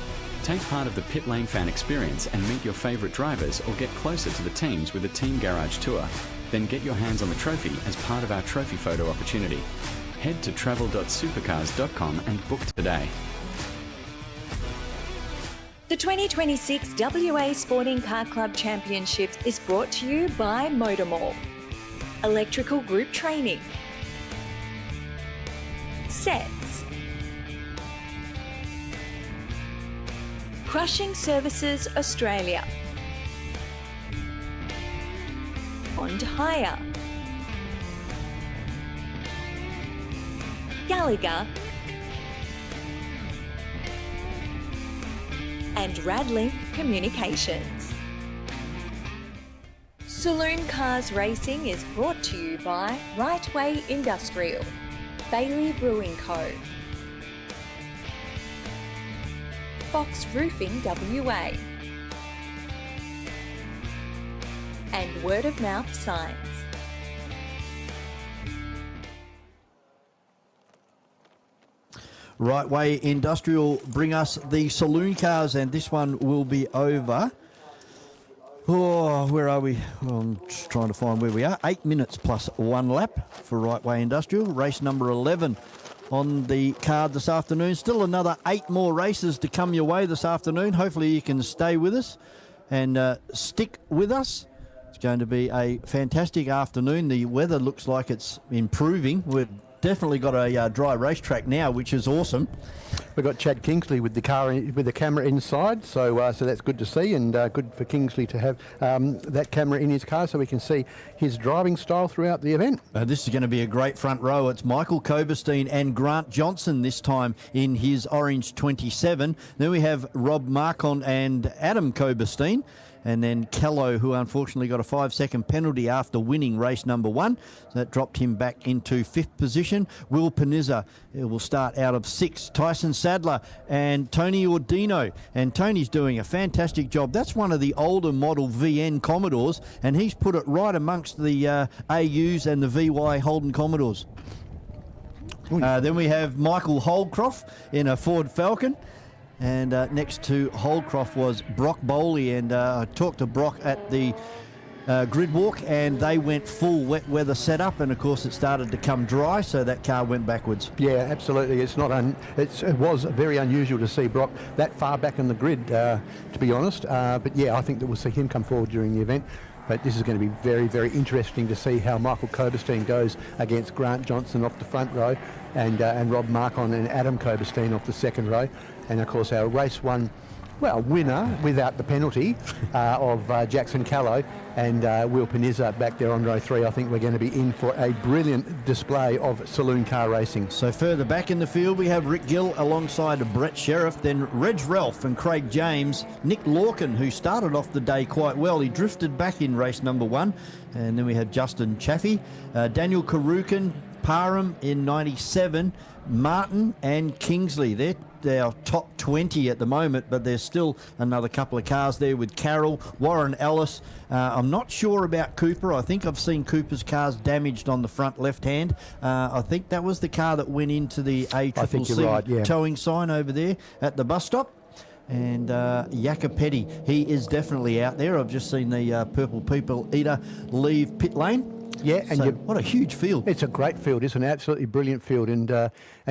Take part of the pit lane fan experience and meet your favourite drivers or get closer to the teams with a Team Garage tour. Then get your hands on the trophy as part of our trophy photo opportunity. Head to travel.supercars.com and book today. The 2026 WA Sporting Car Club Championships is brought to you by MotorMall. Electrical Group Training. Sets. Crushing Services Australia. On hire. Gallagher. And Radlink Communications. Saloon Cars Racing is brought to you by Raceway Industrial, Bailey Brewing Co, Fox Roofing WA, and Word of Mouth Signs. Raceway Industrial bring us the Saloon Cars, and this one will be over. Oh, where are we? Well, I'm just trying to find where we are. 8 minutes plus 1 lap for Raceway Industrial. Race number 11 on the card this afternoon. Still another 8 more races to come your way this afternoon. Hopefully you can stay with us and stick with us. It's going to be a fantastic afternoon. The weather looks like it's improving. We've definitely got a dry racetrack now, which is awesome. We've got Chad Kingsley with the car with the camera inside, so that's good to see, and good for Kingsley to have that camera in his car so we can see his driving style throughout the event. This is going to be a great front row. It's Michael Koberstein and Grant Johnson this time in his orange 27. Then we have Rob Marcon and Adam Koberstein. And then Kello, who unfortunately got a 5-second penalty after winning race number 1. So that dropped him back into 5th position. Will Panizza will start out of 6th. Tyson Sadler and Tony Ordino. And Tony's doing a fantastic job. That's one of the older model VN Commodores, and he's put it right amongst the AUs and the VY Holden Commodores. Then we have Michael Holdcroft in a Ford Falcon. And next to Holdcroft was Brock Bowley, and I talked to Brock at the grid walk, and they went full wet weather setup, and of course it started to come dry, so that car went backwards. Yeah, absolutely. It was very unusual to see Brock that far back in the grid, to be honest. But yeah, I think that we'll see him come forward during the event. But this is going to be very, very interesting to see how Michael Koberstein goes against Grant Johnson off the front row, and Rob Marcon and Adam Koberstein off the second row. And of course our race 1 winner without the penalty of Jackson Callow and Will Panizza back there on row 3. I think we're going to be in for a brilliant display of saloon car racing. So further back in the field we have Rick Gill alongside of Brett Sheriff, then Reg Ralph and Craig James, Nick Lorcan, who started off the day quite well. He drifted back in race number 1. And then we have Justin Chaffee, Daniel Karukin, Parham in 97, Martin and Kingsley. They're our top 20 at the moment, but there's still another couple of cars there with Carroll, Warren Ellis. I'm not sure about Cooper. I think I've seen Cooper's cars damaged on the front left hand. I think that was the car that went into the ACCC towing sign over there at the bus stop. And Jacopetti, he is definitely out there. I've just seen the Purple People Eater leave pit lane. Yeah, and so what a huge field. It's a great field. It's an absolutely brilliant field. And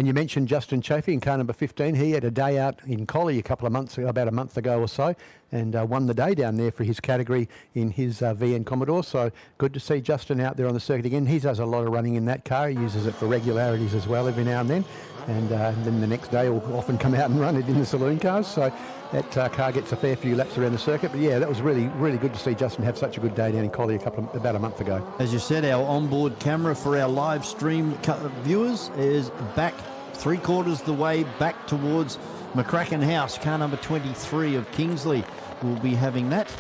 you mentioned Justin Chaffee in car number 15. He had a day out in Collie about a month ago or so, and won the day down there for his category in his VN Commodore. So good to see Justin out there on the circuit again. He does a lot of running in that car. He uses it for regularities as well every now and then. And then the next day he'll often come out and run it in the saloon cars. So that car gets a fair few laps around the circuit. But yeah, that was really, really good to see Justin have such a good day down in Collie about a month ago. As you said, our onboard camera for our live stream viewers is back 3/4 the way back towards McCracken House. Car number 23 of Kingsley will be having that.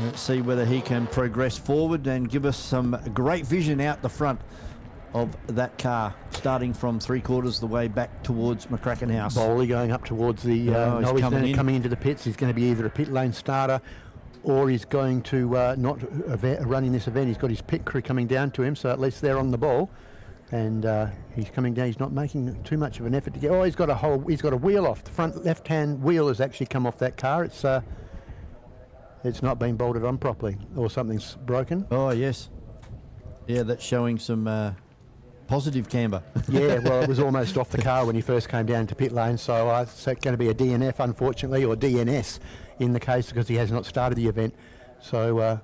Let's see whether he can progress forward and give us some great vision out the front of that car, starting from 3/4 the way back towards McCracken House. Bowley going up towards the coming into the pits. He's going to be either a pit lane starter or he's going to not run in this event. He's got his pit crew coming down to him, so at least they're on the ball. And he's coming down. He's not making too much of an effort to get. Oh, he's got a wheel off. The front left-hand wheel has actually come off that car. It's not been bolted on properly, or something's broken. Oh yes, yeah, that's showing some positive camber. Yeah, well, it was almost off the car when he first came down to pit lane, so it's going to be a DNF, unfortunately, or DNS in the case, because he has not started the event. So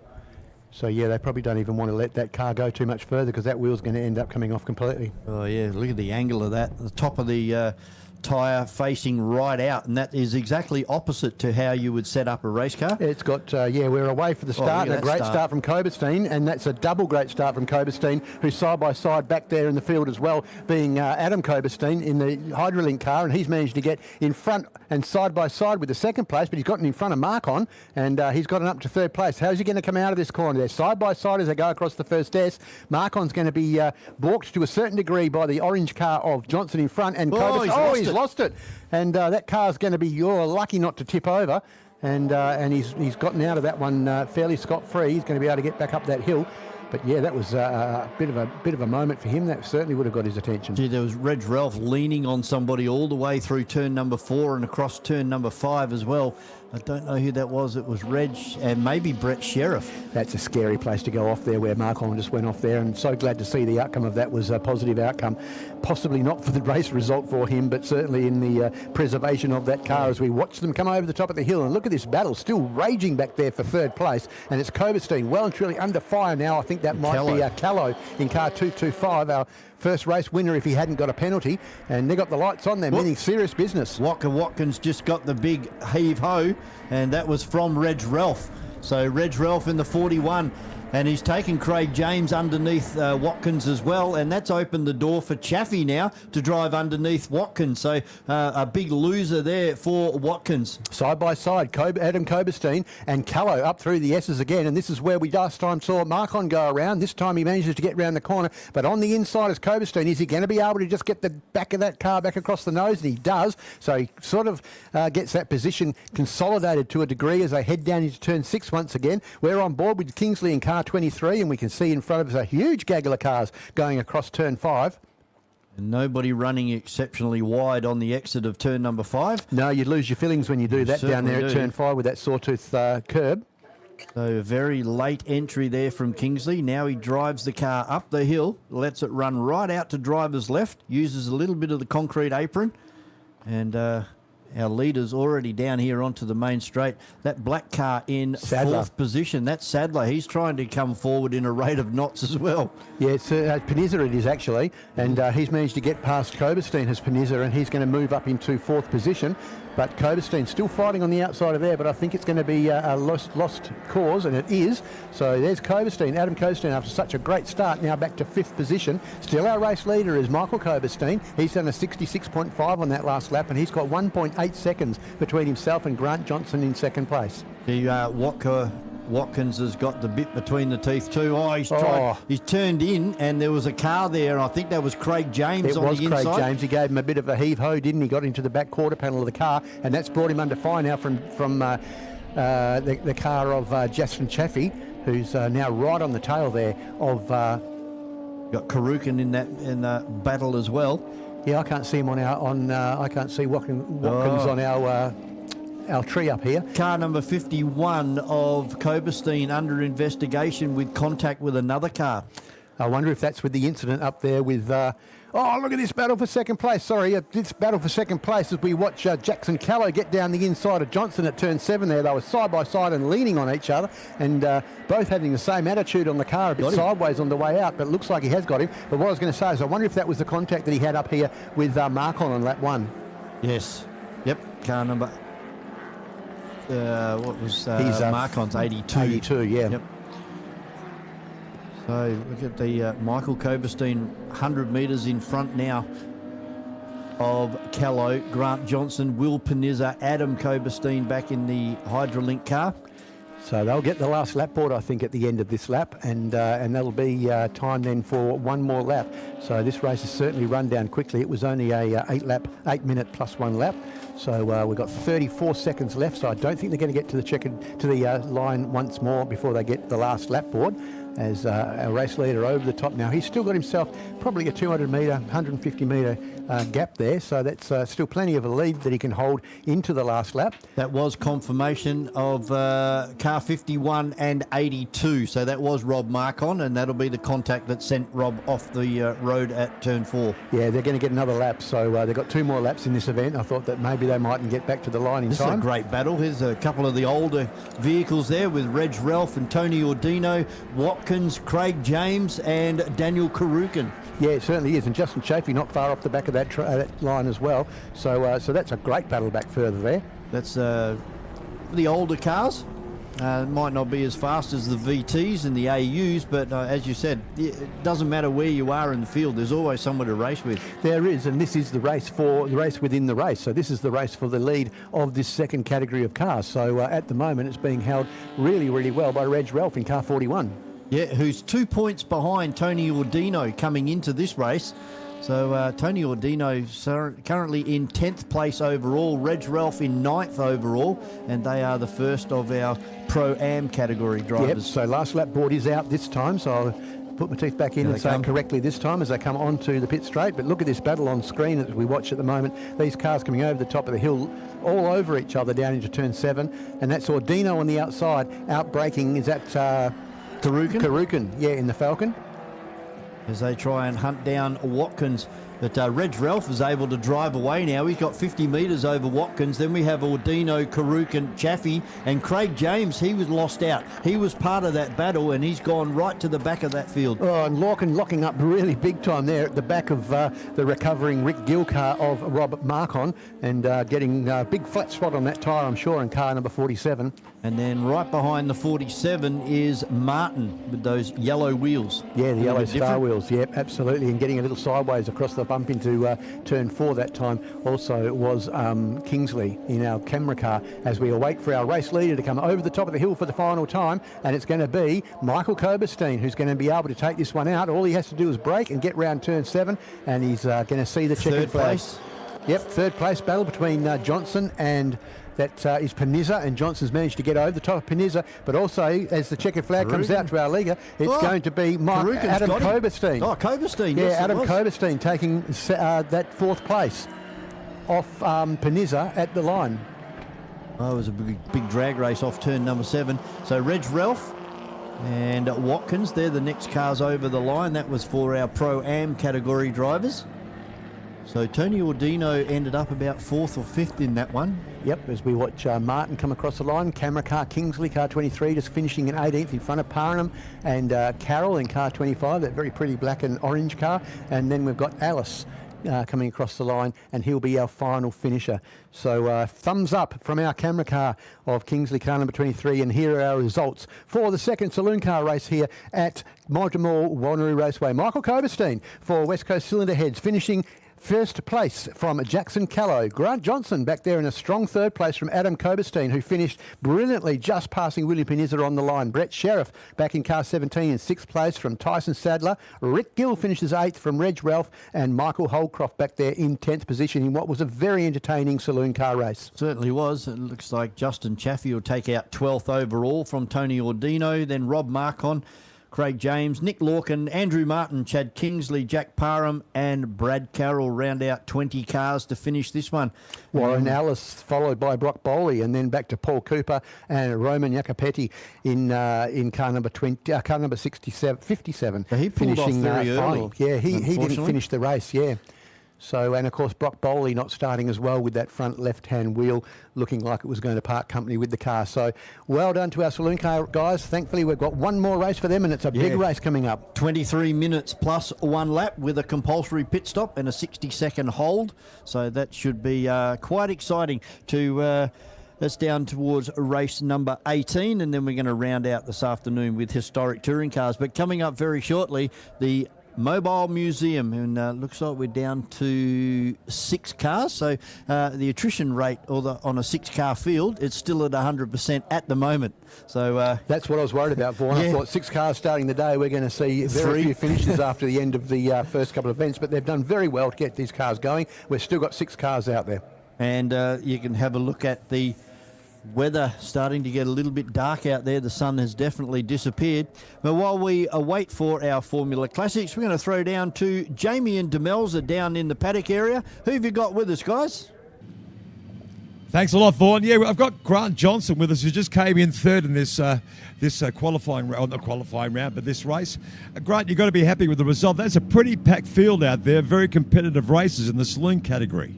yeah, they probably don't even want to let that car go too much further, because that wheel's going to end up coming off completely. Oh yeah, look at the angle of that. The top of the tyre facing right out, and that is exactly opposite to how you would set up a race car. It's got, we're away for the start, and a great start from Koberstein, and that's a double great start from Koberstein, who's side by side back there in the field as well, being Adam Koberstein in the Hydrolink car, and he's managed to get in front and side by side with the second place, but he's gotten in front of Marcon, and he's gotten up to third place. How's he going to come out of this corner? They're side by side as they go across the first S. Marcon's going to be balked to a certain degree by the orange car of Johnson in front, and he's lost it. And that car's going to be, you're lucky not to tip over. And he's gotten out of that one fairly scot-free. He's going to be able to get back up that hill. But yeah, that was a bit of a moment for him. That certainly would have got his attention. Yeah, there was Reg Ralph leaning on somebody all the way through turn number 4 and across turn number 5 as well. I don't know who that was. It was Reg and maybe Brett Sheriff. That's a scary place to go off there, where Marcon just went off there, and so glad to see the outcome of that was a positive outcome. Possibly not for the race result for him, but certainly in the preservation of that car as we watch them come over the top of the hill. And look at this battle still raging back there for third place, and it's Koberstein well and truly under fire now. I think that might be Callow in car 225, our first race winner if he hadn't got a penalty, and they got the lights on there, meaning serious business. Watkins just got the big heave-ho, and that was from Reg Ralph. So Reg Ralph in the 41, and he's taken Craig James underneath Watkins as well, and that's opened the door for Chaffee now to drive underneath Watkins. So a big loser there for Watkins. Side by side, Adam Koberstein and Callow up through the S's again, and this is where we last time saw Marcon go around. This time he manages to get round the corner, but on the inside is Koberstein. Is he going to be able to just get the back of that car back across the nose? And he does, so he sort of gets that position consolidated to a degree as they head down into turn 6 once again. We're on board with Kingsley in car 23, and we can see in front of us a huge gaggle of cars going across turn 5. And nobody running exceptionally wide on the exit of turn number 5. No, you'd lose your fillings when you do that down there at turn 5 with that sawtooth curb. So a very late entry there from Kingsley. Now he drives the car up the hill, lets it run right out to driver's left, uses a little bit of the concrete apron, and our leader's already down here onto the main straight. That black car in fourth position, that's Sadler. He's trying to come forward in a rate of knots as well. Yeah, it's Panizza it is actually, and he's managed to get past Koberstein as Panizza, and he's going to move up into 4th position. But Koberstein's still fighting on the outside of there, but I think it's going to be a lost cause, and it is. So there's Koberstein, Adam Koberstein, after such a great start, now back to 5th position. Still our race leader is Michael Koberstein. He's done a 66.5 on that last lap, and he's got 1.8 seconds between himself and Grant Johnson in 2nd place. Watkins has got the bit between the teeth too. He's turned in, and there was a car there, and I think that was Craig James on the inside. It was Craig James. He gave him a bit of a heave-ho, didn't he? Got into the back quarter panel of the car, and that's brought him under fire now from the car of Justin Chaffee, who's now right on the tail there of... got Karukin in that battle as well. Yeah, I can't see him I can't see Watkins on our tree up here. Car number 51 of Koberstein under investigation with contact with another car. I wonder if that's with the incident up there with... oh, look at this battle for 2nd place. Sorry, this battle for 2nd place as we watch Jackson Callow get down the inside of Johnson at turn 7 there. They were side by side and leaning on each other, and both having the same attitude on the car, a bit sideways on the way out, but it looks like he has got him. But what I was going to say is I wonder if that was the contact that he had up here with Marcon on lap 1. Yes. Yep, car number... what was Marcon's 82? 82, yeah. Yep. So look at the Michael Koberstein 100 metres in front now of Callow, Grant Johnson, Will Panizza, Adam Koberstein back in the Hydrolink car. So they'll get the last lap board, I think, at the end of this lap, and that'll be time then for one more lap. So this race has certainly run down quickly. It was only a 8-minute plus 1 lap. So we've got 34 seconds left, so I don't think they're going to get to the line once more before they get the last lap board. as our race leader over the top now. He's still got himself probably a 200 metre, 150 metre gap there, so that's still plenty of a lead that he can hold into the last lap. That was confirmation of car 51 and 82, so that was Rob Marcon, and that'll be the contact that sent Rob off the road at turn 4. Yeah, they're going to get another lap, so they've got 2 more laps in this event. I thought that maybe they mightn't get back to the line in This time. is a great battle. Here's a couple of the older vehicles there with Reg Ralph and Tony Ordino, Watkins, Craig James and Daniel Karukin. Yeah, it certainly is, and Justin Chafee not far off the back of that line as well. So so that's a great battle back further there. That's the older cars. Might not be as fast as the VTs and the AUs, but as you said, it doesn't matter where you are in the field. There's always someone to race with. There is, and this is the race within the race. So this is the race for the lead of this second category of cars. So at the moment, it's being held really, really well by Reg Ralph in car 41. Yeah, who's 2 points behind Tony Ordino coming into this race. So Tony Ordino currently in 10th place overall, Reg Ralph in 9th overall, and they are the first of our Pro-Am category drivers. Yep, so last lap board is out this time, so I'll put my teeth back in and say it correctly this time as they come onto the pit straight. But look at this battle on screen as we watch at the moment. These cars coming over the top of the hill, all over each other down into turn 7, and that's Ordino on the outside, out-braking. Is that Karukin? Karukin, yeah, in the Falcon. As they try and hunt down Watkins. But Reg Ralph is able to drive away now. He's got 50 metres over Watkins. Then we have Ordino, Karukin, Chaffee, and Craig James. He was lost out. He was part of that battle, and he's gone right to the back of that field. Oh, and Lorcan locking up really big time there at the back of the recovering Rick Gill car of Rob Marcon, and getting a big flat spot on that tyre, I'm sure, in car number 47. And then right behind the 47 is Martin with those yellow wheels. Yeah, the yellow star wheels, yep, absolutely, and getting a little sideways across the bump into turn 4 that time. Also was Kingsley in our camera car as we await for our race leader to come over the top of the hill for the final time, and it's going to be Michael Koberstein who's going to be able to take this one out. All he has to do is brake and get round turn 7, and he's going to see the checkered flag. Yep, third place battle between Johnson and that is Panizza, and Johnson's managed to get over the top of Panizza, but also as the checkered flag comes out to our leader, it's going to be Adam Koberstein. Oh, Koberstein, yeah, yes, Adam Koberstein taking that 4th place off Panizza at the line. Oh, it was a big drag race off turn number 7. So Reg Ralph and Watkins, they're the next cars over the line. That was for our Pro-Am category drivers. So Tony Ordino ended up about 4th or 5th in that one. Yep, as we watch Martin come across the line. Camera car Kingsley, car 23, just finishing in 18th in front of Parnham, and Carroll in car 25, that very pretty black and orange car. And then we've got Alice coming across the line, and he'll be our final finisher. So thumbs up from our camera car of Kingsley, car number 23, and here are our results for the second saloon car race here at MotorMall Wanneroo Raceway. Michael Koberstein for West Coast Cylinder Heads, finishing first place from Jackson Callow. Grant Johnson back there in a strong 3rd place from Adam Koberstein, who finished brilliantly just passing William Panizza on the line. Brett Sheriff back in car 17 in 6th place from Tyson Sadler. Rick Gill finishes 8th from Reg Ralph, and Michael Holcroft back there in 10th position in what was a very entertaining saloon car race. Certainly was. It looks like Justin Chaffee will take out 12th overall from Tony Ordino, then Rob Marcon, Craig James, Nick Lorcan, Andrew Martin, Chad Kingsley, Jack Parham and Brad Carroll round out 20 cars to finish this one. Warren Ellis followed by Brock Bowley, and then back to Paul Cooper and Roman Jacopetti in car number 57. So he pulled finishing off very early. Yeah, he didn't finish the race, yeah. So, and of course, Brock Bowley not starting as well with that front left-hand wheel, looking like it was going to part company with the car. So, well done to our saloon car guys. Thankfully, we've got one more race for them, and it's a big race coming up. 23 minutes plus 1 lap with a compulsory pit stop and a 60-second hold. So that should be quite exciting to... That's down towards race number 18, and then we're going to round out this afternoon with historic touring cars. But coming up very shortly, the Mobile Museum, and looks like we're down to 6 cars. So the attrition rate on a 6-car field, it's still at 100% at the moment. So that's what I was worried about, Vaughan. I thought 6 cars starting the day. We're going to see very few finishes after the end of the first couple of events, but they've done very well to get these cars going. We've still got 6 cars out there. And you can have a look at the Weather starting to get a little bit dark out there. The sun has definitely disappeared. But while we await for our Formula Classics, we're going to throw down to Jamie and Demelza down in the paddock area. Who have you got with us, guys? Thanks a lot, Vaughan. Yeah, I've got Grant Johnson with us, who just came in third in this qualifying round, not qualifying round, but this race. Grant, you've got to be happy with the result. That's a pretty packed field out there, very competitive races in the saloon category.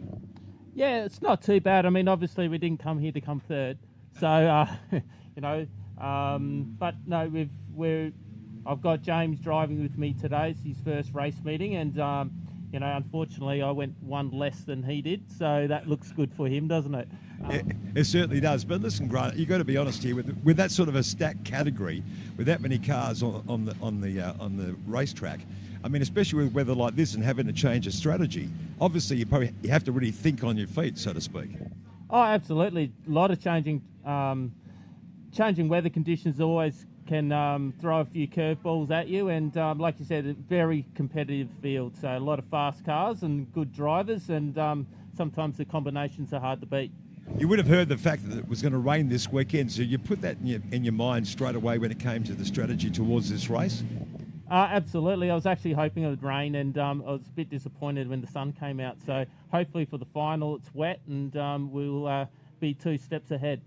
Yeah, it's not too bad. I mean, obviously we didn't come here to come third, so but no, I've got James driving with me today. It's his first race meeting, and unfortunately I went one less than he did, so that looks good for him, doesn't it? It certainly does. But listen, Grant, you've got to be honest here with that sort of a stacked category, with that many cars on the racetrack. I mean, especially with weather like this and having to change a strategy, obviously you have to really think on your feet, so to speak. Oh, absolutely. A lot of changing weather conditions always can throw a few curveballs at you, and like you said, a very competitive field. So a lot of fast cars and good drivers, and sometimes the combinations are hard to beat. You would have heard the fact that it was going to rain this weekend, so you put that in your mind straight away when it came to the strategy towards this race? Absolutely. I was actually hoping it would rain, and I was a bit disappointed when the sun came out. So hopefully for the final it's wet, and we'll be 2 steps ahead.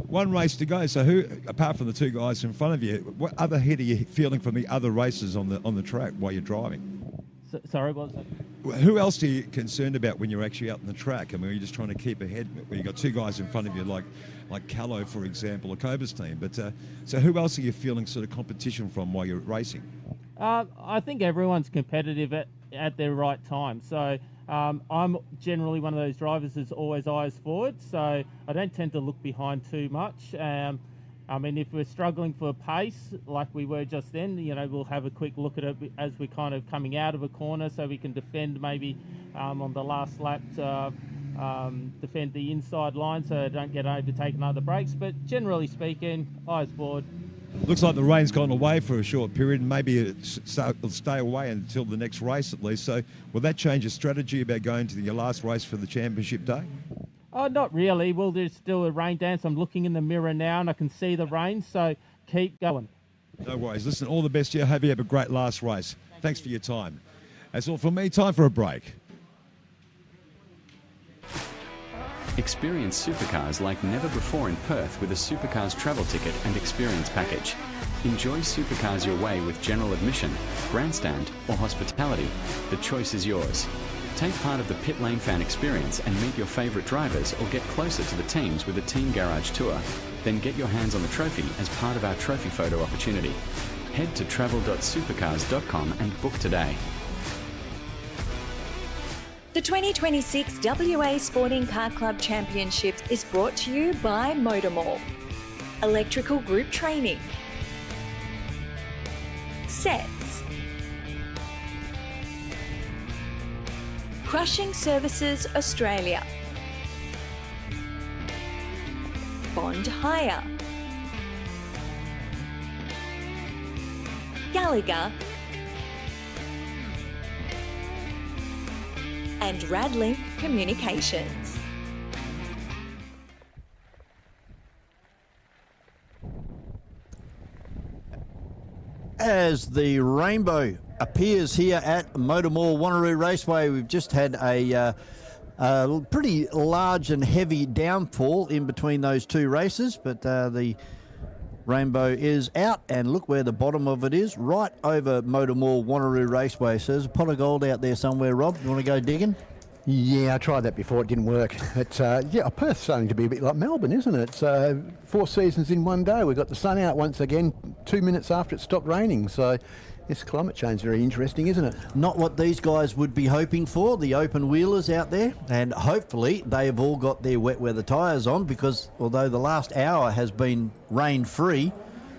One race to go. So who, apart from the 2 guys in front of you, what other heat are you feeling from the other races on the track while you're driving? Sorry, what was that? Who else are you concerned about when you're actually out on the track? I mean, are you just trying to keep ahead when you've got 2 guys in front of you, like Callow, for example, or Cobra's team? But so who else are you feeling sort of competition from while you're racing? I think everyone's competitive at their right time. So I'm generally one of those drivers that's always eyes forward, so I don't tend to look behind too much. I mean, if we're struggling for pace like we were just then, we'll have a quick look at it as we're kind of coming out of a corner, so we can defend maybe on the last lap to defend the inside line so I don't get overtaken under the brakes. But generally speaking, eyes forward. Looks like the rain's gone away for a short period, and maybe it'll stay away until the next race at least. So will that change your strategy about going to your last race for the championship day? Oh, not really. Well, there's still a rain dance. I'm looking in the mirror now and I can see the rain, so keep going. No worries. Listen, all the best to you. I hope you have a great last race. Thanks for your time. That's all from me. Time for a break. Experience supercars like never before in Perth with a Supercars travel ticket and experience package. Enjoy supercars your way with general admission, grandstand or hospitality. The choice is yours. Take part of the pit lane fan experience and meet your favourite drivers, or get closer to the teams with a team garage tour. Then get your hands on the trophy as part of our trophy photo opportunity. Head to travel.supercars.com and book today. The 2026 WA Sporting Car Club Championships is brought to you by MotorMall, Electrical Group Training, Sets, Crushing Services Australia, Bond Hire, Gallagher, and Radlink Communications. As the rainbow appears here at MotorMall Wanneroo Raceway, we've just had a pretty large and heavy downfall in between those 2 races, but the rainbow is out, and look where the bottom of it is, right over MotorMall Wanneroo Raceway. So there's a pot of gold out there somewhere. Rob, you want to go digging? Yeah, I tried that before. It didn't work. But Perth's starting to be a bit like Melbourne, isn't it? It's 4 seasons in one day. We got the sun out once again 2 minutes after it stopped raining. So this climate change is very interesting, isn't it? Not what these guys would be hoping for, the open wheelers out there. And hopefully they have all got their wet weather tyres on, because although the last hour has been rain-free,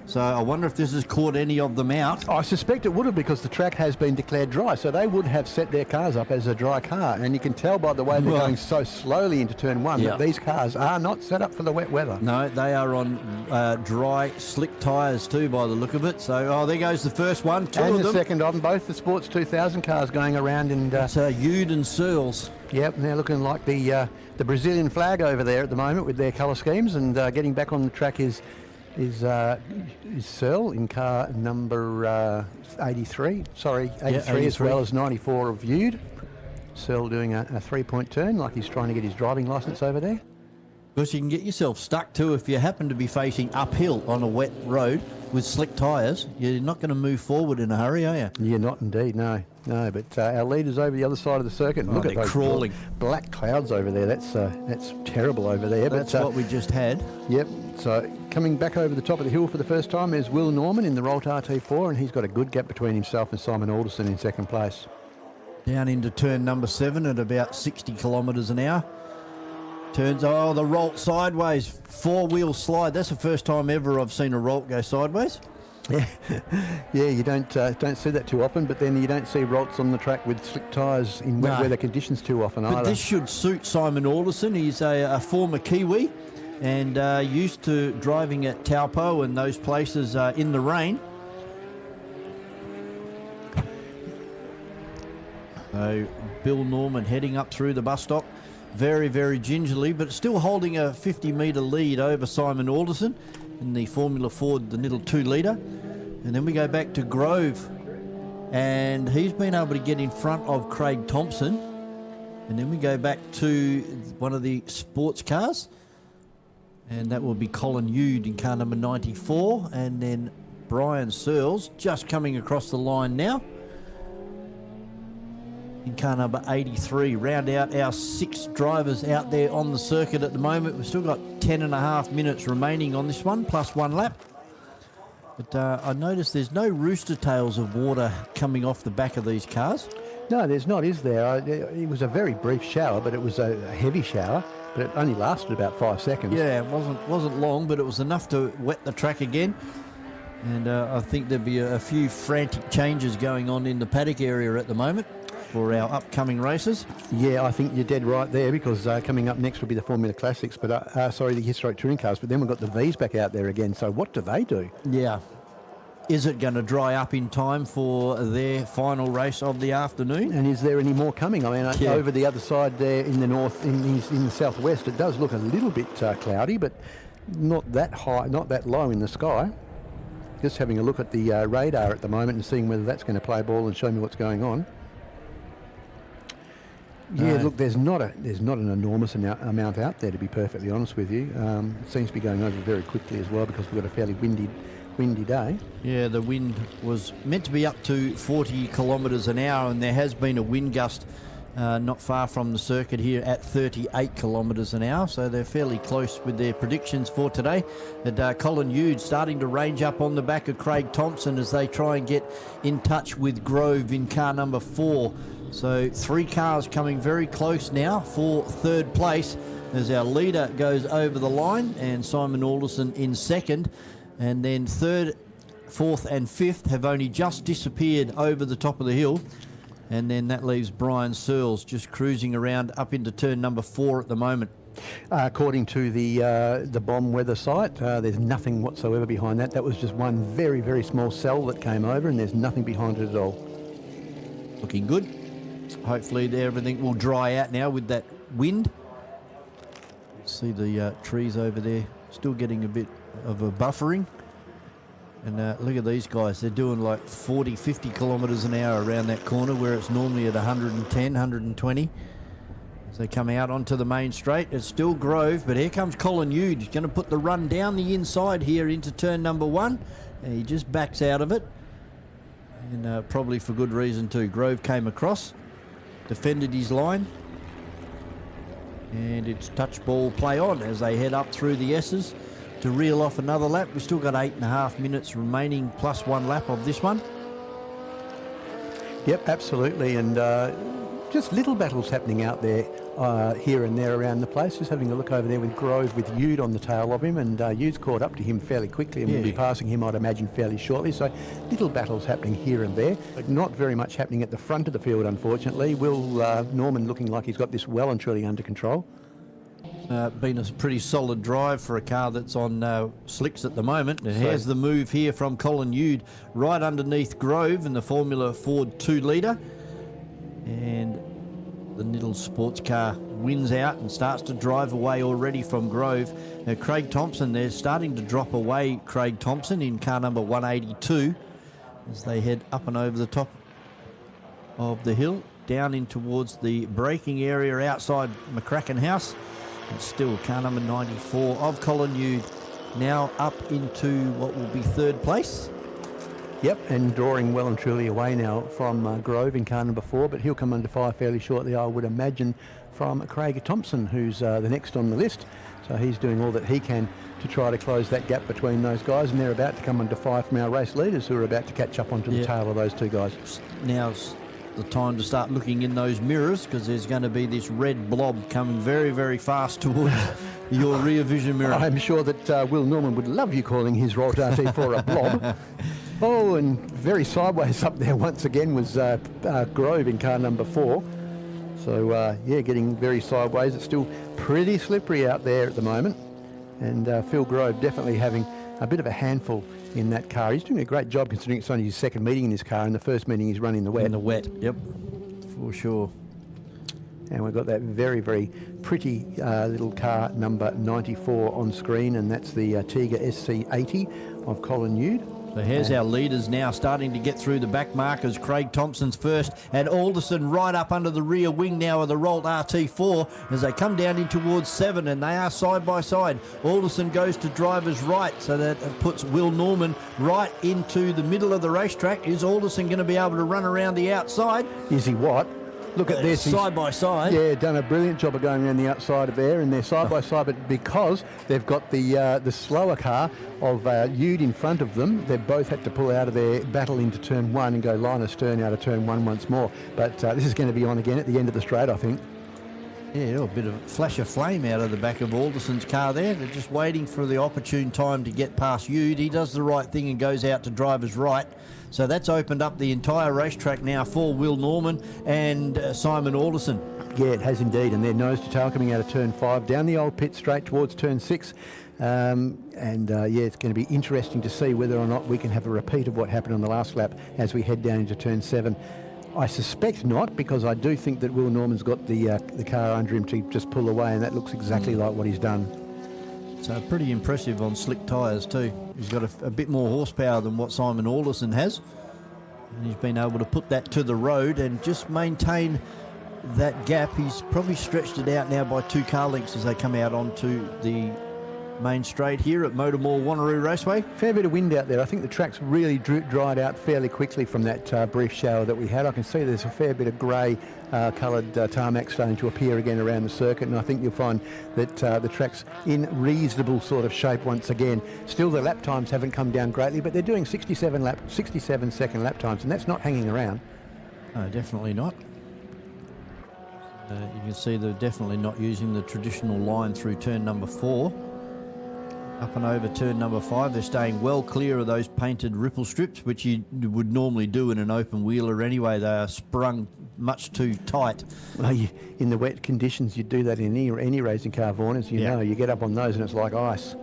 So I wonder if this has caught any of them out. I suspect it would have, because the track has been declared dry, so they would have set their cars up as a dry car, and you can tell by the way they're going so slowly into turn one that these cars are not set up for the wet weather. No, they are on dry, slick tyres too, by the look of it. So, there goes the first one. Two and of the them. second on both the Sports 2000 cars going around, and it's Ude and Searles. Yep, they're looking like the Brazilian flag over there at the moment with their colour schemes, and getting back on the track is Searle in car number 83. Sorry, 83, as well as 94 of Ude. Searle doing a 3-point turn, like he's trying to get his driving licence over there. Because you can get yourself stuck too if you happen to be facing uphill on a wet road with slick tyres. You're not going to move forward in a hurry, are you? You're not indeed, no. But our leader's over the other side of the circuit. Look at those crawling black clouds over there. That's terrible over there. That's but, what we just had. Yep. So coming back over the top of the hill for the first time is Will Norman in the Rolt RT4, and he's got a good gap between himself and Simon Alderson in second place. Down into turn number 7 at about 60 kilometres an hour. Turns, the Rolt sideways, 4-wheel slide. That's the first time ever I've seen a Rolt go sideways. Yeah, you don't see that too often, but then you don't see Rolts on the track with slick tyres in wet weather conditions too often either. But this should suit Simon Alderson. He's a former Kiwi and used to driving at Taupo and those places in the rain. So Bill Norman heading up through the bus stop very, very gingerly, but still holding a 50-metre lead over Simon Alderson in the Formula Ford, the little 2-litre. And then we go back to Grove, and he's been able to get in front of Craig Thompson. And then we go back to one of the sports cars, and that will be Colin Ude in car number 94, and then Brian Searles just coming across the line now in car number 83. Round out our 6 drivers out there on the circuit at the moment. We've still got 10.5 minutes remaining on this one, plus 1 lap. But I noticed there's no rooster tails of water coming off the back of these cars. No, there's not, is there? It was a very brief shower, but it was a heavy shower, but it only lasted about 5 seconds. Yeah, it wasn't long, but it was enough to wet the track again. And I think there'll be a few frantic changes going on in the paddock area at the moment for our upcoming races. Yeah, I think you're dead right there, because coming up next will be the Formula Classics, but the historic touring cars, but then we've got the V's back out there again, so what do they do? Yeah. Is it going to dry up in time for their final race of the afternoon? And is there any more coming? I mean, over the other side there in the north, in the southwest, it does look a little bit cloudy, but not that high, not that low in the sky. Just having a look at the radar at the moment and seeing whether that's going to play ball and show me what's going on. Yeah, look, there's not an enormous amount out there, to be perfectly honest with you. It seems to be going over very quickly as well, because we've got a fairly windy day. Yeah, the wind was meant to be up to 40 kilometres an hour, and there has been a wind gust not far from the circuit here at 38 kilometres an hour, so they're fairly close with their predictions for today. And Colin Ude starting to range up on the back of Craig Thompson as they try and get in touch with Grove in car number 4. So 3 cars coming very close now for third place as our leader goes over the line, and Simon Alderson in second. And then third, fourth and fifth have only just disappeared over the top of the hill. And then that leaves Brian Searles just cruising around up into turn number 4 at the moment. According to the bomb weather site, there's nothing whatsoever behind that. That was just one very, very small cell that came over, and there's nothing behind it at all. Looking good. Hopefully everything will dry out now with that wind. See the trees over there still getting a bit of a buffering. And look at these guys. They're doing like 40, 50 kilometres an hour around that corner where it's normally at 110, 120. As they come out onto the main straight, it's still Grove, but here comes Colin Ude. He's going to put the run down the inside here into turn number 1. And he just backs out of it. And probably for good reason too. Grove came across, defended his line. And it's touch ball play on as they head up through the S's to reel off another lap. We've still got 8.5 minutes remaining plus 1 lap of this one. Yep, absolutely. And just little battles happening out there, here and there around the place. Just having a look over there with Grove with Ude on the tail of him, and Ude's caught up to him fairly quickly and will be passing him, I'd imagine, fairly shortly. So little battles happening here and there, but not very much happening at the front of the field, unfortunately. Will Norman looking like he's got this well and truly under control. Been a pretty solid drive for a car that's on slicks at the moment. And here's the move here from Colin Ude right underneath Grove in the Formula Ford 2 litre. And the little sports car wins out and starts to drive away already from Grove. Now Craig Thompson, they're starting to drop away Craig Thompson in car number 182 as they head up and over the top of the hill, down in towards the braking area outside McCracken House. It's still car number 94 of Colin Ude now up into what will be third place. Yep, and drawing well and truly away now from Grove in car number 4, but he'll come under fire fairly shortly, I would imagine, from Craig Thompson, who's the next on the list. So he's doing all that he can to try to close that gap between those guys, and they're about to come under fire from our race leaders, who are about to catch up onto the tail of those two guys. Now's the time to start looking in those mirrors, because there's going to be this red blob coming very, very fast towards your rear vision mirror. I'm sure that Will Norman would love you calling his Rolt RT4 a blob. Oh, and very sideways up there once again was Grove in car number 4. So, yeah, getting very sideways. It's still pretty slippery out there at the moment. And Phil Grove definitely having a bit of a handful in that car. He's doing a great job considering it's only his second meeting in his car, and the first meeting he's run in the wet. In the wet, yep, for sure. And we've got that very, very pretty little car number 94 on screen, and that's the Tiga SC80 of Colin Ude. So here's our leaders now starting to get through the back markers. Craig Thompson's first, and Alderson right up under the rear wing now of the Rolt RT4 as they come down in towards 7, and they are side by side. Alderson goes to driver's right, so that puts Will Norman right into the middle of the racetrack. Is Alderson going to be able to run around the outside? Is he what? Look at this. Side by side. Yeah, done a brilliant job of going around the outside of there, and they're side by side, but because they've got the slower car of Ude in front of them, they've both had to pull out of their battle into turn 1 and go line of stern out of turn 1 once more. But this is going to be on again at the end of the straight, I think. Yeah, a bit of flash of flame out of the back of Alderson's car there. They're just waiting for the opportune time to get past Ude. He does the right thing and goes out to driver's right. So that's opened up the entire racetrack now for Will Norman and Simon Alderson. Yeah, it has indeed, and they're nose to tail coming out of turn 5, down the old pit straight towards turn 6. Yeah, it's going to be interesting to see whether or not we can have a repeat of what happened on the last lap as we head down into turn 7. I suspect not, because I do think that Will Norman's got the car under him to just pull away, and that looks exactly like what he's done. So pretty impressive on slick tyres too. He's got a bit more horsepower than what Simon Alderson has. And he's been able to put that to the road and just maintain that gap. He's probably stretched it out now by 2 car lengths as they come out onto the main straight here at MotorMall Wanneroo Raceway. Fair bit of wind out there. I think the track's really dried out fairly quickly from that brief shower that we had. I can see there's a fair bit of grey coloured tarmac starting to appear again around the circuit, and I think you'll find that the track's in reasonable sort of shape once again. Still, the lap times haven't come down greatly, but they're doing 67 second lap times, and that's not hanging around. No, definitely not. You can see they're definitely not using the traditional line through turn number 4. Up and over turn number 5, they're staying well clear of those painted ripple strips, which you would normally do in an open wheeler anyway. They are sprung much too tight. Well, in the wet conditions, you'd do that in any racing car, Vaughan, as you know. You get up on those and it's like ice.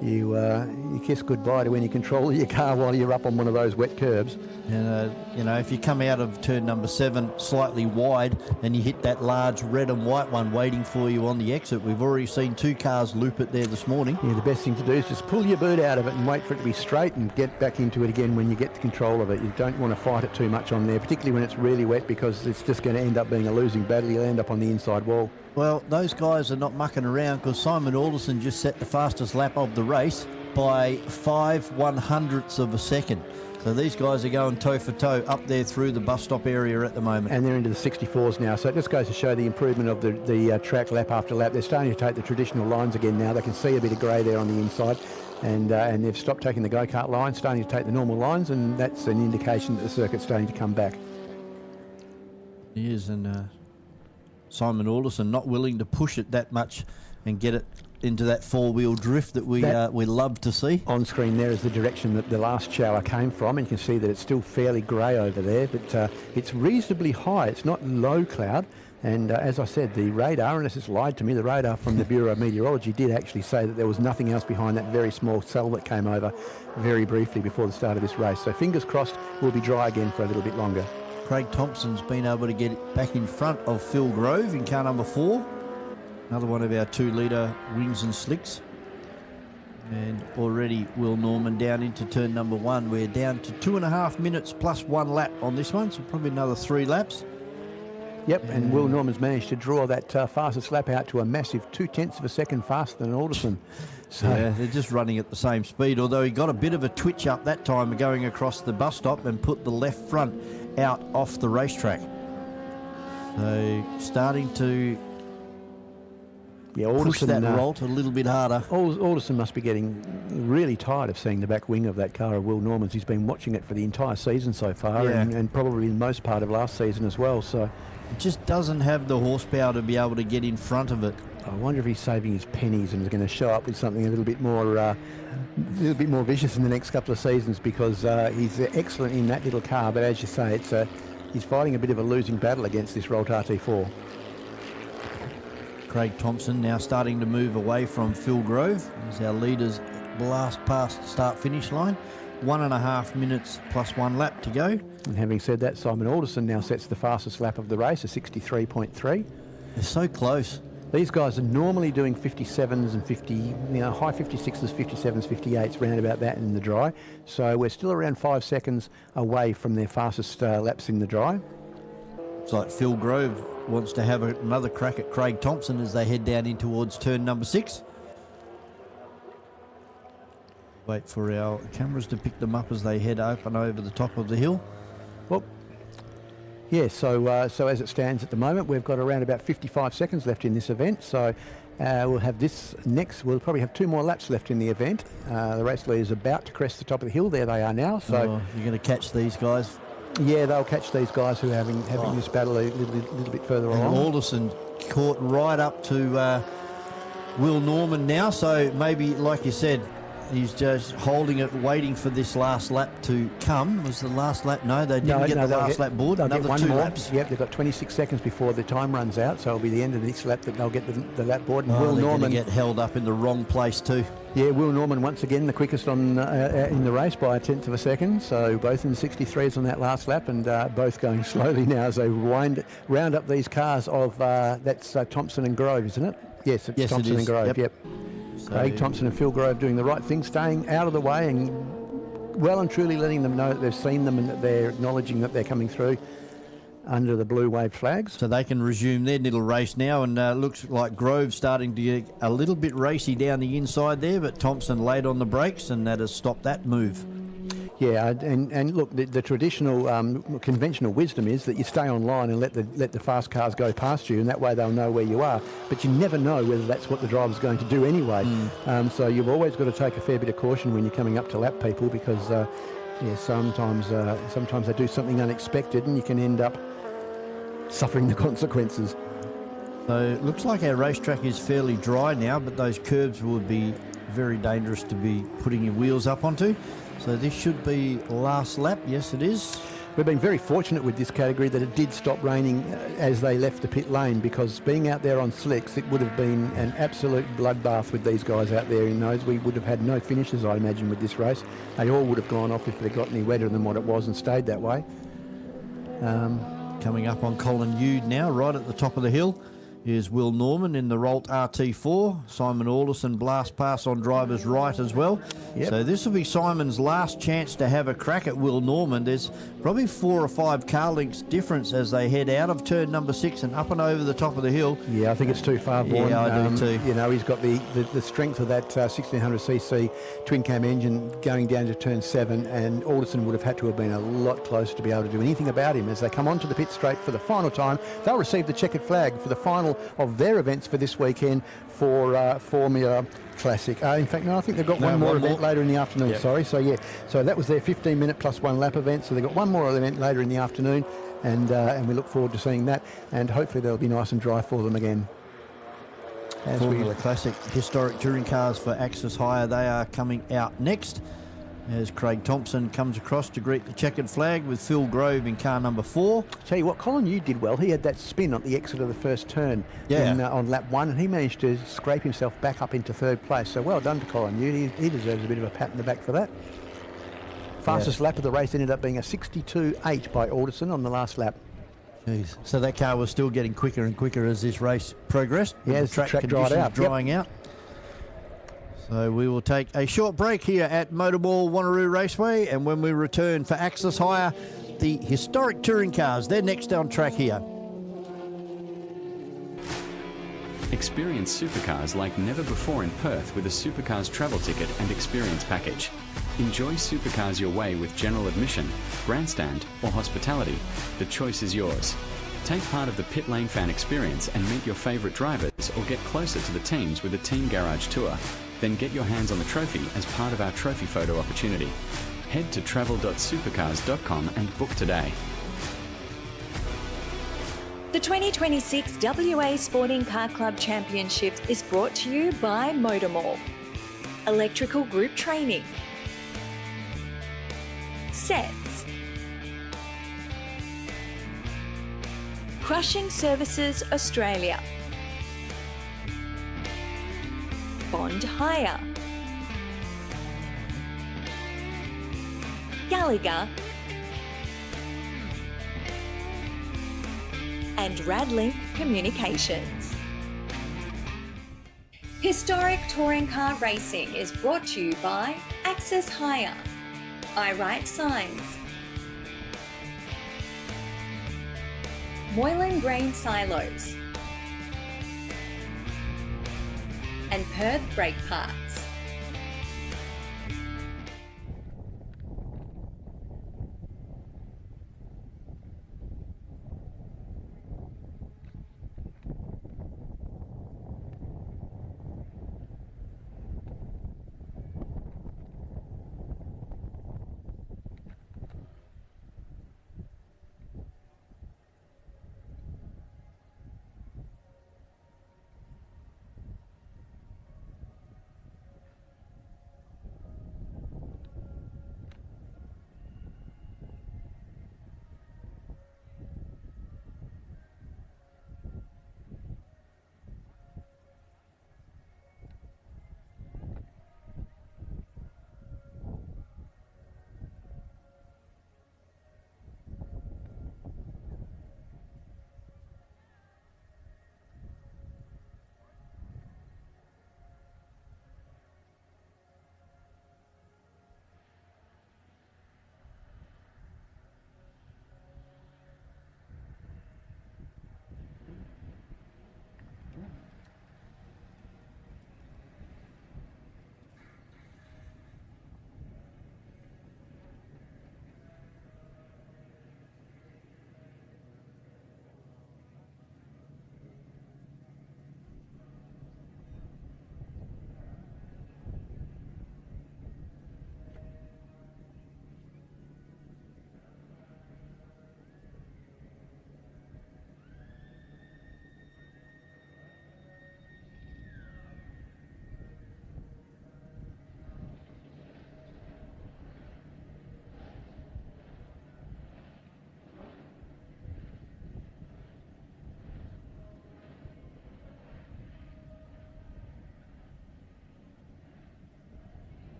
You kiss goodbye to any control of your car while you're up on one of those wet curbs. And, you know, if you come out of turn number 7 slightly wide and you hit that large red and white one waiting for you on the exit, we've already seen 2 cars loop it there this morning. Yeah, the best thing to do is just pull your boot out of it and wait for it to be straight and get back into it again when you get the control of it. You don't want to fight it too much on there, particularly when it's really wet, because it's just going to end up being a losing battle. You'll end up on the inside wall. Well, those guys are not mucking around, because Simon Alderson just set the fastest lap of the race by 5/100ths of a second. So these guys are going toe for toe up there through the bus stop area at the moment. And they're into the 64s now. So it just goes to show the improvement of the track lap after lap. They're starting to take the traditional lines again now. They can see a bit of grey there on the inside. And they've stopped taking the go-kart lines, starting to take the normal lines, and that's an indication that the circuit's starting to come back. It is, and Simon Alderson not willing to push it that much and get it into that four-wheel drift that we love to see. On screen there is the direction that the last shower came from, and you can see that it's still fairly grey over there, but it's reasonably high. It's not low cloud, and as I said, the radar, unless it's lied to me, the radar from the Bureau of Meteorology did actually say that there was nothing else behind that very small cell that came over very briefly before the start of this race. So fingers crossed we'll be dry again for a little bit longer. Craig Thompson's been able to get back in front of Phil Grove in car number 4. Another one of our 2-litre wings and slicks. And already Will Norman down into turn number 1. We're down to 2.5 minutes plus 1 lap on this one, so probably another 3 laps. Yep, and Will Norman's managed to draw that fastest lap out to a massive 0.2 of a second faster than Alderson. So yeah, they're just running at the same speed, although he got a bit of a twitch up that time going across the bus stop and put the left front out off the racetrack. So starting to push that Rolt a little bit harder. Alderson must be getting really tired of seeing the back wing of that car of Will Norman's. He's been watching it for the entire season so far, and probably the most part of last season as well. So it just doesn't have the horsepower to be able to get in front of it. I wonder if he's saving his pennies and is going to show up with something a little bit more vicious in the next couple of seasons, because he's excellent in that little car. But as you say, he's fighting a bit of a losing battle against this Rolt RT4. Craig Thompson now starting to move away from Phil Grove as our leaders blast past the start-finish line. 1.5 minutes plus 1 lap to go. And having said that, Simon Alderson now sets the fastest lap of the race, a 63.3. They're so close. These guys are normally doing 57s and 50, high 56s, 57s, 58s, round about that in the dry. So we're still around 5 seconds away from their fastest laps in the dry. It's like Phil Grove wants to have another crack at Craig Thompson as they head down in towards turn number 6. Wait for our cameras to pick them up as they head up and over the top of the hill. Well, yeah, so as it stands at the moment, we've got around about 55 seconds left in this event. So we'll have this next. We'll probably have 2 more laps left in the event. The race leader is about to crest the top of the hill. There they are now. So you're going to catch these guys. Yeah, they'll catch these guys who are having this battle a little bit further along. Alderson caught right up to Will Norman now, so maybe, like you said, he's just holding it, waiting for this last lap to come. Was the last lap? No, they didn't get the last lap board. Another 2 laps. Yep, they've got 26 seconds before the time runs out, so it'll be the end of this lap that they'll get the lap board. And Will Norman get held up in the wrong place too. Yeah, Will Norman once again the quickest in the race by 1/10 of a second. So both in the 63s on that last lap, and both going slowly now as they round up these cars of that's Thompson and Grove, isn't it? Yes, it's Thompson and Grove. Yep. Craig Thompson and Phil Grove doing the right thing, staying out of the way and well and truly letting them know that they've seen them and that they're acknowledging that they're coming through under the blue wave flags. So they can resume their little race now, and looks like Grove starting to get a little bit racy down the inside there, but Thompson laid on the brakes and that has stopped that move. Yeah, and look, the traditional conventional wisdom is that you stay on line and let the fast cars go past you, and that way they'll know where you are. But you never know whether that's what the driver's going to do anyway. So you've always got to take a fair bit of caution when you're coming up to lap people, because sometimes they do something unexpected and you can end up suffering the consequences. So it looks like our racetrack is fairly dry now, but those curbs would be very dangerous to be putting your wheels up onto. So this should be last lap. Yes, it is. We've been very fortunate with this category that it did stop raining as they left the pit lane, because being out there on slicks, it would have been an absolute bloodbath with these guys out there in those. We would have had no finishes, I imagine, with this race. They all would have gone off if they got any wetter than what it was and stayed that way. Coming up on Colin Yude now, right at the top of the hill, is Will Norman in the Rolt RT4. Simon Alderson blast pass on driver's right as well. Yep. So this will be Simon's last chance to have a crack at Will Norman. There's probably 4 or 5 car lengths difference as they head out of turn number 6 and up and over the top of the hill. Yeah, I think it's too far, Vaughan. Yeah, I do too. You know, he's got the strength of that 1600cc twin cam engine going down to turn 7, and Alderson would have had to have been a lot closer to be able to do anything about him. As they come onto the pit straight for the final time, they'll receive the checkered flag for the final of their events for this weekend for Formula Classic. In fact, no, I think they've got one more event later in the afternoon. Yep. Sorry. So that was their 15-minute plus 1 lap event. So they've got one more event later in the afternoon. and we look forward to seeing that, and hopefully they'll be nice and dry for them again. Formula Classic historic touring cars for Axis Hire. They are coming out next as Craig Thompson comes across to greet the checkered flag with Phil Grove in car number 4. Tell you what, Colin, you did well. He had that spin at the exit of the first turn on lap 1, and he managed to scrape himself back up into 3rd place. So well done to Colin. He deserves a bit of a pat in the back for that. Fastest lap of the race ended up being a 62.8 by Alderson on the last lap. Jeez. So that car was still getting quicker and quicker as this race progressed. Yeah, the track dried conditions out. drying out. So we will take a short break here at MotorMall Wanneroo Raceway, and when we return for Axis Hire, the historic touring cars, they're next on track here. Experience supercars like never before in Perth with a Supercars travel ticket and experience package. Enjoy supercars your way with general admission, grandstand or hospitality. The choice is yours. Take part of the pit lane fan experience and meet your favourite drivers, or get closer to the teams with a team garage tour. Then get your hands on the trophy as part of our trophy photo opportunity. Head to travel.supercars.com and book today. The 2026 WA Sporting Car Club Championships is brought to you by MotorMall, Electrical Group Training, Sets, Crushing Services Australia, Bond Hire, Gallagher, and Radlink Communications. Historic touring car racing is brought to you by Axis Hire, I Write Signs, Moylan Grain Silos, and Perth Brake Parts.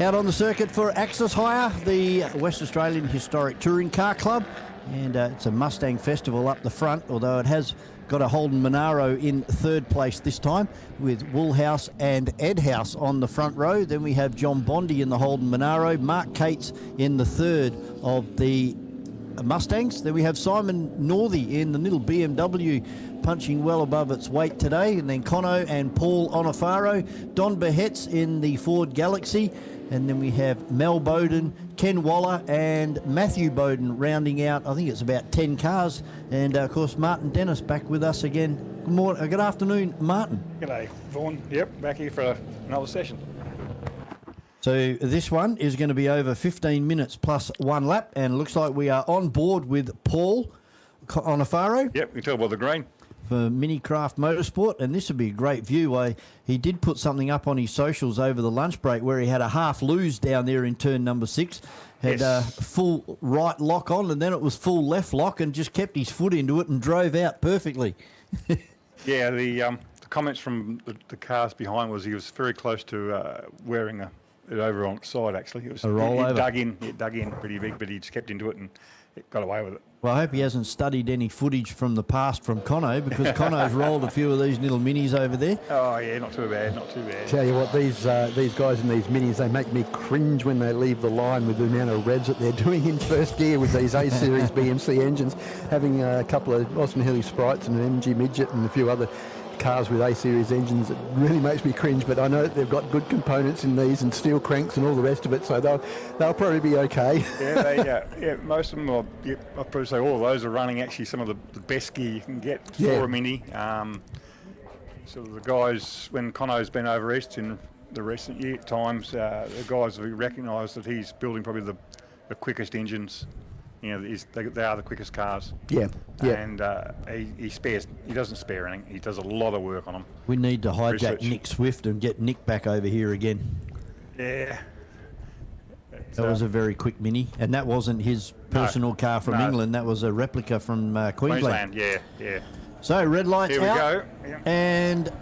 Out on the circuit for Axis Hire, the West Australian Historic Touring Car Club. And it's a Mustang festival up the front, although it has got a Holden Monaro in third place this time, with Woolhouse and Ed House on the front row. Then we have John Bondi in the Holden Monaro, Mark Cates in the third of the Mustangs. Then we have Simon Northey in the little BMW, punching well above its weight today. And then Conno and Paul Onofaro, Don Behetz in the Ford Galaxy. And then we have Mel Bowden, Ken Waller and Matthew Bowden rounding out, I think it's about 10 cars. And of course, Martin Dennis back with us again. Good afternoon, Martin. G'day, Vaughan. Yep, back here for another session. So this one is going to be over 15 minutes plus one lap, and it looks like we are on board with Paul Onofaro. Yep, you can tell by the green. For Minicraft Motorsport, and this would be a great view. He did put something up on his socials over the lunch break where he had a half lose down there in turn number 6, had a full right lock on, and then it was full left lock, and just kept his foot into it and drove out perfectly. Yeah, the comments from the cars behind was he was very close to wearing it over on its side. Actually, it was a rollover. It dug in pretty big, but he just kept into it and it got away with it. Well, I hope he hasn't studied any footage from the past from Conno, because Conno's rolled a few of these little minis over there. Oh yeah, not too bad, not too bad. Tell you what, these guys in these minis, they make me cringe when they leave the line with the amount of revs that they're doing in first gear with these A-Series BMC engines, having a couple of Austin Healey Sprites and an MG Midget and a few other cars with A-Series engines. It really makes me cringe, but I know that they've got good components in these and steel cranks and all the rest of it, so they'll probably be okay. Yeah, most of them are, I'd probably say all of those are running actually some of the best gear you can get for a Mini. So the guys, when Conno's been over east in the recent times, the guys have recognised that he's building probably the quickest engines. You know, they are the quickest cars. Yeah. And he doesn't spare anything. He does a lot of work on them. We need to hijack Nick Swift and get Nick back over here again. Yeah. That was a very quick Mini, and that wasn't his personal car from England. That was a replica from Queensland. Yeah. So red lights Here we out, go. Yeah. And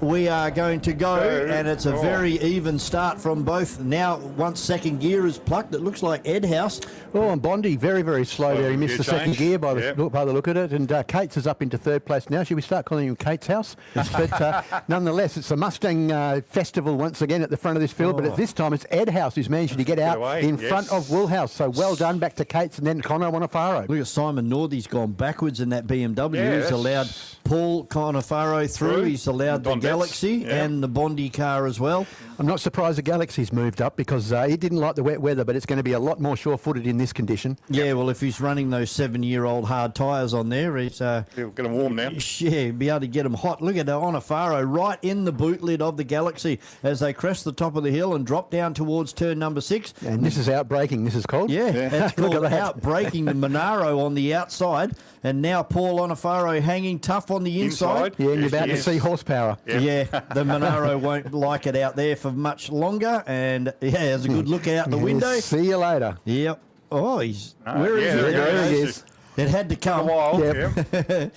we are going to go, and it's a very even start from both. Now, once second gear is plucked, it looks like Ed House. Oh, and Bondi, very, very slow there. He missed the second gear by the look at it. And Cates is up into third place now. Should we start calling him Cates House? But nonetheless, it's a Mustang festival once again at the front of this field. But at this time, it's Ed House who's managed to get out in front of Woolhouse. So well done back to Cates and then Conno Onofaro. Look at Simon Northey's gone backwards in that BMW. He's allowed Paul Onofaro through. He's allowed the Galaxy and the Bondi car as well. I'm not surprised the Galaxy's moved up, because he didn't like the wet weather, but it's going to be a lot more sure-footed in this condition. Yeah, well, if he's running those 7-year-old hard tyres on there, he's get them warm now. Yeah, be able to get them hot. Look at Onofaro right in the boot lid of the Galaxy as they crest the top of the hill and drop down towards turn number 6. And this is outbraking, this is called. Yeah, it's called outbraking the Monaro on the outside. And now Paul Onofaro hanging tough on the inside. Yeah, and you're about to see horsepower. Yeah, the Monaro won't like it out there for much longer. And has a good look out the window. See you later. Yep. Oh, where is he? There he is. It had to come. Yep.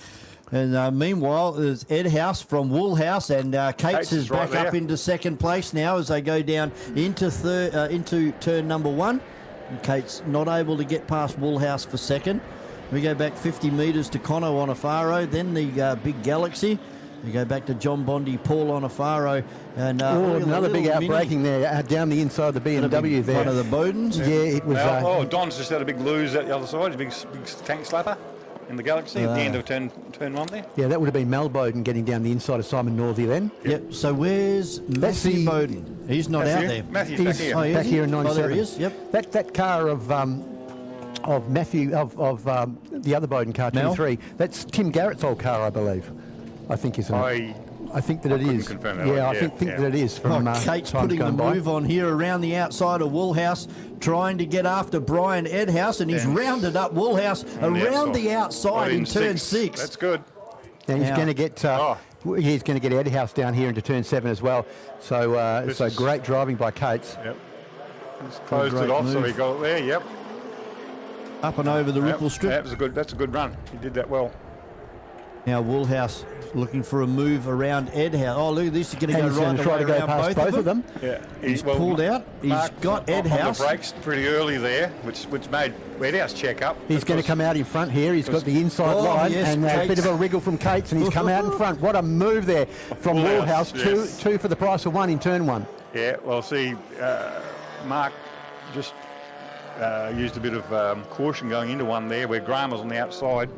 And meanwhile, there's Ed House from Woolhouse, and Cates is back up into second place now as they go down into turn number 1. And Cates not able to get past Woolhouse for second. We go back 50 metres to Conno Onofaro, then the big Galaxy. We go back to John Bondi, Paul Onofaro, and another big outbraking there down the inside of the BMW there. One of the Bowdens. Yeah, it was. Don's just had a big lose at the other side, a big tank slapper in the Galaxy at the end of turn 1 there. Yeah, that would have been Mel Bowden getting down the inside of Simon Northey then. Yep. So where's Matthew Bowden? He's not out there. Matthew's back here. Back here in 97. Oh, there he is. Yep. That car of Matthew of the other Bowden car, 23. That's Tim Garrett's old car, I believe. I think isn't it? I think that it is. That I think that it is. From Cates putting the move on here around the outside of Woolhouse, trying to get after Brian Edhouse, and he's rounded up Woolhouse around the outside in turn 6. That's good. And he's going to get. He's going to get Edhouse down here into turn 7 as well. So great driving by Cates. Yep. He's closed it off, so he got it there. Yep. Up and over the ripple strip. That's a good run. He did that well. Now Woolhouse looking for a move around Edhouse. Oh, look, this is going to go And he's right going the to try way to go around past both of them. Yeah, He's pulled out. He's got Edhouse. on the brakes pretty early there, which made Edhouse check up. He's going to come out in front here. He's got the inside Oh, line yes, and a Cates. bit of a wriggle from Cates, and he's come out in front. What a move there from Woolhouse, Woolhouse. Two for the price of one in turn one. Yeah, well, see, Mark just used a bit of caution going into one there where Graham was on the outside,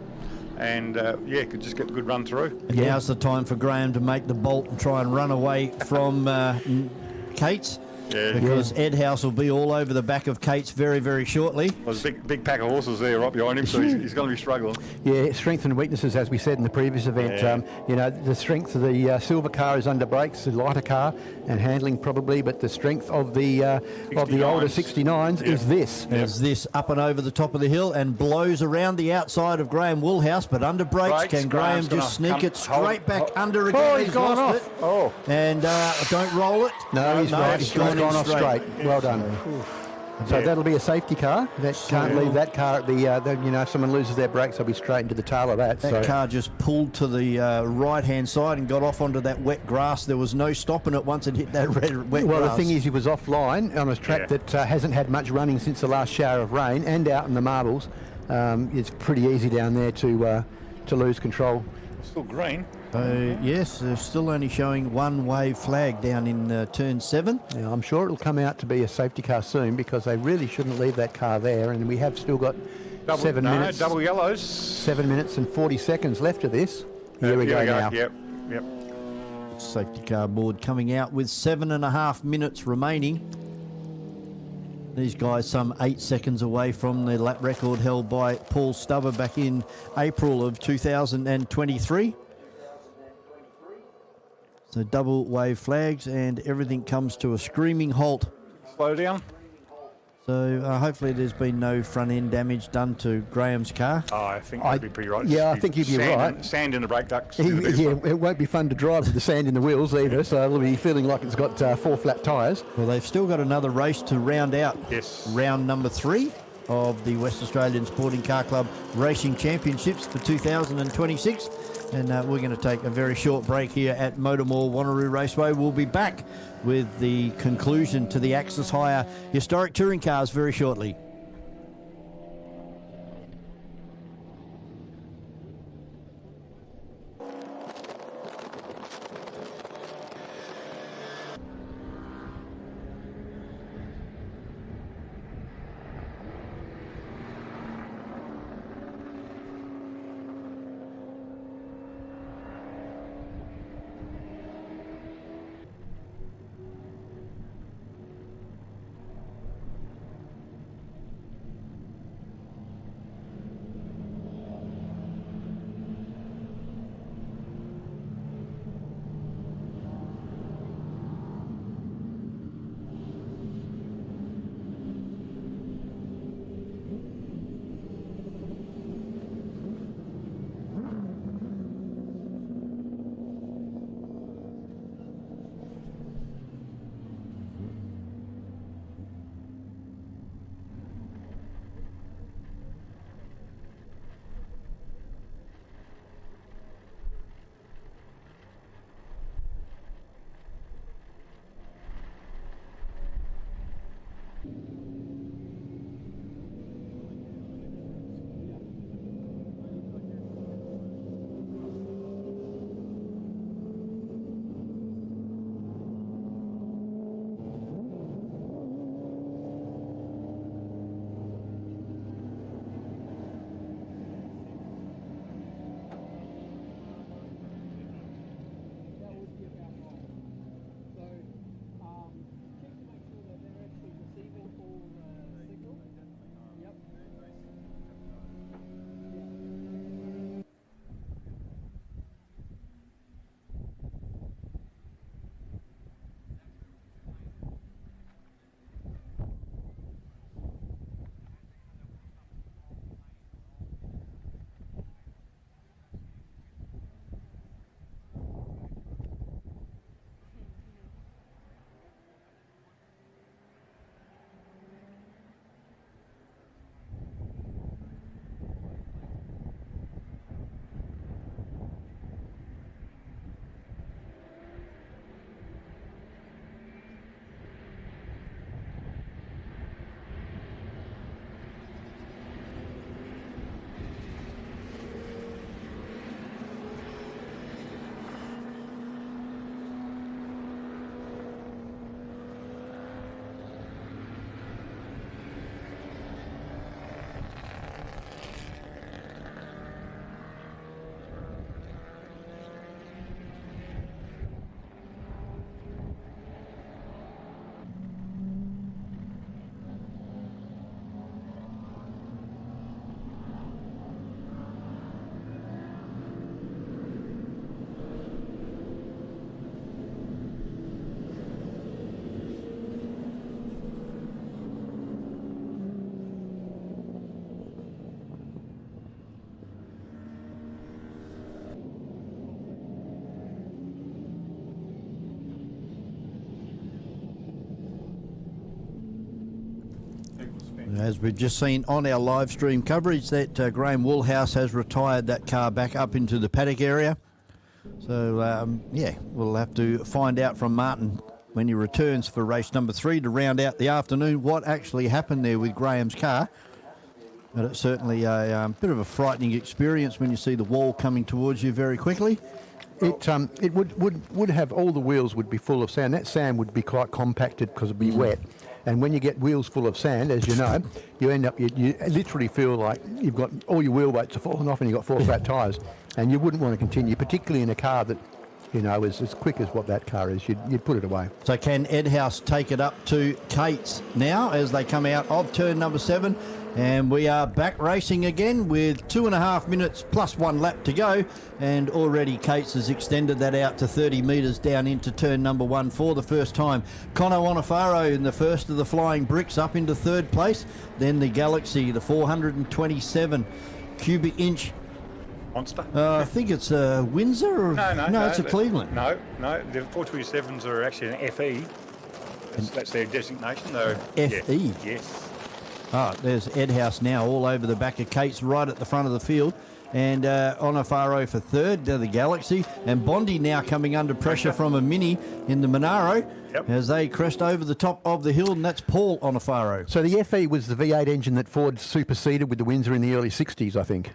and could just get a good run through. Now's the time for Graham to make the bolt and try and run away from Cates. Yeah. Because Edhouse will be all over the back of Cates very, very shortly. There's a big pack of horses there right behind him, so he's going to be struggling. Yeah, strengths and weaknesses, as we said in the previous event. Yeah. The strength of the silver car is under brakes, the lighter car, and handling probably, but the strength of the older 69s is this. As this up and over the top of the hill and blows around the outside of Graham Woolhouse, but under brakes, can Graham just sneak it straight back under again? Oh, he's gone lost off. it. Oh. And don't roll it. No, he's right. He's gone off straight. Well done. So that'll be a safety car. That can't leave that car at the if someone loses their brakes, they'll be straight into the tail of that. That car just pulled to the right-hand side and got off onto that wet grass. There was no stopping it once it hit that wet grass. Well, the thing is, he was offline on a track that hasn't had much running since the last shower of rain, and out in the marbles. It's pretty easy down there to lose control. Still green. Yes, they're still only showing one wave flag down in turn 7. Yeah, I'm sure it'll come out to be a safety car soon, because they really shouldn't leave that car there, and we have still got 7 minutes. Double yellows. 7 minutes and 40 seconds left of this. Here we go now. Yep. Safety car board coming out with 7.5 minutes remaining. These guys some 8 seconds away from the lap record held by Paul Stubber back in April of 2023. So double wave flags and everything comes to a screaming halt. Slow down. So hopefully there's been no front end damage done to Graham's car. Oh, I think that'd be pretty right. Yeah, I think you'd be right. Sand in the brake ducts. It won't be fun to drive with the sand in the wheels either, so it'll be feeling like it's got 4 flat tyres. Well, they've still got another race to round out. Yes. Round number 3 of the West Australian Sporting Car Club Racing Championships for 2026. And we're going to take a very short break here at MotorMall Wanneroo Raceway. We'll be back with the conclusion to the Axis Hire Historic Touring Cars very shortly. As we've just seen on our live stream coverage, that Graham Woolhouse has retired that car back up into the paddock area. So, yeah, we'll have to find out from Martin when he returns for race number 3 to round out the afternoon what actually happened there with Graham's car. But it's certainly a bit of a frightening experience when you see the wall coming towards you very quickly. It would have, all the wheels would be full of sand. That sand would be quite compacted because it'd be wet. And when you get wheels full of sand, as you know, you end up, you literally feel like you've got, all your wheel weights are falling off and you've got 4 flat tyres. And you wouldn't want to continue, particularly in a car that, you know, is as quick as what that car is. You'd put it away. So can Ed House take it up to Kate's now as they come out of turn number 7? And we are back racing again with 2.5 minutes plus 1 lap to go. And already Kate's has extended that out to 30 metres down into turn number 1 for the first time. Conor Onofaro in the first of the flying bricks up into 3rd place. Then the Galaxy, the 427 cubic inch monster. I think it's a Windsor. Or, no, it's a Cleveland. No, the 427s are actually an FE. That's their designation, though. FE? Yeah, yes. Oh, there's Ed House now all over the back of Kate's right at the front of the field. And Onofaro for 3rd, the Galaxy. And Bondi now coming under pressure from a Mini in the Monaro as they crest over the top of the hill, and that's Paul Onofaro. So the FE was the V8 engine that Ford superseded with the Windsor in the early 60s, I think.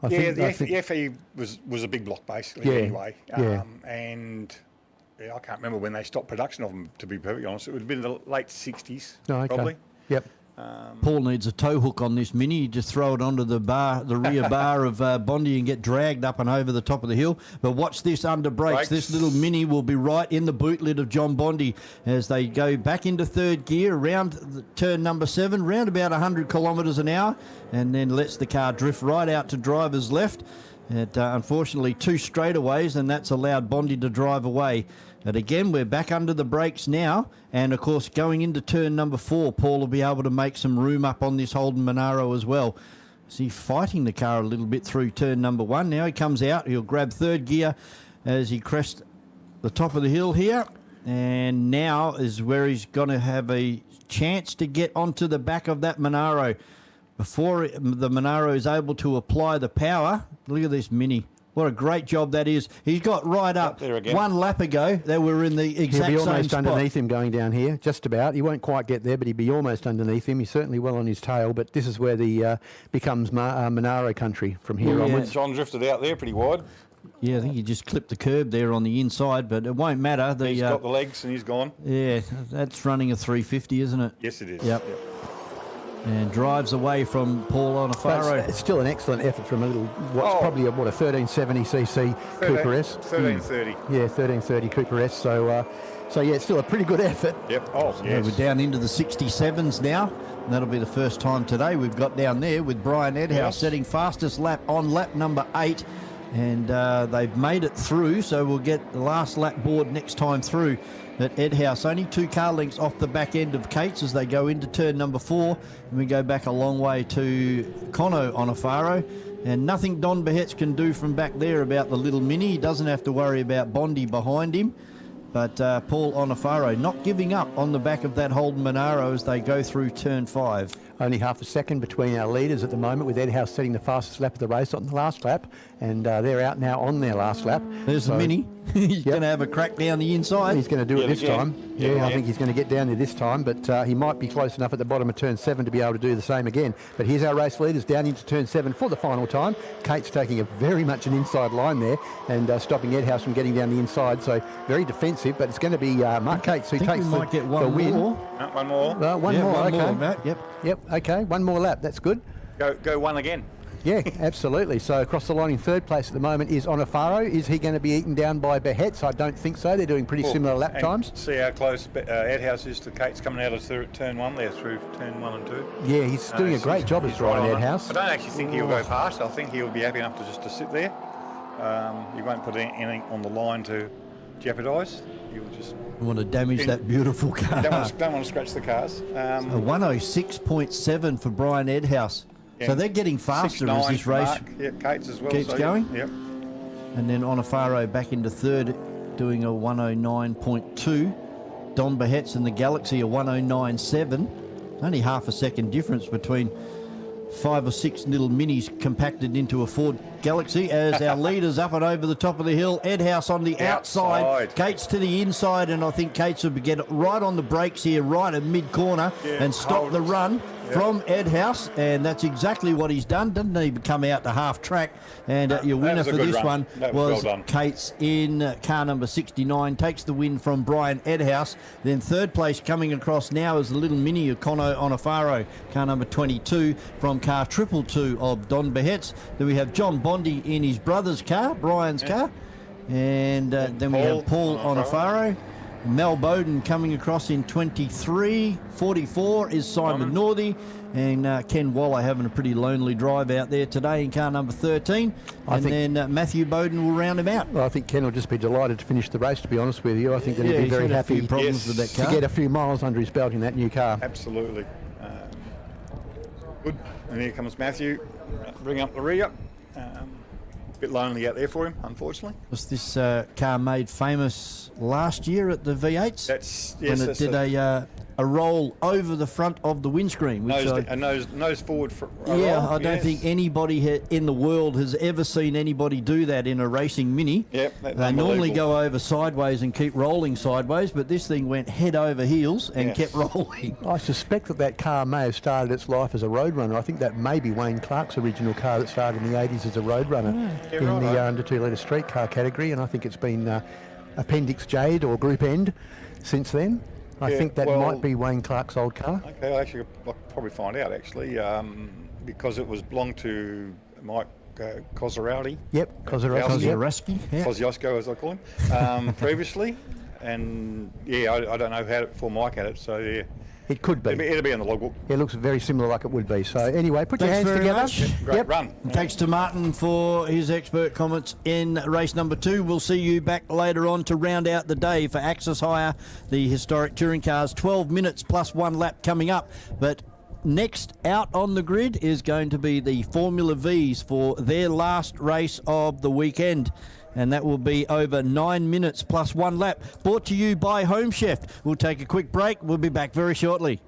The FE was a big block, basically, anyway. And I can't remember when they stopped production of them, to be perfectly honest. It would have been the late 60s, probably. Yep. Paul needs a tow hook on this Mini. You just throw it onto the bar, the rear bar of Bondi, and get dragged up and over the top of the hill. But watch this under brakes. This little Mini will be right in the boot lid of John Bondi as they go back into 3rd gear around the turn number 7, round about 100 kilometres an hour, and then lets the car drift right out to driver's left. At unfortunately 2 straightaways, and that's allowed Bondi to drive away. But again, we're back under the brakes now, and of course going into turn number 4, Paul will be able to make some room up on this Holden Monaro as well. Is he fighting the car a little bit through turn number 1? Now he comes out, he'll grab 3rd gear as he crests the top of the hill here, and now is where he's going to have a chance to get onto the back of that Monaro. Before the Monaro is able to apply the power, look at this Mini. What a great job that is. He's got right up. 1 lap ago, they were in the exact same spot. He'll be almost underneath him going down here, just about. He won't quite get there, but he'd be almost underneath him. He's certainly well on his tail, but this is where the becomes Monaro country from here onwards. John drifted out there pretty wide. Yeah, I think he just clipped the curb there on the inside, but it won't matter. He's got the legs and he's gone. Yeah, that's running a 350, isn't it? Yes, it is. Yep. And drives away from Paul Onofaro. It's still an excellent effort from a little, probably a 1370cc Cooper S. 1330. Yeah, 1330 Cooper S. So yeah, it's still a pretty good effort. Yep. Oh, yes. Yeah, we're down into the 67s now. And that'll be the first time today we've got down there with Brian Edhouse setting fastest lap on lap number 8. And they've made it through, so we'll get the last lap board next time through. At Edhouse, only 2 car lengths off the back end of Kate's as they go into turn number 4. And we go back a long way to Conor Onofaro. And nothing Don Behetz can do from back there about the little Mini. He doesn't have to worry about Bondi behind him. But Paul Onofaro not giving up on the back of that Holden Monaro as they go through turn 5. Only half a second between our leaders at the moment, with Ed House setting the fastest lap of the race on the last lap, and they're out now on their last lap. There's the Mini. He's going to have a crack down the inside. He's going to do it this time. Yeah, I think he's going to get down there this time, but he might be close enough at the bottom of turn 7 to be able to do the same again. But here's our race leaders down into turn 7 for the final time. Kate's taking a very much an inside line there and stopping Ed House from getting down the inside, so very defensive, but it's going to be Mark Cates who takes the win. One more. One more, okay. Matt. Yep, okay, 1 more lap, that's good. Go 1 again. Yeah, absolutely. So across the line in 3rd place at the moment is Onofaro. Is he going to be eaten down by Behetz? I don't think so. They're doing pretty similar lap times. See how close Ed House is to Kate's coming out of turn 1 there through turn 1 and 2. Yeah, he's doing a great job as driving Ed House. I don't actually think he'll go past. I think he'll be happy enough to sit there. He won't put anything on the line to jeopardise. He'll just want to damage that beautiful car. Don't want to scratch the cars. A 106.7 for Brian Edhouse. Yeah. So they're getting faster as this race Kate's as well, keeps going. Yep. And then Onofaro back into 3rd, doing a 109.2. Don Behetz and the Galaxy a 109.7. only half a second difference between 5 or 6 little minis compacted into a Ford Galaxy as our leader's up and over the top of the hill. Ed House on the outside. Kate's to the inside, and I think Kate's will get right on the brakes here, right at mid-corner, and stop the run from Ed House, and that's exactly what he's done. Doesn't even come out to half track, and your winner for this one was Kate's in car number 69, takes the win from Brian Edhouse. Then third place coming across now is the little mini of Conno Onofaro, car number 22 from car 222 of Don Behetz. Then we have John Bondi in his brother's car, Brian's car, and then we have Paul Onofaro. Mel Bowden coming across in 23. 44 is Simon Northey, and Ken Waller having a pretty lonely drive out there today in car number 13. Then Matthew Bowden will round him out. Well, I think Ken will just be delighted to finish the race, to be honest with you. I think that he'll be very happy with that car. To get a few miles under his belt in that new car. Absolutely. Good. And here comes Matthew, bring up the rear. Bit lonely out there for him, unfortunately. Was this car made famous last year at the V8s? When it did a roll over the front of the windscreen. Nose forward. I don't think anybody in the world has ever seen anybody do that in a racing Mini. Yep, they normally go over sideways and keep rolling sideways, but this thing went head over heels and kept rolling. I suspect that car may have started its life as a roadrunner. I think that may be Wayne Clark's original car that started in the 80s as a roadrunner in the under 2 litre street car category, and I think it's been Appendix Jade or Group End since then. I think that might be Wayne Clark's old car. Okay, I'll probably find out actually, because it was belonged to Mike Kozarowski. Yep, Kozarowski. Kosciuszko, as I call him, previously. And I don't know how before Mike had it, so yeah. It could be. It'll be in the logbook. It looks very similar like it would be. So anyway, put your hands together. Great run. Thanks to Martin for his expert comments in race number 2. We'll see you back later on to round out the day for Axis Hire, the historic touring cars. 12 minutes plus 1 lap coming up. But next out on the grid is going to be the Formula Vs for their last race of the weekend. And that will be over 9 minutes plus 1 lap. Brought to you by Home Chef. We'll take a quick break. We'll be back very shortly.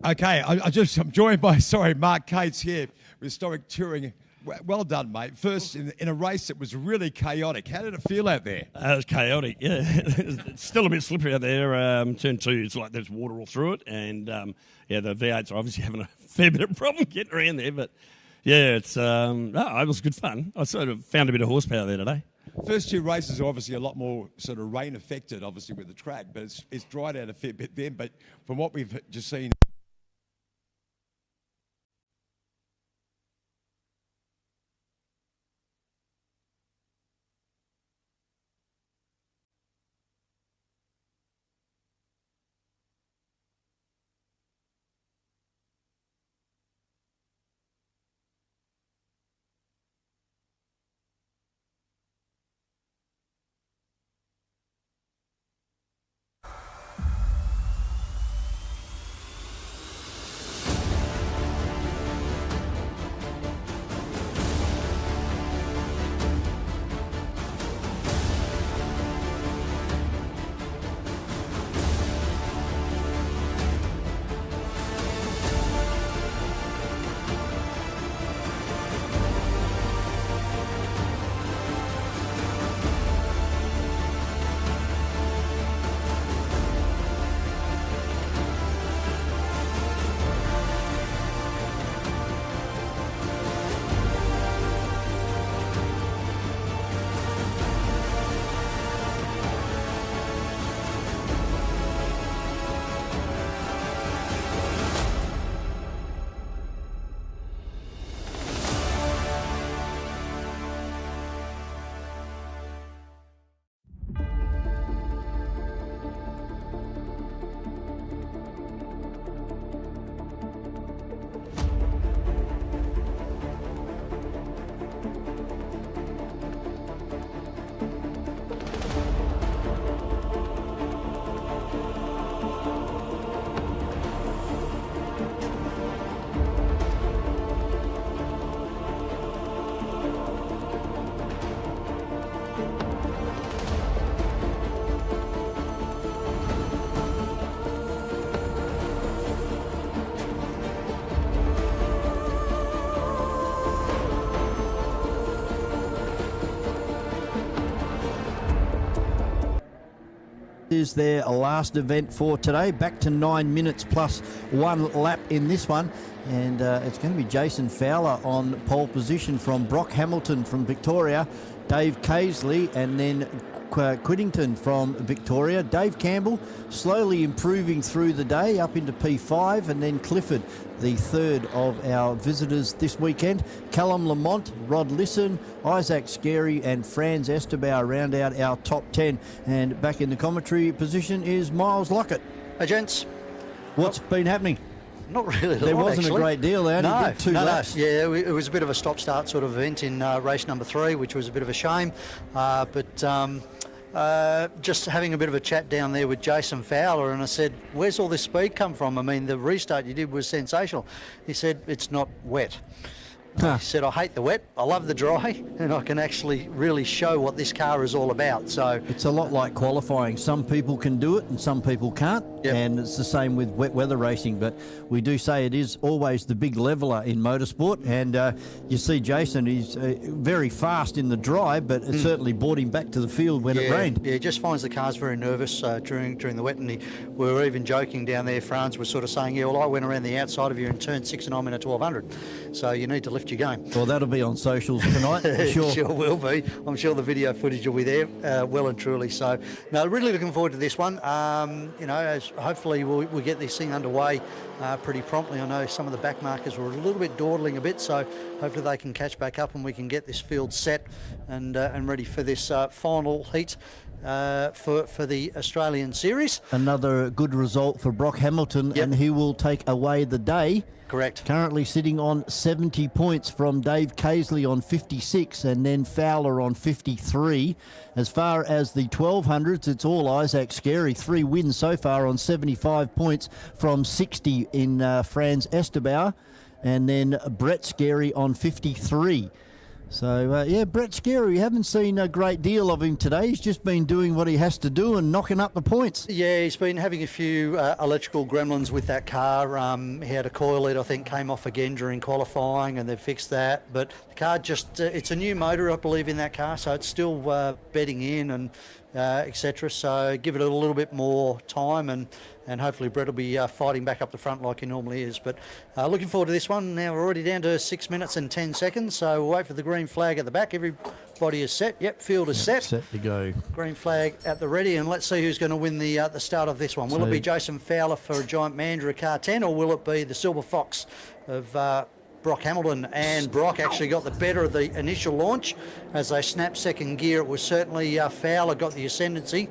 Okay, I'm joined by, Mark Cates here with Historic Touring. Well done, mate. First in a race that was really chaotic. How did it feel out there? It was chaotic, yeah. It's still a bit slippery out there. Turn 2, it's like there's water all through it. And, the V8s are obviously having a fair bit of problem getting around there. But, yeah, it was good fun. I sort of found a bit of horsepower there today. First 2 races are obviously a lot more sort of rain affected, obviously, with the track. But it's dried out a fair bit then. But from what we've just seen... is their last event for today. Back to 9 minutes plus 1 lap in this one. And it's going to be Jason Fowler on pole position from Brock Hamilton from Victoria, Dave Casely, and then Quiddington from Victoria. Dave Campbell slowly improving through the day up into P5, and then Clifford, the third of our visitors this weekend. Callum Lamont, Rod Lisson, Isaac Scarey and Franz Esterbauer round out our top 10. And back in the commentary position is Miles Lockett. Hey, gents. What's been happening? Not really. There wasn't actually. A great deal. They only did 2 laps. Yeah, it was a bit of a stop-start sort of event in race number 3, which was a bit of a shame. Just having a bit of a chat down there with Jason Fowler, and I said, where's all this speed come from? I mean, the restart you did was sensational. He said, it's not wet. He said, I hate the wet, I love the dry, and I can actually really show what this car is all about. So it's a lot like qualifying. Some people can do it and some people can't. Yep. And it's the same with wet weather racing. But we do say it is always the big leveller in motorsport. And you see Jason, he's very fast in the dry, but it certainly brought him back to the field when it rained. Yeah, he just finds the cars very nervous during the wet. And we were even joking down there, Franz was sort of saying, yeah, well, I went around the outside of you and turned 6 and I'm in a 1200. So you need to lift your game. Well, that'll be on socials tonight, for sure. Sure will be. I'm sure the video footage will be there, well and truly. So, no, really looking forward to this one. Hopefully we'll get this thing underway pretty promptly. I know some of the back markers were a little bit dawdling a bit, so hopefully they can catch back up and we can get this field set and ready for this final heat for the Australian Series. Another good result for Brock Hamilton, and he will take away the day. Correct. Currently sitting on 70 points from Dave Casely on 56 and then Fowler on 53. As far as the 1200s, it's all Isaac Scarey. 3 wins so far on 75 points from 60 in Franz Esterbauer. And then Brett Scarey on 53. So, Brett Scarey, we haven't seen a great deal of him today. He's just been doing what he has to do and knocking up the points. Yeah, he's been having a few electrical gremlins with that car. He had a coil lead, I think, came off again during qualifying, and they've fixed that. But the car just, it's a new motor, I believe, in that car, so it's still bedding in and etc. So give it a little bit more time, and hopefully Brett will be fighting back up the front like he normally is. But looking forward to this one. Now we're already down to 6 minutes and 10 seconds, so we'll wait for the green flag at the back. Everybody is set. Yep, field is set. Set to go. Green flag at the ready, and let's see who's going to win the start of this one. Will it be Jason Fowler for a Giant Mandurah car 10, or will it be the Silver Fox of Brock Hamilton? And Brock actually got the better of the initial launch as they snapped second gear. It was certainly Fowler got the ascendancy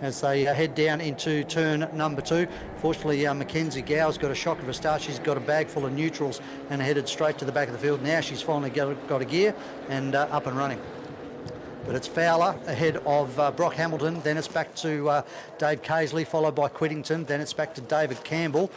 as they head down into turn number 2. Fortunately, Mackenzie Gow's got a shock of a start. She's got a bag full of neutrals and headed straight to the back of the field. Now she's finally got a gear and up and running. But it's Fowler ahead of Brock Hamilton. Then it's back to Dave Casely, followed by Quiddington. Then it's back to David Campbell,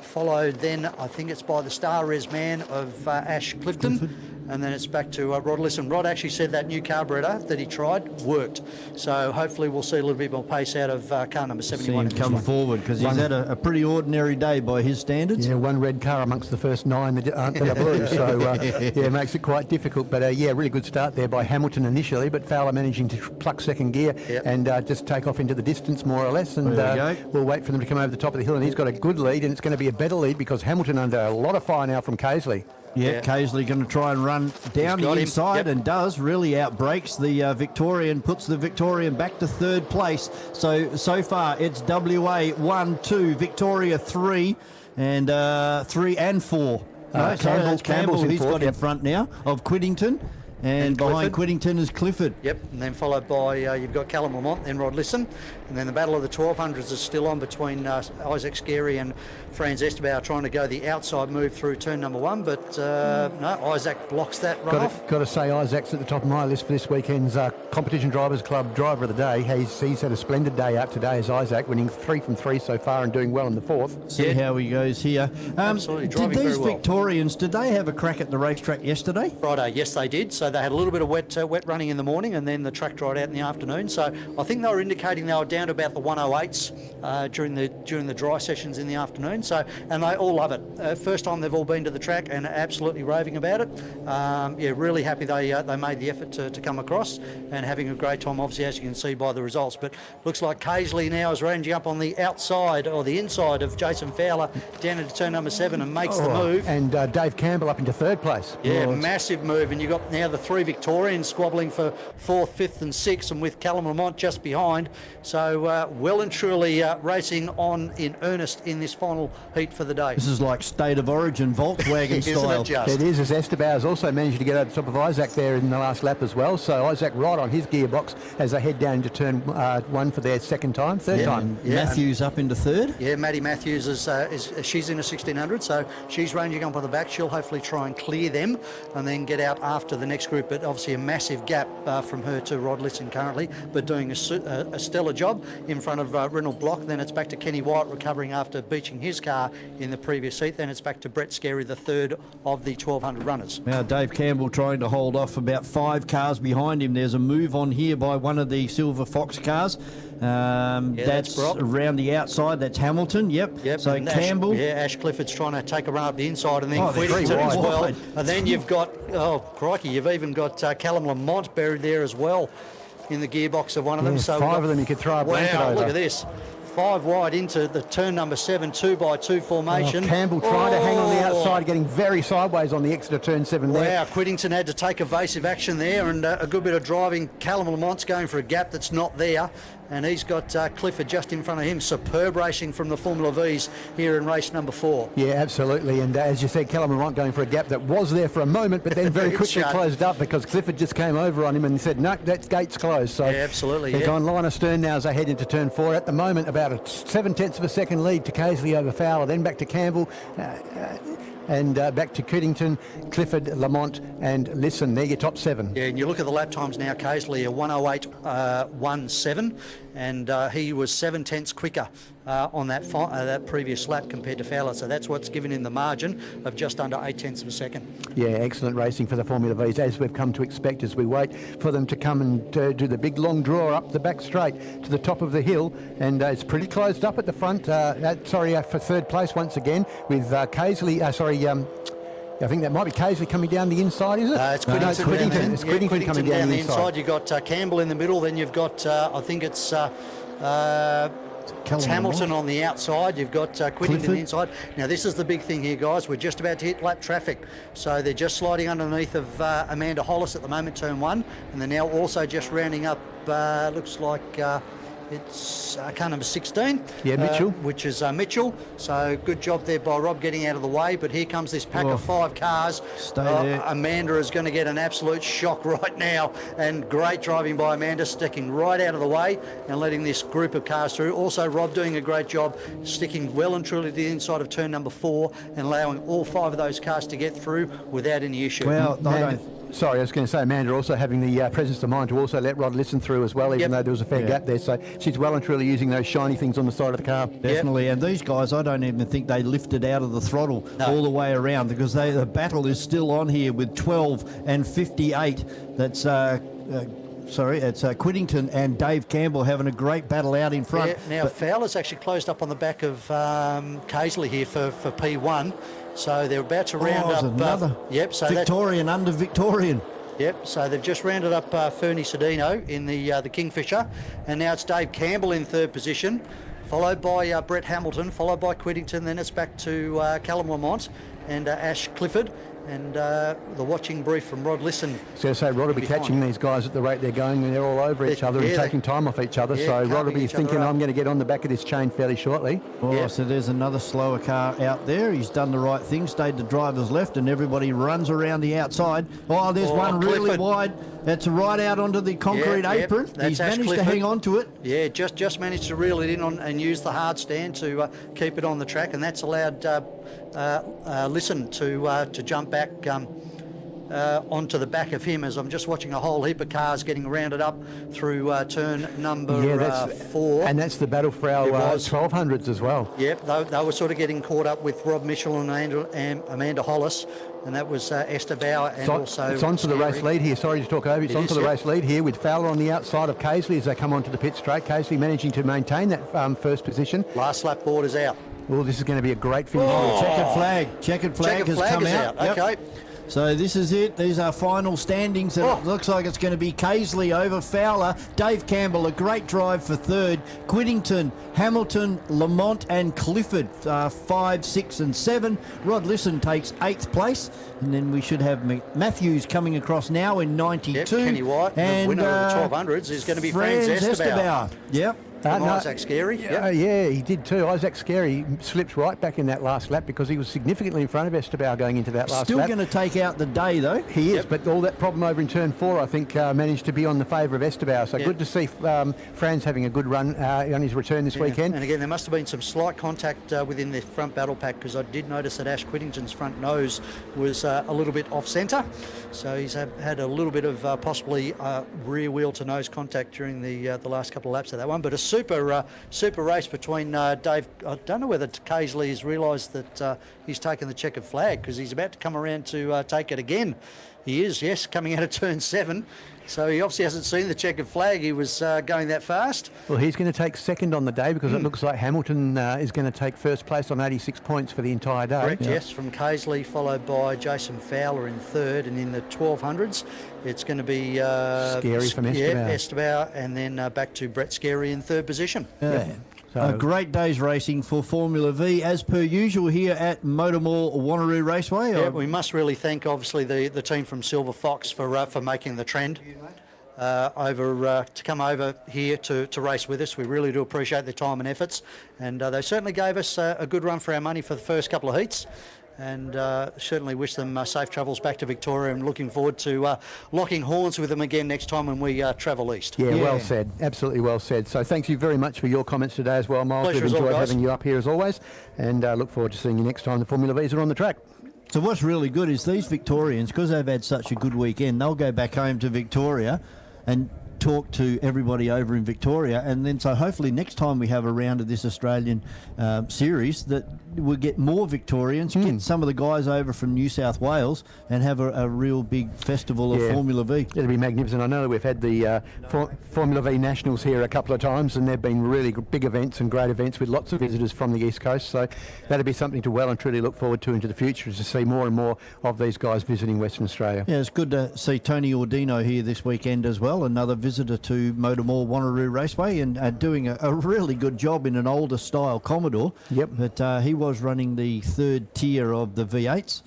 followed then, I think it's by the Star Res man of Ash Clifton. And then it's back to Rod Lisson. Rod actually said that new carburetor that he tried worked. So hopefully we'll see a little bit more pace out of car number 71. See him come forward, because he's had a pretty ordinary day by his standards. Yeah, one red car amongst the first 9 that aren't that are blue. So, it makes it quite difficult. But, really good start there by Hamilton initially, but Fowler managing to pluck second gear and just take off into the distance more or less. And we'll wait for them to come over the top of the hill. And he's got a good lead, and it's going to be a better lead because Hamilton under a lot of fire now from Casely. Yeah, Casely going to try and run down the inside and does, really outbreaks the Victorian, puts the Victorian back to third place. So far it's WA 1, 2, Victoria 3, and 3 and 4. Campbell he's got in front now of Quiddington. And behind Quiddington is Clifford. Yep, and then followed by, you've got Callum Lamont, then Rod Lisson. And then the battle of the 1200s is still on between Isaac Scarey and Franz Esterbauer trying to go the outside move through turn number 1. But no, Isaac blocks that off. Got to say, Isaac's at the top of my list for this weekend's Competition Drivers Club Driver of the Day. He's had a splendid day out today as Isaac, winning 3 from 3 so far and doing well in the 4th. See how he goes here. Absolutely, did these Victorians, did they have a crack at the racetrack yesterday? Friday, yes they did. So So they had a little bit of wet running in the morning, and then the track dried out in the afternoon. So I think they were indicating they were down to about the 108s during the dry sessions in the afternoon. So, and they all love it. First time they've all been to the track and are absolutely raving about it. Really happy they made the effort to come across and having a great time, obviously, as you can see by the results. But looks like Paisley now is ranging up on the outside or the inside of Jason Fowler down into turn number 7 and makes the move. And Dave Campbell up into third place. Yeah, massive move. And you've got now the 3 Victorians squabbling for 4th, 5th and 6th, and with Callum Lamont just behind. So well and truly racing on in earnest in this final heat for the day. This is like State of Origin Volkswagen style. It is, as Esteban also managed to get over the top of Isaac there in the last lap as well. So Isaac right on his gearbox as they head down into turn 1 for their third time. Yeah, Matthews up into third. Yeah, Maddie Matthews she's in a 1600, so she's ranging up on the back. She'll hopefully try and clear them and then get out after the next group. But obviously a massive gap from her to Rod Lisson currently, but doing a stellar job in front of Reynolds Block. Then it's back to Kenny White recovering after beaching his car in the previous heat. Then it's back to Brett Scarey, the third of the 1200 runners. Now Dave Campbell trying to hold off about 5 cars behind him. There's a move on here by one of the Silver Fox cars. That's around the outside. That's Hamilton. Yep. So and Campbell. Ash Clifford's trying to take a run up the inside and then Quidington as well. And then you've got, crikey, you've even got Callum Lamont buried there as well in the gearbox of one of them. So 5 of them you could throw a blanket over. Look at this. 5 wide into the turn number 7, 2x2 formation. Campbell trying to hang on the outside, getting very sideways on the exit of turn 7 there. Wow, Quidington had to take evasive action there, and a good bit of driving. Callum Lamont's going for a gap that's not there, and he's got Clifford just in front of him. Superb racing from the Formula Vs here in race number 4. Yeah, absolutely. And as you said, Callum Lamont going for a gap that was there for a moment, but then very quickly closed up because Clifford just came over on him and said, no, that gate's closed. So yeah, absolutely. They're gone line astern now as they head into turn 4. At the moment, about a 7/10 of a second lead to Casely over Fowler, then back to Campbell. And back to Quidington, Clifford, Lamont and Lisson. They're your top 7. Yeah, and you look at the lap times now, Casely, a 1:08.17, and he was 7/10 quicker on that previous lap compared to Fowler. So that's what's given him the margin of just under 0.8 of a second. Yeah, excellent racing for the Formula Vs, as we've come to expect as we wait for them to come and do the big long draw up the back straight to the top of the hill. And it's pretty closed up at the front. For third place once again with Casely, I think that might be Casely coming down the inside, is it? It's Quidington. It's Quidington coming down the inside. You've got Campbell in the middle, then you've got, I think it's Hamilton on the outside. You've got Quidington on the inside. Now, this is the big thing here, guys. We're just about to hit lap traffic. So they're just sliding underneath of Amanda Hollis at the moment, turn 1. And they're now also just rounding up, looks like... it's car number 16. Yeah, Mitchell. Which is Mitchell. So good job there by Rob getting out of the way. But here comes this pack of 5 cars. Stay there. Amanda is going to get an absolute shock right now. And great driving by Amanda, sticking right out of the way and letting this group of cars through. Also, Rob doing a great job sticking well and truly to the inside of turn number 4 and allowing all 5 of those cars to get through without any issue. Well, Sorry, I was going to say Amanda also having the presence of mind to also let Rod Lisson through as well, even though there was a fair gap there. So she's well and truly using those shiny things on the side of the car. Definitely. And these guys, I don't even think they lifted out of the throttle all the way around because the battle is still on here with 12 and 58. That's... it's Quidington and Dave Campbell having a great battle out in front. Yeah, now Fowler's actually closed up on the back of Casely here for P1. So they're about to round up... another Victorian under Victorian. Yep, so they've just rounded up Fernie Cedino in the Kingfisher. And now it's Dave Campbell in third position, followed by Brett Hamilton, followed by Quidington. Then it's back to Callum Lamont and Ash Clifford. And the watching brief from Rod Lisson. So Rod will be catching these guys at the rate they're going, and they're all over each other and taking time off each other. So Rod will be thinking, I'm going to get on the back of this chain fairly shortly. So there's another slower car out there. He's done the right thing, stayed to driver's left, and everybody runs around the outside. There's one really wide. That's right out onto the concrete apron. He's managed to hang on to it. Yeah, just managed to reel it in and use the hard stand to keep it on the track, and that's allowed Lisson to jump back onto the back of him as I'm just watching a whole heap of cars getting rounded up through turn number 4. And that's the battle for our 1200s as well. Yep, they were sort of getting caught up with Rob Mitchell and Amanda Hollis, and that was Esther Bauer and also... It's on for the race lead here. Sorry to talk over. It's on for the race lead here with Fowler on the outside of Casely as they come onto the pit straight. Casely managing to maintain that first position. Last lap board is out. Well, this is going to be a great finish. Checkered flag has come out. Yep. Okay. So this is it. These are final standings. And it looks like it's going to be Casely over Fowler. Dave Campbell, a great drive for third. Quittington, Hamilton, Lamont and Clifford, 5, 6 and 7. Rod Lisson takes 8th place. And then we should have Matthews coming across now in 92. Yep, Kenny White, and, the winner of the 1200s, is going to be Franz Esterbauer. Yep. Isaac Scary. Yeah, he did too. Isaac Scary slipped right back in that last lap because he was significantly in front of Esterbauer going into that last lap. Still going to take out the day though. He is, but all that problem over in turn 4, I think, managed to be on the favour of Esterbauer. So good to see Franz having a good run on his return this weekend. And again, there must have been some slight contact within the front battle pack because I did notice that Ash Quittington's front nose was a little bit off centre. So he's had a little bit of possibly rear wheel to nose contact during the last couple of laps of that one. But a super race between Dave. I don't know whether Casely has realised that he's taken the checkered flag because he's about to come around to take it again. He is, yes, coming out of turn 7. So he obviously hasn't seen the checkered flag. He was going that fast. Well, he's going to take second on the day because it looks like Hamilton is going to take first place on 86 points for the entire day. Correct, yes, from Casely, followed by Jason Fowler in third. And in the 1200s, it's going to be Scary from Esterbauer. Esterbauer, and then back to Brett Scary in third position. Yeah. A great day's racing for Formula V, as per usual here at MotorMall Wanneroo Raceway. Yeah, we must really thank, obviously, the team from Silver Fox for making the trend to come over here to race with us. We really do appreciate their time and efforts, and they certainly gave us a good run for our money for the first couple of heats. And certainly wish them safe travels back to Victoria, and looking forward to locking horns with them again next time when we travel east. Yeah, well said. Absolutely well said. So thank you very much for your comments today as well, Miles. Pleasure We've enjoyed guys. having you up here as always, and look forward to seeing you next time the Formula Vs are on the track. So what's really good is these Victorians, because they've had such a good weekend, they'll go back home to Victoria and talk to everybody over in Victoria, and then so hopefully next time we have a round of this Australian series that we'll get more Victorians, get some of the guys over from New South Wales and have a real big festival of Formula V. It'll be magnificent. I know that we've had the Formula V Nationals here a couple of times, and they've been really big events and great events with lots of visitors from the East Coast, so that'll be something to well and truly look forward to into the future, is to see more and more of these guys visiting Western Australia. Yeah, it's good to see Tony Ordino here this weekend as well, another visitor to MotorMall Wanneroo Raceway, and doing a really good job in an older style Commodore. Yep. But he was running the third tier of the V8s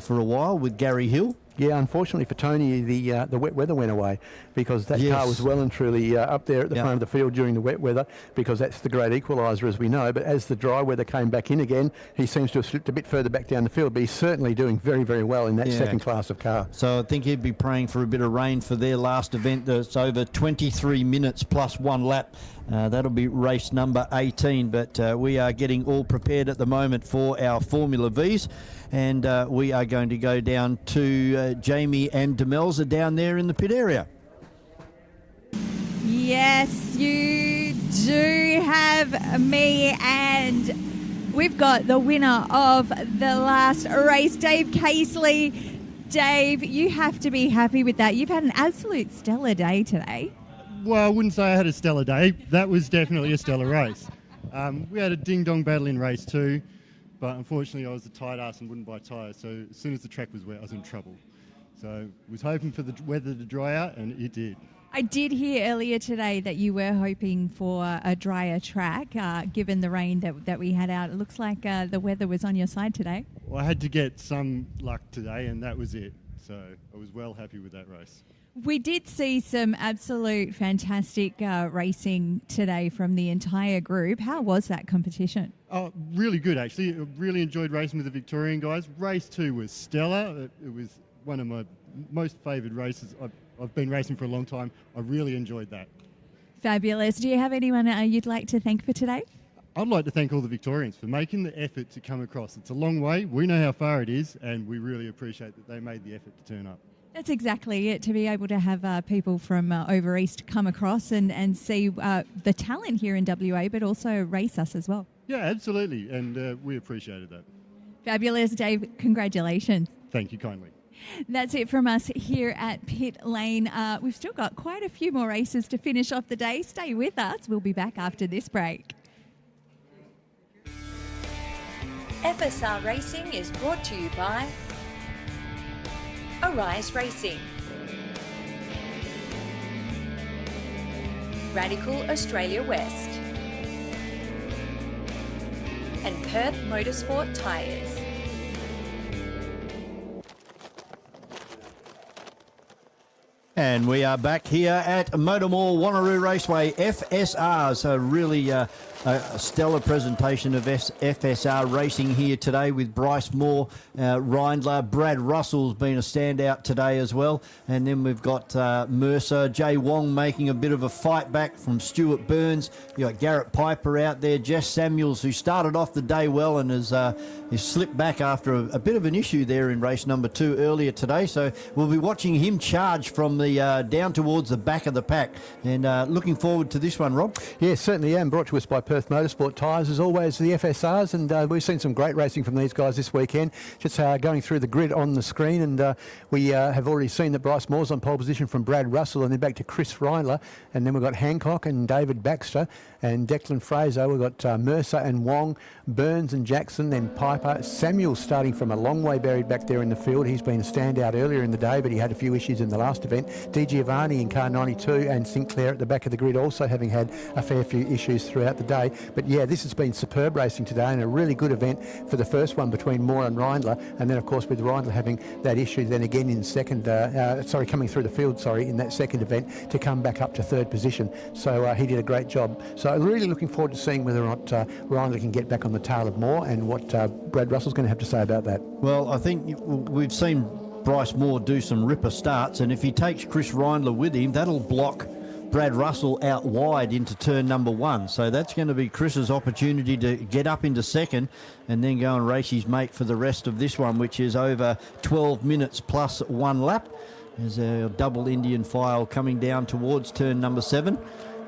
for a while with Gary Hill. Yeah, unfortunately for Tony, the wet weather went away because that car was well and truly up there at the front of the field during the wet weather, because that's the great equaliser, as we know. But as the dry weather came back in again, he seems to have slipped a bit further back down the field, but he's certainly doing very, very well in that second class of car. So I think he'd be praying for a bit of rain for their last event that's over 23 minutes plus 1 lap. That'll be race number 18, but we are getting all prepared at the moment for our Formula Vs, and we are going to go down to Jamie and Demelza down there in the pit area. Yes, you do have me, and we've got the winner of the last race, Dave Casely. Dave, you have to be happy with that. You've had an absolute stellar day today. Well, I wouldn't say I had a stellar day. That was definitely a stellar race. We had a ding-dong battle in race 2, but unfortunately I was a tight ass and wouldn't buy tyres, so as soon as the track was wet I was in trouble. So was hoping for the weather to dry out, and it did. I did hear earlier today that you were hoping for a drier track, given the rain that we had out. It looks like the weather was on your side today. Well, I had to get some luck today, and that was it. So I was well happy with that race. We did see some absolute fantastic racing today from the entire group. How was that competition? Oh, really good, actually. I really enjoyed racing with the Victorian guys. Race 2 was stellar. It was one of my most favoured races. I've been racing for a long time. I really enjoyed that. Fabulous. Do you have anyone you'd like to thank for today? I'd like to thank all the Victorians for making the effort to come across. It's a long way. We know how far it is, and we really appreciate that they made the effort to turn up. That's exactly it, to be able to have people from over east come across and see the talent here in WA, but also race us as well. Yeah, absolutely, and we appreciated that. Fabulous, Dave. Congratulations. Thank you kindly. That's it from us here at Pit Lane. We've still got quite a few more races to finish off the day. Stay with us. We'll be back after this break. FSR Racing is brought to you by Arise Racing, Radical Australia West, and Perth Motorsport Tyres. And we are back here at MotorMall Wanneroo Raceway. FSR, so really a stellar presentation of FSR racing here today with Bryce Moore, Reindler, Brad Russell's been a standout today as well. And then we've got Mercer, Jay Wong making a bit of a fight back from Stuart Burns. You got Garrett Piper out there, Jess Samuels, who started off the day well and has slipped back after a bit of an issue there in race number 2 earlier today. So we'll be watching him charge from the down towards the back of the pack. And looking forward to this one, Rob. Yeah, certainly am. Brought to us by Perth Motorsport Tyres, as always, the FSRs, and we've seen some great racing from these guys this weekend. Just going through the grid on the screen, and we have already seen that Bryce Moore's on pole position from Brad Russell, and then back to Chris Reindler, and then we've got Hancock and David Baxter and Declan Fraser. We've got Mercer and Wong, Burns and Jackson, then Piper. Samuel starting from a long way buried back there in the field. He's been a standout earlier in the day, but he had a few issues in the last event. Di Giovanni in car 92 and Sinclair at the back of the grid also having had a fair few issues throughout the day. But yeah, this has been superb racing today and a really good event for the first one between Moore and Reindler, and then of course with Reindler having that issue then again in second, coming through the field, in that second event to come back up to third position. So he did a great job. So really looking forward to seeing whether or not Reindler can get back on the tail of Moore and what Brad Russell's going to have to say about that. Well, I think we've seen Bryce Moore do some ripper starts, and if he takes Chris Reindler with him, that'll block Brad Russell out wide into turn number 1. So that's going to be Chris's opportunity to get up into second and then go and race his mate for the rest of this one, which is over 12 minutes plus 1 lap. There's a double Indian file coming down towards turn number 7.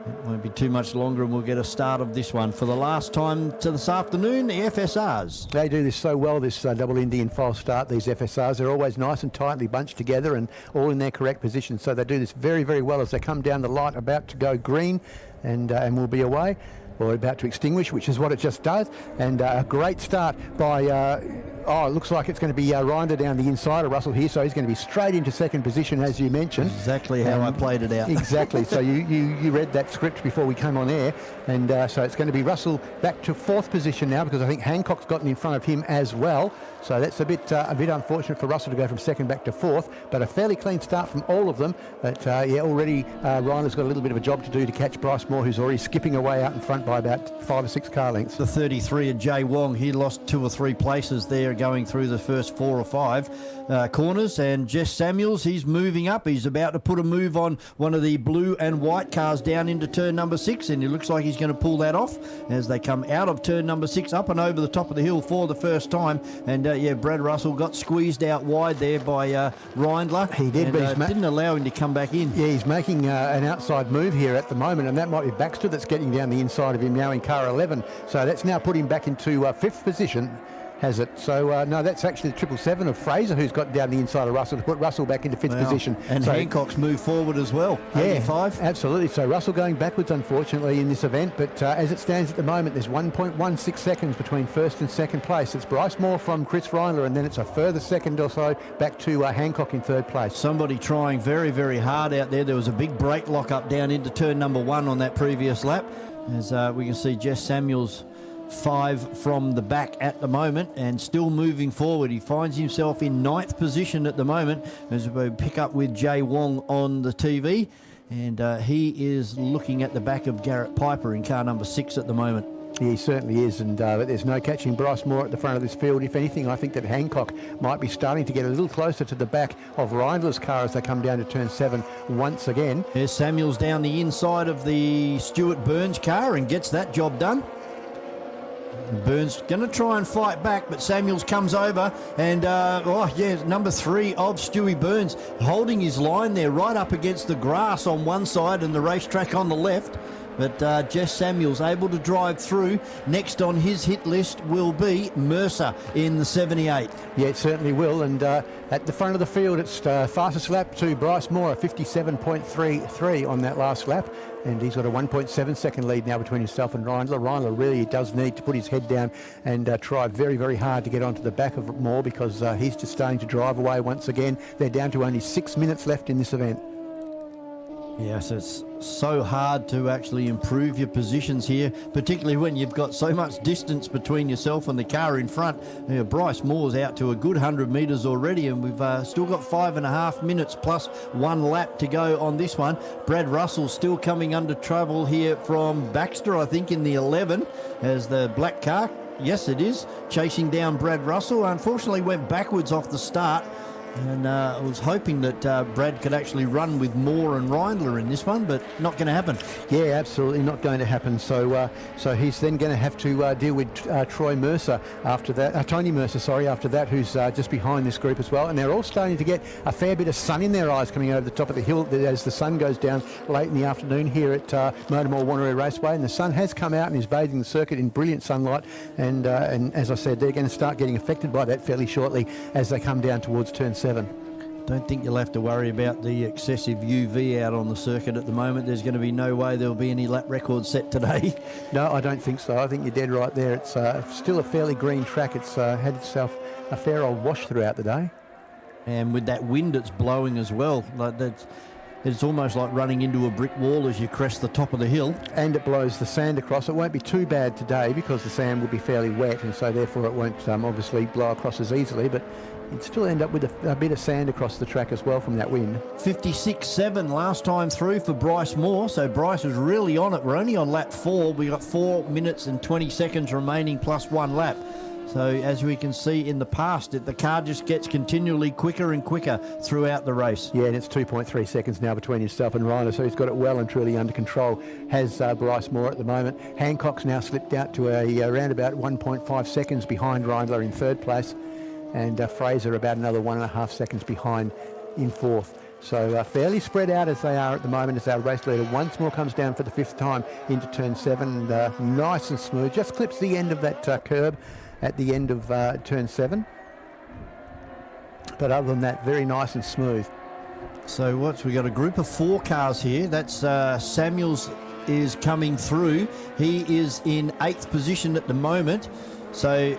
It won't be too much longer and we'll get a start of this one. For the last time to this afternoon, the FSRs. They do this so well, this double Indian file start, these FSRs. They're always nice and tightly bunched together and all in their correct position. So they do this very, very well as they come down the light, about to go green, and we'll be away. Or about to extinguish, which is what it just does. And a great start by, it looks like it's going to be Reindler down the inside of Russell here, so he's going to be straight into second position, as you mentioned. Exactly how I played it out. Exactly. So you read that script before we came on air, and so it's going to be Russell back to 4th position now, because I think Hancock's gotten in front of him as well. So that's a bit unfortunate for Russell to go from 2nd back to 4th, but a fairly clean start from all of them. But already Reindler's got a little bit of a job to do to catch Bryce Moore, who's already skipping away out in front by about 5 or 6 car lengths. The 33 of Jay Wong, he lost 2 or 3 places there going through the first 4 or 5 corners. And Jess Samuels, he's moving up. He's about to put a move on one of the blue and white cars down into turn number 6, and it looks like he's going to pull that off as they come out of turn number 6 up and over the top of the hill for the first time. And Brad Russell got squeezed out wide there by Reindler. He did, but didn't allow him to come back in. Yeah, he's making an outside move here at the moment, and that might be Baxter that's getting down the inside of him now in car 11. So that's now put him back into 5th position, has it? So, no, that's actually the 777 of Fraser who's got down the inside of Russell to put Russell back into 5th position. And so Hancock's moved forward as well. Yeah, 85. Absolutely. So Russell going backwards, unfortunately, in this event. But as it stands at the moment, there's 1.16 seconds between 1st and 2nd place. It's Bryce Moore from Chris Reindler, and then it's a further second or so back to Hancock in 3rd place. Somebody trying very, very hard out there. There was a big brake lock up down into turn number 1 on that previous lap. As we can see Jess Samuels 5 from the back at the moment and still moving forward. He finds himself in 9th position at the moment as we pick up with Jay Wong on the TV, and he is looking at the back of Garrett Piper in car number 6 at the moment. Yeah, he certainly is, and there's no catching Bryce Moore at the front of this field. If anything, I think that Hancock might be starting to get a little closer to the back of Reindler's car as they come down to turn 7 once again. There's Samuels down the inside of the Stuart Burns car and gets that job done. Burns going to try and fight back, but Samuels comes over and, number 3 of Stewie Burns holding his line there right up against the grass on one side and the racetrack on the left. But Jess Samuels able to drive through. Next on his hit list will be Mercer in the 78. Yeah, it certainly will. And at the front of the field, it's fastest lap to Bryce Moore, 57.33 on that last lap. And he's got a 1.7 second lead now between himself and Reindler. Reindler really does need to put his head down and try very, very hard to get onto the back of Moore, because he's just starting to drive away once again. They're down to only 6 minutes left in this event. Yes, it's so hard to actually improve your positions here, particularly when you've got so much distance between yourself and the car in front. Bryce Moore's out to a good 100 metres already, and we've still got 5.5 minutes plus 1 lap to go on this one. Brad Russell still coming under trouble here from Baxter, I think, in the 11, as the black car, yes it is, chasing down Brad Russell. Unfortunately went backwards off the start. And I was hoping that Brad could actually run with Moore and Reindler in this one, but not going to happen. Yeah, absolutely not going to happen. So he's then going to have to deal with Troy Mercer after that, Tony Mercer, sorry, after that, who's just behind this group as well. And they're all starting to get a fair bit of sun in their eyes coming over the top of the hill as the sun goes down late in the afternoon here at MotorMall Wanneroo Raceway. And the sun has come out and is bathing the circuit in brilliant sunlight. And as I said, they're going to start getting affected by that fairly shortly as they come down towards turn 7. Don't think you'll have to worry about the excessive UV out on the circuit at the moment. There's going to be no way there'll be any lap records set today. No, I don't think so. I think you're dead right there. It's still a fairly green track. It's had itself a fair old wash throughout the day. And with that wind it's blowing as well, like that's, it's almost like running into a brick wall as you crest the top of the hill. And it blows the sand across. It won't be too bad today because the sand will be fairly wet, and so therefore it won't obviously blow across as easily, but you'd still end up with a bit of sand across the track as well from that wind. 56.7 last time through for Bryce Moore, so Bryce is really on it. We're only on lap 4. We got 4 minutes and 20 seconds remaining plus 1 lap. So as we can see in the past, the car just gets continually quicker and quicker throughout the race. Yeah, and it's 2.3 seconds now between himself and Reiner, so he's got it well and truly under control, has Bryce Moore at the moment. Hancock's now slipped out to around about 1.5 seconds behind Reindler in 3rd place, and Fraser about another 1.5 seconds behind in 4th. So fairly spread out as they are at the moment, as our race leader once more comes down for the 5th time into turn 7, and nice and smooth, just clips the end of that curb at the end of turn 7. But other than that, very nice and smooth. So we got a group of 4 cars here. That's Samuels is coming through. He is in 8th position at the moment. So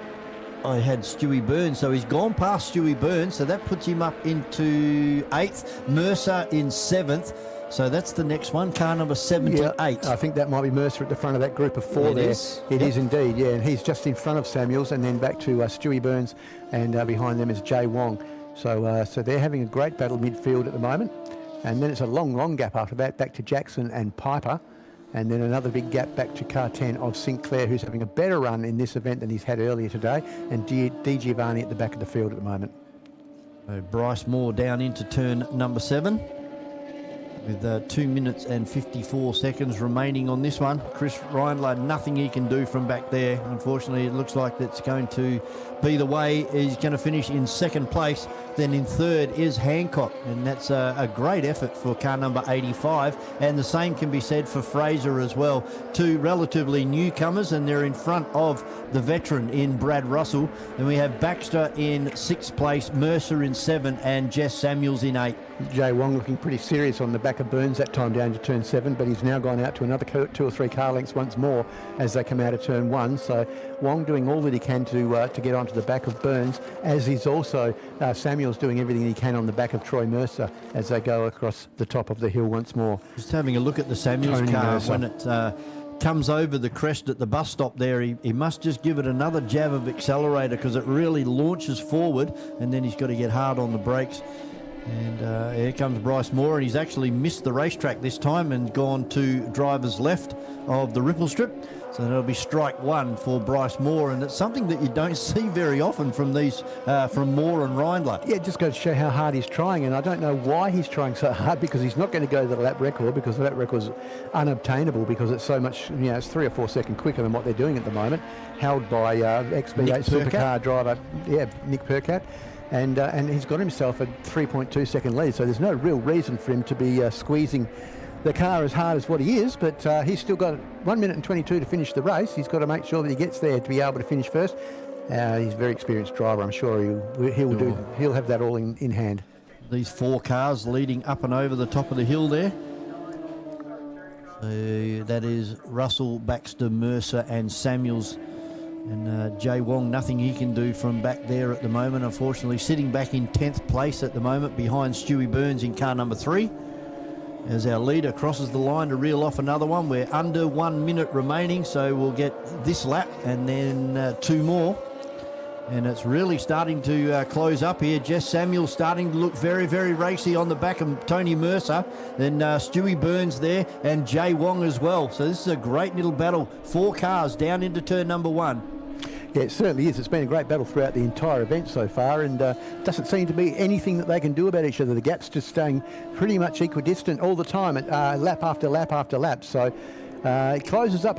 I had Stewie Burns, so he's gone past Stewie Burns, so that puts him up into 8th. Mercer in 7th. So that's the next one, car number 78. Yeah, I think that might be Mercer at the front of that group of 4 It there. is. It is indeed, yeah. And he's just in front of Samuels, and then back to Stewie Burns, and behind them is Jay Wong. So they're having a great battle midfield at the moment. And then it's a long, long gap after that, back to Jackson and Piper. And then another big gap back to car 10 of Sinclair, who's having a better run in this event than he's had earlier today. And Di Giovanni at the back of the field at the moment. So Bryce Moore down into turn number 7. With 2 minutes and 54 seconds remaining on this one. Chris Reindler, nothing he can do from back there. Unfortunately, it looks like that's going to be the way. He's going to finish in 2nd place. Then in 3rd is Hancock, and that's a great effort for car number 85. And the same can be said for Fraser as well. 2 relatively newcomers, and they're in front of the veteran in Brad Russell. And we have Baxter in 6th place, Mercer in 7, and Jess Samuels in 8. Jay Wong looking pretty serious on the back of Burns that time down to turn 7, but he's now gone out to another 2 or 3 car lengths once more as they come out of turn 1. So Wong doing all that he can to get onto the back of Burns, as he's also Samuel's doing everything he can on the back of Troy Mercer as they go across the top of the hill once more. Just having a look at the Samuels Tony car Mercer. when it comes over the crest at the bus stop there, he must just give it another jab of accelerator, because it really launches forward, and then he's got to get hard on the brakes. And here comes Bryce Moore, and he's actually missed the racetrack this time and gone to driver's left of the ripple strip. So that'll be strike one for Bryce Moore, and it's something that you don't see very often from these, from Moore and Reindler. Yeah, it just goes to show how hard he's trying, and I don't know why he's trying so hard, because he's not going to go to the lap record, because the lap record's unobtainable, because it's so much, it's 3 or 4 seconds quicker than what they're doing at the moment, held by XB8 supercar driver, Nick Percat. And he's got himself a 3.2 second lead, so there's no real reason for him to be squeezing the car as hard as what he is, but he's still got 1 minute and 22 to finish the race. He's got to make sure that he gets there to be able to finish first. He's a very experienced driver. I'm sure he'll have that all in hand. These 4 cars leading up and over the top of the hill there. So that is Russell, Baxter, Mercer and Samuels. And Jay Wong, nothing he can do from back there at the moment, unfortunately. Sitting back in 10th place at the moment behind Stewie Burns in car number 3. As our leader crosses the line to reel off another one. We're under 1 minute remaining, so we'll get this lap and then 2 more. And it's really starting to close up here. Jess Samuel starting to look very, very racy on the back of Tony Mercer. Then Stewie Burns there and Jay Wong as well. So this is a great little battle. 4 cars down into turn number 1. Yeah, it certainly is. It's been a great battle throughout the entire event so far, and doesn't seem to be anything that they can do about each other. The gap's just staying pretty much equidistant all the time, at lap after lap after lap. So it closes up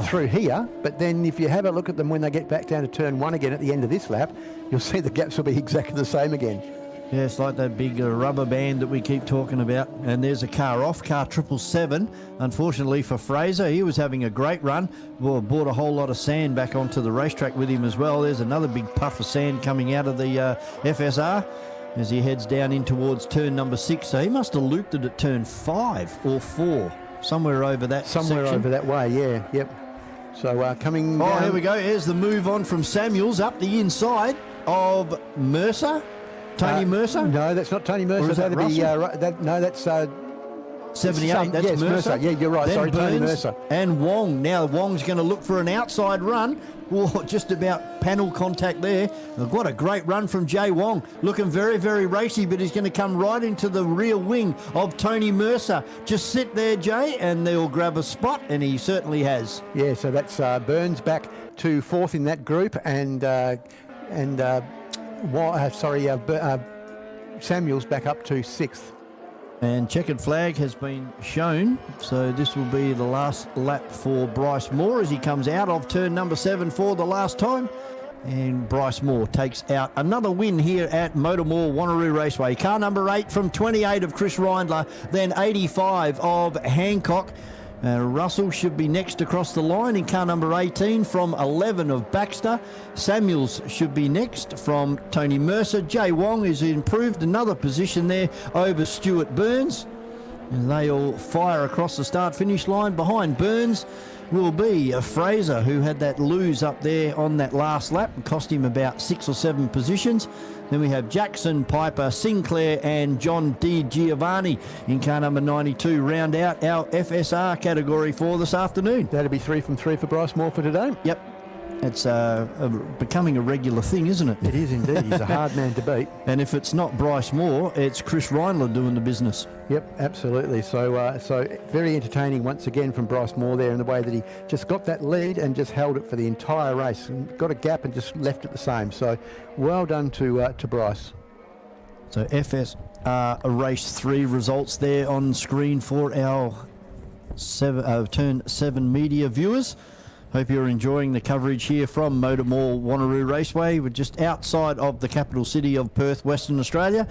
through here, but then if you have a look at them when they get back down to turn 1 again at the end of this lap, you'll see the gaps will be exactly the same again. Yeah, it's like that big rubber band that we keep talking about. And there's a car off, car 777. Unfortunately for Fraser, he was having a great run. Well, brought a whole lot of sand back onto the racetrack with him as well. There's another big puff of sand coming out of the FSR as he heads down in towards turn number 6. So he must have looped it at turn 5 or 4, somewhere over that Somewhere section. over that way, yeah, yep. So coming down. Here we go. Here's the move on from Samuels up the inside of Mercer. Tony Mercer? No, that's not Tony Mercer. Or is that Russell? No, that's 78. That's yes, Mercer. Yeah, you're right. Then Sorry, Tony Burns Mercer. And Wong. Now Wong's going to look for an outside run. Oh, just about panel contact there. What a great run from Jay Wong. Looking very, very racy, but he's going to come right into the rear wing of Tony Mercer. Just sit there, Jay, and they'll grab a spot, and he certainly has. Yeah, so that's Burns back to 4th in that group, and Samuel's back up to 6th. And checkered flag has been shown, so this will be the last lap for Bryce Moore as he comes out of turn number 7 for the last time. And Bryce Moore takes out another win here at MotorMall Wanneroo Raceway. Car number 8 from 28 of Chris Reindler, then 85 of Hancock. Russell should be next across the line in car number 18 from 11 of Baxter. Samuels should be next from Tony Mercer. Jay Wong has improved another position there over Stuart Burns. And they all fire across the start-finish line. Behind Burns will be a Fraser, who had that lose up there on that last lap and cost him about 6 or 7 positions. Then we have Jackson, Piper, Sinclair and John D. Giovanni in car number 92 round out our FSR category for this afternoon. That'll be 3 from 3 for Bryce Moore for today. Yep. It's becoming a regular thing, isn't it? It is indeed. He's a hard man to beat. And if it's not Bryce Moore, it's Chris Reindler doing the business. Yep, absolutely. So very entertaining once again from Bryce Moore there in the way that he just got that lead and just held it for the entire race. And got a gap and just left it the same. So well done to Bryce. So FSR race 3 results there on screen for our turn 7 media viewers. Hope you're enjoying the coverage here from MotorMall Wanneroo Raceway. We're just outside of the capital city of Perth, Western Australia.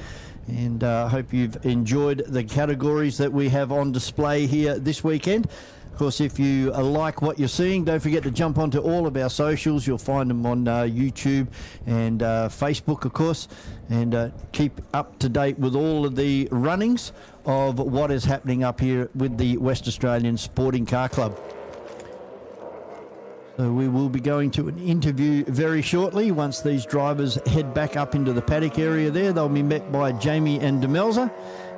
And hope you've enjoyed the categories that we have on display here this weekend. Of course, if you like what you're seeing, don't forget to jump onto all of our socials. You'll find them on YouTube and Facebook, of course. And keep up to date with all of the runnings of what is happening up here with the West Australian Sporting Car Club. So we will be going to an interview very shortly. Once these drivers head back up into the paddock area there, they'll be met by Jamie and Demelza.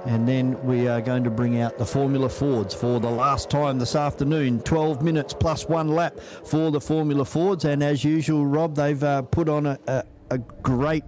And then we are going to bring out the Formula Fords for the last time this afternoon. 12 minutes plus 1 lap for the Formula Fords. And as usual, Rob, they've put on a great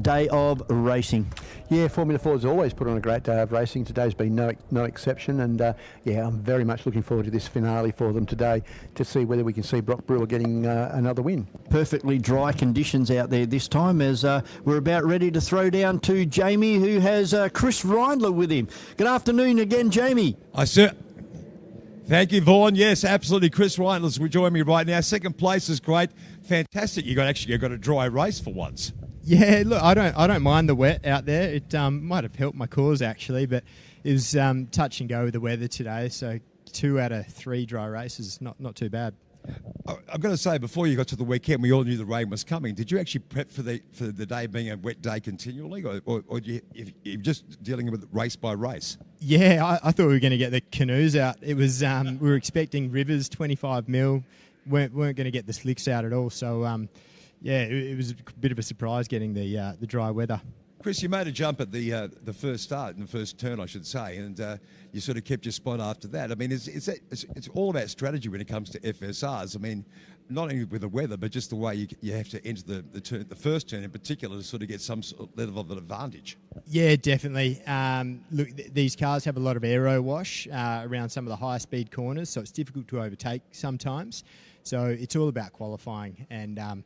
day of racing. Yeah, Formula Ford's always put on a great day of racing. Today's been no exception, and I'm very much looking forward to this finale for them today to see whether we can see Brock Brewer getting another win. Perfectly dry conditions out there this time as we're about ready to throw down to Jamie, who has Chris Reindler with him. Good afternoon again, Jamie. Thank you, Vaughan. Yes, absolutely. Chris Reindler's joining me right now. Second place is great. Fantastic. You got a dry race for once. Yeah, look, I don't mind the wet out there. It might have helped my cause actually, but it was touch and go with the weather today. So 2 out of 3 dry races, not too bad. I've got to say, before you got to the weekend, we all knew the rain was coming. Did you actually prep for the day being a wet day continually, or you're just dealing with it race by race? Yeah, I thought we were going to get the canoes out. It was we were expecting rivers 25 mil, weren't going to get the slicks out at all. So it was a bit of a surprise getting the dry weather. Chris, you made a jump at the first start, in the first turn, I should say, and you sort of kept your spot after that. I mean, it's all about strategy when it comes to FSRs. I mean, not only with the weather, but just the way you have to enter the first turn in particular to sort of get some sort of level of an advantage. Yeah, definitely. Look, these cars have a lot of aero wash around some of the higher speed corners, so it's difficult to overtake sometimes. So it's all about qualifying, and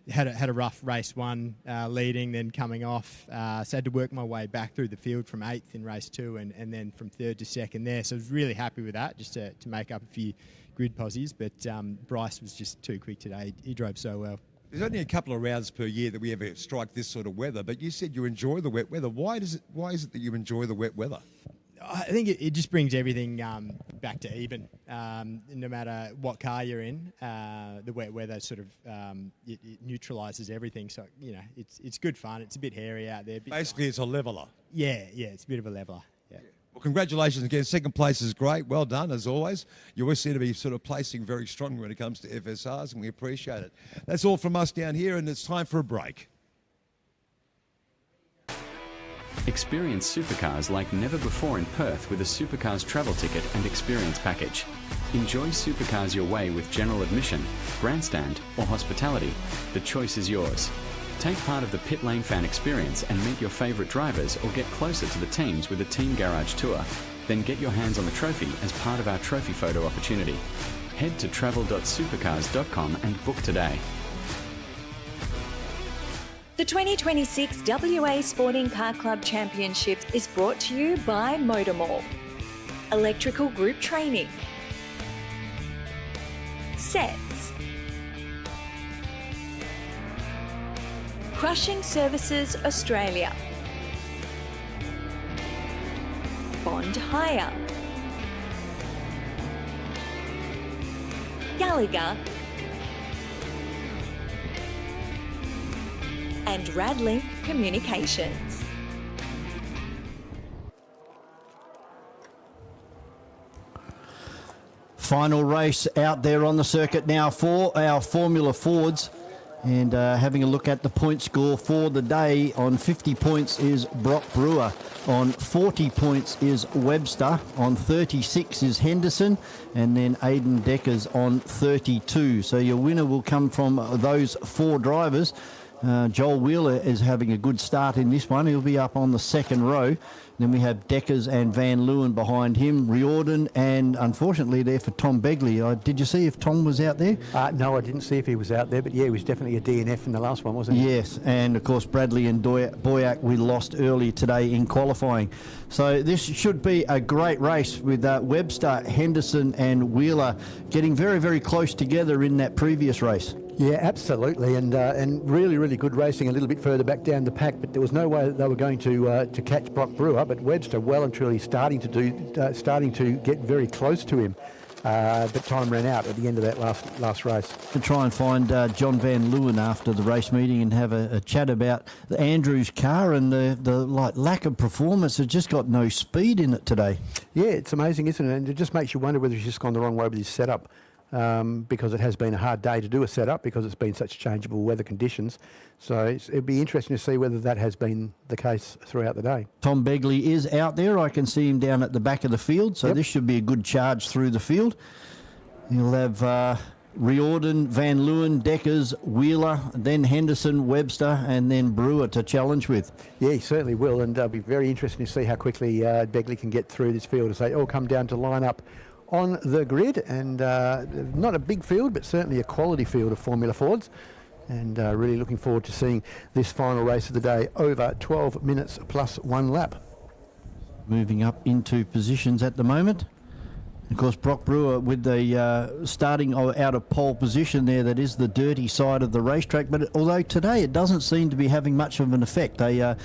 had a rough race 1 leading, then coming off. So I had to work my way back through the field from 8th in race 2 and then from 3rd to 2nd there. So I was really happy with that, just to make up a few grid posies. But Bryce was just too quick today. He drove so well. There's only a couple of rounds per year that we ever strike this sort of weather, but you said you enjoy the wet weather. Why is it that you enjoy the wet weather? I think it just brings everything back to even. No matter what car you're in, the wet weather sort of it neutralises everything. So it's good fun. It's a bit hairy out there. Basically, it's a leveller. Yeah, it's a bit of a leveller. Yeah. Well, congratulations again. Second place is great. Well done, as always. You always seem to be sort of placing very strongly when it comes to FSRs, and we appreciate it. That's all from us down here, and it's time for a break. Experience supercars like never before in Perth with a Supercars travel ticket and experience package. Enjoy supercars your way with general admission, grandstand or hospitality. The choice is yours. Take part of the pit lane fan experience and meet your favourite drivers or get closer to the teams with a team garage tour. Then get your hands on the trophy as part of our trophy photo opportunity. Head to travel.supercars.com and book today. The 2026 WA Sporting Car Club Championships is brought to you by MotorMall. Electrical Group Training. Sets. Crushing Services Australia. Bond Hire. Gallagher. And Radlink Communications. Final race out there on the circuit now for our Formula Fords. And having a look at the point score for the day, on 50 points is Brock Brewer. On 40 points is Webster. On 36 is Henderson. And then Aidan Deckers on 32. So your winner will come from those 4 drivers. Joel Wheeler is having a good start in this one. He'll be up on the 2nd row. Then we have Deckers and Van Leeuwen behind him, Riordan, and unfortunately there for Tom Begley. Did you see if Tom was out there? No, I didn't see if he was out there, but yeah, he was definitely a DNF in the last one, wasn't he? Yes, and of course Bradley and Boyack we lost early today in qualifying. So this should be a great race with Webster, Henderson and Wheeler getting very, very close together in that previous race. Yeah, absolutely, and really, really good racing a little bit further back down the pack, but there was no way that they were going to catch Brock Brewer, but Webster well and truly starting to get very close to him. But time ran out at the end of that last race. To try and find John Van Leeuwen after the race meeting and have a chat about the Andrews car and the lack of performance. It's just got no speed in it today. Yeah, it's amazing, isn't it? And it just makes you wonder whether he's just gone the wrong way with his setup. Because it has been a hard day to do a setup because it's been such changeable weather conditions. So it'd be interesting to see whether that has been the case throughout the day. Tom Begley is out there. I can see him down at the back of the field, so this should be a good charge through the field. He'll have Riordan, Van Leeuwen, Deckers, Wheeler, then Henderson, Webster, and then Brewer to challenge with. Yeah, he certainly will, and it'll be very interesting to see how quickly Begley can get through this field as they all come down to line up on the grid. And not a big field, but certainly a quality field of Formula Fords. And really looking forward to seeing this final race of the day over 12 minutes plus 1 lap. Moving up into positions at the moment. Of course, Brock Brewer with the starting out of pole position there, that is the dirty side of the racetrack. But although today it doesn't seem to be having much of an effect. The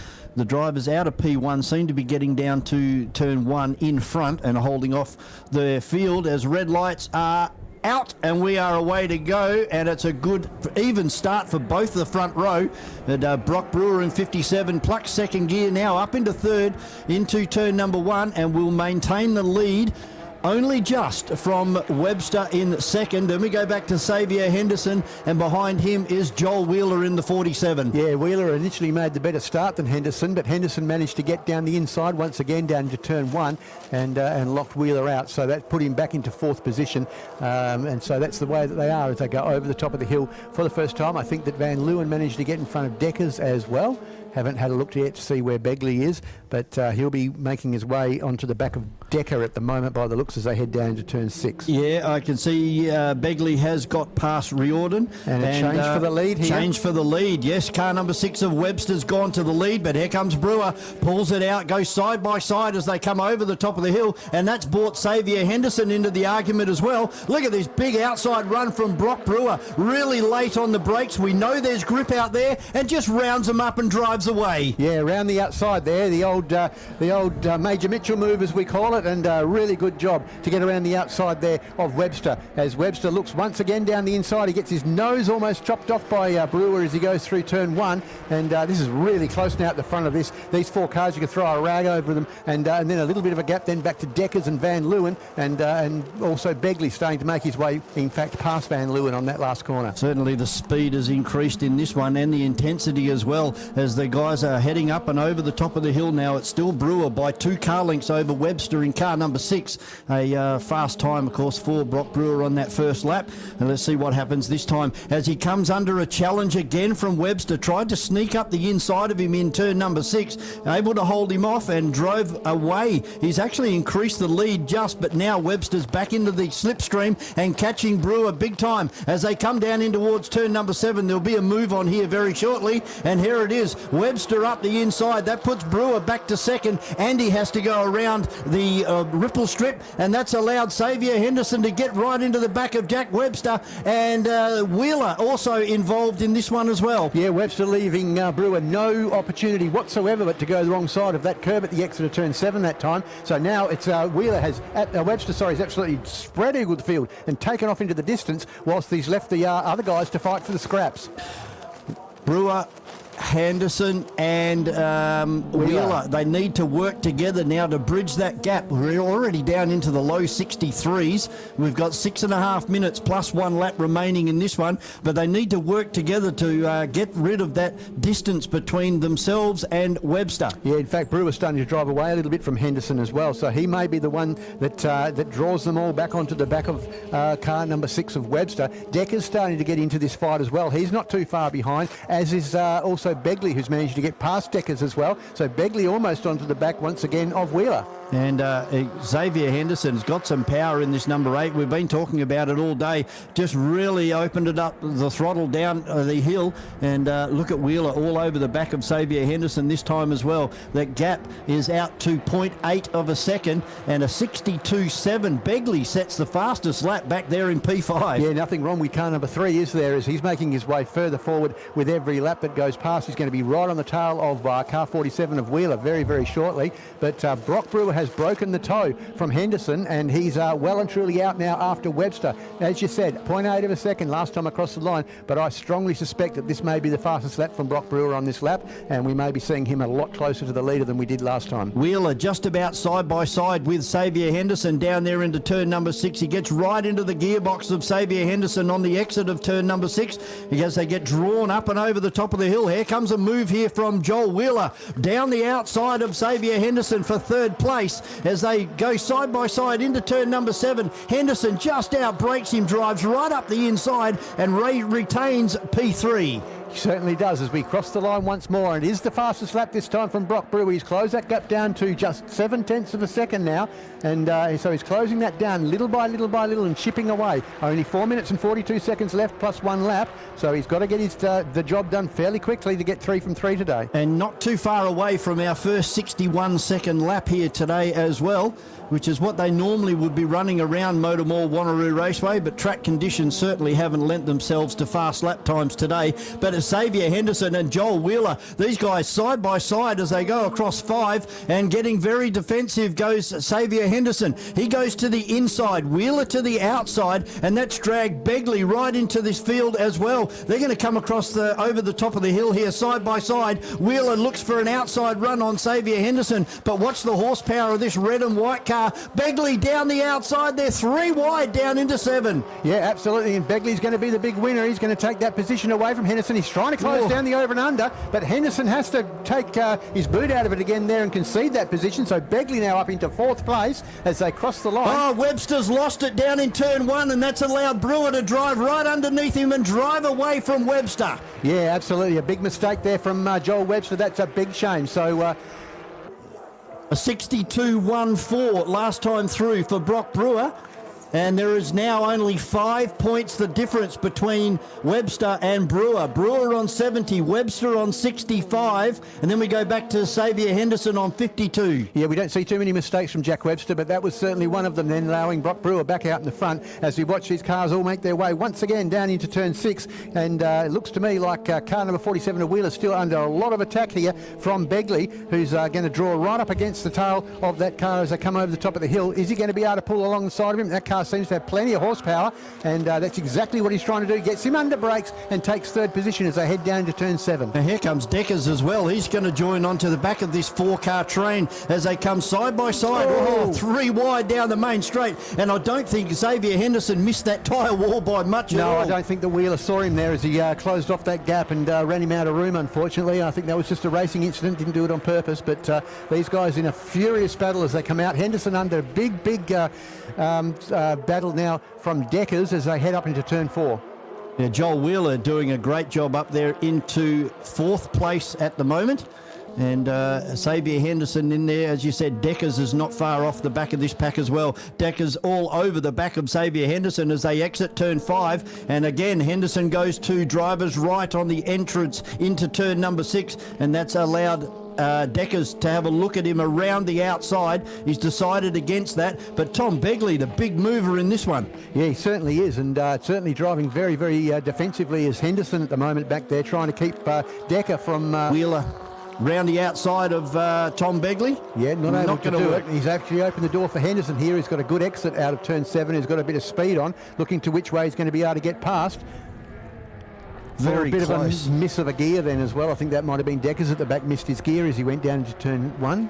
drivers out of P1 seem to be getting down to turn 1 in front and holding off the field as red lights are out, and we are away to go, and it's a good even start for both the front row. And Brock Brewer in 57 plucks second gear now up into third into turn number 1 and will maintain the lead only just from Webster in second. Then we go back to Xavier Henderson, and behind him is Joel Wheeler in the 47. Yeah, Wheeler initially made the better start than Henderson, but Henderson managed to get down the inside once again down to turn 1 and locked Wheeler out. So that put him back into 4th position. And so that's the way that they are as they go over the top of the hill for the first time. I think that Van Leeuwen managed to get in front of Deckers as well. Haven't had a look yet to see where Begley is, but he'll be making his way onto the back of Decker at the moment by the looks as they head down into turn 6. Yeah, I can see Begley has got past Riordan. And a change for the lead here. Change for the lead, yes. Car number 6 of Webster's gone to the lead, but here comes Brewer, pulls it out, goes side by side as they come over the top of the hill, and that's brought Xavier Henderson into the argument as well. Look at this big outside run from Brock Brewer, really late on the brakes. We know there's grip out there, and just rounds them up and drives away. Yeah, around the outside there, the old Major Mitchell move as we call it, and a really good job to get around the outside there of Webster. As Webster looks once again down the inside, he gets his nose almost chopped off by Brewer as he goes through turn 1, and this is really close now at the front of this. These 4 cars, you can throw a rag over them, and then a little bit of a gap then back to Deckers and Van Leeuwen, and also Begley starting to make his way, in fact, past Van Leeuwen on that last corner. Certainly the speed has increased in this one, and the intensity as well, as the guys are heading up and over the top of the hill now. It's still Brewer by 2 car lengths over Webster in car number 6. A fast time, of course, for Brock Brewer on that first lap. And let's see what happens this time as he comes under a challenge again from Webster. Tried to sneak up the inside of him in turn number 6, able to hold him off and drove away. He's actually increased the lead just, but now Webster's back into the slipstream and catching Brewer big time as they come down in towards turn number 7. There'll be a move on here very shortly, and here it is. Webster up the inside. That puts Brewer back to second, and he has to go around the ripple strip, and that's allowed Xavier Henderson to get right into the back of Jack Webster, and Wheeler also involved in this one as well. Yeah, Webster leaving Brewer no opportunity whatsoever but to go the wrong side of that curb at the exit of turn 7 that time. So now it's Wheeler has Webster has absolutely spread eagled the field and taken off into the distance whilst he's left the other guys to fight for the scraps. Brewer, Henderson and Wheeler, they need to work together now to bridge that gap. We're already down into the low 63s. We've got 6.5 minutes plus 1 lap remaining in this one, but they need to work together to get rid of that distance between themselves and Webster. Yeah, in fact, Brewer's starting to drive away a little bit from Henderson as well, so he may be the one that draws them all back onto the back of car number 6 of Webster. Decker's starting to get into this fight as well. He's not too far behind, as is also Begley, who's managed to get past Deckers as well. So Begley almost onto the back once again of Wheeler. And Xavier Henderson's got some power in this number 8. We've been talking about it all day. Just really opened it up, the throttle down the hill. And look at Wheeler all over the back of Xavier Henderson this time as well. That gap is out to 0.8 of a second and a 62.7. Begley sets the fastest lap back there in P5. Yeah, nothing wrong with car number 3 is there, as he's making his way further forward with every lap that goes past. He's going to be right on the tail of car 47 of Wheeler very, very shortly. But Brock Brewer has broken the toe from Henderson, and he's well and truly out now after Webster. As you said, 0.8 of a second last time across the line, but I strongly suspect that this may be the fastest lap from Brock Brewer on this lap, and we may be seeing him a lot closer to the leader than we did last time. Wheeler just about side by side with Xavier Henderson down there into turn number 6. He gets right into the gearbox of Xavier Henderson on the exit of turn number 6 because they get drawn up and over the top of the hill. Here here comes a move here from Joel Wheeler down the outside of Xavier Henderson for third place as they go side by side into turn number 7. Henderson just out breaks him, drives right up the inside and retains P3. Certainly does as we cross the line once more, and it is the fastest lap this time from Brock Brewer. He's closed that gap down to just 7/10 of a second now, and so he's closing that down little by little by little and chipping away. Only 4 minutes and 42 seconds left plus 1 lap, so he's got to get the job done fairly quickly to get 3 from 3 today. And not too far away from our first 61-second lap here today as well, which is what they normally would be running around MotorMall Wanneroo Raceway, but track conditions certainly haven't lent themselves to fast lap times today. But it's Xavier Henderson and Joel Wheeler, these guys side by side as they go across 5, and getting very defensive goes Xavier Henderson. He goes to the inside, Wheeler to the outside, and that's dragged Begley right into this field as well. They're going to come across over the top of the hill here side by side. Wheeler looks for an outside run on Xavier Henderson, but watch the horsepower of this red and white car. Begley down the outside, they're 3 wide down into 7. Yeah, absolutely, and Begley's going to be the big winner. He's going to take that position away from Henderson. He's trying to close down the over and under, but Henderson has to take his boot out of it again there and concede that position, so Begley now up into 4th place as they cross the line. Oh, Webster's lost it down in turn 1, and that's allowed Brewer to drive right underneath him and drive away from Webster. Yeah, absolutely, a big mistake there from Joel Webster. That's a big shame. So a 62.14 last time through for Brock Brewer. And there is now only 5 points the difference between Webster and Brewer. Brewer on 70, Webster on 65, and then we go back to Xavier Henderson on 52. Yeah, we don't see too many mistakes from Jack Webster, but that was certainly one of them, then allowing Brock Brewer back out in the front as we watch these cars all make their way once again down into turn 6. And it looks to me like car number 47 of Wheeler still under a lot of attack here from Begley, who's going to draw right up against the tail of that car as they come over the top of the hill. Is he going to be able to pull alongside of him? That car seems to have plenty of horsepower, and that's exactly what he's trying to do. Gets him under brakes and takes 3rd position as they head down into turn 7. Now here comes Deckers as well. He's going to join onto the back of this 4-car train as they come side by side. Oh, 3 wide down the main straight, and I don't think Xavier Henderson missed that tyre wall by much at all. No, I don't think the Wheeler saw him there as he closed off that gap and ran him out of room, unfortunately. I think that was just a racing incident, didn't do it on purpose, but these guys in a furious battle as they come out. Henderson under a big battle now from Deckers as they head up into turn 4. Yeah, Joel Wheeler doing a great job up there into 4th place at the moment. And Xavier Henderson in there, as you said. Deckers is not far off the back of this pack as well. Deckers all over the back of Xavier Henderson as they exit turn 5. And again, Henderson goes to driver's right on the entrance into turn number 6, and that's allowed Deckers to have a look at him around the outside. He's decided against that, but Tom Begley, the big mover in this one. Yeah, he certainly is, and certainly driving very, very defensively is Henderson at the moment back there, trying to keep Decker from Wheeler round the outside of Tom Begley. Yeah, not able to do it. He's actually opened the door for Henderson here. He's got a good exit out of turn 7. He's got a bit of speed on, looking to which way he's going to be able to get past. Very a bit close. of a miss of a gear then as well. I think that might have been Deckers at the back, missed his gear as he went down into turn 1.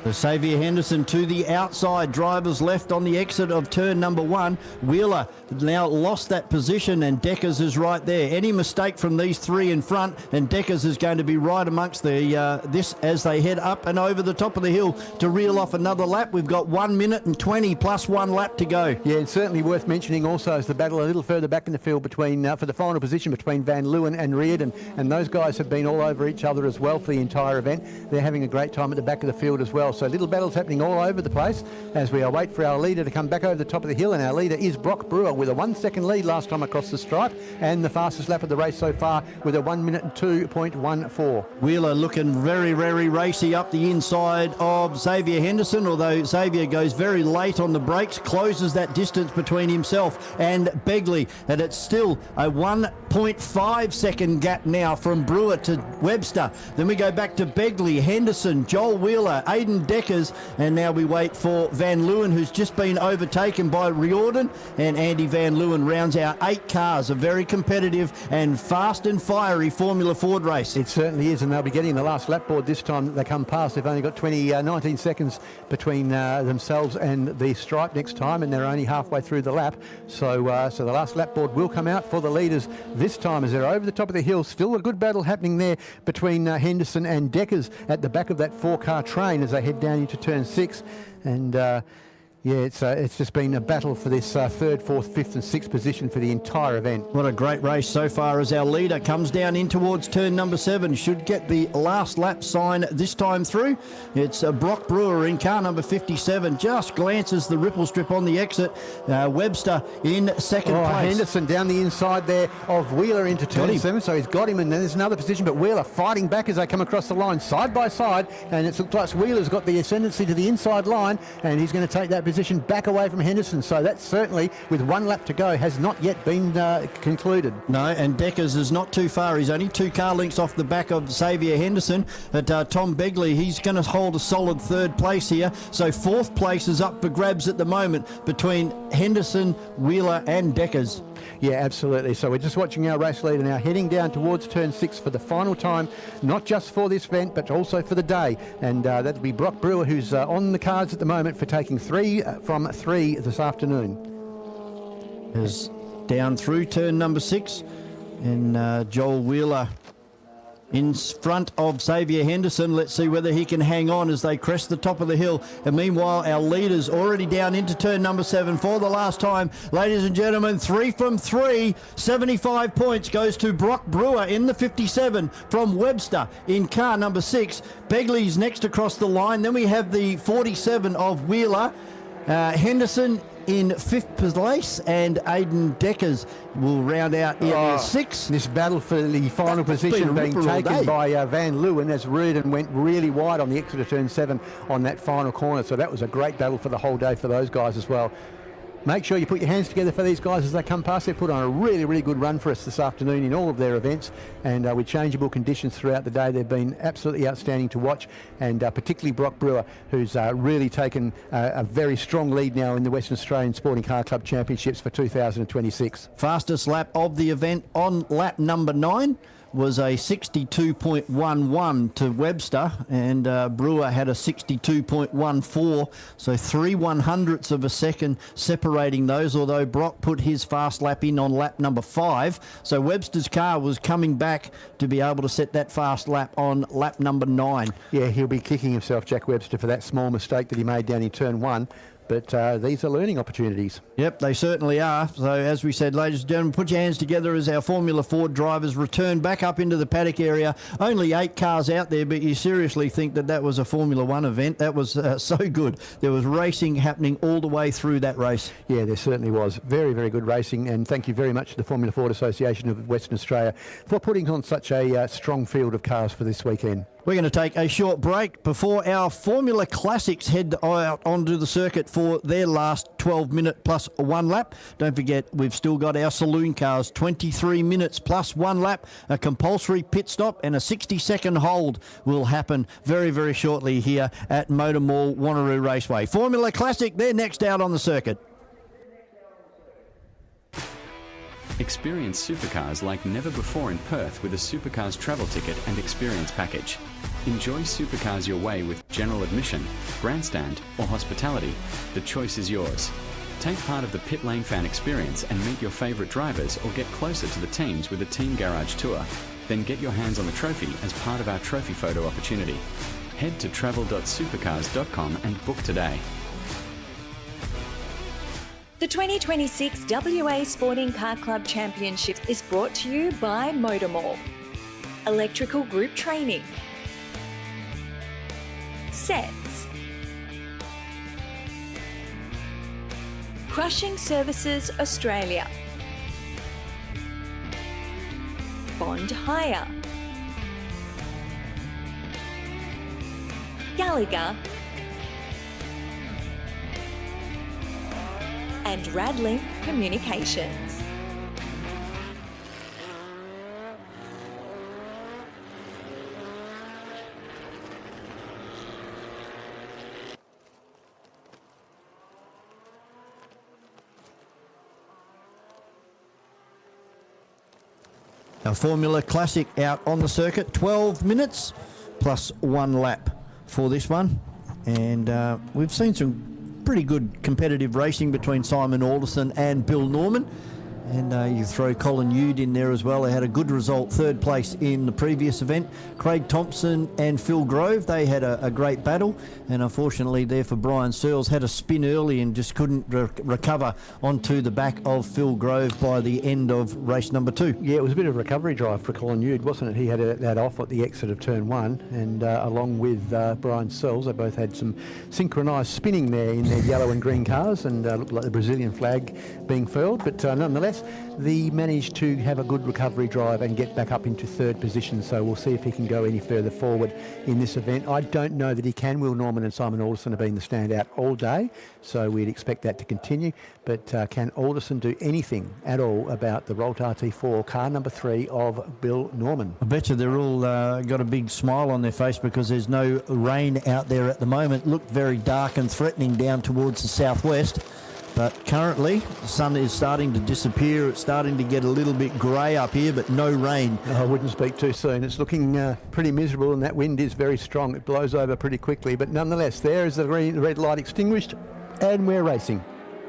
So Xavier Henderson to the outside, drivers left on the exit of turn number 1. Wheeler now lost that position, and Deckers is right there. Any mistake from these 3 in front, and Deckers is going to be right amongst this as they head up and over the top of the hill to reel off another lap. We've got 1 minute and 20 plus 1 lap to go. Yeah, and certainly worth mentioning also is the battle a little further back in the field between for the final position between Van Leeuwen and Reardon, and those guys have been all over each other as well for the entire event. They're having a great time at the back of the field as well. So little battles happening all over the place as we await for our leader to come back over the top of the hill, and our leader is Brock Brewer with a 1 second lead last time across the stripe, and the fastest lap of the race so far with a 1 minute and 2.14. Wheeler looking very, very racy up the inside of Xavier Henderson, although Xavier goes very late on the brakes, closes that distance between himself and Begley, and it's still a 1.5 second gap now from Brewer to Webster. Then we go back to Begley, Henderson, Joel Wheeler, Aidan Aidan Deckers, and now we wait for Van Leeuwen, who's just been overtaken by Riordan, and Andy Van Leeuwen rounds out 8 cars. A very competitive and fast and fiery Formula Ford race. It certainly is, and they'll be getting the last lap board this time that they come past. They've only got 19 seconds between themselves and the stripe next time, and they're only halfway through the lap. So the last lap board will come out for the leaders this time as they're over the top of the hill. Still a good battle happening there between Henderson and Deckers at the back of that 4-car train as they head down into turn 6. And it's just been a battle for this 3rd, 4th, 5th and 6th position for the entire event. What a great race so far as our leader comes down in towards turn number 7. Should get the last lap sign this time through. It's Brock Brewer in car number 57. Just glances the ripple strip on the exit. Webster in second place. Henderson down the inside there of Wheeler into turn 7. So he's got him, and then there's another position, but Wheeler fighting back as they come across the line side by side. And it looks like Wheeler's got the ascendancy to the inside line, and he's going to take that position back away from Henderson. So that certainly, with 1 lap to go, has not yet been concluded. No, and Deckers is not too far. He's only 2 car lengths off the back of Xavier Henderson. But Tom Begley, he's going to hold a solid 3rd place here. So 4th place is up for grabs at the moment between Henderson, Wheeler and Deckers. Yeah, absolutely. So we're just watching our race leader now heading down towards turn 6 for the final time, not just for this event, but also for the day. And that'll be Brock Brewer, who's on the cards at the moment for taking 3 from 3 this afternoon. Is down through turn number 6, and Joel Wheeler in front of Xavier Henderson. Let's see whether he can hang on as they crest the top of the hill. And meanwhile, our leaders already down into turn number 7 for the last time. Ladies and gentlemen, 3 from 3. 75 points goes to Brock Brewer in the 57 from Webster in car number 6. Begley's next across the line. Then we have the 47 of Wheeler. Henderson in 5th place, and Aidan Deckers will round out in 6. This battle for the final position being taken by Van Leeuwen as Reardon went really wide on the exit of turn 7 on that final corner. So that was a great battle for the whole day for those guys as well. Make sure you put your hands together for these guys as they come past. They put on a really, really good run for us this afternoon in all of their events, and with changeable conditions throughout the day, they've been absolutely outstanding to watch, and particularly Brock Brewer, who's really taken a very strong lead now in the Western Australian Sporting Car Club Championships for 2026. Fastest lap of the event on lap number 9 was a 62.11 to Webster, and Brewer had a 62.14, so 3/100ths of a second separating those, although Brock put his fast lap in on lap number 5. So Webster's car was coming back to be able to set that fast lap on lap number 9. Yeah, he'll be kicking himself, Jack Webster, for that small mistake that he made down in turn 1. But these are learning opportunities. Yep, they certainly are. So as we said, ladies and gentlemen, put your hands together as our Formula Ford drivers return back up into the paddock area. Only 8 cars out there, but you seriously think that was a Formula 1 event? That was so good. There was racing happening all the way through that race. Yeah, there certainly was. Very, very good racing, and thank you very much to the Formula Ford Association of Western Australia for putting on such a strong field of cars for this weekend. We're going to take a short break before our Formula Classics head out onto the circuit for their last 12-minute plus 1 lap. Don't forget, we've still got our Saloon Cars, 23 minutes plus 1 lap, a compulsory pit stop and a 60-second hold will happen very, very shortly here at MotorMall Wanneroo Raceway. Formula Classic, they're next out on the circuit. Experience supercars like never before in Perth with a Supercars travel ticket and experience package. Enjoy supercars your way with general admission, grandstand or hospitality. The choice is yours. Take part of the pit lane fan experience and meet your favourite drivers or get closer to the teams with a team garage tour. Then get your hands on the trophy as part of our trophy photo opportunity. Head to travel.supercars.com and book today. The 2026 WA Sporting Car Club Championship is brought to you by MotorMall, Electrical Group Training, Sets, Crushing Services Australia, Bond Hire, Gallagher, and Radlink Communications. A Formula Classic out on the circuit, 12 minutes plus 1 lap for this one. And we've seen some pretty good competitive racing between Simon Alderson and Bill Norman. And you throw Colin Yude in there as well. They had a good result, 3rd place in the previous event. Craig Thompson and Phil Grove, they had a great battle. And unfortunately there for Brian Searles, had a spin early and just couldn't recover onto the back of Phil Grove by the end of race number 2. Yeah, it was a bit of a recovery drive for Colin Yude, wasn't it? He had that off at the exit of turn 1, and along with Brian Searles, they both had some synchronised spinning there in their yellow and green cars, and looked like the Brazilian flag being furled. But nonetheless, they managed to have a good recovery drive and get back up into 3rd position, so we'll see if he can go any further forward in this event. I don't know that he can. Will Norman and Simon Alderson have been the standout all day, so we'd expect that to continue. But can Alderson do anything at all about the Rolt RT4 car number 3 of Bill Norman? I bet you they're all got a big smile on their face because there's no rain out there at the moment. Looked very dark and threatening down towards the southwest. But currently, the sun is starting to disappear. It's starting to get a little bit grey up here, but no rain. I wouldn't speak too soon. It's looking pretty miserable, and that wind is very strong. It blows over pretty quickly. But nonetheless, there is the red light extinguished, and we're racing.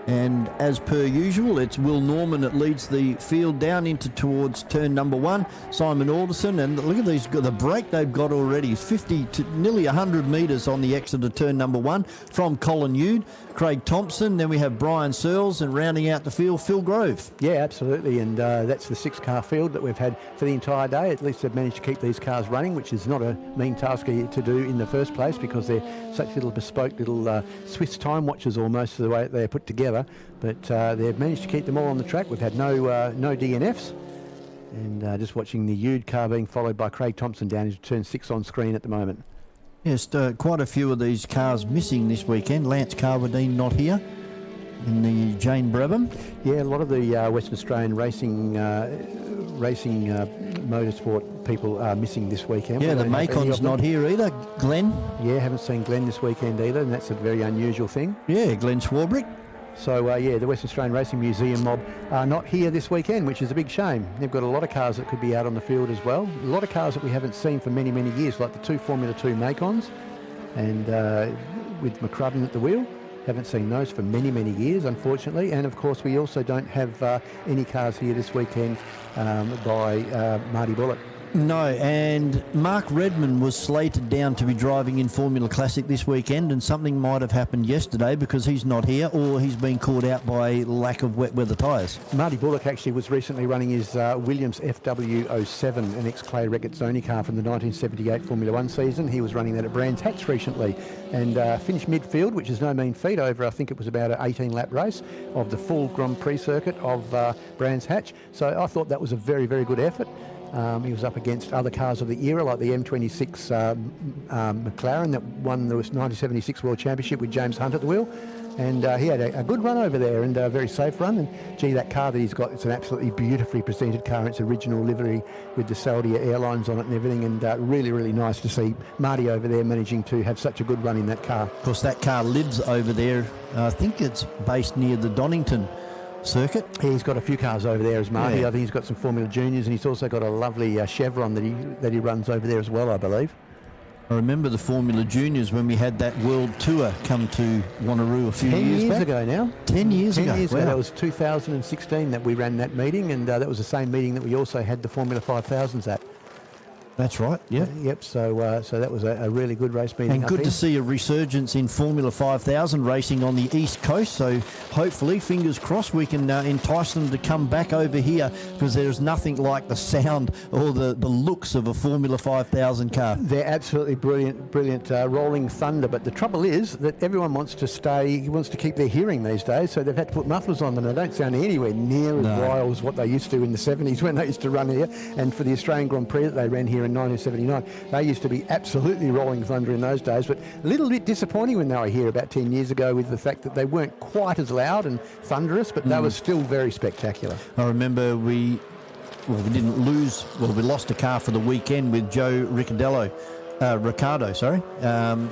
And as per usual, it's Will Norman that leads the field down into towards turn number 1. Simon Alderson, and look at these, the break they've got already, 50 to nearly 100 metres on the exit of turn number 1 from Colin Yude, Craig Thompson. Then we have Brian Searles, and rounding out the field, Phil Grove. Yeah, absolutely, and that's the 6-car field that we've had for the entire day. At least they've managed to keep these cars running, which is not a mean task to do in the first place, because they're such little bespoke little Swiss time watches almost, the way they're put together. But they've managed to keep them all on the track. We've had no DNFs. And just watching the Yude car being followed by Craig Thompson down into turn 6 on screen at the moment. Yes, quite a few of these cars missing this weekend. Lance Carwadine not here in the Jane Brabham. Yeah, a lot of the Western Australian racing motorsport people are missing this weekend. Yeah, the Macon's not here either. Glenn? Yeah, haven't seen Glenn this weekend either, and that's a very unusual thing. Yeah, Glenn Swarbrick. So, yeah, the Western Australian Racing Museum mob are not here this weekend, which is a big shame. They've got a lot of cars that could be out on the field as well. A lot of cars that we haven't seen for many, many years, like the 2 Formula 2 Macons, and with McCrudden at the wheel. Haven't seen those for many, many years, unfortunately. And, of course, we also don't have any cars here this weekend by Marty Bullock. No, and Mark Redman was slated down to be driving in Formula Classic this weekend, and something might have happened yesterday because he's not here, or he's been caught out by lack of wet weather tyres. Marty Bullock actually was recently running his Williams FW07, an ex-Clay Regazzoni car from the 1978 Formula 1 season. He was running that at Brands Hatch recently and finished midfield, which is no mean feat over, I think it was about an 18-lap race of the full Grand Prix circuit of Brands Hatch. So I thought that was a very, very good effort. He was up against other cars of the era, like the M26 McLaren that won the 1976 World Championship with James Hunt at the wheel. And he had a good run over there, and a very safe run. And gee, that car that he's got, it's an absolutely beautifully presented car. It's original livery with the Saudia Airlines on it and everything. And really, really nice to see Marty over there managing to have such a good run in that car. Of course, that car lives over there. I think it's based near the Donington circuit. He's got a few cars over there as Marty. Yeah. I think he's got some Formula Juniors, and he's also got a lovely Chevron that he runs over there as well, I believe. I remember the Formula Juniors when we had that World Tour come to Wanneroo a few 10 years back. ago now. 10 years 10 ago. years Wow. ago. That was 2016 that we ran that meeting, and that was the same meeting that we also had the Formula 5000s at. That's right, yeah. Yep, so that was a really good race meeting. And good to see a resurgence in Formula 5000 racing on the East Coast. So hopefully, fingers crossed, we can entice them to come back over here, because there's nothing like the sound or the looks of a Formula 5000 car. They're absolutely brilliant rolling thunder. But the trouble is that everyone wants to keep their hearing these days. So they've had to put mufflers on them. They don't sound anywhere near as wild as what they used to in the 70s when they used to run here. And for the Australian Grand Prix that they ran here in 1979, they used to be absolutely rolling thunder in those days, but a little bit disappointing when they were here about 10 years ago with the fact that they weren't quite as loud and thunderous, but they were still very spectacular. I remember we lost a car for the weekend with Joe Ricardo.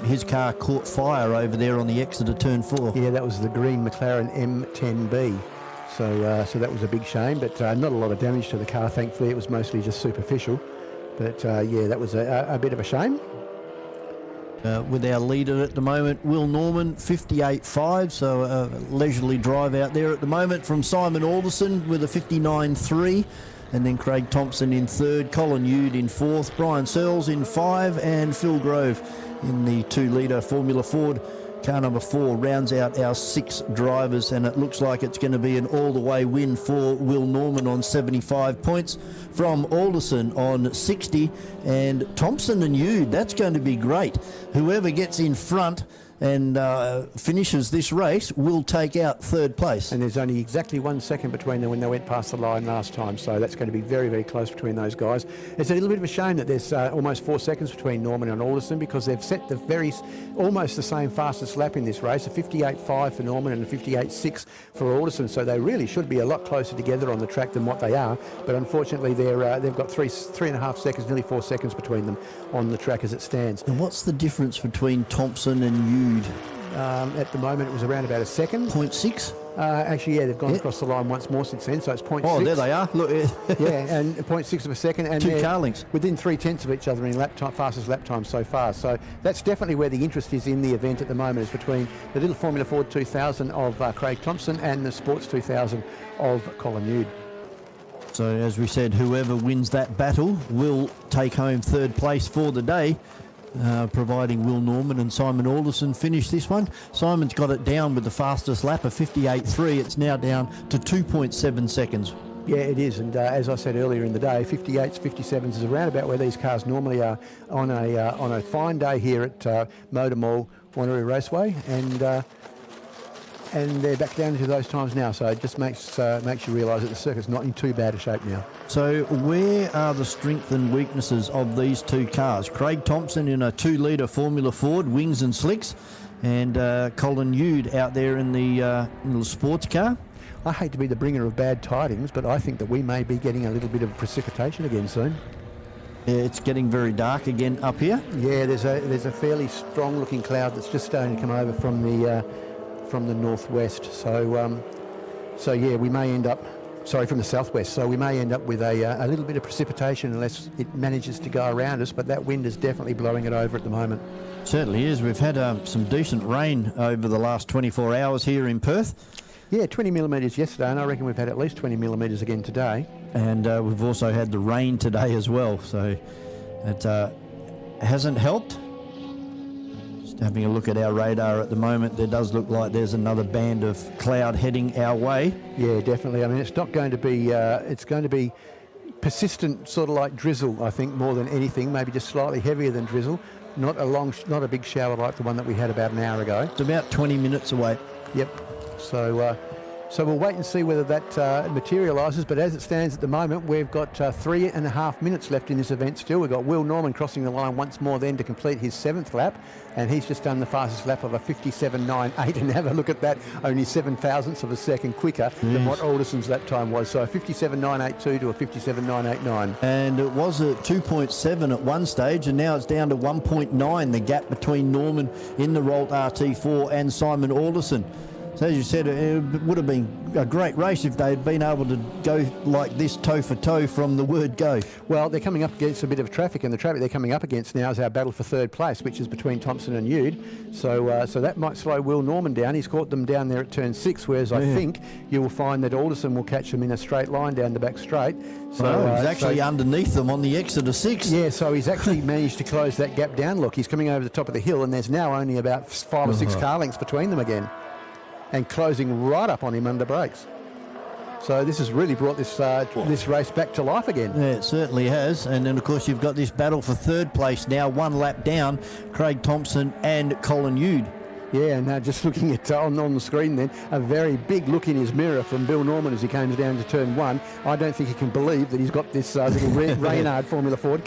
His car caught fire over there on the exit of turn 4. Yeah, that was the green McLaren M10B. So that was a big shame, but not a lot of damage to the car, thankfully. It was mostly just superficial. But yeah, that was a bit of a shame. With our leader at the moment, Will Norman, 58.5, so a leisurely drive out there at the moment from Simon Alderson with a 59.3, and then Craig Thompson in third, Colin Yude in fourth, Brian Searles in 5, and Phil Grove in the 2-litre Formula Ford. Car number 4 rounds out our 6 drivers, and it looks like it's going to be an all-the-way win for Will Norman on 75 points, from Alderson on 60, and Thompson and Yude. That's going to be great. Whoever gets in front and finishes this race will take out third place. And there's only exactly 1 second between them when they went past the line last time, so that's going to be very, very close between those guys. It's a little bit of a shame that there's almost 4 seconds between Norman and Alderson, because they've set almost the same fastest lap in this race, a 58.5 for Norman and a 58.6 for Alderson, so they really should be a lot closer together on the track than what they are, but unfortunately they've got 3.5 seconds, nearly 4 seconds between them on the track as it stands. And what's the difference between Thompson and Yude? At the moment it was around about a second. 0.6? Actually, yeah, they've gone across the line once more since then, so it's 0.6. Oh, there they are. Look. Yeah, and 0.6 of a second. And 2 car lengths. Within 0.3 of each other in fastest lap time so far. So that's definitely where the interest is in the event at the moment, is between the little Formula Ford 2000 of Craig Thompson and the Sports 2000 of Colin Yude. So as we said, whoever wins that battle will take home third place for the day. Providing Will Norman and Simon Alderson finish this one. Simon's got it down with the fastest lap of 58.3. It's now down to 2.7 seconds. Yeah, it is, and as I said earlier in the day, 58s, 57s is around about where these cars normally are on a fine day here at MotorMall, Wanneroo Raceway, and they're back down into those times now, so it just makes you realise that the circuit's not in too bad a shape now. So where are the strengths and weaknesses of these 2 cars? Craig Thompson in a 2-litre Formula Ford, wings and slicks, and Colin Yude out there in the little sports car. I hate to be the bringer of bad tidings, but I think that we may be getting a little bit of precipitation again soon. Yeah, it's getting very dark again up here. Yeah, there's a fairly strong-looking cloud that's just starting to come over from the northwest. So yeah, we may end up. Sorry, from the southwest. So we may end up with a little bit of precipitation unless it manages to go around us. But that wind is definitely blowing it over at the moment. Certainly is. We've had some decent rain over the last 24 hours here in Perth. Yeah, 20 millimetres yesterday, and I reckon we've had at least 20 millimetres again today. And we've also had the rain today as well, so it hasn't helped. Just having a look at our radar at the moment, there does look like there's another band of cloud heading our way. Yeah, definitely. I mean, it's not going to be, it's going to be persistent, sort of like drizzle, I think, more than anything, maybe just slightly heavier than drizzle. Not a big shower like the one that we had about an hour ago. It's about 20 minutes away. Yep. So we'll wait and see whether that materialises, but as it stands at the moment, we've got 3.5 minutes left in this event still. We've got Will Norman crossing the line once more then to complete his 7th lap, and he's just done the fastest lap of a 57.98, and have a look at that, only 7 thousandths of a second quicker than what Alderson's lap time was. So a 57.982 to a 57.989. And it was at 2.7 at one stage, and now it's down to 1.9, the gap between Norman in the Rolt RT4 and Simon Alderson. So as you said, it would have been a great race if they'd been able to go like this toe for toe from the word go. Well, they're coming up against a bit of traffic, and the traffic they're coming up against now is our battle for third place, which is between Thompson and Yude. So that might slow Will Norman down. He's caught them down there at turn 6, whereas I think you will find that Alderson will catch them in a straight line down the back straight. So he's actually underneath them on the exit of 6. Yeah, so he's actually managed to close that gap down. Look, he's coming over the top of the hill, and there's now only about 5 or 6 car lengths between them again, and closing right up on him under brakes. So this has really brought this race back to life again. Yeah, it certainly has. And then, of course, you've got this battle for third place now, 1 lap down, Craig Thompson and Colin Yude. Yeah, and just looking at on the screen then, a very big look in his mirror from Bill Norman as he comes down to turn 1. I don't think he can believe that he's got this little Reynard Formula Ford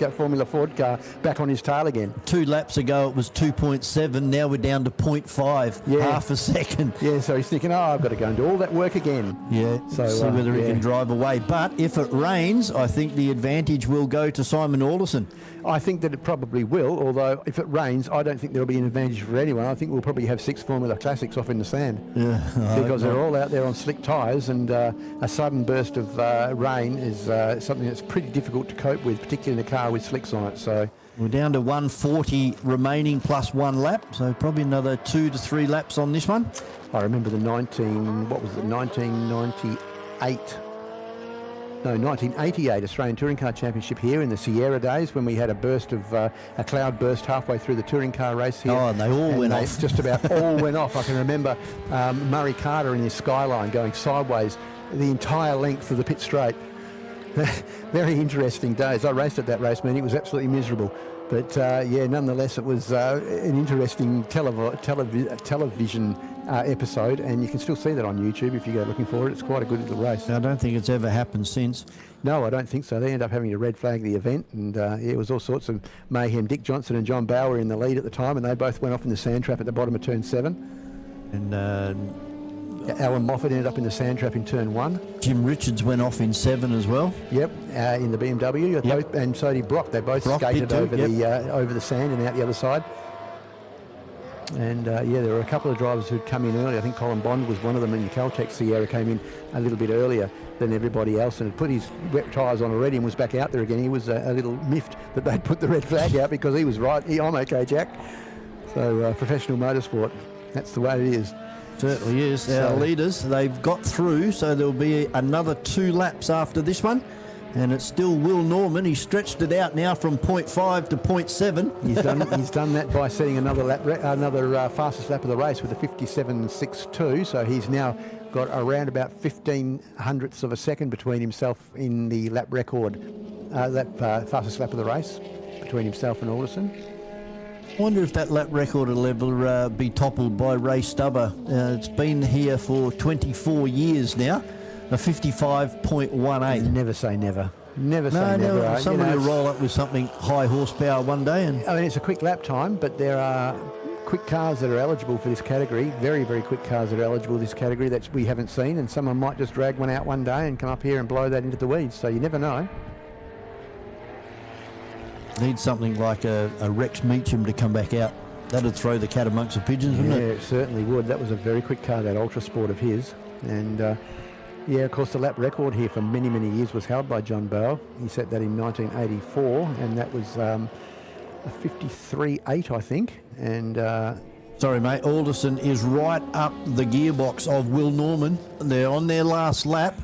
car back on his tail again. 2 laps ago it was 2.7, now we're down to 0.5, half a second. Yeah, so he's thinking, I've got to go and do all that work again. Yeah, so see whether he can drive away. But if it rains, I think the advantage will go to Simon Alderson. I think that it probably will, although if it rains, I don't think there'll be an advantage for anyone. I think we'll probably have 6 Formula Classics off in the sand. Yeah, because they're all out there on slick tyres, and a sudden burst of rain is something that's pretty difficult to cope with, particularly in a car with slicks on it. So we're down to 140 remaining plus 1 lap, so probably another 2 to 3 laps on this one. I remember the 1988 Australian Touring Car Championship here in the Sierra days, when we had a burst of a cloud burst halfway through the touring car race here. Oh, and they all went off. Just about all went off. I can remember Murray Carter in his Skyline going sideways the entire length of the pit straight. Very interesting days. I raced at that race, man. It was absolutely miserable. But nonetheless, it was an interesting television episode, and you can still see that on YouTube if you go looking for it. It's quite a good little race. I don't think it's ever happened since. No, I don't think so. They end up having to red flag the event, and it was all sorts of mayhem. Dick Johnson and John Bauer were in the lead at the time, and they both went off in the sand trap at the bottom of turn 7. And Alan Moffat ended up in the sand trap in turn 1. Jim Richards went off in 7 as well. Yep, in the BMW. Yep. And so did Brock. They both skated over the sand and out the other side. And there were a couple of drivers who'd come in early. I think Colin Bond was one of them, and the Caltech Sierra came in a little bit earlier than everybody else and had put his wet tyres on already and was back out there again. He was a little miffed that they'd put the red flag out, because he was right. I'm okay, Jack. So professional motorsport, that's the way it is. Certainly is. Our leaders, they've got through, so there'll be another 2 laps after this one. And it's still Will Norman. He's stretched it out now from 0.5 to 0.7. He's done that by setting another fastest lap of the race with a 57.62. So he's now got around about 15 hundredths of a second between himself in the lap record, fastest lap of the race between himself and Alderson. I wonder if that lap record will ever be toppled by Ray Stubber. It's been here for 24 years now. A 55.18. Never say never. Never say never. No, somebody will roll up with something high horsepower one day. And I mean, it's a quick lap time, but there are quick cars that are eligible for this category. Very, very quick cars that are eligible for this category that we haven't seen, and someone might just drag one out one day and come up here and blow that into the weeds. So you never know. Need something like a Rex Meacham to come back out. That'd throw the cat amongst the pigeons, wouldn't it? Yeah, it certainly would. That was a very quick car, that Ultra Sport of his. And of course, the lap record here for many, many years was held by John Bell. He set that in 1984, and that was a 53.8, I think. And sorry, mate, Alderson is right up the gearbox of Will Norman. They're on their last lap,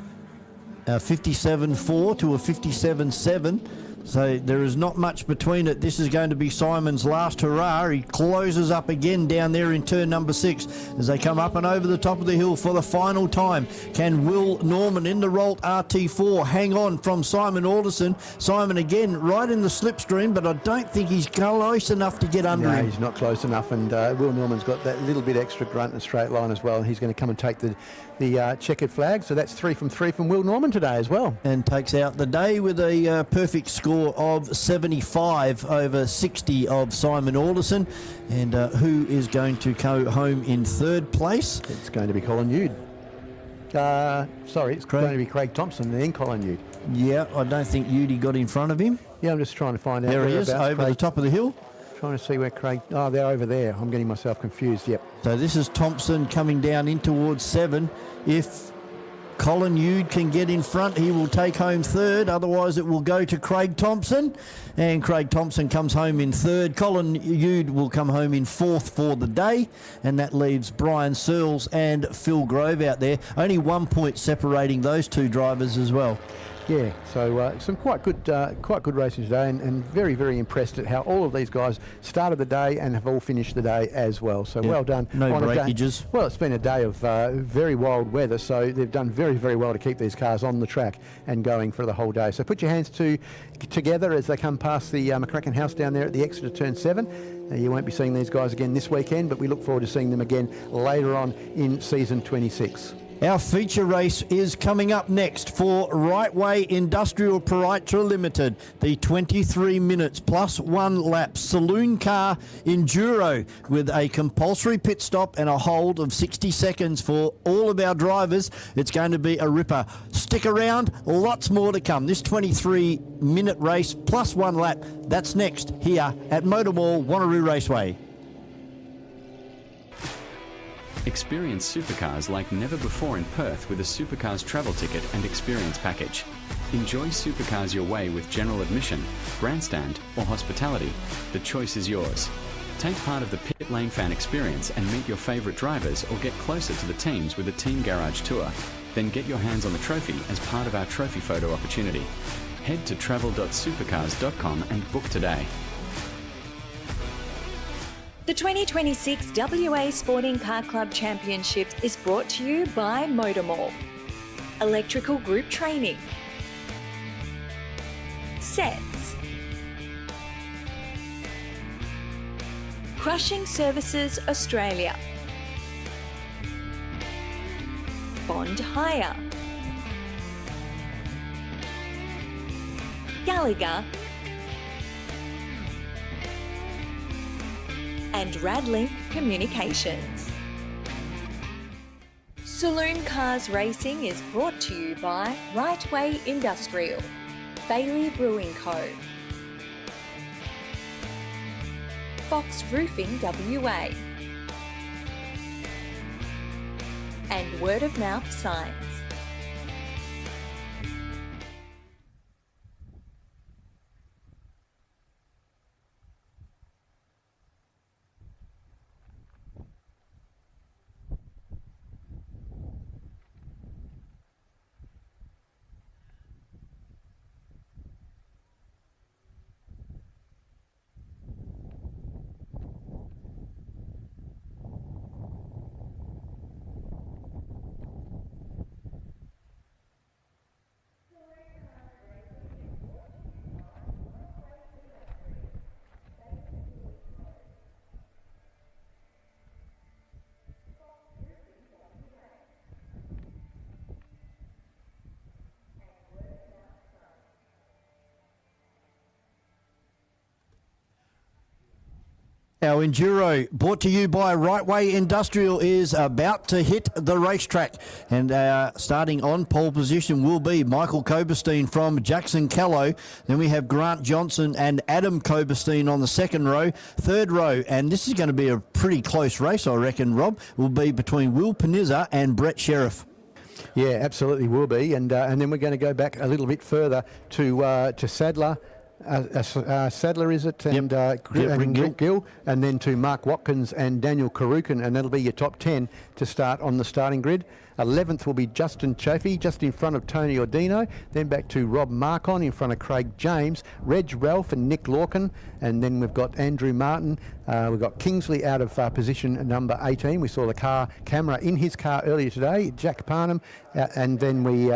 a 57.4 to a 57.7. So there is not much between it. This is going to be Simon's last hurrah. He closes up again down there in turn number 6 as they come up and over the top of the hill for the final time. Can Will Norman in the Rolt RT4 hang on from Simon Alderson? Simon again right in the slipstream, but I don't think he's close enough to get under him. No, he's not close enough, and Will Norman's got that little bit extra grunt and straight line as well, and he's going to come and take the checkered flag. So that's 3 from 3 from Will Norman today as well. And takes out the day with a perfect score of 75 over 60 of Simon Alderson. And who is going to go home in 3rd place? It's going to be Colin Yude. It's going to be Craig Thompson and then Colin Yude. Yeah, I don't think Yude got in front of him. Yeah, I'm just trying to find out. There he is, over the top of the hill. Trying to see where Craig... Oh, they're over there. I'm getting myself confused, yep. So this is Thompson coming down in towards 7. If Colin Yude can get in front, he will take home 3rd. Otherwise, it will go to Craig Thompson. And Craig Thompson comes home in 3rd. Colin Yude will come home in 4th for the day. And that leaves Brian Searles and Phil Grove out there. Only 1 point separating those 2 drivers as well. Yeah, so some quite good racing today, and very, very impressed at how all of these guys started the day and have all finished the day as well. So well done. No breakages. Well, it's been a day of very wild weather, so they've done very, very well to keep these cars on the track and going for the whole day. So put your hands together as they come past the McCracken House down there at the exit of turn 7. You won't be seeing these guys again this weekend, but we look forward to seeing them again later on in season 26. Our feature race is coming up next for Rightway Industrial Proprietary Limited, the 23 minutes plus 1 lap Saloon Car Enduro with a compulsory pit stop and a hold of 60 seconds for all of our drivers. It's going to be a ripper. Stick around, lots more to come. This 23-minute race plus 1 lap, that's next here at MotorMall, Wanneroo Raceway. Experience supercars like never before in Perth with a Supercars travel ticket and experience package. Enjoy supercars your way with general admission, grandstand or hospitality. The choice is yours. Take part of the pit lane fan experience and meet your favourite drivers or get closer to the teams with a team garage tour. Then get your hands on the trophy as part of our trophy photo opportunity. Head to travel.supercars.com and book today. The 2026 WA Sporting Car Club Championships is brought to you by MotorMall. Electrical Group Training. Sets. Crushing Services Australia. Bond Hire. Gallagher. And Radlink Communications. Saloon Cars Racing is brought to you by Raceway Industrial, Bailey Brewing Co, Fox Roofing WA, and Word of Mouth Signs. Our Enduro, brought to you by Raceway Industrial, is about to hit the racetrack. And starting on pole position will be Michael Koberstein from Jackson Callow. Then we have Grant Johnson and Adam Koberstein on the second row. Third row, and this is going to be a pretty close race, I reckon, Rob, will be between Will Panizza and Brett Sheriff. Yeah, absolutely will be. And then we're going to go back a little bit further to Sadler. Sadler, is it? And, Rick Gill, and then to Mark Watkins and Daniel Karukin, and that'll be your top 10 to start on the starting grid. 11th will be Justin Chaffee, just in front of Tony Ordino. Then back to Rob Marcon in front of Craig James, Reg Ralph and Nick Lorcan. And then we've got Andrew Martin. We've got Kingsley out of position number 18. We saw the camera in his car earlier today, Jack Parnham. And then we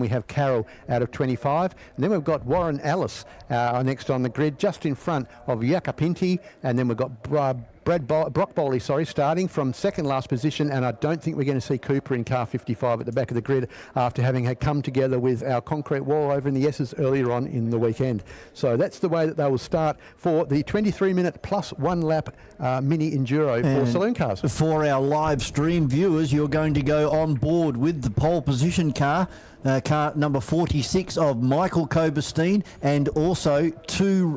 have Carroll out of 25. And then we've got Warren Ellis next on the grid, just in front of Jakapinti. And then we've got Brock Bowley, starting from second last position, and I don't think we're going to see Cooper in car 55 at the back of the grid after having had come together with our concrete wall over in the S's earlier on in the weekend. So that's the way that they will start for the 23-minute plus 1 lap mini Enduro for Saloon Cars. For our live stream viewers, you're going to go on board with the pole position car. Car number 46 of Michael Koberstein, and also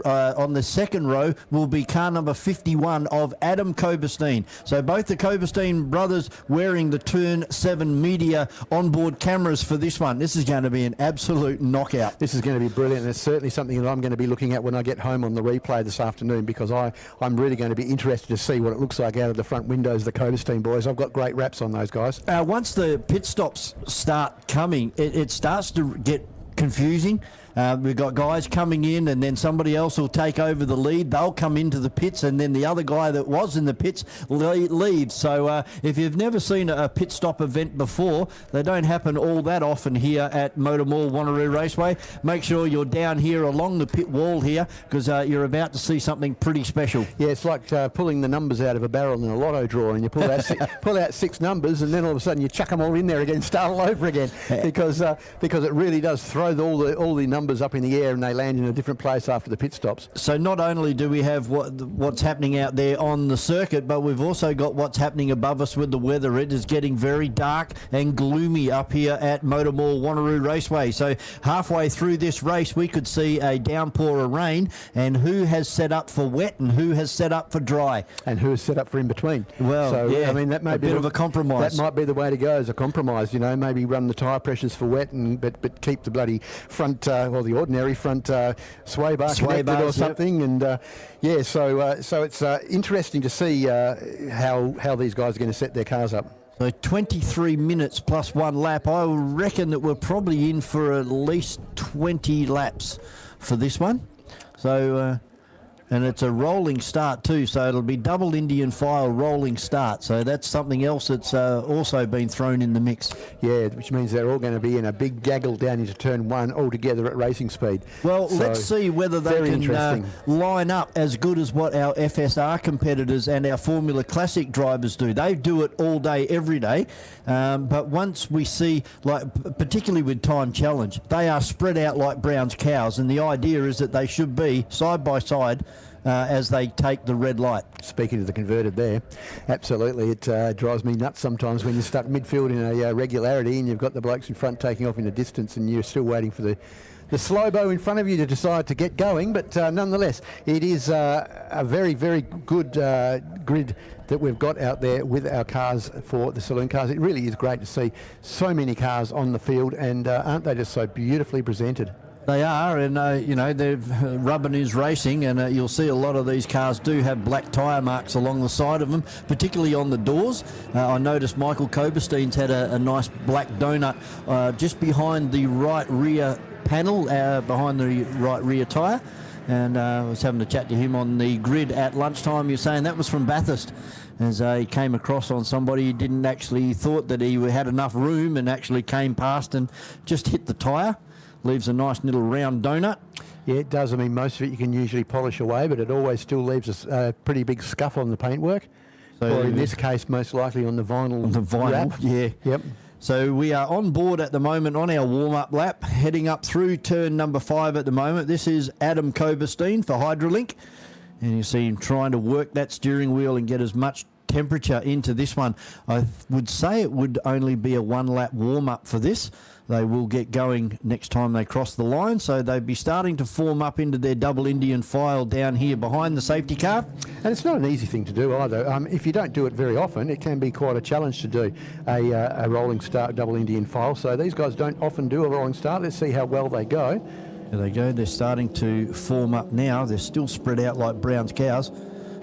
on the second row will be car number 51 of Adam Koberstein. So both the Koberstein brothers wearing the Turn 7 Media onboard cameras for this one. This is going to be an absolute knockout. This is going to be brilliant, and it's certainly something that I'm going to be looking at when I get home on the replay this afternoon, because I'm really going to be interested to see what it looks like out of the front windows of the Koberstein boys. I've got great raps on those guys. Once the pit stops start coming, it starts to get confusing. We've got guys coming in, and then somebody else will take over the lead. They'll come into the pits, and then the other guy that was in the pits leaves. So if you've never seen a pit stop event before, they don't happen all that often here at MotorMall Wanneroo Raceway. Make sure you're down here along the pit wall here, because you're about to see something pretty special. Yeah, it's like pulling the numbers out of a barrel in a lotto draw, and you pull out 6 numbers, and then all of a sudden you chuck them all in there again, start all over again, because it really does throw all the numbers numbers up in the air and they land in a different place after the pit stops. So not only do we have what's happening out there on the circuit, but we've also got what's happening above us with the weather. It is getting very dark and gloomy up here at MotorMall Wanneroo Raceway. So halfway through this race, we could see a downpour of rain. And who has set up for wet and who has set up for dry? And who has set up for in between? Well, so, yeah, I mean, that may a be bit of a compromise. That might be the way to go as a compromise, you know, maybe run the tyre pressures for wet, but keep the bloody front, or the ordinary front sway bar connected or something. Yep. And so it's interesting to see how these guys are going to set their cars up. So 23 minutes plus one lap. I reckon that we're probably in for at least 20 laps for this one. So, and it's a rolling start too, so it'll be double Indian file rolling start. So that's something else that's also been thrown in the mix. Yeah, which means they're all going to be in a big gaggle down into turn one all together at racing speed. Well, so, let's see whether they can line up as good as what our FSR competitors and our Formula Classic drivers do. They do it all day, every day. But once we see, like particularly with Time Challenge, they are spread out like Brown's cows, and the idea is that they should be side by side as they take the red light. Speaking of the converted there, absolutely, it drives me nuts sometimes when you're stuck midfield in a regularity and you've got the blokes in front taking off in the distance and you're still waiting for the slow-bo in front of you to decide to get going. But nonetheless, it is a very, very good grid that we've got out there with our cars for the Saloon Cars. It really is great to see so many cars on the field, and aren't they just so beautifully presented? They are, and you know, Rubbin is racing, and you'll see a lot of these cars do have black tyre marks along the side of them, particularly on the doors. I noticed Michael Koberstein's had a nice black donut just behind the right rear panel, behind the right rear tyre. And I was having a chat to him on the grid at lunchtime. He was saying that was from Bathurst, as he came across on somebody who didn't actually thought that he had enough room and actually came past and just hit the tyre. Leaves a nice little round donut. Yeah, it does. I mean, most of it you can usually polish away, but it always still leaves a pretty big scuff on the paintwork. So, or in this case, most likely on the vinyl. On the vinyl, wrap. yeah. Yep. So we are on board at the moment on our warm-up lap, heading up through turn number 5 at the moment. This is Adam Koberstein for Hydrolink. And you see him trying to work that steering wheel and get as much temperature into this one. I would say it would only be a 1-lap warm-up for this. They will get going next time they cross the line, so they'd be starting to form up into their double Indian file down here behind the safety car. And it's not an easy thing to do either. If you don't do it very often, it can be quite a challenge to do a rolling start double Indian file. So these guys don't often do a rolling start. Let's see how well they go. There they go. They're starting to form up now. They're still spread out like Brown's cows.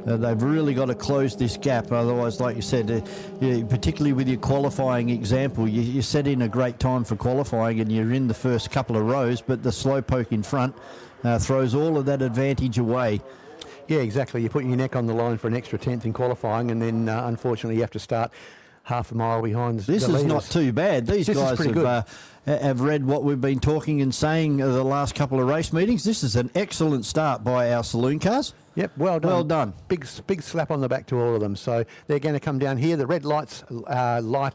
They've really got to close this gap, otherwise, like you said, particularly with your qualifying example, you set in a great time for qualifying and you're in the first couple of rows, but the slow poke in front throws all of that advantage away. Yeah, exactly. You're putting your neck on the line for an extra 10th in qualifying, and then unfortunately you have to start half a mile behind the leaders. This is not too bad. These guys have read what we've been talking and saying the last couple of race meetings. This is an excellent start by our Saloon Cars. Yep, well done. Well done. Big slap on the back to all of them. So they're going to come down here. The red light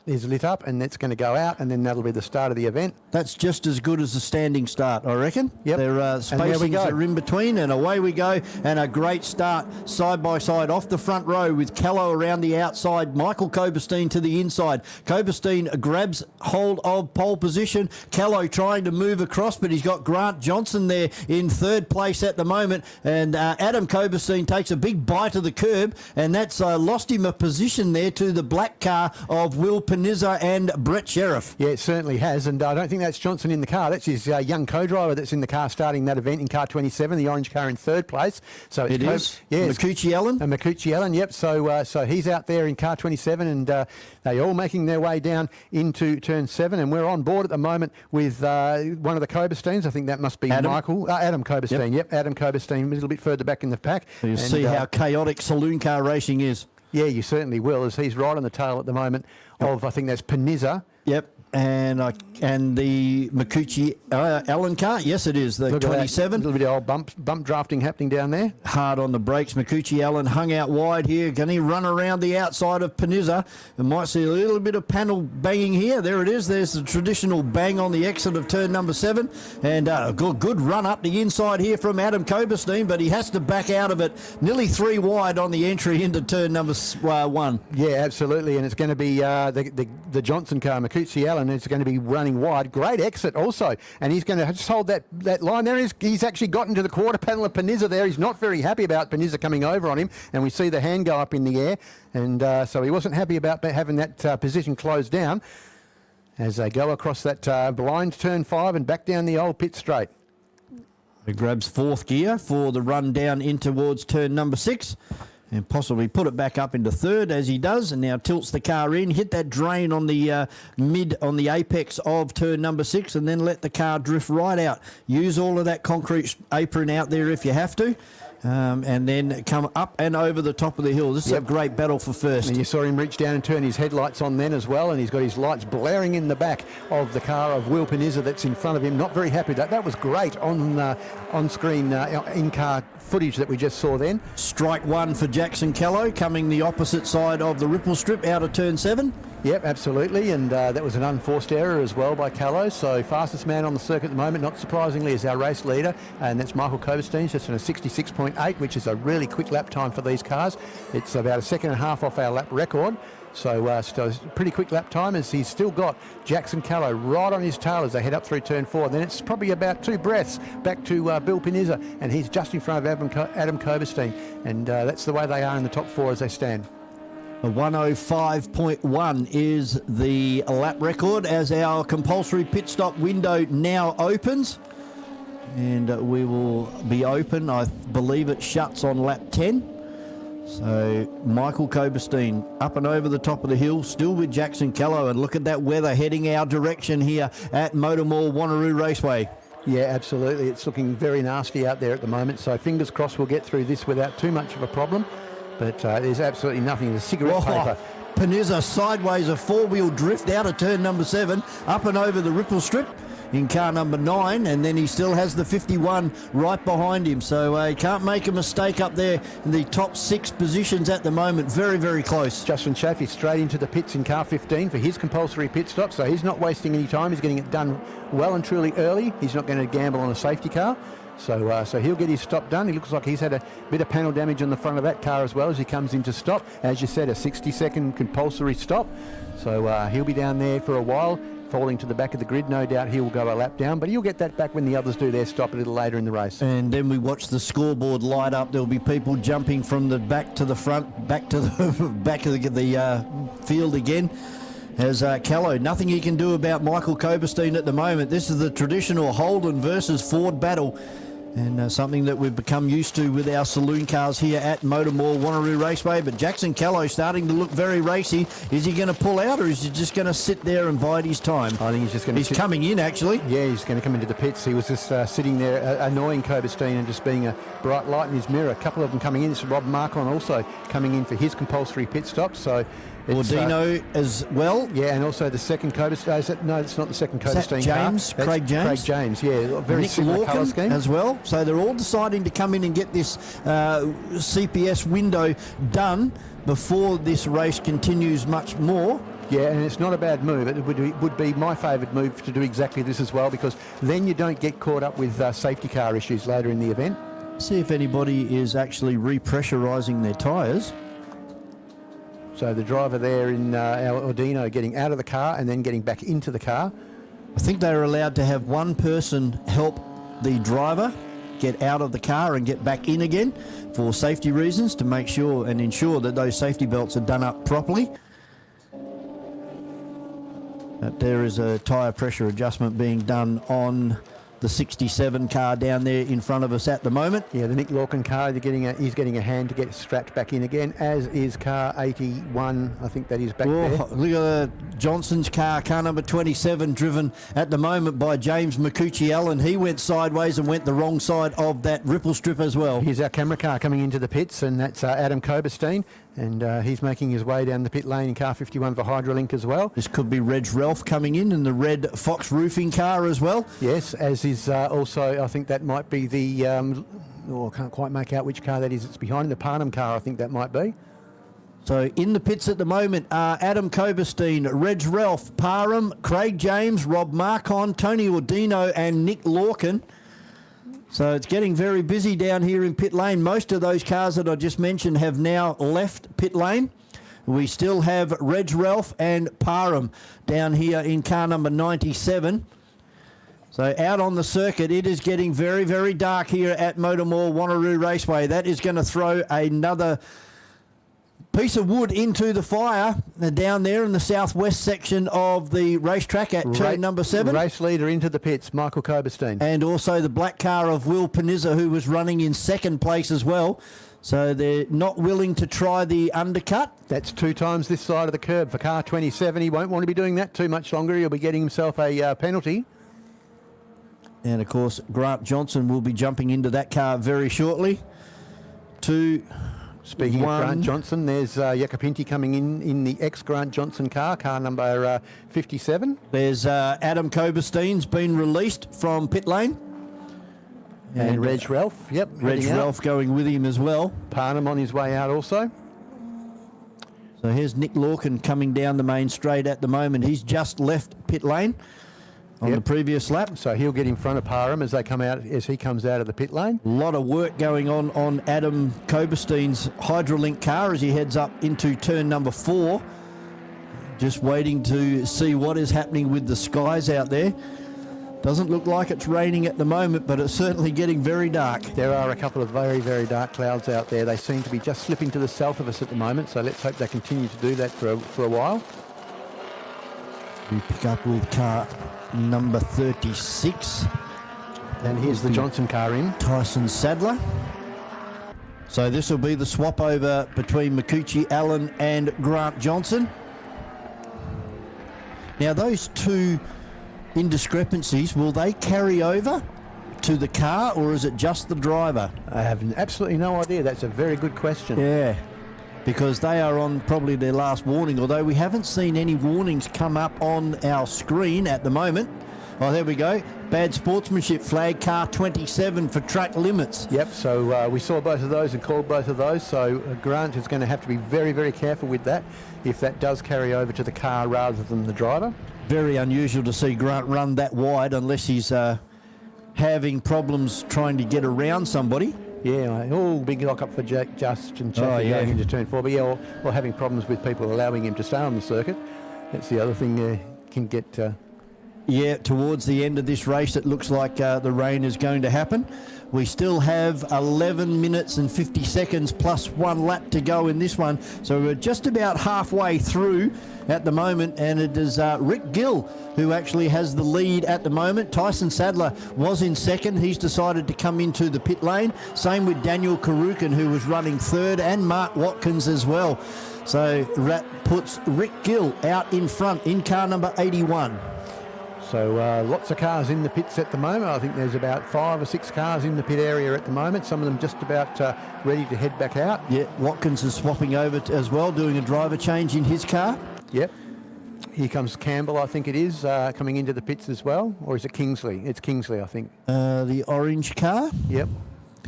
is lit up, and it's going to go out, and then that'll be the start of the event. That's just as good as a standing start, I reckon. Yep. There are spacings are in between, and away we go. And a great start side by side off the front row with Callow around the outside. Michael Koberstein to the inside. Koberstein grabs hold of pole position. Callow trying to move across, but he's got Grant Johnson there in third place at the moment. And Adam Koberstein takes a big bite of the curb, and that's lost him a position there to the black car of Will Panizza and Brett Sheriff. Yeah, it certainly has, and I don't think that's Johnson in the car. That's his young co-driver that's in the car starting that event in car 27, the orange car in third place. So it's Makuchi Allen. And Makuchi Allen, yep. So he's out there in car 27, and they're all making their way down into turn 7, and we're on board at the moment with one of the Kobersteins. I think that must be Adam Koberstein. Yep, Adam Koberstein, a little bit further back in the pack. So you'll see how chaotic saloon car racing is. Yeah, you certainly will, as he's right on the tail at the moment of, I think that's Panizza. Yep. And the Makuchi Allen car, yes it is, the 27. A little bit of old bump drafting happening down there. Hard on the brakes. Makuchi Allen hung out wide here. Can he run around the outside of Panizza? We might see a little bit of panel banging here. There it is. There's the traditional bang on the exit of turn number 7. And a good run up the inside here from Adam Koberstein, but he has to back out of it. Nearly 3 wide on the entry into turn number 1. Yeah, absolutely. And it's going to be the Johnson car, Makuchi Allen, is going to be running wide. Great exit also, and he's going to just hold that line there. He's actually gotten to the quarter panel of Panizza there. He's not very happy about Panizza coming over on him, and we see the hand go up in the air, and so he wasn't happy about having that position closed down as they go across that blind turn 5 and back down the old pit straight. He grabs 4th gear for the run down in towards turn number 6. And possibly put it back up into 3rd as he does, and now tilts the car in, hit that drain on the on the apex of turn number 6, and then let the car drift right out. Use all of that concrete apron out there if you have to. And then come up and over the top of the hill. This is a great battle for first. And you saw him reach down and turn his headlights on then as well, and he's got his lights blaring in the back of the car of Will Panizza that's in front of him. Not very happy. That was great on-screen in-car footage that we just saw then. Strike 1 for Jackson Callow, coming the opposite side of the ripple strip out of turn 7. Yep, absolutely, and that was an unforced error as well by Callow. So fastest man on the circuit at the moment, not surprisingly, is our race leader, and that's Michael Koberstein, just in a 66.8, which is a really quick lap time for these cars. It's about a second and a half off our lap record. So it's a pretty quick lap time, as he's still got Jackson Callow right on his tail as they head up through turn 4. And then it's probably about 2 breaths back to Bill Panizza, and he's just in front of Adam Koberstein. And that's the way they are in the top 4 as they stand. A 105.1 is the lap record as our compulsory pit stop window now opens. And we will be open, I believe it shuts on lap 10. So Michael Koberstein up and over the top of the hill, still with Jackson Callow. And look at that weather heading our direction here at MotorMall Wanneroo Raceway. Yeah, absolutely. It's looking very nasty out there at the moment. So fingers crossed we'll get through this without too much of a problem. But there's absolutely nothing. There's cigarette paper. Panizza sideways, a 4-wheel drift out of turn number 7, up and over the ripple strip in car number 9, and then he still has the 51 right behind him. So he can't make a mistake up there in the top 6 positions at the moment. Very, very close. Justin Chaffee straight into the pits in car 15 for his compulsory pit stop, so he's not wasting any time. He's getting it done well and truly early. He's not going to gamble on a safety car. So he'll get his stop done. He looks like he's had a bit of panel damage on the front of that car as well as he comes into stop. As you said, a 60-second compulsory stop. So he'll be down there for a while, falling to the back of the grid. No doubt he will go a lap down, but he'll get that back when the others do their stop a little later in the race. And then we watch the scoreboard light up. There'll be people jumping from the back to the front, back to the back of the field again. As Callow, nothing he can do about Michael Koberstein at the moment. This is the traditional Holden versus Ford battle, and something that we've become used to with our saloon cars here at MotorMall Wanneroo Raceway. But Jackson Callow starting to look very racy. Is he going to pull out, or is he just going to sit there and bide his time? I think he's just going to. He's coming in, actually. Yeah, he's going to come into the pits. He was just sitting there annoying Koberstein and just being a bright light in his mirror. A couple of them coming in. It's Rob Marcon also coming in for his compulsory pit stop. So. Ordino as well. Yeah, and also the second Koberstein. No, it's not the second Koberstein James, car. Craig James. Craig James, yeah. Very Nick similar colour Lorcan scheme. as well. So they're all deciding to come in and get this CPS window done before this race continues much more. Yeah, and it's not a bad move. It would be my favoured move to do exactly this as well, because then you don't get caught up with safety car issues later in the event. See if anybody is actually repressurising their tyres. So the driver there in our Ordino getting out of the car and then getting back into the car. I think they're allowed to have one person help the driver get out of the car and get back in again for safety reasons, to make sure and ensure that those safety belts are done up properly. There is a tyre pressure adjustment being done on the 67 car down there in front of us at the moment. Yeah, the Nick Lorcan car, he's getting a hand to get strapped back in again, as is car 81, I think that is back there. Look at Johnson's car number 27, driven at the moment by James Makuchi Allen. He went sideways and went the wrong side of that ripple strip as well. Here's our camera car coming into the pits, and that's Adam Koberstein. And he's making his way down the pit lane in car 51 for Hydrolink as well. This could be Reg Ralph coming in the red Fox roofing car as well. Yes, as is also, I think that might be the, I can't quite make out which car that is. It's behind the Parnham car, I think that might be. So in the pits at the moment are Adam Koberstein, Reg Ralph, Parham, Craig James, Rob Marcon, Tony Ordino and Nick Lorcan. So it's getting very busy down here in pit lane. Most of those cars that I just mentioned have now left pit lane. We still have Reg Ralph and Parham down here in car number 97. So out on the circuit, it is getting very, very dark here at MotorMall Wanneroo Raceway. That is going to throw another piece of wood into the fire down there in the southwest section of the racetrack at turn number 7. Race leader into the pits, Michael Koberstein. And also the black car of Will Panizza, who was running in second place as well. So they're not willing to try the undercut. That's 2 times this side of the curb for car 27. He won't want to be doing that too much longer. He'll be getting himself a penalty. And of course, Grant Johnson will be jumping into that car very shortly. Speaking of Grant Johnson, there's Jacopinti coming in the ex-Grant Johnson car number 57. There's Adam Koberstein's been released from pit lane. And Reg Ralph, yep. Reg Ralph going with him as well. Parnham on his way out also. So here's Nick Lorcan coming down the main straight at the moment. He's just left pit lane on the previous lap. So he'll get in front of Parham as he comes out of the pit lane. A lot of work going on Adam Koberstein's Hydrolink car as he heads up into turn number 4. Just waiting to see what is happening with the skies out there. Doesn't look like it's raining at the moment, but it's certainly getting very dark. There are a couple of very, very dark clouds out there. They seem to be just slipping to the south of us at the moment, so let's hope they continue to do that for a while. We pick up with car number 36. And here's the Johnson car in. Tyson Sadler. So this will be the swap over between Makuchi Allen and Grant Johnson. Now those two indiscrepancies, will they carry over to the car or is it just the driver? I have absolutely no idea. That's a very good question. Yeah, because they are on probably their last warning, although we haven't seen any warnings come up on our screen at the moment. Oh, there we go. Bad sportsmanship flag, car 27 for track limits. Yep, so we saw both of those and called both of those, so Grant is going to have to be very, very careful with that if that does carry over to the car rather than the driver. Very unusual to see Grant run that wide unless he's having problems trying to get around somebody. Yeah, big lock up for Justin Chaffee going into turn 4, but or having problems with people allowing him to stay on the circuit. That's the other thing can get... Yeah, towards the end of this race, it looks like the rain is going to happen. We still have 11 minutes and 50 seconds plus 1 lap to go in this one. So we're just about halfway through at the moment, and it is Rick Gill who actually has the lead at the moment. Tyson Sadler was in second. He's decided to come into the pit lane. Same with Daniel Karukin, who was running third, and Mark Watkins as well. So that puts Rick Gill out in front in car number 81. So lots of cars in the pits at the moment. I think there's about 5 or 6 cars in the pit area at the moment. Some of them just about ready to head back out. Yeah, Watkins is swapping over as well, doing a driver change in his car. Yep. Here comes Campbell, I think it is, coming into the pits as well. Or is it Kingsley? It's Kingsley, I think. The orange car? Yep.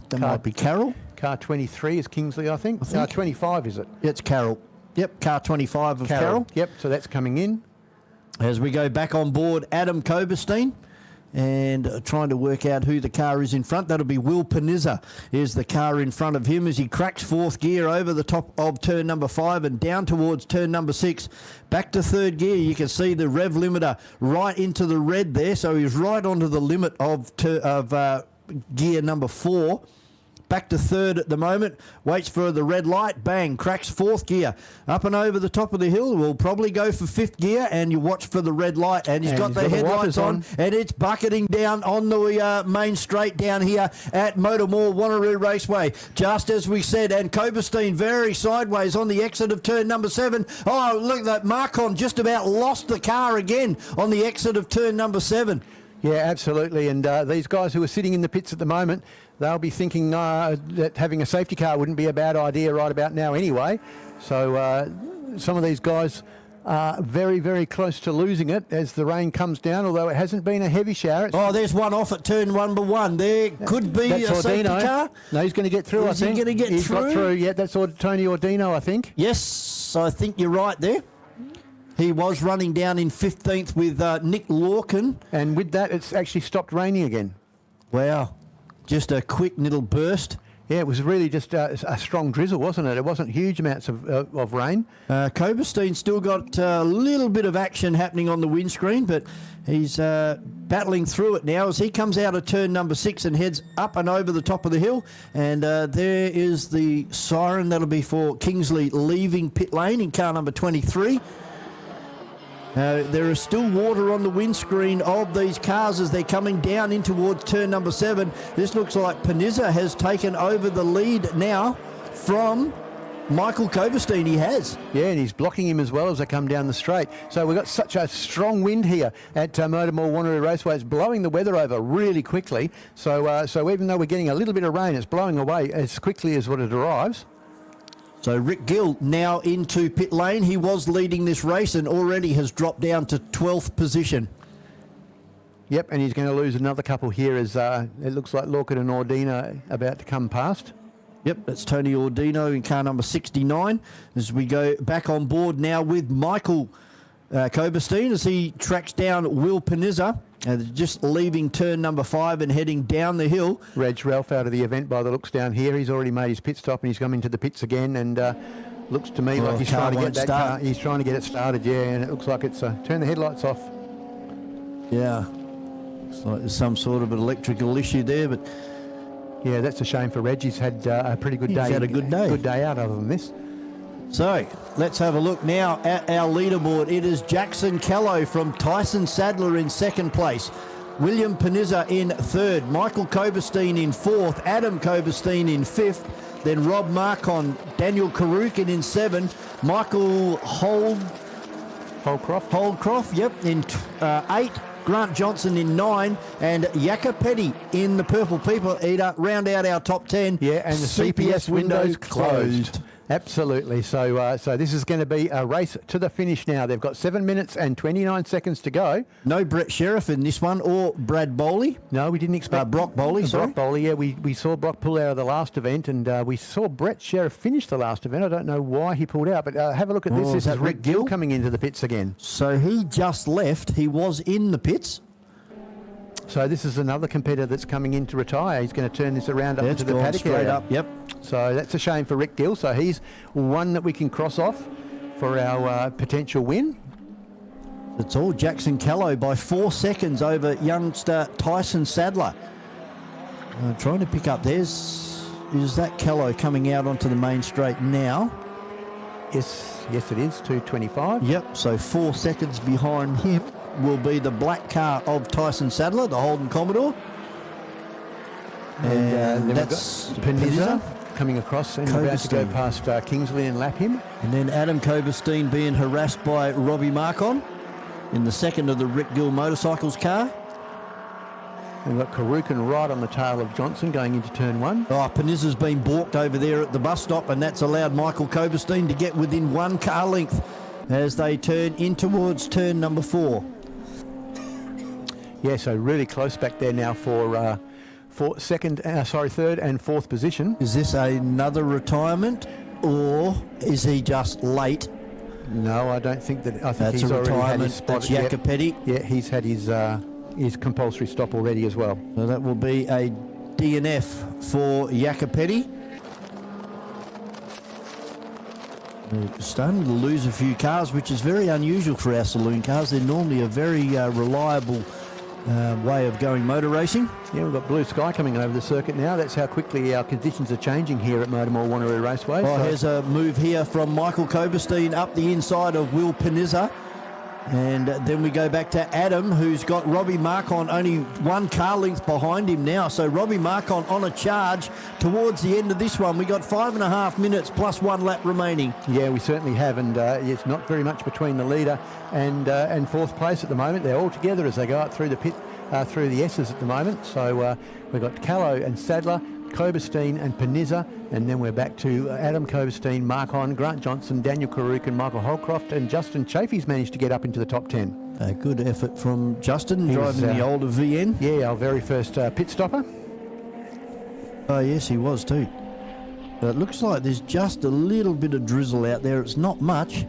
That might be Carroll. Car 23 is Kingsley, I think. Car 25, is it? It's Carroll. Yep, car 25 of Carroll. Yep, so that's coming in. As we go back on board, Adam Koberstein, and trying to work out who the car is in front. That'll be Will Panizza is the car in front of him as he cracks 4th gear over the top of turn number 5 and down towards turn number 6. Back to 3rd gear. You can see the rev limiter right into the red there. So he's right onto the limit of gear number 4. Back to 3rd at the moment, waits for the red light, bang, cracks 4th gear. Up and over the top of the hill, we'll probably go for 5th gear, and you watch for the red light, and he's got the headlights on, and it's bucketing down on the main straight down here at MotorMall Wanneroo Raceway, just as we said, and Koberstein very sideways on the exit of turn number 7. Oh, look, that Marcon just about lost the car again on the exit of turn number 7. Yeah, absolutely, and these guys who are sitting in the pits at the moment, they'll be thinking that having a safety car wouldn't be a bad idea right about now anyway. So some of these guys are very, very close to losing it as the rain comes down, although it hasn't been a heavy shower. There's one off at turn number 1. There could be a safety car. No, he's going to get through, I think. Is he going to get He's through? got through, yeah, that's Tony Ordino, I think. Yes, I think you're right there. He was running down in 15th with Nick Lorcan. And with that, it's actually stopped raining again. Wow, just a quick little burst. Yeah, it was really just a strong drizzle, wasn't it? It wasn't huge amounts of rain. Koberstein still got a little bit of action happening on the windscreen, but he's battling through it now as he comes out of turn number 6 and heads up and over the top of the hill. And there is the siren. That'll be for Kingsley leaving pit lane in car number 23. There is still water on the windscreen of these cars as they're coming down in towards turn number 7. This looks like Panizza has taken over the lead now from Michael Koberstein. He has. Yeah, and he's blocking him as well as they come down the straight. So we've got such a strong wind here at MotorMall Wanneroo Raceway. It's blowing the weather over really quickly. So even though we're getting a little bit of rain, it's blowing away as quickly as what it arrives. So Rick Gill now into pit lane. He was leading this race and already has dropped down to 12th position. Yep, and he's going to lose another couple here as it looks like Lorcan and Ordino about to come past. Yep, that's Tony Ordino in car number 69. As we go back on board now with Michael Koberstein as he tracks down Will Panizza. Just leaving turn number 5 and heading down the hill. Reg Ralph out of the event by the looks down here. He's already made his pit stop and he's come into the pits again, and looks to me like he's trying to get that car. He's trying to get it started, yeah, and it looks like it's turn the headlights off. Yeah, looks like there's some sort of an electrical issue there, but yeah, that's a shame for Reg. He's had a pretty good day. He's had a good day. Good day out other than this. So let's have a look now at our leaderboard. It is Jackson Callow from Tyson Sadler in 2nd place. William Panizza in 3rd. Michael Koberstein in 4th. Adam Koberstein in 5th. Then Rob Marcon. Daniel Karukin in 7th. Michael Holdcroft, yep, in 8. Grant Johnson in 9, and Yaka Petty in the Purple People Eater round out our top 10. Yeah, and the CPS windows closed. Absolutely. So this is going to be a race to the finish now. They've got 7 minutes and 29 seconds to go. No Brett Sheriff in this one, or Brad Bowley. No, we didn't expect Brock Bowley. Brock Bowley, yeah. We saw Brock pull out of the last event, and we saw Brett Sheriff finish the last event. I don't know why he pulled out, but have a look at this. This is Rick Gill coming into the pits again. So he just left. He was in the pits. So this is another competitor that's coming in to retire. He's going to turn this around up into the paddock straight area. Up. Yep. So that's a shame for Rick Gill. So he's one that we can cross off for our potential win. That's all. Jackson Callow by 4 seconds over youngster Tyson Sadler. Trying to pick up. Is that Callow coming out onto the main straight now? Yes, it is. 2:25. Yep. So 4 seconds behind him will be the black car of Tyson Sadler, the Holden Commodore. And that's Panizza coming across and about to go past Kingsley and lap him. And then Adam Koberstein being harassed by Robbie Marcon in the 2nd of the Rick Gill Motorcycles car. We've got Karukin right on the tail of Johnson going into turn 1. Panizza's been balked over there at the bus stop, and that's allowed Michael Koberstein to get within 1 car length as they turn in towards turn number 4. Yeah, so really close back there now for third and 4th position. Is this another retirement, or is he just late? No, I don't think that. I think that's he's a already retirement. had his spot. That's Yaka Petty. Yeah, he's had his compulsory stop already as well. So that will be a DNF for Yaka Petty. We're starting to lose a few cars, which is very unusual for our saloon cars. They're normally a very reliable way of going motor racing. Yeah, we've got blue sky coming over the circuit now. That's how quickly our conditions are changing here at MotorMall Wanneroo Raceway. Here's a move here from Michael Koberstein up the inside of Will Panizza. And then we go back to Adam, who's got Robbie Marcon only 1 car length behind him now. So Robbie Marcon on a charge towards the end of this one. We got 5.5 minutes plus 1 lap remaining. Yeah, we certainly have, and it's not very much between the leader and 4th place at the moment. They're all together as they go up through the through the S's at the moment. So we've got Callow and Sadler, Koberstein and Panizza, and then we're back to Adam Koberstein, Mark Hon, Grant Johnson, Daniel Karuk and Michael Holcroft, and Justin Chafee's managed to get up into the top 10. A good effort from Justin, driving the older VN. Yeah, our very first pit stopper. Oh yes, he was too. But it looks like there's just a little bit of drizzle out there. It's not much.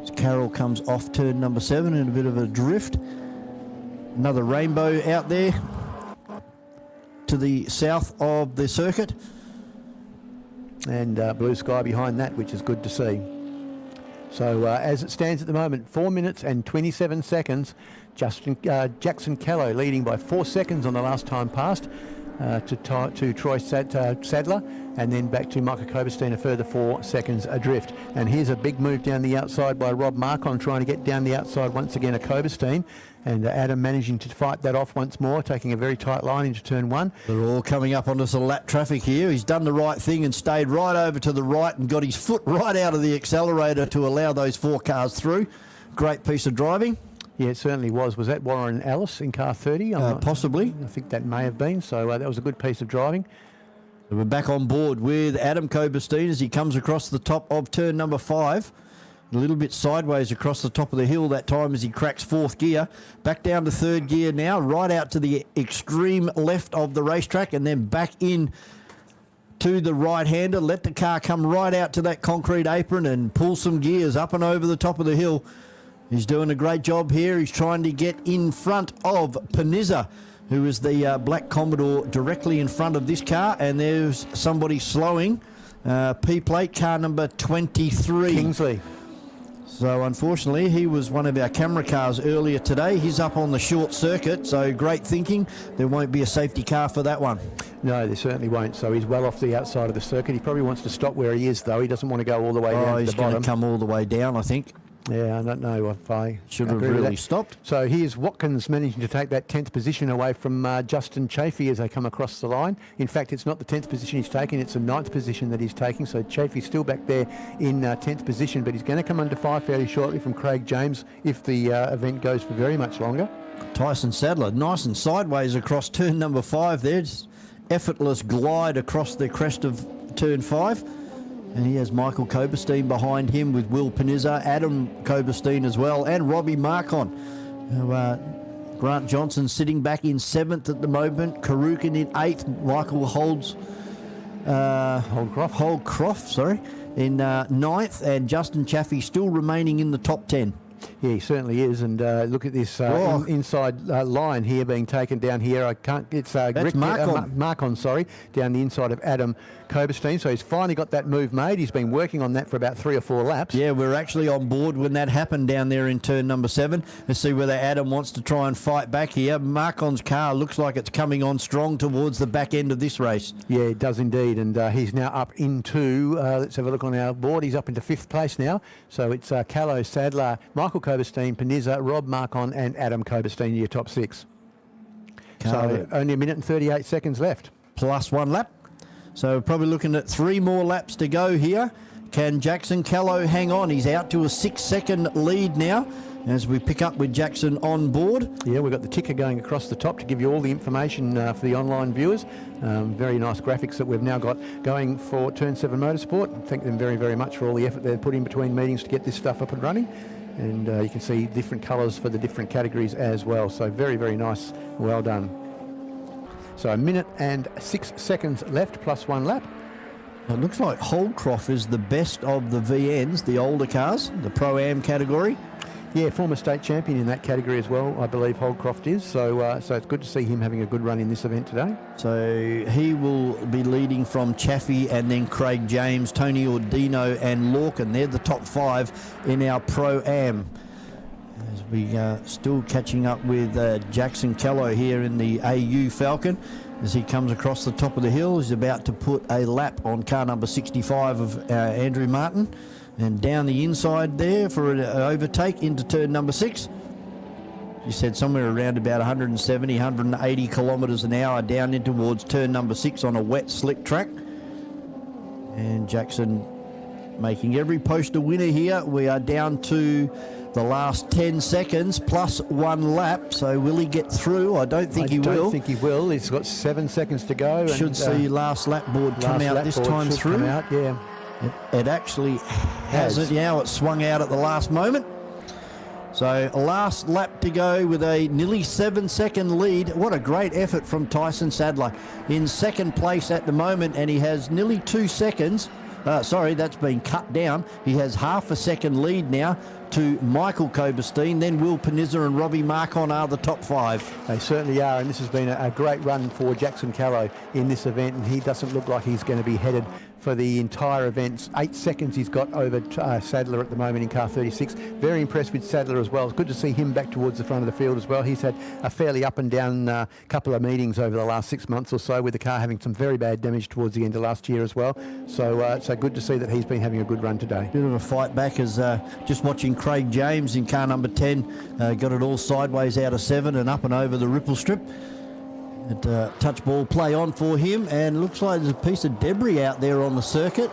As Carroll comes off turn number 7 in a bit of a drift. Another rainbow out there to the south of the circuit. And blue sky behind that, which is good to see. So as it stands at the moment, 4 minutes and 27 seconds. Jackson Callow leading by 4 seconds on the last time passed to Troy Sadler, and then back to Michael Koberstein a further 4 seconds adrift. And here's a big move down the outside by Rob Marcon, trying to get down the outside once again of Koberstein. And Adam managing to fight that off once more, taking a very tight line into turn 1. They're all coming up onto some lap traffic here. He's done the right thing and stayed right over to the right and got his foot right out of the accelerator to allow those 4 cars through. Great piece of driving. Yeah, it certainly was. Was that Warren Ellis in car 30? Possibly. I think that may have been. So that was a good piece of driving. So we're back on board with Adam Koberstein as he comes across the top of turn number 5. A little bit sideways across the top of the hill that time as he cracks 4th gear. Back down to 3rd gear now, right out to the extreme left of the racetrack, and then back in to the right-hander. Let the car come right out to that concrete apron and pull some gears up and over the top of the hill. He's doing a great job here. He's trying to get in front of Panizza, who is the black Commodore directly in front of this car, and there's somebody slowing. P-plate, car number 23. Kingsley. So unfortunately, he was one of our camera cars earlier today. He's up on the short circuit, so great thinking. There won't be a safety car for that one. No, there certainly won't. So he's well off the outside of the circuit. He probably wants to stop where he is, though. He doesn't want to go all the way down to the bottom. He's going to come all the way down, I think. Yeah, I don't know if I should have really stopped. So here's Watkins managing to take that 10th position away from Justin Chafee as they come across the line. In fact, it's not the 10th position he's taking, it's the 9th position that he's taking. So Chafee's still back there in 10th position, but he's going to come under fire fairly shortly from Craig James if the event goes for very much longer. Tyson Sadler, nice and sideways across turn number 5 there. Just effortless glide across the crest of turn 5. And he has Michael Koberstein behind him with Will Panizza, Adam Koberstein as well, and Robbie Marcon. Grant Johnson sitting back in 7th at the moment, Karukin in 8th, Michael Holdcroft, in 9th, and Justin Chafee still remaining in the top 10. Yeah, he certainly is, and look at this inside line here being taken down here. It's Marcon, down the inside of Adam Koberstein. So he's finally got that move made. He's been working on that for about 3 or 4 laps. Yeah, we're actually on board when that happened down there in turn number 7. Let's see whether Adam wants to try and fight back here. Marcon's car looks like it's coming on strong towards the back end of this race. Yeah, it does indeed, and he's now up into, let's have a look on our board, he's up into 5th place now. So it's Callow, Sadler, Michael Koberstein, Panizza, Rob Marcon and Adam Koberstein, your top 6. So only a minute and 38 seconds left. Plus 1 lap. So probably looking at 3 more laps to go here. Can Jackson Callow hang on? He's out to a 6-second lead now as we pick up with Jackson on board. Yeah, we've got the ticker going across the top to give you all the information for the online viewers. Very nice graphics that we've now got going for Turn 7 Motorsport. Thank them very, very much for all the effort they've put in between meetings to get this stuff up and running. And you can see different colours for the different categories as well. So very, very nice. Well done. So a minute and 6 seconds left, plus 1 lap. It looks like Holdcroft is the best of the VNs, the older cars, the Pro-Am category. Yeah, former state champion in that category as well, I believe Holdcroft is. So so it's good to see him having a good run in this event today. So he will be leading from Chafee and then Craig James, Tony Ordino and Lorcan. They're the top 5 in our Pro-Am. As we still catching up with Jackson Callow here in the AU Falcon. As he comes across the top of the hill, he's about to put a lap on car number 65 of Andrew Martin. And down the inside there for an overtake into turn number 6. You said somewhere around about 170, 180 kilometres an hour down in towards turn number 6 on a wet, slick track. And Jackson making every post a winner here. We are down to the last 10 seconds plus 1 lap. So will he get through? I don't think he will. I don't think he will. He's got 7 seconds to go. Should see last lap board come out this time through. Come out, yeah. It actually hasn't. Yeah, it swung out at the last moment. So last lap to go with a nearly 7-second lead. What a great effort from Tyson Sadler. In second place at the moment, and he has nearly 2 seconds. Sorry, that's been cut down. He has half a second lead now to Michael Koberstein. Then Will Panizza and Robbie Marcon are the top 5. They certainly are, and this has been a great run for Jackson Callow in this event, and he doesn't look like he's going to be headed for the entire event. 8 seconds he's got over Sadler at the moment in car 36. Very impressed with Sadler as well. It's good to see him back towards the front of the field as well. He's had a fairly up and down couple of meetings over the last 6 months or so, with the car having some very bad damage towards the end of last year as well. So good to see that he's been having a good run today. Bit of a fight back as just watching Craig James in car number 10. Got it all sideways out of 7 and up and over the ripple strip. Touch ball play on for him, and looks like there's a piece of debris out there on the circuit.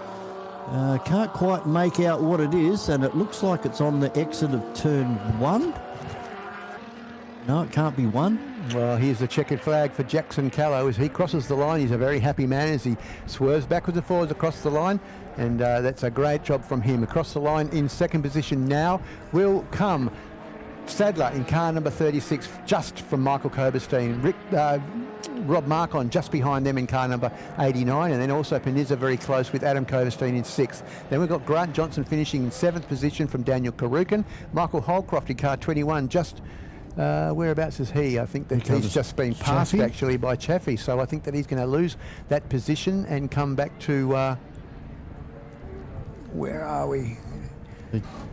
Can't quite make out what it is, and it looks like it's on the exit of turn 1. No, it can't be 1. Well, here's the checkered flag for Jackson Callow as he crosses the line. He's a very happy man as he swerves backwards and forwards across the line, and that's a great job from him. Across the line in second position now will come Sadler in car number 36, just from Michael Koberstein. Rob Marcon just behind them in car number 89, and then also Panizza very close with Adam Koberstein in 6th. Then we've got Grant Johnson finishing in 7th position from Daniel Karukin. Michael Holcroft in car 21, just whereabouts is he? I think that he's just been passed actually by Chaffee, so I think that he's going to lose that position and come back to where are we?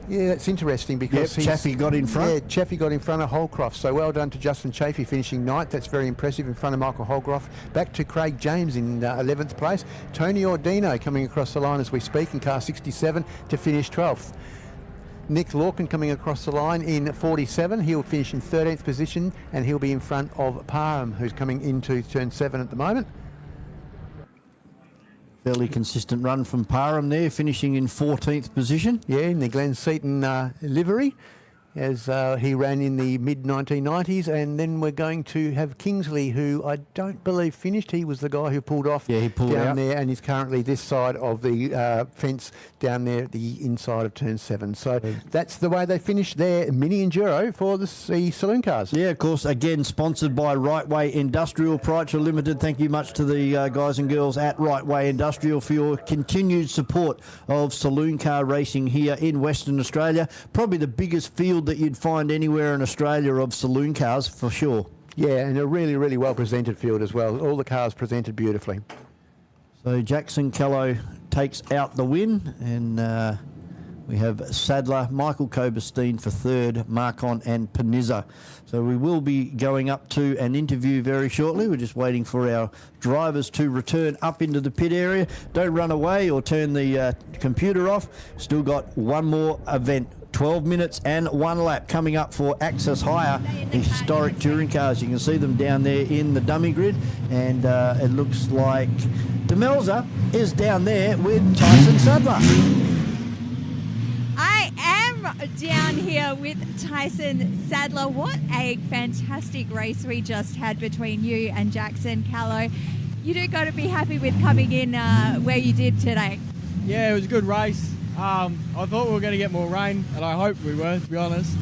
Yeah, it's interesting because Chaffee got in front. Yeah, Chaffee got in front of Holcroft. So well done to Justin Chaffee finishing 9th. That's very impressive in front of Michael Holcroft. Back to Craig James in 11th place. Tony Ordino coming across the line as we speak in car 67 to finish 12th. Nick Lorcan coming across the line in 47. He'll finish in 13th position, and he'll be in front of Parham, who's coming into turn 7 at the moment. Fairly consistent run from Parham there, finishing in 14th position. Yeah, in the Glen Seaton livery, as he ran in the mid-1990s. And then we're going to have Kingsley, who I don't believe finished. He was the guy who pulled off he pulled down out there, and is currently this side of the fence down there at the inside of turn 7. So that's the way they finished their mini Enduro for the Saloon Cars. Yeah, of course, again, sponsored by Rightway Industrial Proprietary Limited. Thank you much to the guys and girls at Rightway Industrial for your continued support of saloon car racing here in Western Australia. Probably the biggest field that you'd find anywhere in Australia of saloon cars, for sure. Yeah, and a really, really well-presented field as well. All the cars presented beautifully. So Jackson Callow takes out the win, and we have Sadler, Michael Koberstein for 3rd, Marcon and Panizza. So we will be going up to an interview very shortly. We're just waiting for our drivers to return up into the pit area. Don't run away or turn the computer off. Still got one more event. 12 minutes and 1 lap coming up for Access Hire, the historic touring cars. You can see them down there in the dummy grid, and it looks like Demelza is down there with Tyson Sadler. I am down here with Tyson Sadler. What a fantastic race we just had between you and Jackson Callow. You do got to be happy with coming in where you did today. Yeah, it was a good race. I thought we were going to get more rain, and I hoped we were, to be honest.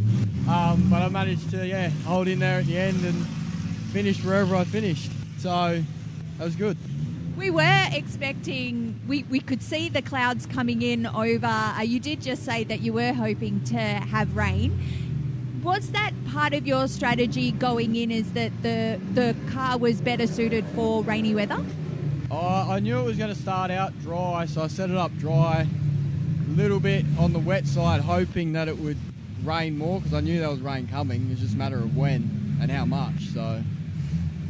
But I managed to, hold in there at the end and finish wherever I finished. So that was good. We were expecting, we could see the clouds coming in over. You did just say that you were hoping to have rain. Was that part of your strategy going in, is that the car was better suited for rainy weather? I knew it was going to start out dry, so I set it up dry. Little bit on the wet side, hoping that it would rain more, because I knew there was rain coming. It's just a matter of when and how much. So,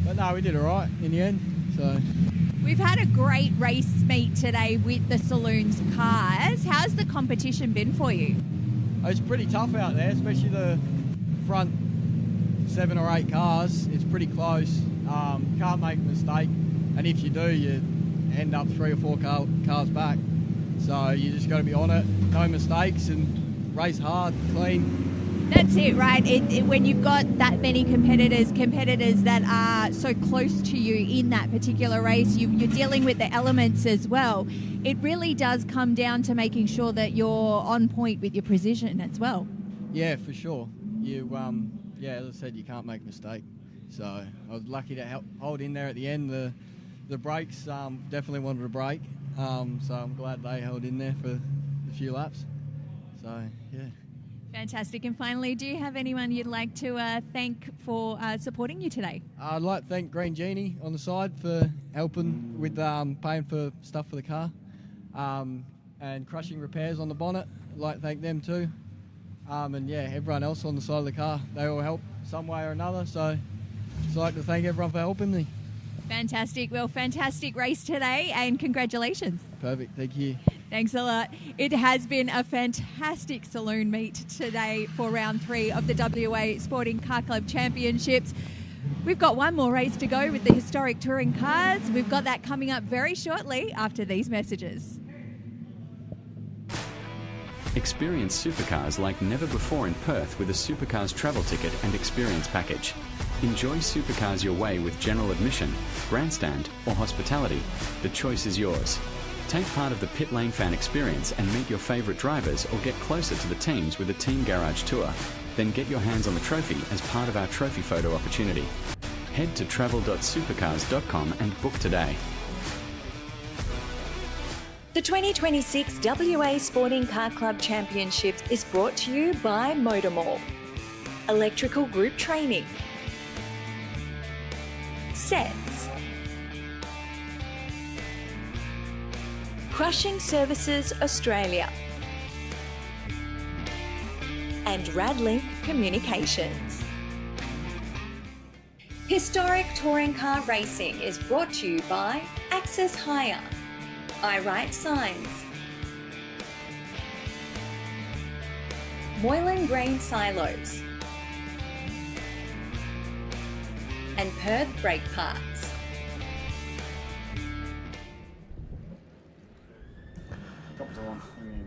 but no, we did all right in the end. So we've had a great race meet today with the Saloon's cars. How's the competition been for you? It's pretty tough out there, especially the front 7 or 8 cars. It's pretty close. Can't make a mistake, and if you do, you end up 3 or 4 cars back. So you just got to be on it, no mistakes, and race hard, clean, That's it, right? When you've got that many competitors that are so close to you in that particular race, you're dealing with the elements as well. It really does come down to making sure that you're on point with your precision as well. Yeah, for sure. You, as I said, you can't make a mistake. So I was lucky to hold in there at the end. The brakes definitely wanted to brake, so I'm glad they held in there for a few laps. So, yeah. Fantastic. And finally, do you have anyone you'd like to thank for supporting you today? I'd like to thank Green Genie on the side for helping with paying for stuff for the car, and Crushing Repairs on the bonnet. I'd like to thank them too. And yeah, everyone else on the side of the car, they all help some way or another. So I'd like to thank everyone for helping me. Fantastic. Well, fantastic race today and congratulations. Perfect. Thank you. Thanks a lot. It has been a fantastic saloon meet today for round 3 of the WA Sporting Car Club Championships. We've got one more race to go with the historic touring cars. We've got that coming up very shortly after these messages. Experience supercars like never before in Perth with a Supercars travel ticket and experience package. Enjoy supercars your way with general admission, grandstand or hospitality. The choice is yours. Take part of the pit lane fan experience and meet your favourite drivers or get closer to the teams with a Team Garage tour. Then get your hands on the trophy as part of our trophy photo opportunity. Head to travel.supercars.com and book today. The 2026 WA Sporting Car Club Championships is brought to you by MotorMall, Electrical Group Training, Sets, Crushing Services Australia, and Radlink Communications. Historic touring car racing is brought to you by Access Hire, I Write Signs, Moylan Grain Silos, and Perth Brake Parts.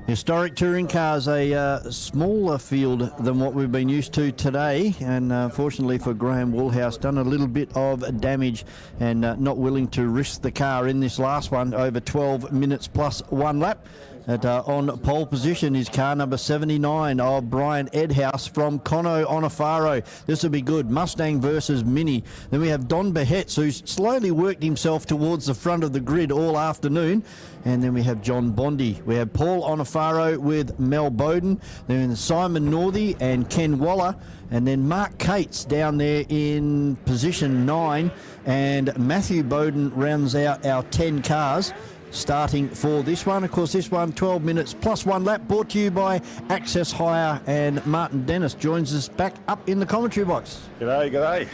Historic touring cars, a smaller field than what we've been used to today, and fortunately for Graham Woolhouse, done a little bit of damage and not willing to risk the car in this last one. Over 12 minutes plus 1 lap. On pole position is car number 79 of Brian Edhouse from Conno Onofaro. This will be good. Mustang versus Mini. Then we have Don Behetz, who's slowly worked himself towards the front of the grid all afternoon. And then we have John Bondi. We have Paul Onofaro with Mel Bowden. Then Simon Northey and Ken Waller. And then Mark Cates down there in position 9. And Matthew Bowden rounds out our 10 cars starting for this one. Of course, this one 12 minutes plus 1 lap, brought to you by Access Hire, and Martin Dennis joins us back up in the commentary box. G'day.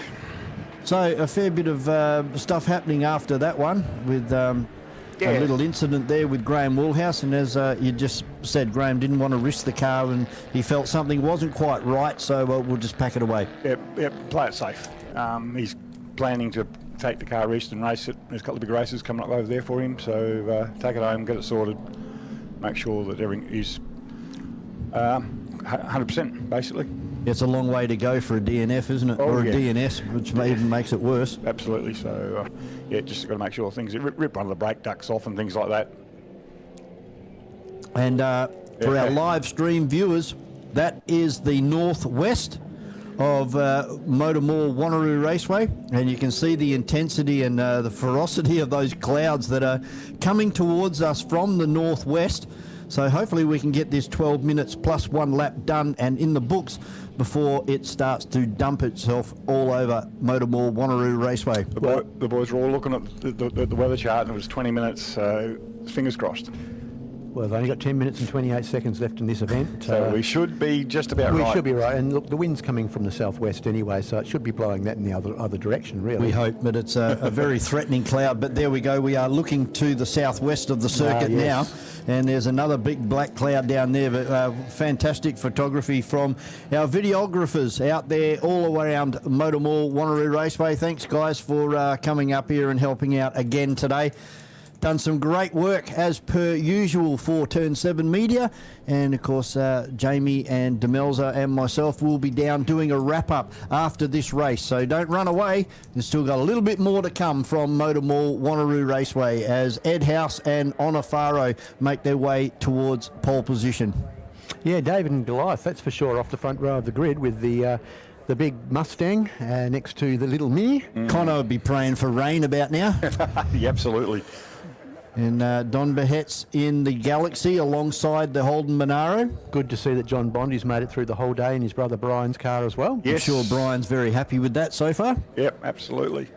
So a fair bit of stuff happening after that one with a little incident there with Graham Woolhouse, and as you just said, Graham didn't want to risk the car and he felt something wasn't quite right, so we'll just pack it away. Yep, play it safe. He's planning to take the car east and race it. There's a couple of big races coming up over there for him, so take it home, get it sorted, make sure that everything is 100% basically. It's a long way to go for a DNF, isn't it? Or a DNS, which even makes it worse. Absolutely. So just got to make sure things rip one of the brake ducts off and things like that. And for our live stream viewers, that is the northwest of MotorMall Wanneroo Raceway, and you can see the intensity and the ferocity of those clouds that are coming towards us from the northwest. So hopefully we can get this 12 minutes plus 1 lap done and in the books before it starts to dump itself all over MotorMall Wanneroo Raceway. The boys were all looking at the weather chart, and it was 20 minutes, so fingers crossed. Well, they've only got 10 minutes and 28 seconds left in this event. So we should be just about right. We should be right. And look, the wind's coming from the southwest anyway, so it should be blowing that in the other direction, really. We hope, but it's a very threatening cloud. But there we go. We are looking to the southwest of the circuit now. And there's another big black cloud down there. But fantastic photography from our videographers out there all around MotorMall Wanneroo Raceway. Thanks, guys, for coming up here and helping out again today. done some great work as per usual for Turn 7 Media. And of course, Jamie and Demelza and myself will be down doing a wrap-up after this race. So don't run away. There's still got a little bit more to come from MotorMall Wanneroo Raceway as Ed House and Onofaro make their way towards pole position. Yeah, David and Goliath, that's for sure, off the front row of the grid with the big Mustang next to the little Mini. Connor would be praying for rain about now. Yeah, absolutely. And Don Behet's in the Galaxy alongside the Holden Monaro. Good to see that John Bondy's made it through the whole day in his brother Brian's car as well. I'm sure Brian's very happy with that so far. Yep, absolutely.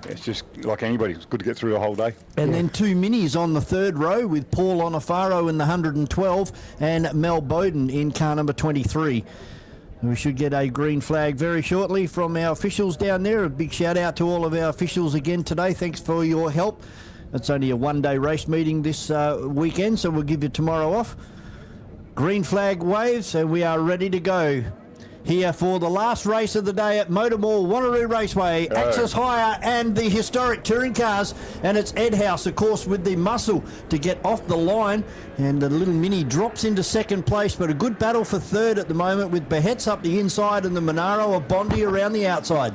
It's just like anybody. It's good to get through the whole day. And then two minis on the third row with Paul Onofaro in the 112 and Mel Bowden in car number 23. We should get a green flag very shortly from our officials down there. A big shout out to all of our officials again today. Thanks for your help. It's only a one-day race meeting this weekend, so we'll give you tomorrow off. Green flag waves, and we are ready to go. Here for the last race of the day at MotorMall Wanneroo Raceway, Access Hire and the historic touring cars. And it's Ed House, of course, with the muscle to get off the line. And the little Mini drops into second place, but a good battle for third at the moment with Behet's up the inside and the Monaro of Bondi around the outside.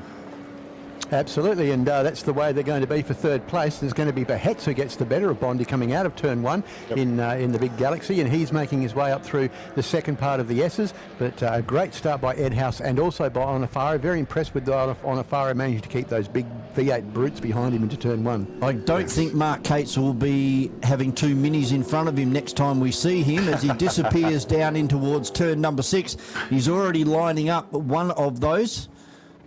Absolutely, and that's the way they're going to be for third place. There's going to be Behetz who gets the better of Bondi coming out of turn 1 in the big Galaxy, and he's making his way up through the second part of the S's. But a great start by Ed House and also by Onofaro. Very impressed with Onofaro managing to keep those big V8 brutes behind him into turn 1. I don't think Mark Cates will be having two minis in front of him next time we see him as he disappears down in towards turn number 6. He's already lining up one of those.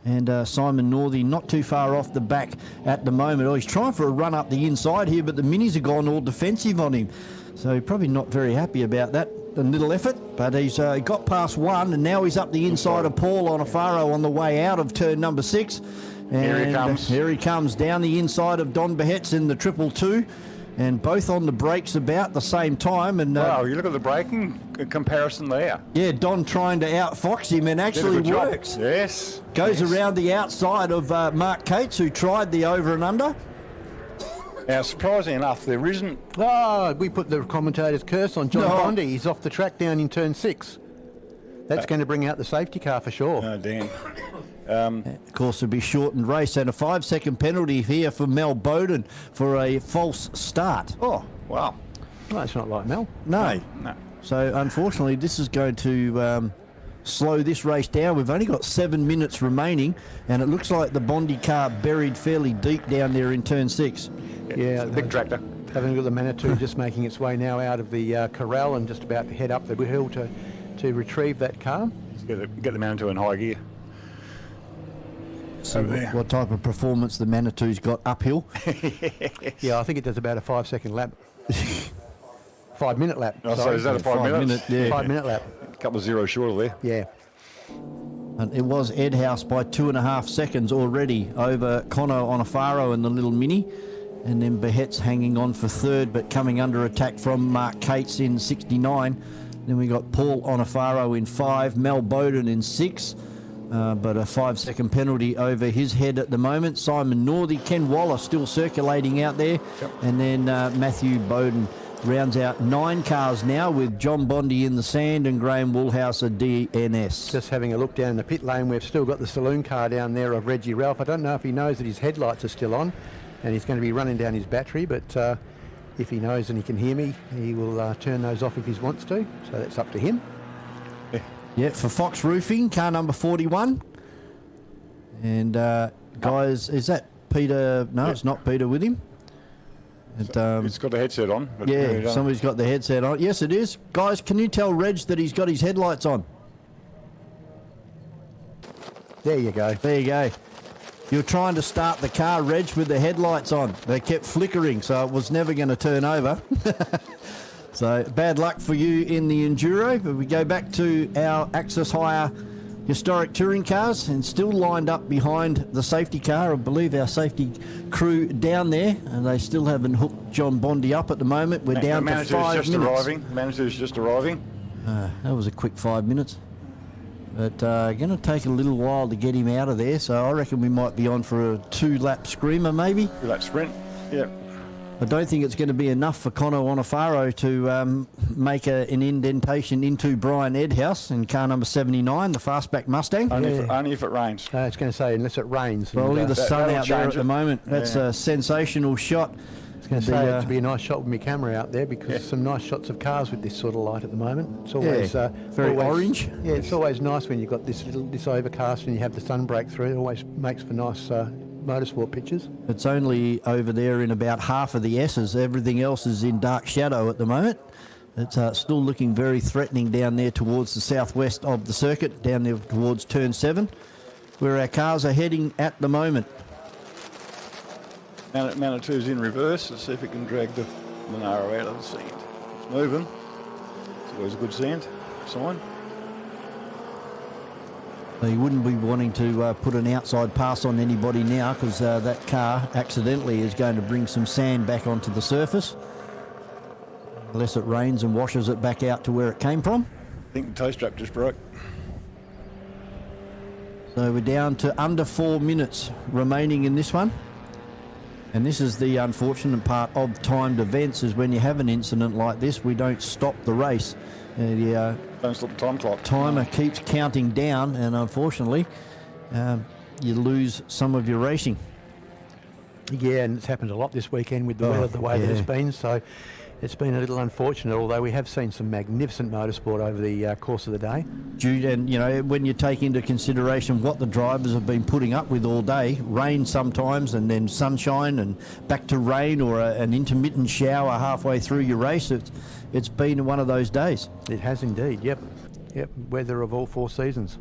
And Simon Northey not too far off the back at the moment. Oh, he's trying for a run up the inside here, but the minis have gone all defensive on him. So probably not very happy about that little effort. But he's got past one, and now he's up the inside of Paul Onofaro on the way out of turn number 6. And here he comes. Here he comes down the inside of Don Behet's in the 222. And both on the brakes about the same time. And wow, you look at the braking comparison there. Yeah, Don trying to outfox him and actually works. Yes. Goes around the outside of Mark Cates, who tried the over and under. Now, surprisingly enough, there isn't... Oh, we put the commentator's curse on John Bondi. He's off the track down in turn 6. That's going to bring out the safety car for sure. Oh, damn. Of course, it'll be shortened race and a 5-second penalty here for Mel Bowden for a false start. Oh, wow. Well, it's not like Mel. No. So, unfortunately, this is going to slow this race down. We've only got 7 minutes remaining, and it looks like the Bondi car buried fairly deep down there in turn 6. Yeah, big tractor. Having got the Manitou just making its way now out of the corral and just about to head up the hill to retrieve that car. Get the Manitou in high gear. So what type of performance the Manitou's got uphill? Yeah, I think it does about a 5-second lap. 5-minute lap. Oh, so is that a 5 minutes? 5-minute lap. A couple of zeros short of there. Yeah. And it was Ed House by 2.5 seconds already over Connor Onofaro and the little Mini. And then Behet's hanging on for third, but coming under attack from Mark Cates in 69. Then we got Paul Onofaro in 5, Mel Bowden in 6. But a 5-second penalty over his head at the moment. Simon Northey, Ken Waller still circulating out there. Yep. And then Matthew Bowden rounds out 9 cars now with John Bondi in the sand and Graham Woolhouse a DNS. Just having a look down the pit lane, we've still got the saloon car down there of Reggie Ralph. I don't know if he knows that his headlights are still on and he's going to be running down his battery, but if he knows and he can hear me, he will turn those off if he wants to. So that's up to him. Yeah, for Fox Roofing, car number 41. And guys, is that Peter? No, it's not Peter with him. It's got the headset on. But yeah, somebody's got the headset on. Yes, it is. Guys, can you tell Reg that he's got his headlights on? There you go. There you go. You're trying to start the car, Reg, with the headlights on. They kept flickering, so it was never going to turn over. So bad luck for you in the Enduro, but we go back to our Access Hire historic touring cars and still lined up behind the safety car. I believe our safety crew down there, and they still haven't hooked John Bondi up at the moment. We're down to 5 minutes. The manager's just arriving. That was a quick 5 minutes. But going to take a little while to get him out of there, so I reckon we might be on for a 2-lap screamer maybe. 2-lap sprint, yeah. I don't think it's going to be enough for Conor Wanneroo to make an indentation into Brian Edhouse in car number 79, the fastback Mustang. Only if it rains. I was going to say, unless it rains. Probably the sun that'll out there at change the it. moment. That's a sensational shot. I was going to say it to be a nice shot with my camera out there, because some nice shots of cars with this sort of light at the moment. It's always very orange. Yeah, it's always nice when you've got this overcast and you have the sun break through. It always makes for nice motorsport pictures. It's only over there in about half of the S's. Everything else is in dark shadow at the moment. It's still looking very threatening down there towards the southwest of the circuit, down there towards turn 7, where our cars are heading at the moment. Manitou's in reverse. Let's see if it can drag the Monaro out of the sand. It's moving. It's always a good sign. You wouldn't be wanting to put an outside pass on anybody now, because that car accidentally is going to bring some sand back onto the surface, unless it rains and washes it back out to where it came from. I think the toe strap just broke. So we're down to under 4 minutes remaining in this one. And this is the unfortunate part of timed events, is when you have an incident like this, we don't stop the race. The don't stop the time clock. Timer keeps counting down, and unfortunately, you lose some of your racing. Yeah, and it's happened a lot this weekend with the weather the way that it's been. So it's been a little unfortunate, although we have seen some magnificent motorsport over the course of the day. And when you take into consideration what the drivers have been putting up with all day, rain sometimes and then sunshine and back to rain, or an intermittent shower halfway through your race, it's been one of those days. It has indeed, yep. Weather of all 4 seasons.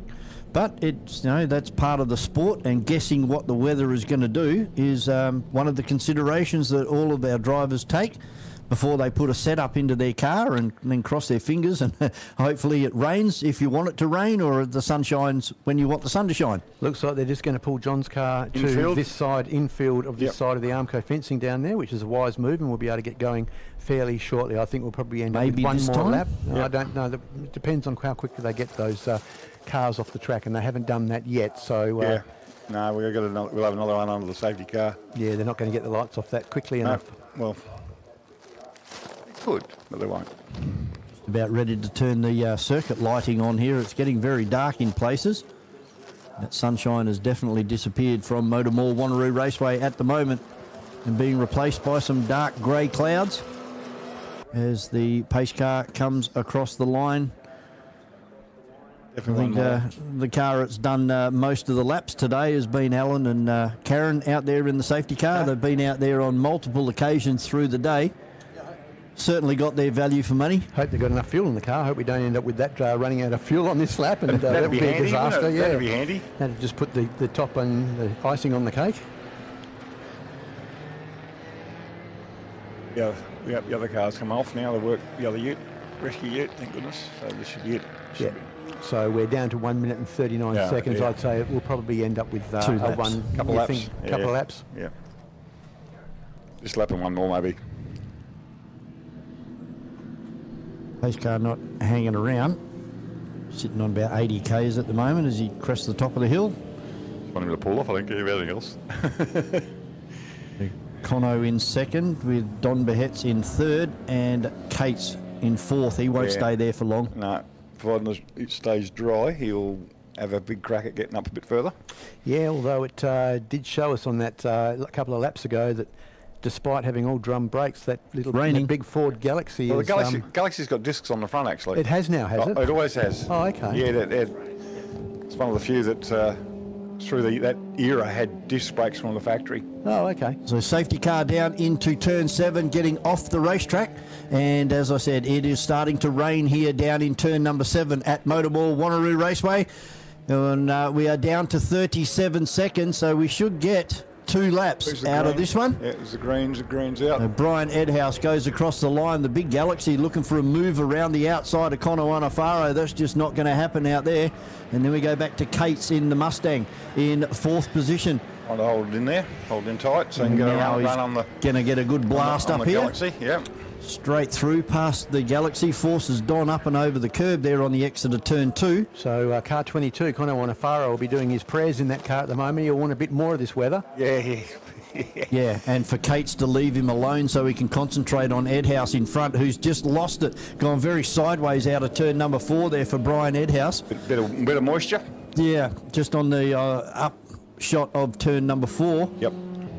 But it's that's part of the sport, and guessing what the weather is going to do is one of the considerations that all of our drivers take before they put a setup into their car, and then cross their fingers and hopefully it rains if you want it to rain, or the sun shines when you want the sun to shine. Looks like they're just going to pull John's car to this side, infield of this side of the Armco fencing down there, which is a wise move, and we'll be able to get going fairly shortly. I think we'll probably end up with one more lap. I don't know. It depends on how quickly they get those cars off the track, and they haven't done that yet. So no, we'll have another one under the safety car. Yeah, they're not going to get the lights off that quickly enough. Well, good, but they won't. Just about ready to turn the circuit lighting on here. It's getting very dark in places. That sunshine has definitely disappeared from MotorMall Wanneroo Raceway at the moment, and being replaced by some dark grey clouds as the pace car comes across the line. I think the car that's done most of the laps today has been Alan and Karen out there in the safety car. They've been out there on multiple occasions through the day. Certainly got their value for money. Hope they've got enough fuel in the car. Hope we don't end up with that running out of fuel on this lap, and that would be a disaster. That'd be handy. That'd just put the top and the icing on the cake. Yeah, the other cars come off now. They work the other ute, rescue ute, thank goodness. So this should be it. So we're down to 1 minute and 39 seconds. I'd say we'll probably end up with couple laps. Couple of laps. Yeah. Just lap and one more maybe. Pace car not hanging around, sitting on about 80 k's at the moment as he crests the top of the hill. Want him to pull off, I don't care about anything else. Conno in second, with Don Behetz in third and Cates in fourth. He won't stay there for long. No, provided it stays dry, he'll have a big crack at getting up a bit further. Yeah, although it did show us on that a couple of laps ago that despite having all drum brakes, that big Ford Galaxy well, is... the Galaxy's got discs on the front, actually. It has now, has it? It always has. Oh, okay. Yeah, it's one of the few that through that era had disc brakes from the factory. Oh, okay. So safety car down into turn 7, getting off the racetrack. And as I said, it is starting to rain here down in turn number 7 at MotorMall Wanneroo Raceway. And we are down to 37 seconds, so we should get 2 laps out of this one. Yeah, there's the greens out. Brian Edhouse goes across the line. The big Galaxy looking for a move around the outside of Conor Wanneroo. That's just not going to happen out there. And then we go back to Cates in the Mustang in 4th position. Trying to hold it in there, hold it in tight, so you can go run on the... Going to get a good blast up here. Galaxy, yeah. Straight through past the Galaxy, forces Don up and over the curb there on the exit of turn 2. So car 22, Conor Wanneroo will be doing his prayers in that car at the moment. He'll want a bit more of this weather. Yeah, Yeah, and for Cates to leave him alone so he can concentrate on Edhouse in front, who's just lost it, gone very sideways out of turn number 4 there for Brian Edhouse. Bit of moisture. Yeah, just on the up shot of turn number 4. Yep.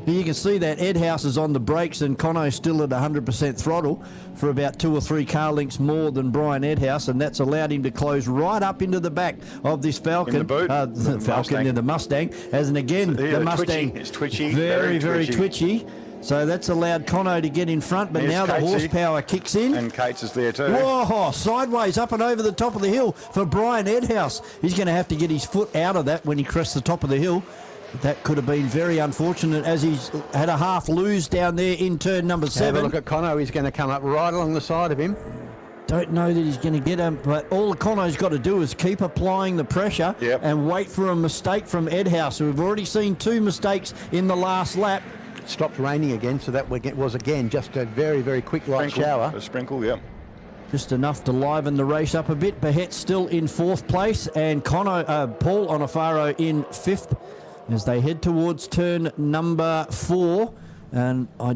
You can see that Edhouse is on the brakes and Conno's still at 100% throttle for about 2 or 3 car lengths more than Brian Edhouse, and that's allowed him to close right up into the back of this Falcon. In the boot. The Falcon in the Mustang. As and again, the Mustang it's twitchy. Very twitchy. So that's allowed Conno to get in front, but There's now the Catesy. Horsepower kicks in. And Cates is there too. Whoa, sideways up and over the top of the hill for Brian Edhouse. He's going to have to get his foot out of that when he crests the top of the hill. That could have been very unfortunate as he's had a half lose down there in turn number 7. Have a look at Conno. He's going to come up right along the side of him. Don't know that he's going to get him, but all Conno's got to do is keep applying the pressure and wait for a mistake from Edhouse. We've already seen 2 mistakes in the last lap. It stopped raining again, so that was again just a very quick light shower. A sprinkle, yeah. Just enough to liven the race up a bit. Bahet's still in 4th place and Paul Onofaro in 5th. As they head towards turn number 4, and I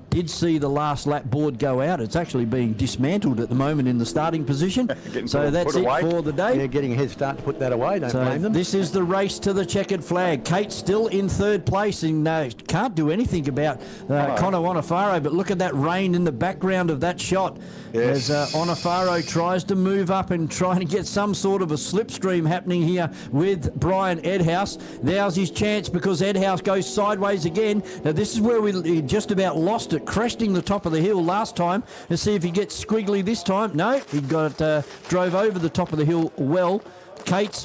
did see the last lap board go out. It's actually being dismantled at the moment in the starting position. So that's it for the day. Yeah, getting a head start to put that away, don't blame them. This is the race to the checkered flag. Kate's still in 3rd place and can't do anything about Conor Onofaro, but look at that rain in the background of that shot. Yes. As Onofaro tries to move up and try to get some sort of a slipstream happening here with Brian Edhouse. Now's his chance because Edhouse goes sideways again. Now this is where we just about lost it, cresting the top of the hill last time. Let's see if he gets squiggly this time. No, he drove over the top of the hill well.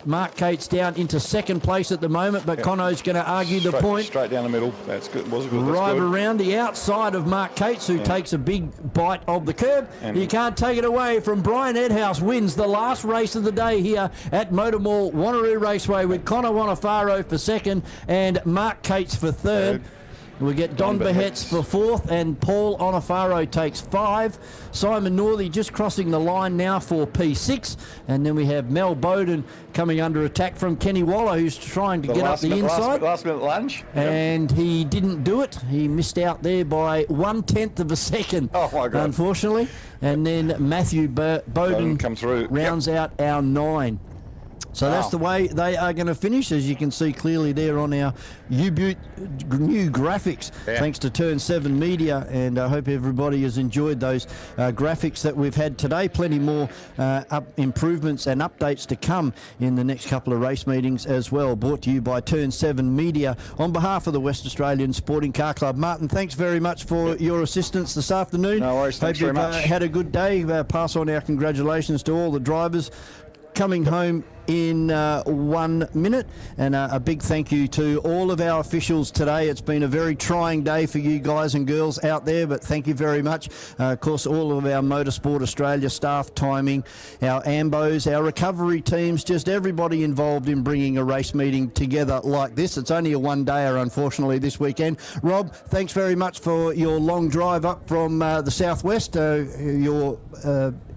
Mark Cates down into 2nd place at the moment, but Conno's going to argue the point. Straight down the middle. That's good. Was good. Right around the outside of Mark Cates, who takes a big bite of the curb. And you can't take it away from Brian Edhouse, wins the last race of the day here at MotorMall Wanneroo Raceway with Conor Onofaro for 2nd and Mark Cates for 3rd. We get Don Bahetz for 4th and Paul Onofaro takes 5. Simon Northey just crossing the line now for P6. And then we have Mel Bowden coming under attack from Kenny Waller, who's trying to get up the inside. Last minute lunge. And he didn't do it. He missed out there by 1/10 of a second, unfortunately. And then Matthew Bowden come through. rounds out our 9. So that's the way they are going to finish, as you can see clearly there on our new graphics, thanks to Turn 7 Media, and I hope everybody has enjoyed those graphics that we've had today. Plenty more improvements and updates to come in the next couple of race meetings as well, brought to you by Turn 7 Media on behalf of the West Australian Sporting Car Club. Martin, thanks very much for your assistance this afternoon. No worries, thanks very much. Had a good day. Pass on our congratulations to all the drivers coming home in 1 minute, and a big thank you to all of our officials today. It's been a very trying day for you guys and girls out there, but thank you very much. Of course, all of our Motorsport Australia staff, timing, our AMBOs, our recovery teams, just everybody involved in bringing a race meeting together like this. It's only a one-dayer, unfortunately, this weekend. Rob, thanks very much for your long drive up from the southwest. Your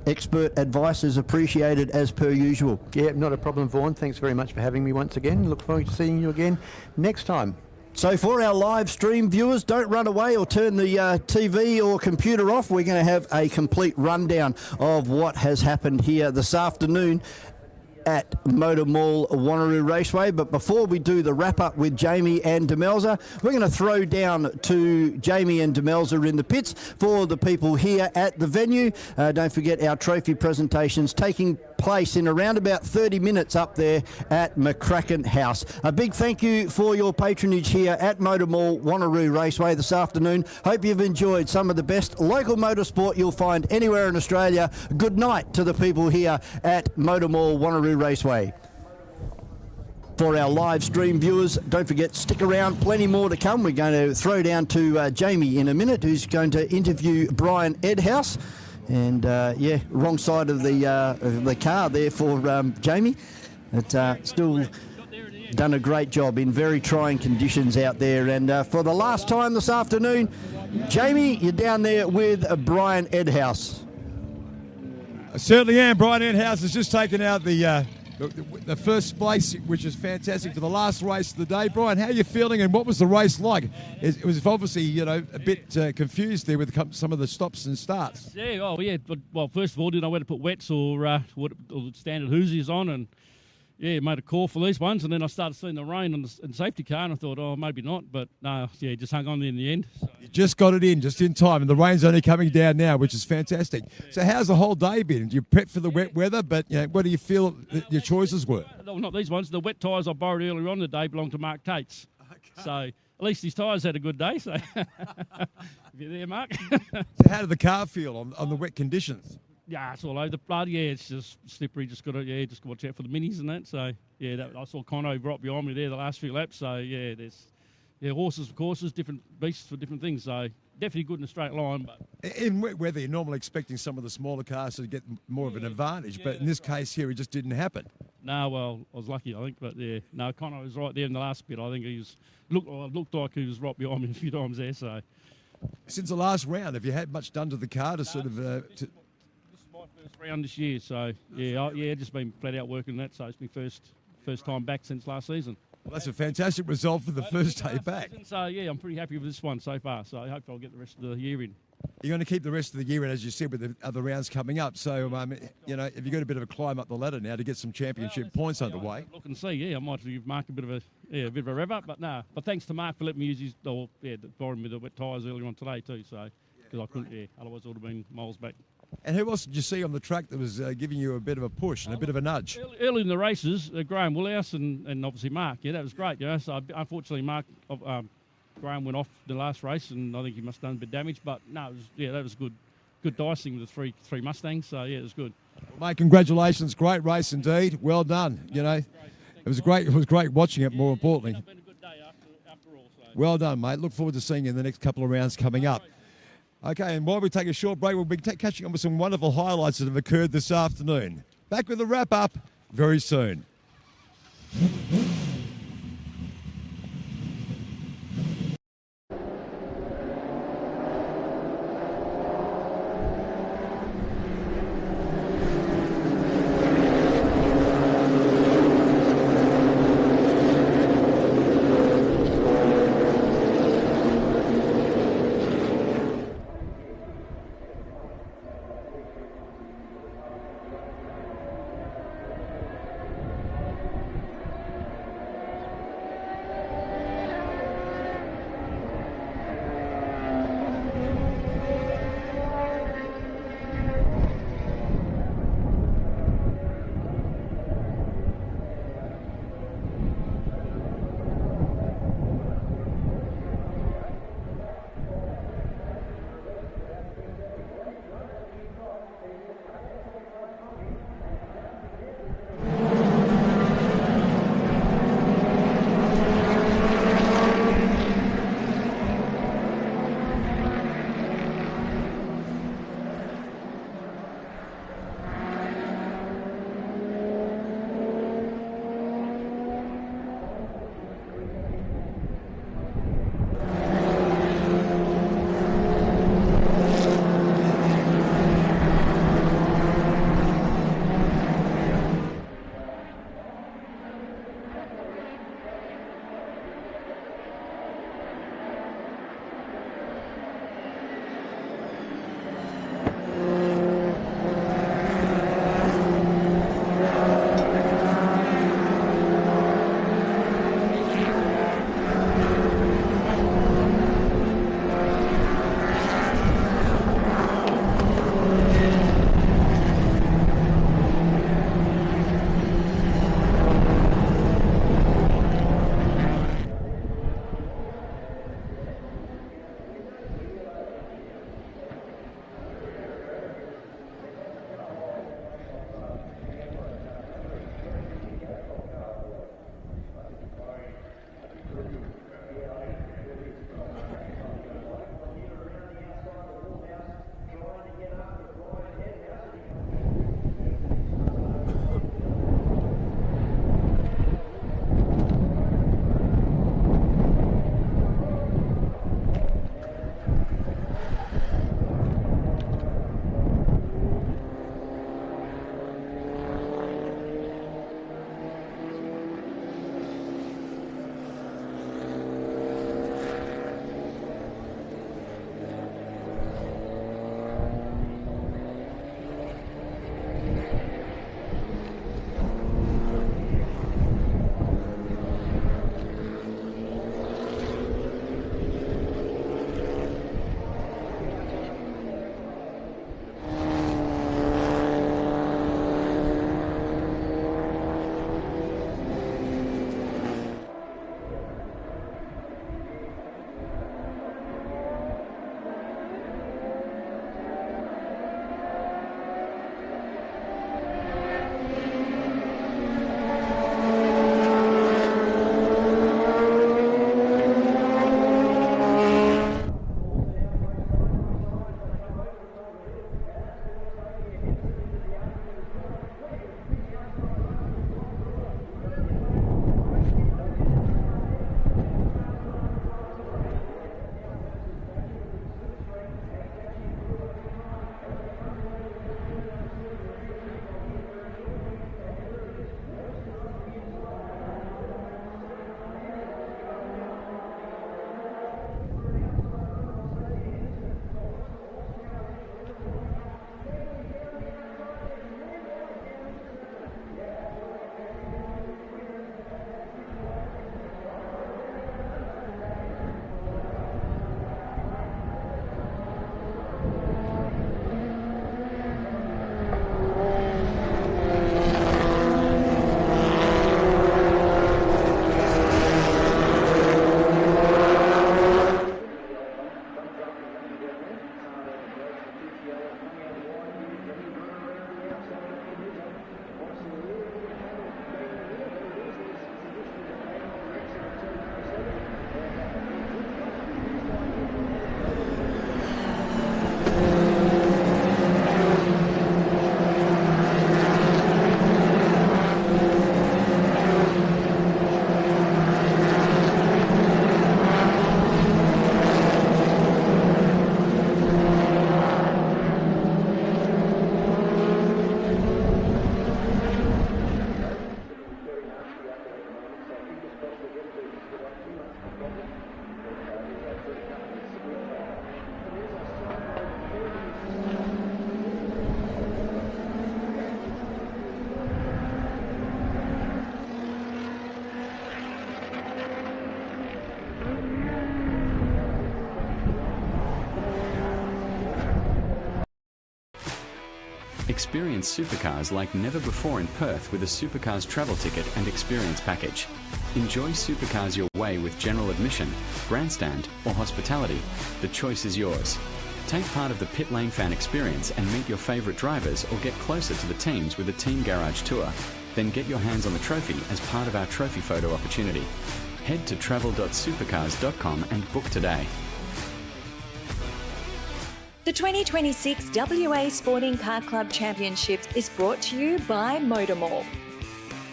expert advice is appreciated as per usual. Yeah, not a problem, Vaughan. Thanks very much for having me once again. Look forward to seeing you again next time. So for our live stream viewers, don't run away or turn the TV or computer off. We're going to have a complete rundown of what has happened here this afternoon at MotorMall Wanneroo Raceway. But before we do the wrap-up with Jamie and Demelza, we're going to throw down to Jamie and Demelza in the pits for the people here at the venue. Don't forget our trophy presentations taking place in around about 30 minutes up there at McCracken House. A big thank you for your patronage here at MotorMall Wanneroo Raceway this afternoon. Hope you've enjoyed some of the best local motorsport you'll find anywhere in Australia. Good night to the people here at MotorMall Wanneroo Raceway. For our live stream viewers, don't forget, stick around, plenty more to come. We're going to throw down to Jamie in a minute, who's going to interview Brian Edhouse. And wrong side of the car there for Jamie. But still done a great job in very trying conditions out there. And for the last time this afternoon, Jamie, you're down there with Brian Edhouse. I certainly am. Brian Edhouse has just taken out the Look, the first place, which is fantastic for the last race of the day. Brian, how are you feeling and what was the race like? It was obviously, you know, a bit confused there with some of the stops and starts. Yeah, oh yeah. Well, first of all, didn't know whether to put wets or standard Hoosies on, and yeah, made a call for these ones, and then I started seeing the rain on the safety car, and I thought, oh, maybe not, but no, yeah, just hung on in the end. So. You just got it in, just in time, and the rain's only coming down now, which is fantastic. So how's the whole day been? You prepped for the wet weather, but you know, what do you feel that your choices were? Well, not these ones. The wet tyres I borrowed earlier on in the day belonged to Mark Tate's. Okay. So at least his tyres had a good day. So if you're there, Mark. So how did the car feel on the wet conditions? Yeah, it's all over the blood. Yeah, it's just slippery. Just got to watch out for the minis and that. So yeah, I saw Conno right behind me there the last few laps. So yeah, there's horses for courses, different beasts for different things. So definitely good in a straight line. But in wet weather, you're normally expecting some of the smaller cars to get more of an advantage, but in this case here, it just didn't happen. No, well, I was lucky, I think, but yeah, no, Conno was right there in the last bit. I think looked like he was right behind me a few times there. So since the last round, have you had much done to the car to sort of? This is my first round this year, so yeah, just been flat out working that. So it's my first time back since last season. Well, that's a fantastic result for the first day back. So yeah, I'm pretty happy with this one so far. So I hope I'll get the rest of the year in. You're going to keep the rest of the year in, as you said, with the other rounds coming up. So, you know, have you got a bit of a climb up the ladder now to get some championship points underway? Look and see, yeah, I might give Mark a bit of a rev up, but no. But thanks to Mark for letting me use his, borrowing me the wet tyres earlier on today too. So, because I couldn't, otherwise it would have been miles back. And who else did you see on the track that was giving you a bit of a push and a bit of a nudge? Early in the races, Graham Woolhouse and obviously Mark. Yeah, that was great. You know, so unfortunately Graham went off the last race, and I think he must have done a bit of damage. But no, that was good dicing with the three Mustangs. So yeah, it was good. Well, mate, congratulations! Great race indeed. Well done. You know, it was great watching it. More importantly, it's been a good day after all. So. Well done, mate. Look forward to seeing you in the next couple of rounds coming up. Okay, and while we take a short break, we'll be catching up with some wonderful highlights that have occurred this afternoon. Back with a wrap up very soon. Experience supercars like never before in Perth with a Supercars travel ticket and experience package. Enjoy supercars your way with general admission, grandstand or hospitality. The choice is yours. Take part of the pit lane fan experience and meet your favourite drivers or get closer to the teams with a team garage tour. Then get your hands on the trophy as part of our trophy photo opportunity. Head to travel.supercars.com and book today. The 2026 WA Sporting Car Club Championships is brought to you by MotorMall,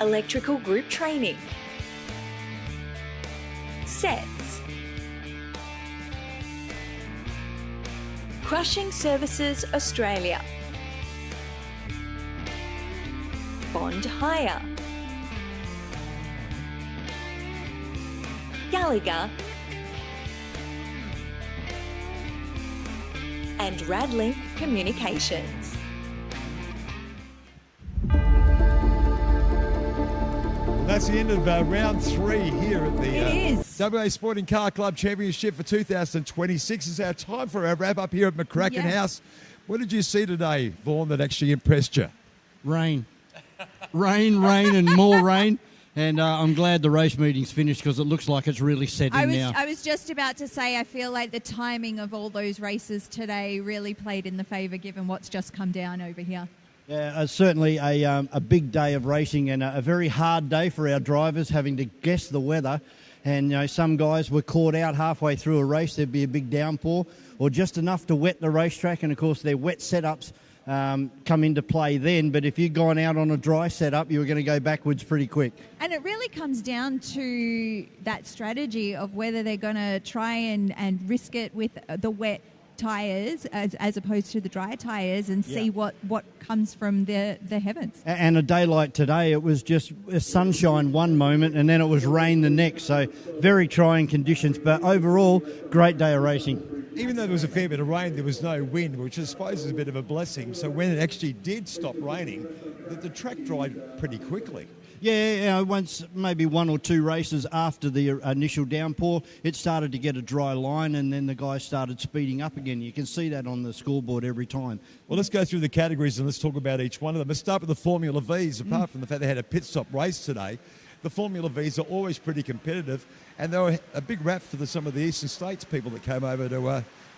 Electrical Group Training, Sets, Crushing Services Australia, Bond Hire, Gallagher, and Radlink Communications. That's the end of round 3 here at the WA Sporting Car Club Championship for 2026. It's our time for our wrap-up here at McCracken House. What did you see today, Vaughan, that actually impressed you? Rain. Rain, and more rain. And I'm glad the race meeting's finished because it looks like it's really setting now. I was just about to say, I feel like the timing of all those races today really played in the favour given what's just come down over here. Yeah, certainly a big day of racing and a very hard day for our drivers having to guess the weather. And, you know, some guys were caught out halfway through a race. There'd be a big downpour or just enough to wet the racetrack. And, of course, their wet setups come into play then, but if you'd gone out on a dry setup, you were going to go backwards pretty quick. And it really comes down to that strategy of whether they're going to try and risk it with the wet tyres as opposed to the dry tyres and see what comes from the heavens. And a day like today, it was just sunshine one moment and then it was rain the next, so very trying conditions, but overall, great day of racing. Even though there was a fair bit of rain, there was no wind, which I suppose is a bit of a blessing. So when it actually did stop raining, the track dried pretty quickly. Yeah, once maybe 1 or 2 races after the initial downpour, it started to get a dry line and then the guys started speeding up again. You can see that on the scoreboard every time. Well, let's go through the categories and let's talk about each one of them. Let's start with the Formula Vs. Apart from the fact they had a pit stop race today, the Formula Vs are always pretty competitive, and they were a big rap for some of the Eastern States people that came over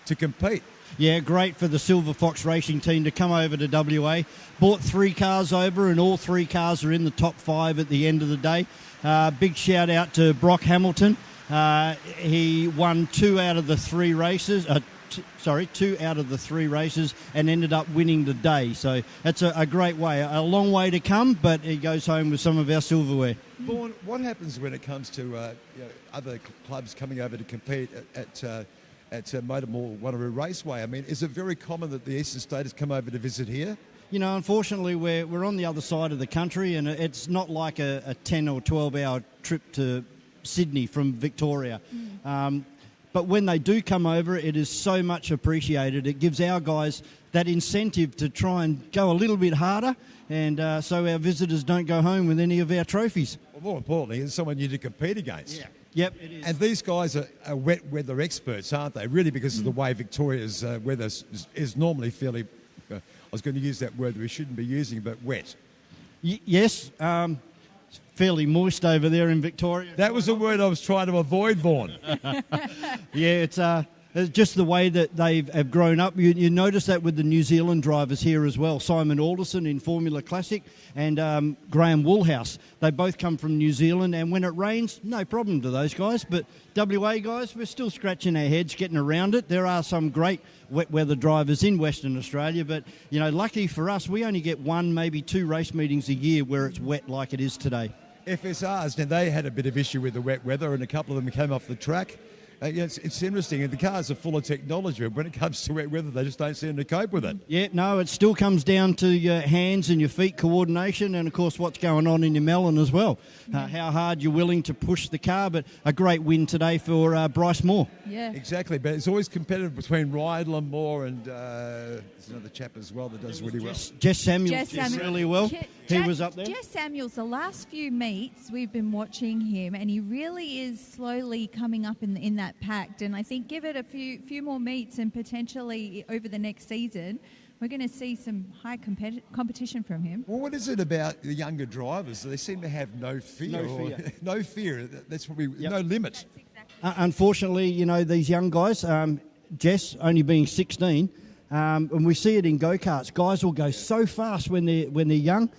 to compete. Yeah, great for the Silver Fox Racing team to come over to WA. Bought 3 cars over, and all 3 cars are in the top 5 at the end of the day. Big shout out to Brock Hamilton. He won 2 out of the 3 races. 2 out of the 3 races and ended up winning the day. So that's a great way. A long way to come, but he goes home with some of our silverware. Vaughan, what happens when it comes to other clubs coming over to compete at MotorMall Wanneroo Raceway? I mean, is it very common that the Eastern States come over to visit here? You know, unfortunately, we're on the other side of the country, and it's not like a 10 or 12-hour trip to Sydney from Victoria. But when they do come over, it is so much appreciated. It gives our guys that incentive to try and go a little bit harder, and so our visitors don't go home with any of our trophies. Well, more importantly, it's someone you to compete against. Yeah. Yep, it is. And these guys are wet weather experts, aren't they? Really, because of the way Victoria's weather is normally fairly, I was going to use that word that we shouldn't be using, but wet. Yes, it's fairly moist over there in Victoria. That was the word I was trying to avoid, Vaughan. Yeah, it's Just the way that have grown up. You notice that with the New Zealand drivers here as well. Simon Alderson in Formula Classic and Graham Woolhouse. They both come from New Zealand, and when it rains, no problem to those guys. But WA guys, we're still scratching our heads getting around it. There are some great wet weather drivers in Western Australia, but, lucky for us, we only get 1, maybe 2 race meetings a year where it's wet like it is today. FSRs, now they had a bit of issue with the wet weather, and a couple of them came off the track. It's interesting, and the cars are full of technology, but when it comes to wet weather, they just don't seem to cope with it. Yeah, no, it still comes down to your hands and your feet coordination, and of course what's going on in your melon as well. How hard you're willing to push the car, but a great win today for Bryce Moore. Yeah, exactly, but it's always competitive between Rydland, Moore, and there's another chap as well that does really well. Jess Samuels does really well. He was up there. Jess Samuels, the last few meets we've been watching him, and he really is slowly coming up in that pack. And I think give it a few more meets, and potentially over the next season, we're going to see some high competition from him. Well, what is it about the younger drivers? They seem to have no fear. No fear. That's what no limit. Unfortunately, these young guys, Jess only being 16, and we see it in go-karts. Guys will go so fast when they're young.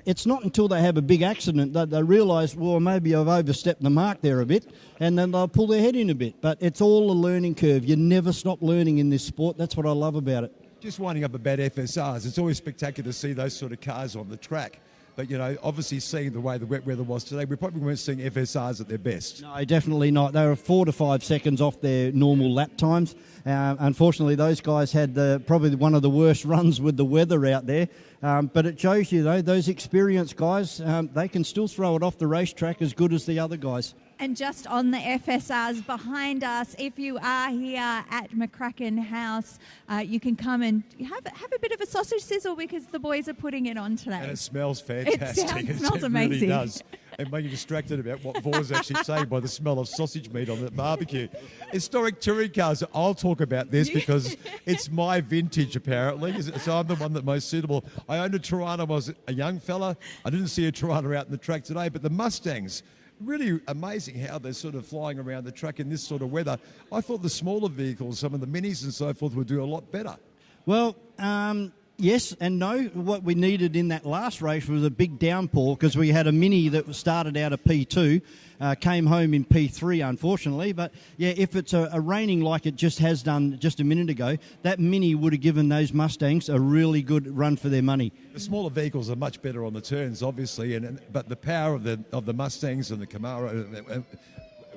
It's not until they have a big accident that they realise, well, maybe I've overstepped the mark there a bit, and then they'll pull their head in a bit. But it's all a learning curve. You never stop learning in this sport. That's what I love about it. Just winding up about FSRs, it's always spectacular to see those sort of cars on the track. But, obviously seeing the way the wet weather was today, we probably weren't seeing FSRs at their best. No, definitely not. They were 4 to 5 seconds off their normal lap times. Unfortunately, those guys had probably one of the worst runs with the weather out there. But it shows you, those experienced guys, they can still throw it off the racetrack as good as the other guys. And just on the FSRs behind us, if you are here at McCracken House, you can come and have a bit of a sausage sizzle because the boys are putting it on today. And it smells fantastic. It smells amazing. It really does. And when you're distracted about what Vaughan's actually saying by the smell of sausage meat on the barbecue. Historic touring cars, I'll talk about this because it's my vintage apparently, so I'm the one that's most suitable. I owned a Tirana when I was a young fella. I didn't see a Tirana out in the track today, but the Mustangs, really amazing how they're sort of flying around the track in this sort of weather. I thought the smaller vehicles, some of the minis and so forth, would do a lot better. Well, yes and no. What we needed in that last race was a big downpour because we had a Mini that started out of P2, came home in P3, unfortunately. But, yeah, if it's a raining like it just has done just a minute ago, that Mini would have given those Mustangs a really good run for their money. The smaller vehicles are much better on the turns, obviously, but the power of the Mustangs and the Camaro...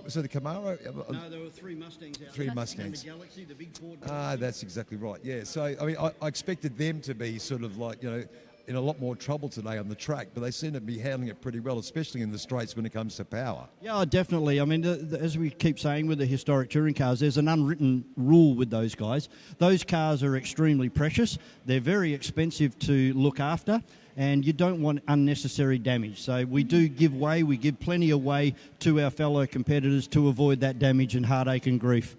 Was it the Camaro? No, there were 3 Mustangs out there. Three Mustangs. And the Galaxy, the big Ford. That's exactly right, yeah. So, I mean, I expected them to be sort of like, in a lot more trouble today on the track, but they seem to be handling it pretty well, especially in the straights when it comes to power. Yeah, definitely. I mean, as we keep saying with the historic touring cars, there's an unwritten rule with those guys. Those cars are extremely precious. They're very expensive to look after, and you don't want unnecessary damage. So we do we give plenty away to our fellow competitors to avoid that damage and heartache and grief.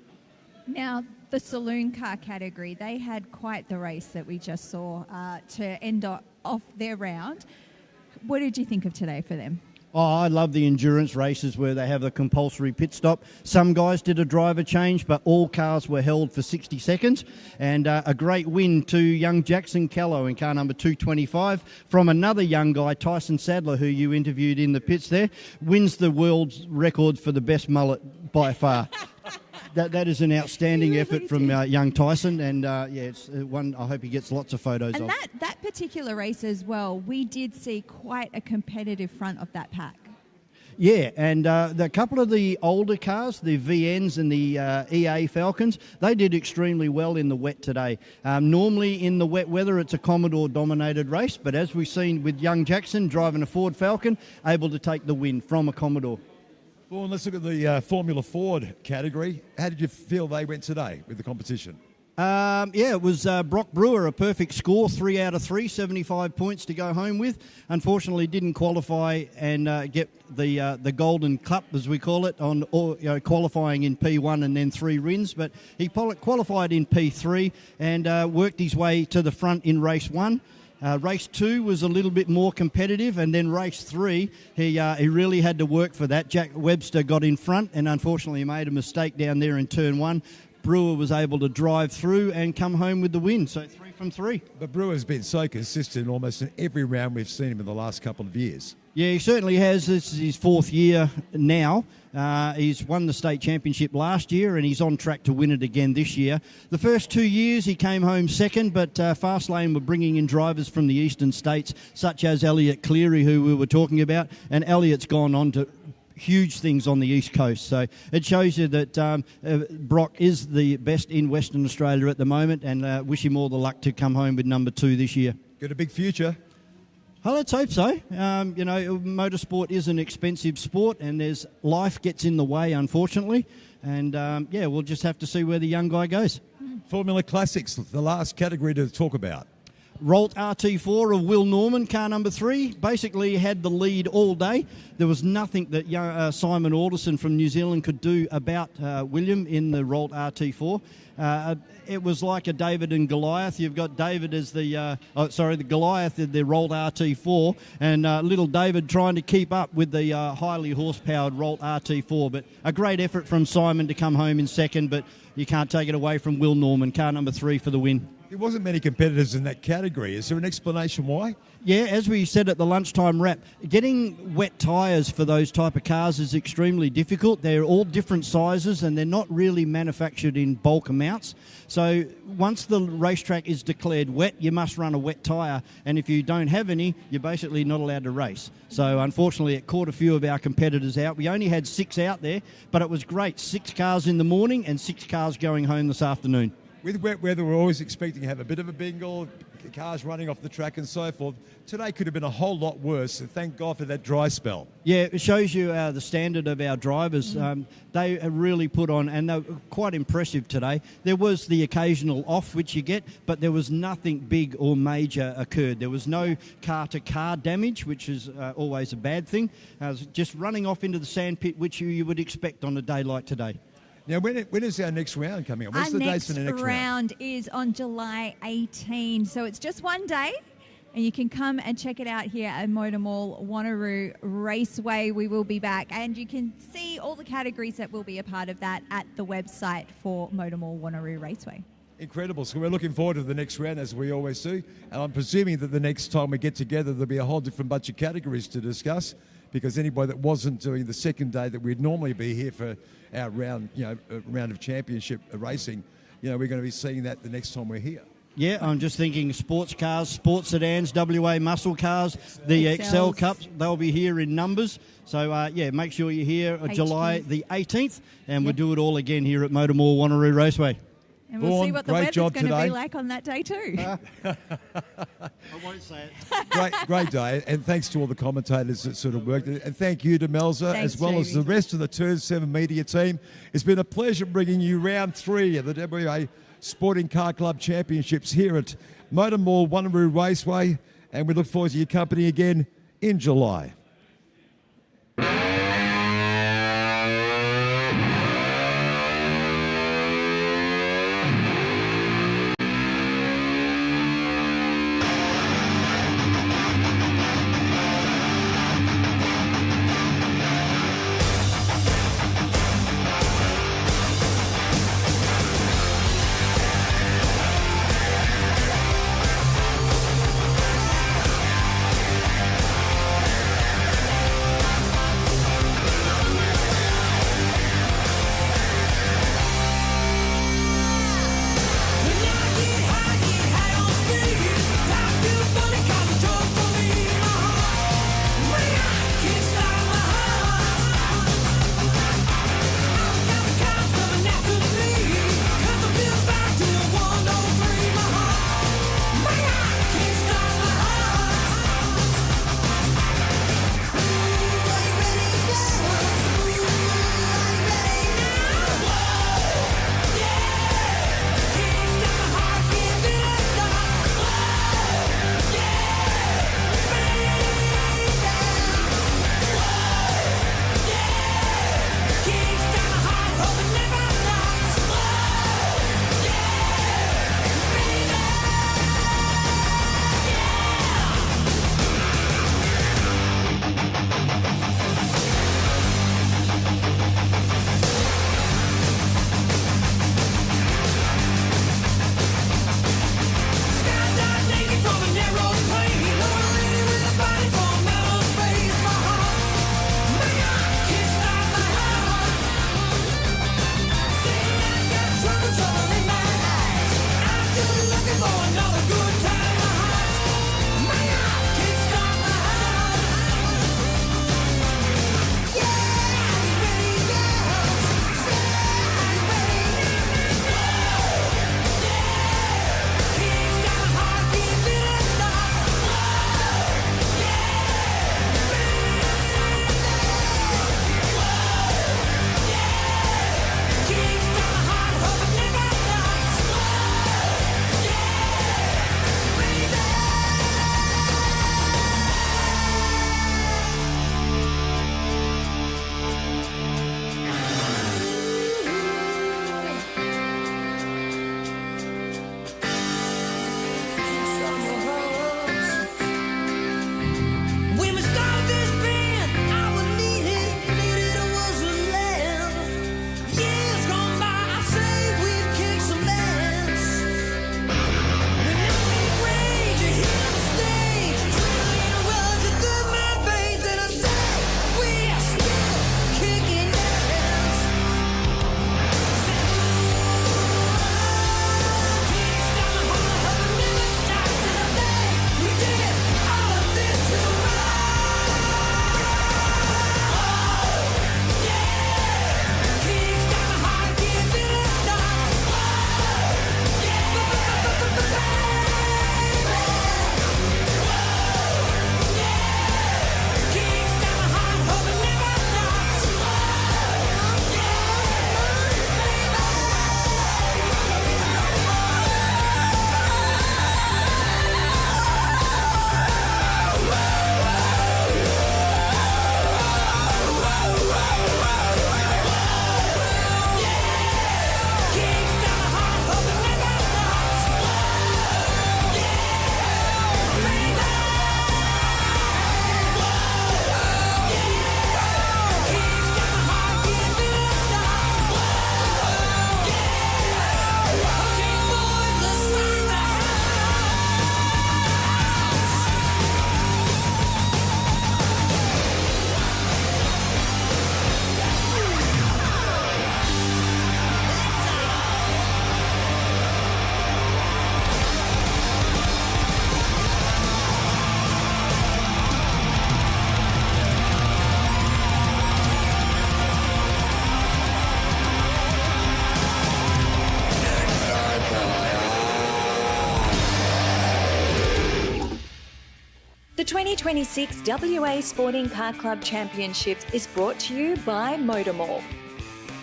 Now, the saloon car category, they had quite the race that we just saw to end off their round. What did you think of today for them? Oh, I love the endurance races where they have the compulsory pit stop. Some guys did a driver change, but all cars were held for 60 seconds. And a great win to young Jackson Callow in car number 225 from another young guy, Tyson Sadler, who you interviewed in the pits there, wins the world's record for the best mullet by far. That is an outstanding effort from young Tyson, and it's one. I hope he gets lots of photos of. And that particular race as well, we did see quite a competitive front of that pack. Yeah, and the couple of the older cars, the VNs and the EA Falcons, they did extremely well in the wet today. Normally in the wet weather, it's a Commodore-dominated race, but as we've seen with young Jackson driving a Ford Falcon, able to take the win from a Commodore. Well, let's look at the Formula Ford category. How did you feel they went today with the competition? It was Brock Brewer, a perfect score, 3 out of 3, 75 points to go home with. Unfortunately, didn't qualify and get the Golden Cup, as we call it, on qualifying in P1 and then 3 wins. But he qualified in P3 and worked his way to the front in race 1. Race 2 was a little bit more competitive, and then race 3, he really had to work for that. Jack Webster got in front, and unfortunately made a mistake down there in turn 1. Brewer was able to drive through and come home with the win. So 3 from 3. But Brewer's been so consistent almost in every round we've seen him in the last couple of years. Yeah, he certainly has. This is his 4th year now. He's won the state championship last year and he's on track to win it again this year. The first 2 years he came home second, but Fastlane were bringing in drivers from the eastern states, such as Elliot Cleary, who we were talking about, and Elliot's gone on to huge things on the East Coast. So it shows you that Brock is the best in Western Australia at the moment, and wish him all the luck to come home with number 2 this year. Got a big future. Well, let's hope so. Motorsport is an expensive sport, and life gets in the way, unfortunately. And, we'll just have to see where the young guy goes. Formula Classics, the last category to talk about. Rolt RT4 of Will Norman, car number 3, basically had the lead all day. There was nothing that Simon Alderson from New Zealand could do about William in the Rolt RT4. It was like a David and Goliath. You've got David as the Goliath in the Rolt RT4, and little David trying to keep up with the highly horse-powered Rolt RT4. But a great effort from Simon to come home in second, but you can't take it away from Will Norman, car number 3 for the win. There wasn't many competitors in that category. Is there an explanation why? Yeah, as we said at the lunchtime wrap, getting wet tyres for those type of cars is extremely difficult. They're all different sizes and they're not really manufactured in bulk amounts. So once the racetrack is declared wet, you must run a wet tyre. And if you don't have any, you're basically not allowed to race. So unfortunately, it caught a few of our competitors out. We only had 6 out there, but it was great. 6 cars in the morning and 6 cars going home this afternoon. With wet weather, we're always expecting to have a bit of a bingle, cars running off the track and so forth. Today could have been a whole lot worse, and thank God for that dry spell. Yeah, it shows you the standard of our drivers. They really put on, and they were quite impressive today. There was the occasional off, which you get, but there was nothing big or major occurred. There was no car-to-car damage, which is always a bad thing. Just running off into the sandpit, which you would expect on a day like today. Now, when is our next round coming up? What's the dates for the next round? Is on July 18. So it's just one day, and you can come and check it out here at MotorMall Wanneroo Raceway. We will be back, and you can see all the categories that will be a part of that at the website for MotorMall Wanneroo Raceway. Incredible. So we're looking forward to the next round, as we always do. And I'm presuming that the next time we get together, there'll be a whole different bunch of categories to discuss, because anybody that wasn't doing the second day that we'd normally be here for our round, round of championship racing, we're going to be seeing that the next time we're here. Yeah, I'm just thinking sports cars, sports sedans, WA muscle cars, the Excel Cups, they'll be here in numbers. So, make sure you're here July the 18th, and we'll do it all again here at MotorMall Wanneroo Raceway. And we'll see what the weather's going to be like on that day too. I won't say it. Great day, and thanks to all the commentators that sort of worked. And thank you to Melza, as well as the rest of the Turn 7 media team. It's been a pleasure bringing you round 3 of the WA Sporting Car Club Championships here at MotorMall Wanneroo Raceway, and we look forward to your company again in July. The 2026 WA Sporting Car Club Championships is brought to you by MotorMall,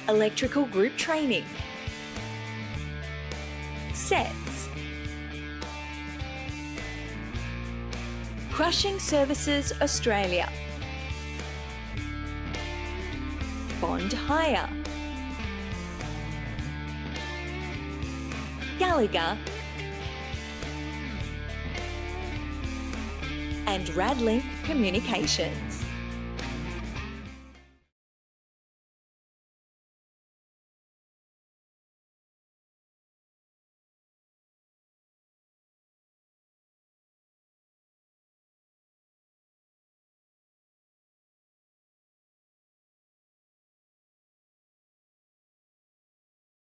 Electrical Group Training, Sets, Crushing Services Australia, Bond Hire, Gallagher, and Radlink Communications.